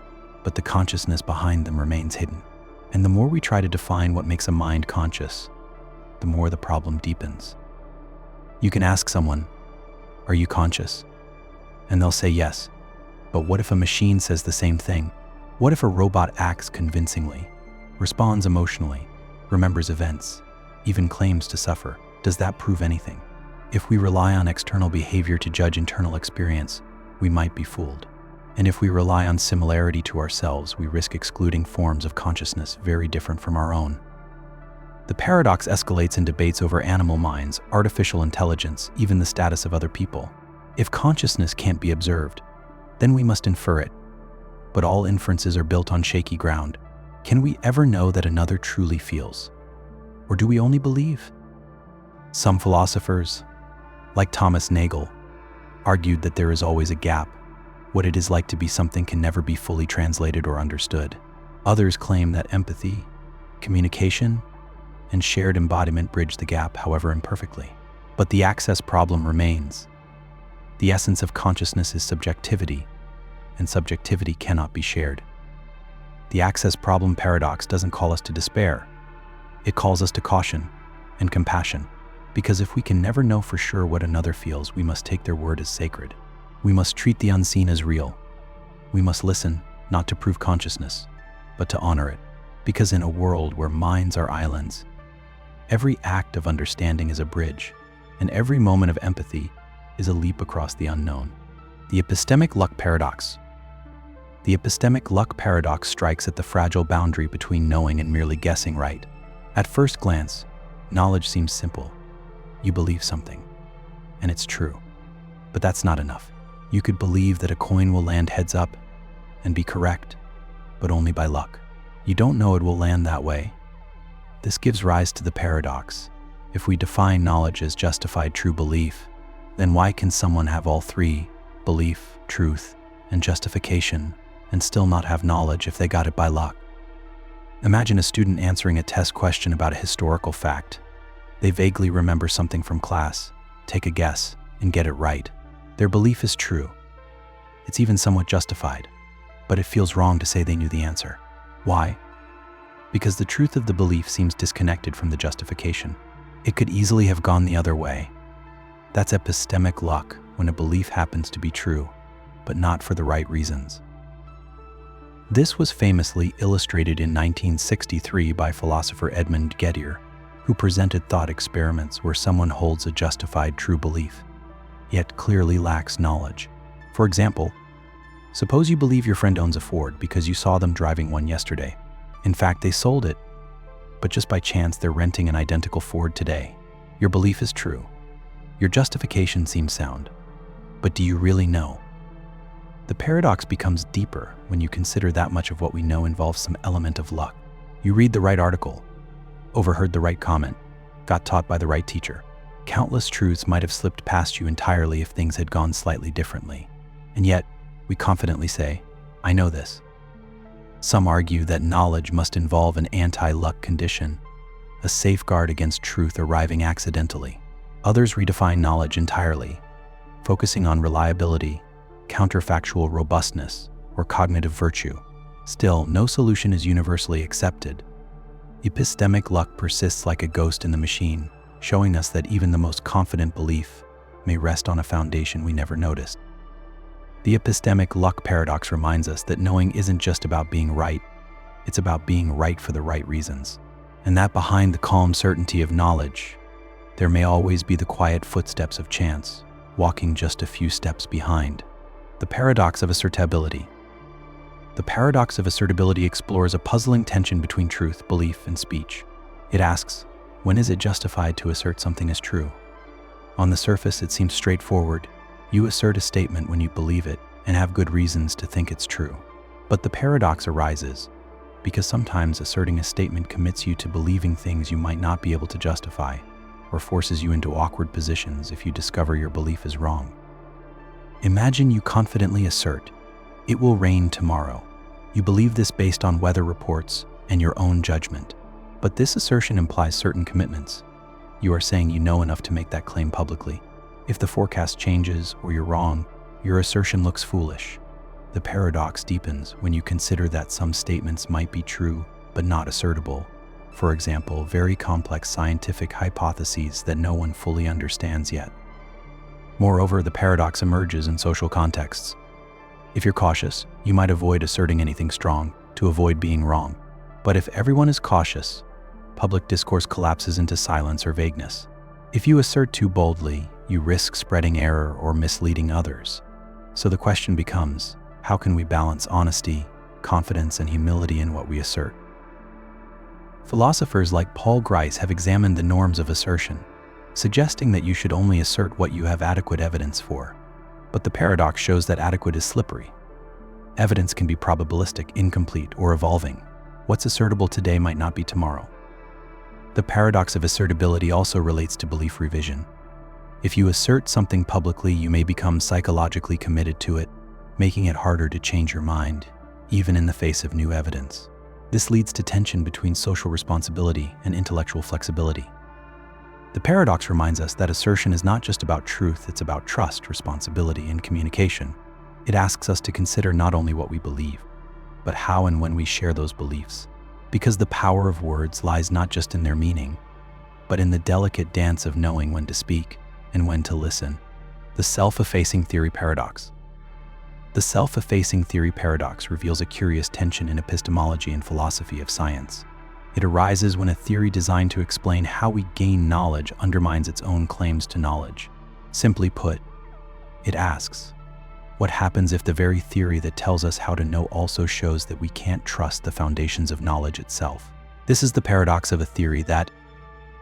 but the consciousness behind them remains hidden. And the more we try to define what makes a mind conscious, the more the problem deepens. You can ask someone, "Are you conscious?" And they'll say yes. But what if a machine says the same thing? What if a robot acts convincingly, responds emotionally, remembers events, even claims to suffer? Does that prove anything? If we rely on external behavior to judge internal experience, we might be fooled. And if we rely on similarity to ourselves, we risk excluding forms of consciousness very different from our own. The paradox escalates in debates over animal minds, artificial intelligence, even the status of other people. If consciousness can't be observed, then we must infer it. But all inferences are built on shaky ground. Can we ever know that another truly feels? Or do we only believe? Some philosophers, like Thomas Nagel, argued that there is always a gap. What it is like to be something can never be fully translated or understood. Others claim that empathy, communication, and shared embodiment bridge the gap, however imperfectly. But the access problem remains. The essence of consciousness is subjectivity, and subjectivity cannot be shared. The access problem paradox doesn't call us to despair. It calls us to caution and compassion. Because if we can never know for sure what another feels, we must take their word as sacred. We must treat the unseen as real. We must listen, not to prove consciousness, but to honor it. Because in a world where minds are islands, every act of understanding is a bridge, and every moment of empathy is a leap across the unknown. The epistemic luck paradox. The epistemic luck paradox strikes at the fragile boundary between knowing and merely guessing right. At first glance, knowledge seems simple. You believe something, and it's true. But that's not enough. You could believe that a coin will land heads up and be correct, but only by luck. You don't know it will land that way. This gives rise to the paradox. If we define knowledge as justified true belief, then why can someone have all three, belief, truth, and justification, and still not have knowledge if they got it by luck? Imagine a student answering a test question about a historical fact. They vaguely remember something from class, take a guess, and get it right. Their belief is true. It's even somewhat justified, but it feels wrong to say they knew the answer. Why? Because the truth of the belief seems disconnected from the justification. It could easily have gone the other way. That's epistemic luck, when a belief happens to be true, but not for the right reasons. This was famously illustrated in 1963 by philosopher Edmund Gettier, who presented thought experiments where someone holds a justified true belief, yet clearly lacks knowledge. For example, suppose you believe your friend owns a Ford because you saw them driving one yesterday. In fact, they sold it, but just by chance they're renting an identical Ford today. Your belief is true. Your justification seems sound. But do you really know? The paradox becomes deeper when you consider that much of what we know involves some element of luck. You read the right article, overheard the right comment, got taught by the right teacher. Countless truths might have slipped past you entirely if things had gone slightly differently. And yet, we confidently say, I know this. Some argue that knowledge must involve an anti-luck condition, a safeguard against truth arriving accidentally. Others redefine knowledge entirely, focusing on reliability, counterfactual robustness, or cognitive virtue. Still, no solution is universally accepted. Epistemic luck persists like a ghost in the machine, showing us that even the most confident belief may rest on a foundation we never noticed. The epistemic luck paradox reminds us that knowing isn't just about being right, it's about being right for the right reasons. And that behind the calm certainty of knowledge, there may always be the quiet footsteps of chance, walking just a few steps behind. The paradox of assertability. The paradox of assertability explores a puzzling tension between truth, belief, and speech. It asks, when is it justified to assert something as true? On the surface, it seems straightforward. You assert a statement when you believe it and have good reasons to think it's true. But the paradox arises because sometimes asserting a statement commits you to believing things you might not be able to justify, or forces you into awkward positions if you discover your belief is wrong. Imagine you confidently assert, "It will rain tomorrow." You believe this based on weather reports and your own judgment. But this assertion implies certain commitments. You are saying you know enough to make that claim publicly. If the forecast changes or you're wrong, your assertion looks foolish. The paradox deepens when you consider that some statements might be true but not assertable. For example, very complex scientific hypotheses that no one fully understands yet. Moreover, the paradox emerges in social contexts. If you're cautious, you might avoid asserting anything strong to avoid being wrong. But if everyone is cautious, public discourse collapses into silence or vagueness. If you assert too boldly, you risk spreading error or misleading others. So the question becomes, how can we balance honesty, confidence, and humility in what we assert? Philosophers like Paul Grice have examined the norms of assertion, suggesting that you should only assert what you have adequate evidence for. But the paradox shows that adequate is slippery. Evidence can be probabilistic, incomplete, or evolving. What's assertable today might not be tomorrow. The paradox of assertability also relates to belief revision. If you assert something publicly, you may become psychologically committed to it, making it harder to change your mind, even in the face of new evidence. This leads to tension between social responsibility and intellectual flexibility. The paradox reminds us that assertion is not just about truth, it's about trust, responsibility, and communication. It asks us to consider not only what we believe, but how and when we share those beliefs. Because the power of words lies not just in their meaning, but in the delicate dance of knowing when to speak and when to listen. The self-effacing theory paradox. The self-effacing theory paradox reveals a curious tension in epistemology and philosophy of science. It arises when a theory designed to explain how we gain knowledge undermines its own claims to knowledge. Simply put, it asks, what happens if the very theory that tells us how to know also shows that we can't trust the foundations of knowledge itself? This is the paradox of a theory that,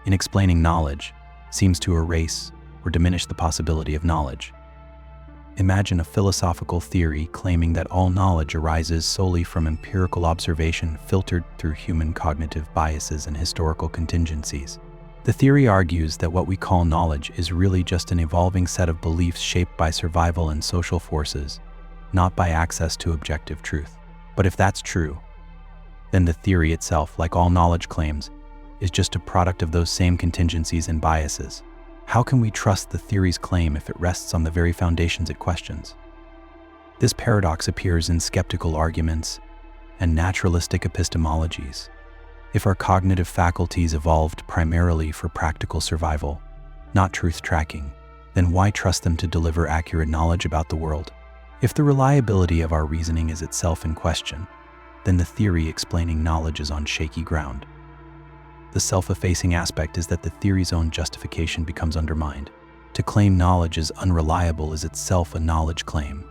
in explaining knowledge, seems to erase or diminish the possibility of knowledge. Imagine a philosophical theory claiming that all knowledge arises solely from empirical observation filtered through human cognitive biases and historical contingencies. The theory argues that what we call knowledge is really just an evolving set of beliefs shaped by survival and social forces, not by access to objective truth. But if that's true, then the theory itself, like all knowledge claims, is just a product of those same contingencies and biases. How can we trust the theory's claim if it rests on the very foundations it questions? This paradox appears in skeptical arguments and naturalistic epistemologies. If our cognitive faculties evolved primarily for practical survival, not truth tracking, then why trust them to deliver accurate knowledge about the world? If the reliability of our reasoning is itself in question, then the theory explaining knowledge is on shaky ground. The self-effacing aspect is that the theory's own justification becomes undermined. To claim knowledge is unreliable is itself a knowledge claim.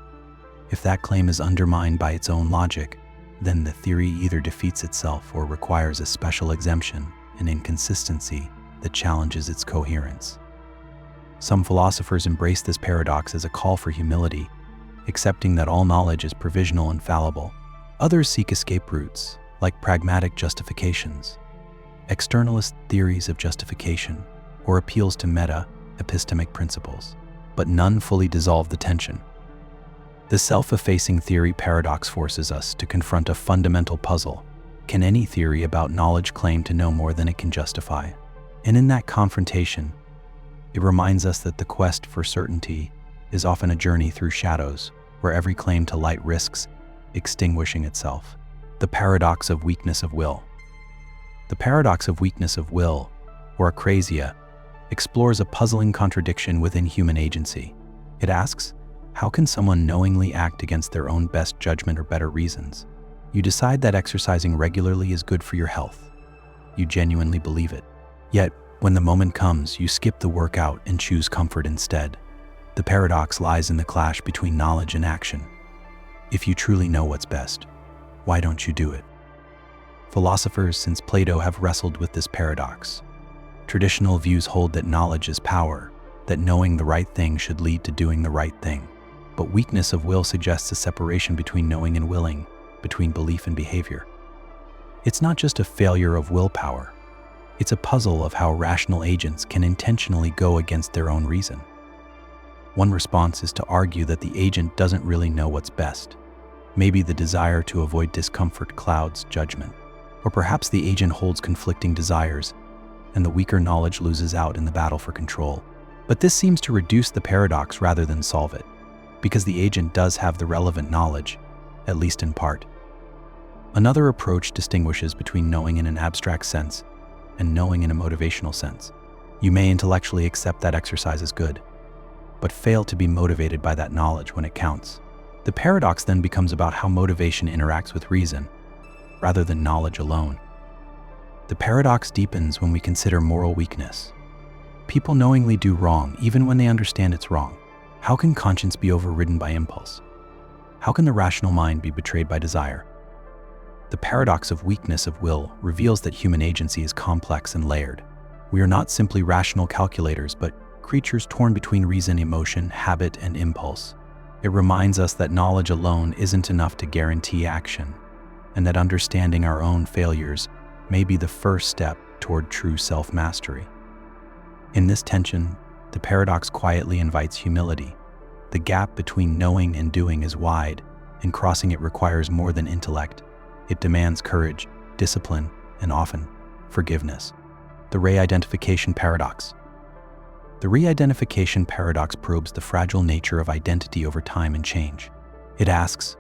If that claim is undermined by its own logic, then the theory either defeats itself or requires a special exemption, an inconsistency that challenges its coherence. Some philosophers embrace this paradox as a call for humility, accepting that all knowledge is provisional and fallible. Others seek escape routes, like pragmatic justifications, externalist theories of justification, or appeals to meta-epistemic principles, but none fully dissolve the tension. The self-effacing theory paradox forces us to confront a fundamental puzzle. Can any theory about knowledge claim to know more than it can justify? And in that confrontation, it reminds us that the quest for certainty is often a journey through shadows, where every claim to light risks extinguishing itself. The paradox of weakness of will. The paradox of weakness of will, or akrasia, explores a puzzling contradiction within human agency. It asks, how can someone knowingly act against their own best judgment or better reasons? You decide that exercising regularly is good for your health. You genuinely believe it. Yet, when the moment comes, you skip the workout and choose comfort instead. The paradox lies in the clash between knowledge and action. If you truly know what's best, why don't you do it? Philosophers since Plato have wrestled with this paradox. Traditional views hold that knowledge is power, that knowing the right thing should lead to doing the right thing. But weakness of will suggests a separation between knowing and willing, between belief and behavior. It's not just a failure of willpower. It's a puzzle of how rational agents can intentionally go against their own reason. One response is to argue that the agent doesn't really know what's best. Maybe the desire to avoid discomfort clouds judgment. Or perhaps the agent holds conflicting desires, and the weaker knowledge loses out in the battle for control. But this seems to reduce the paradox rather than solve it, because the agent does have the relevant knowledge, at least in part. Another approach distinguishes between knowing in an abstract sense and knowing in a motivational sense. You may intellectually accept that exercise is good, but fail to be motivated by that knowledge when it counts. The paradox then becomes about how motivation interacts with reason, rather than knowledge alone. The paradox deepens when we consider moral weakness. People knowingly do wrong even when they understand it's wrong. How can conscience be overridden by impulse? How can the rational mind be betrayed by desire? The paradox of weakness of will reveals that human agency is complex and layered. We are not simply rational calculators, but creatures torn between reason, emotion, habit, and impulse. It reminds us that knowledge alone isn't enough to guarantee action, and that understanding our own failures may be the first step toward true self-mastery. In this tension, the paradox quietly invites humility. The gap between knowing and doing is wide, and crossing it requires more than intellect. It demands courage, discipline, and often, forgiveness. The re-identification paradox. The re-identification paradox probes the fragile nature of identity over time and change. It asks,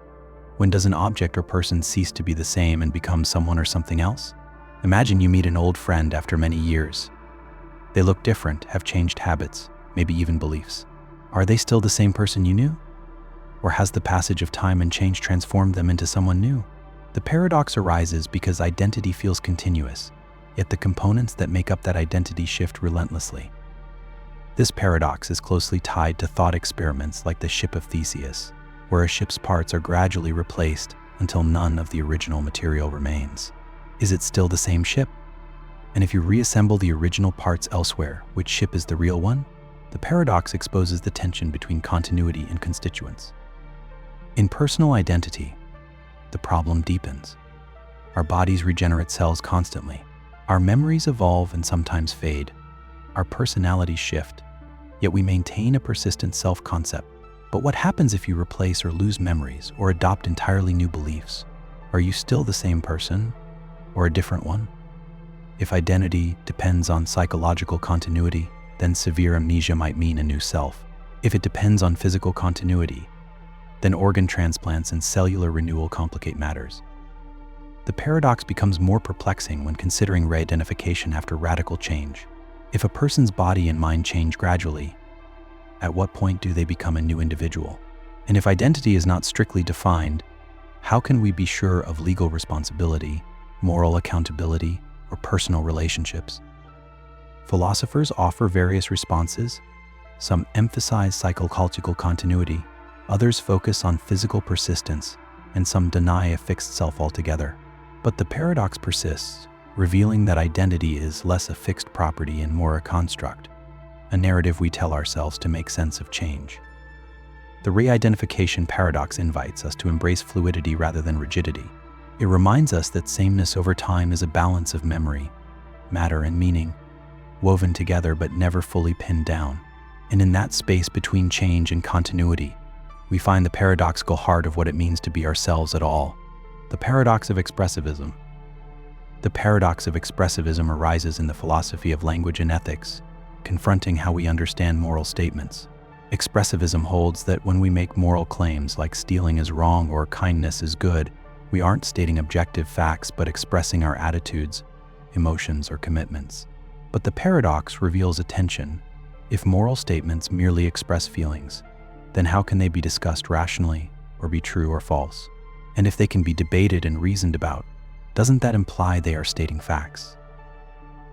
when does an object or person cease to be the same and become someone or something else? Imagine you meet an old friend after many years. They look different, have changed habits, maybe even beliefs. Are they still the same person you knew? Or has the passage of time and change transformed them into someone new? The paradox arises because identity feels continuous, yet the components that make up that identity shift relentlessly. This paradox is closely tied to thought experiments like the ship of Theseus, where a ship's parts are gradually replaced until none of the original material remains. Is it still the same ship? And if you reassemble the original parts elsewhere, which ship is the real one? The paradox exposes the tension between continuity and constituents. In personal identity, the problem deepens. Our bodies regenerate cells constantly. Our memories evolve and sometimes fade. Our personalities shift, yet we maintain a persistent self-concept. But what happens if you replace or lose memories or adopt entirely new beliefs? Are you still the same person or a different one? If identity depends on psychological continuity, then severe amnesia might mean a new self. If it depends on physical continuity, then organ transplants and cellular renewal complicate matters. The paradox becomes more perplexing when considering re-identification after radical change. If a person's body and mind change gradually, at what point do they become a new individual? And if identity is not strictly defined, how can we be sure of legal responsibility, moral accountability, or personal relationships? Philosophers offer various responses. Some emphasize psychological continuity, others focus on physical persistence, and some deny a fixed self altogether. But the paradox persists, revealing that identity is less a fixed property and more a construct, a narrative we tell ourselves to make sense of change. The re-identification paradox invites us to embrace fluidity rather than rigidity. It reminds us that sameness over time is a balance of memory, matter, and meaning, woven together but never fully pinned down. And in that space between change and continuity, we find the paradoxical heart of what it means to be ourselves at all. The paradox of expressivism. The paradox of expressivism arises in the philosophy of language and ethics, confronting how we understand moral statements. Expressivism holds that when we make moral claims like stealing is wrong or kindness is good, we aren't stating objective facts but expressing our attitudes, emotions, or commitments. But the paradox reveals a tension. If moral statements merely express feelings, then how can they be discussed rationally or be true or false? And if they can be debated and reasoned about, doesn't that imply they are stating facts?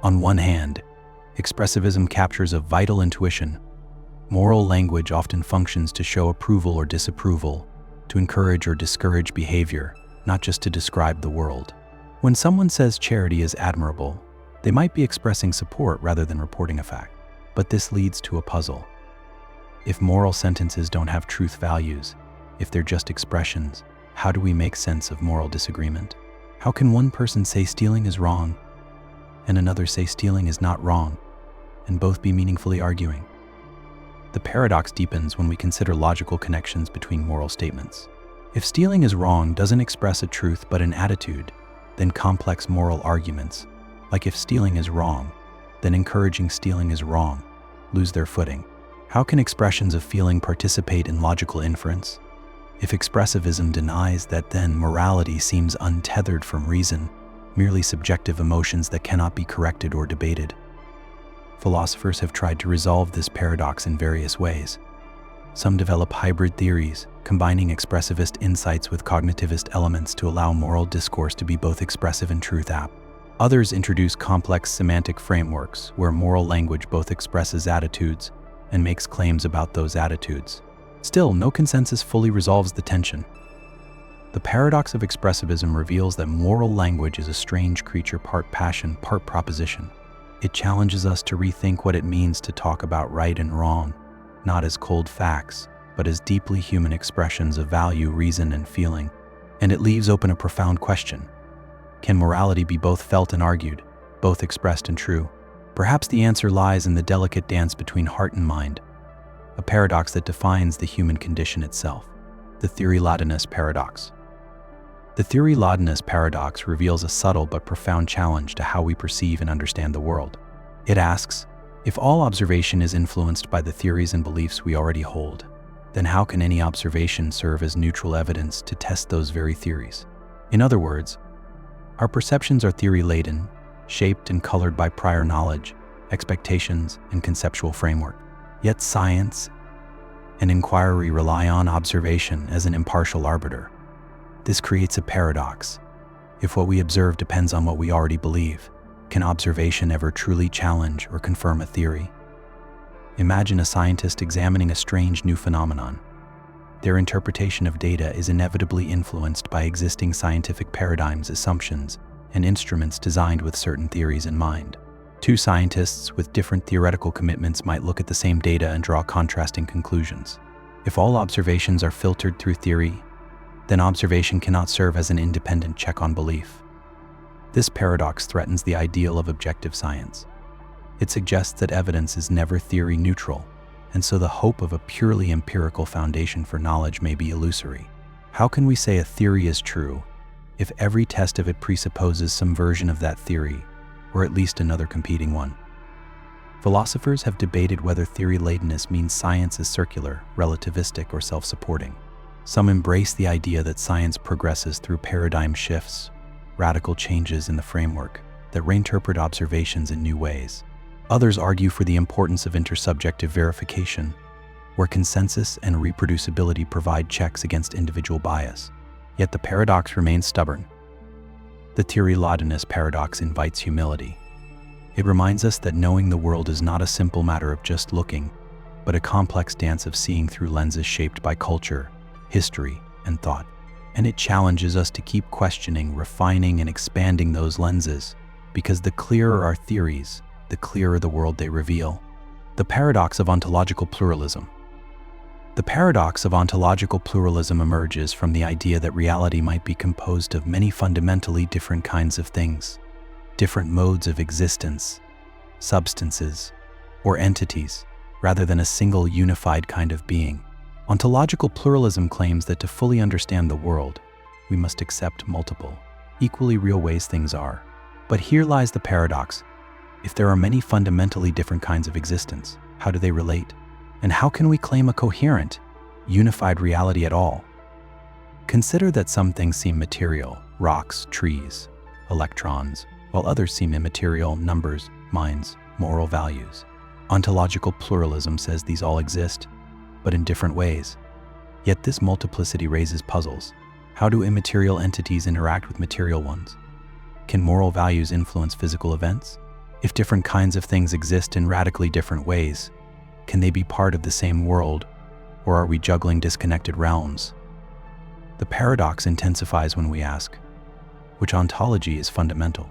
On one hand, expressivism captures a vital intuition. Moral language often functions to show approval or disapproval, to encourage or discourage behavior, not just to describe the world. When someone says charity is admirable, they might be expressing support rather than reporting a fact. But this leads to a puzzle. If moral sentences don't have truth values, if they're just expressions, how do we make sense of moral disagreement? How can one person say stealing is wrong and another say stealing is not wrong, and both be meaningfully arguing? The paradox deepens when we consider logical connections between moral statements. If stealing is wrong doesn't express a truth but an attitude, then complex moral arguments, like if stealing is wrong, then encouraging stealing is wrong, lose their footing. How can expressions of feeling participate in logical inference? If expressivism denies that, then morality seems untethered from reason, merely subjective emotions that cannot be corrected or debated. Philosophers have tried to resolve this paradox in various ways. Some develop hybrid theories, combining expressivist insights with cognitivist elements to allow moral discourse to be both expressive and truth-apt. Others introduce complex semantic frameworks where moral language both expresses attitudes and makes claims about those attitudes. Still, no consensus fully resolves the tension. The paradox of expressivism reveals that moral language is a strange creature, part passion, part proposition. It challenges us to rethink what it means to talk about right and wrong, not as cold facts, but as deeply human expressions of value, reason, and feeling. And it leaves open a profound question. Can morality be both felt and argued, both expressed and true? Perhaps the answer lies in the delicate dance between heart and mind, a paradox that defines the human condition itself. The Hiddenness Paradox. The Hiddenness Paradox reveals a subtle but profound challenge to how we perceive and understand the world. It asks, if all observation is influenced by the theories and beliefs we already hold, then how can any observation serve as neutral evidence to test those very theories? In other words, our perceptions are theory-laden, shaped and colored by prior knowledge, expectations, and conceptual framework. Yet science and inquiry rely on observation as an impartial arbiter. This creates a paradox. If what we observe depends on what we already believe, can observation ever truly challenge or confirm a theory? Imagine a scientist examining a strange new phenomenon. Their interpretation of data is inevitably influenced by existing scientific paradigms, assumptions, and instruments designed with certain theories in mind. Two scientists with different theoretical commitments might look at the same data and draw contrasting conclusions. If all observations are filtered through theory, then observation cannot serve as an independent check on belief. This paradox threatens the ideal of objective science. It suggests that evidence is never theory neutral, and so the hope of a purely empirical foundation for knowledge may be illusory. How can we say a theory is true if every test of it presupposes some version of that theory, or at least another competing one? Philosophers have debated whether theory-ladenness means science is circular, relativistic, or self-supporting. Some embrace the idea that science progresses through paradigm shifts, radical changes in the framework that reinterpret observations in new ways. Others argue for the importance of intersubjective verification, where consensus and reproducibility provide checks against individual bias. Yet the paradox remains stubborn. The theory-ladenness paradox invites humility. It reminds us that knowing the world is not a simple matter of just looking, but a complex dance of seeing through lenses shaped by culture, history, and thought. And it challenges us to keep questioning, refining, and expanding those lenses, because the clearer our theories, the clearer the world they reveal. The paradox of ontological pluralism. The paradox of ontological pluralism emerges from the idea that reality might be composed of many fundamentally different kinds of things, different modes of existence, substances, or entities, rather than a single unified kind of being. Ontological pluralism claims that to fully understand the world, we must accept multiple, equally real ways things are. But here lies the paradox. If there are many fundamentally different kinds of existence, how do they relate? And how can we claim a coherent, unified reality at all? Consider that some things seem material, rocks, trees, electrons, while others seem immaterial, numbers, minds, moral values. Ontological pluralism says these all exist, but in different ways. Yet this multiplicity raises puzzles. How do immaterial entities interact with material ones? Can moral values influence physical events? If different kinds of things exist in radically different ways, can they be part of the same world, or are we juggling disconnected realms? The paradox intensifies when we ask, which ontology is fundamental?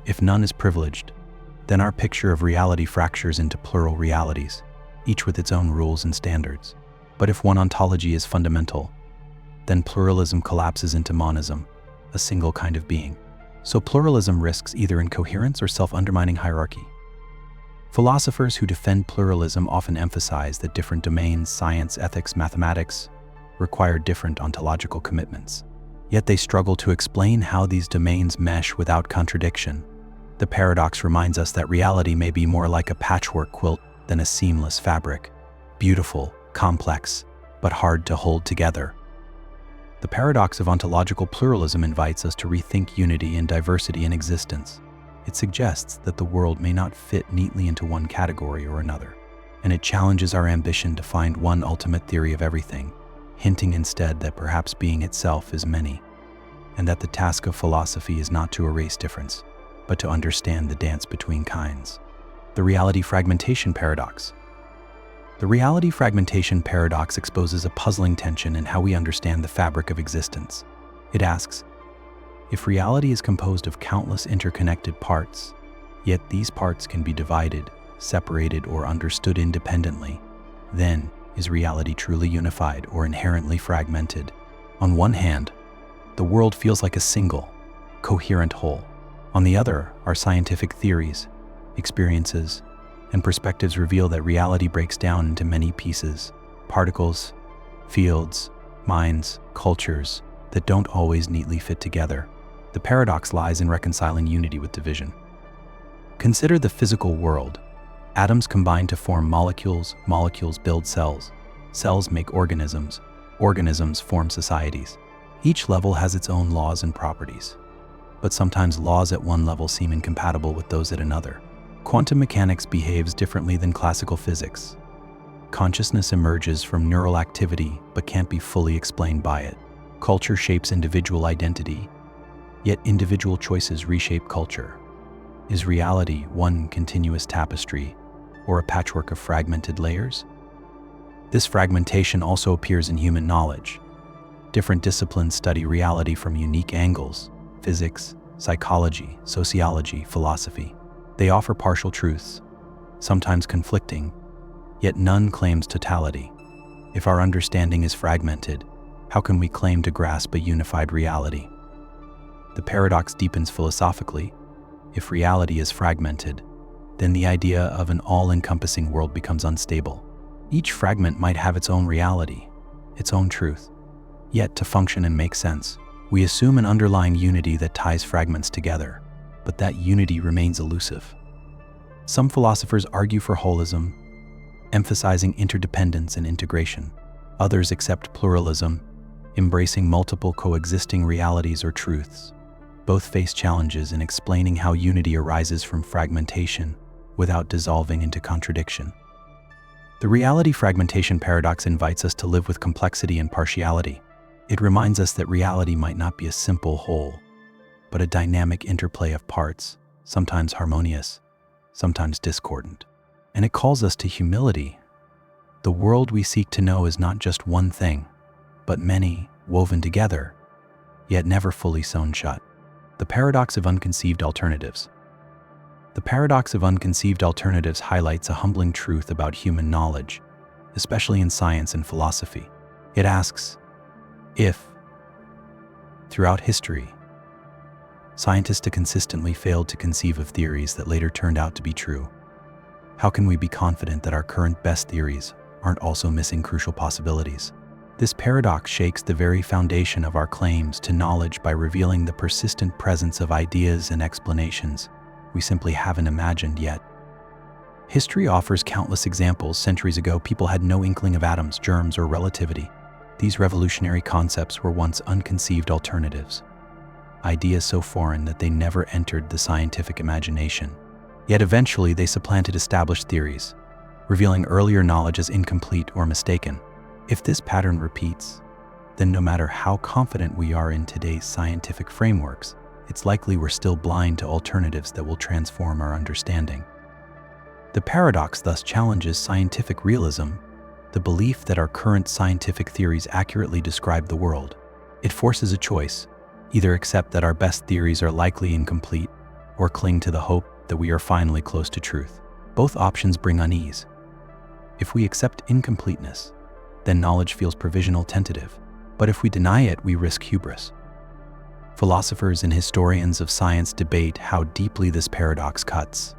If none is privileged, then our picture of reality fractures into plural realities, each with its own rules and standards. But if one ontology is fundamental, then pluralism collapses into monism, a single kind of being. So pluralism risks either incoherence or self-undermining hierarchy. Philosophers who defend pluralism often emphasize that different domains, science, ethics, mathematics, require different ontological commitments. Yet they struggle to explain how these domains mesh without contradiction. The paradox reminds us that reality may be more like a patchwork quilt than a seamless fabric, beautiful, complex, but hard to hold together. The paradox of ontological pluralism invites us to rethink unity and diversity in existence. It suggests that the world may not fit neatly into one category or another, and it challenges our ambition to find one ultimate theory of everything, hinting instead that perhaps being itself is many, and that the task of philosophy is not to erase difference, but to understand the dance between kinds. The reality fragmentation paradox. The reality fragmentation paradox exposes a puzzling tension in how we understand the fabric of existence. It asks, if reality is composed of countless interconnected parts, yet these parts can be divided, separated, or understood independently, then is reality truly unified or inherently fragmented? On one hand, the world feels like a single, coherent whole. On the other, our scientific theories, experiences, and perspectives reveal that reality breaks down into many pieces, particles, fields, minds, cultures that don't always neatly fit together. The paradox lies in reconciling unity with division. Consider the physical world. Atoms combine to form molecules, molecules build cells, cells make organisms, organisms form societies. Each level has its own laws and properties, but sometimes laws at one level seem incompatible with those at another. Quantum mechanics behaves differently than classical physics. Consciousness emerges from neural activity but can't be fully explained by it. Culture shapes individual identity, yet individual choices reshape culture. Is reality one continuous tapestry or a patchwork of fragmented layers? This fragmentation also appears in human knowledge. Different disciplines study reality from unique angles: physics, psychology, sociology, philosophy. They offer partial truths, sometimes conflicting, yet none claims totality. If our understanding is fragmented, how can we claim to grasp a unified reality? The paradox deepens philosophically. If reality is fragmented, then the idea of an all-encompassing world becomes unstable. Each fragment might have its own reality, its own truth. Yet, to function and make sense, we assume an underlying unity that ties fragments together, but that unity remains elusive. Some philosophers argue for holism, emphasizing interdependence and integration. Others accept pluralism, embracing multiple coexisting realities or truths. Both face challenges in explaining how unity arises from fragmentation without dissolving into contradiction. The reality fragmentation paradox invites us to live with complexity and partiality. It reminds us that reality might not be a simple whole, but a dynamic interplay of parts, sometimes harmonious, sometimes discordant. And it calls us to humility. The world we seek to know is not just one thing, but many woven together, yet never fully sewn shut. The Paradox of Unconceived Alternatives. The Paradox of Unconceived Alternatives highlights a humbling truth about human knowledge, especially in science and philosophy. It asks, if, throughout history, scientists have consistently failed to conceive of theories that later turned out to be true, how can we be confident that our current best theories aren't also missing crucial possibilities? This paradox shakes the very foundation of our claims to knowledge by revealing the persistent presence of ideas and explanations we simply haven't imagined yet. History offers countless examples. Centuries ago, people had no inkling of atoms, germs, or relativity. These revolutionary concepts were once unconceived alternatives, ideas so foreign that they never entered the scientific imagination. Yet eventually they supplanted established theories, revealing earlier knowledge as incomplete or mistaken. If this pattern repeats, then no matter how confident we are in today's scientific frameworks, it's likely we're still blind to alternatives that will transform our understanding. The paradox thus challenges scientific realism, the belief that our current scientific theories accurately describe the world. It forces a choice: either accept that our best theories are likely incomplete, or cling to the hope that we are finally close to truth. Both options bring unease. If we accept incompleteness, then knowledge feels provisional, tentative. But if we deny it, we risk hubris. Philosophers and historians of science debate how deeply this paradox cuts.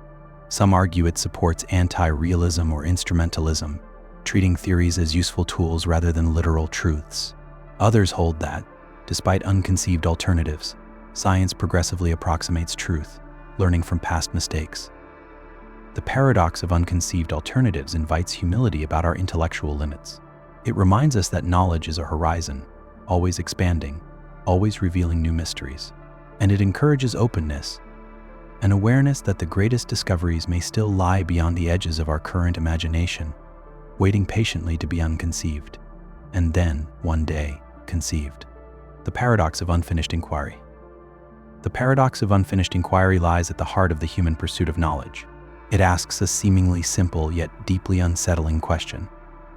Some argue it supports anti-realism or instrumentalism, treating theories as useful tools rather than literal truths. Others hold that, despite unconceived alternatives, science progressively approximates truth, learning from past mistakes. The paradox of unconceived alternatives invites humility about our intellectual limits. It reminds us that knowledge is a horizon, always expanding, always revealing new mysteries. And it encourages openness, an awareness that the greatest discoveries may still lie beyond the edges of our current imagination, waiting patiently to be unconceived, and then, one day, conceived. The paradox of unfinished inquiry. The paradox of unfinished inquiry lies at the heart of the human pursuit of knowledge. It asks a seemingly simple yet deeply unsettling question.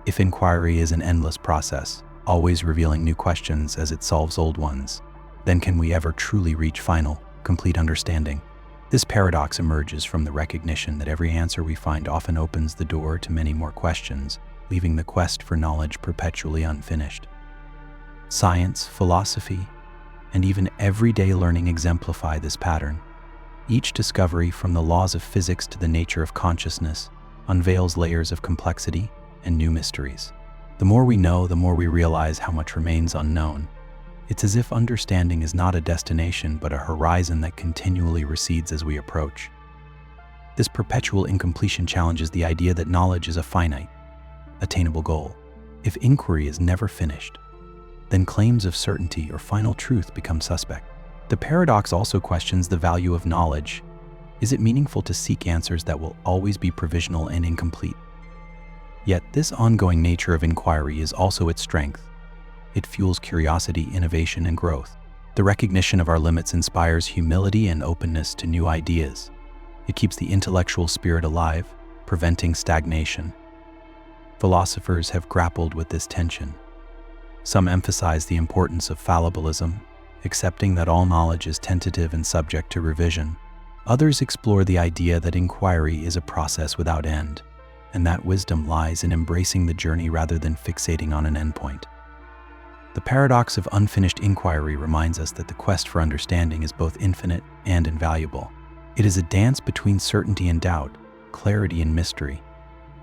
If inquiry is an endless process, always revealing new questions as it solves old ones, then can we ever truly reach final, complete understanding? This paradox emerges from the recognition that every answer we find often opens the door to many more questions, leaving the quest for knowledge perpetually unfinished. Science, philosophy, and even everyday learning exemplify this pattern. Each discovery, from the laws of physics to the nature of consciousness, unveils layers of complexity and new mysteries. The more we know, the more we realize how much remains unknown. It's as if understanding is not a destination, but a horizon that continually recedes as we approach. This perpetual incompletion challenges the idea that knowledge is a finite, attainable goal. If inquiry is never finished, then claims of certainty or final truth become suspect. The paradox also questions the value of knowledge. Is it meaningful to seek answers that will always be provisional and incomplete? Yet this ongoing nature of inquiry is also its strength. It fuels curiosity, innovation, and growth. The recognition of our limits inspires humility and openness to new ideas. It keeps the intellectual spirit alive, preventing stagnation. Philosophers have grappled with this tension. Some emphasize the importance of fallibilism, accepting that all knowledge is tentative and subject to revision. Others explore the idea that inquiry is a process without end, and that wisdom lies in embracing the journey rather than fixating on an endpoint. The paradox of unfinished inquiry reminds us that the quest for understanding is both infinite and invaluable. It is a dance between certainty and doubt, clarity and mystery.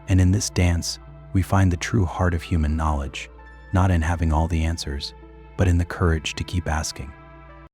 And in this dance, we find the true heart of human knowledge, not in having all the answers, but in the courage to keep asking.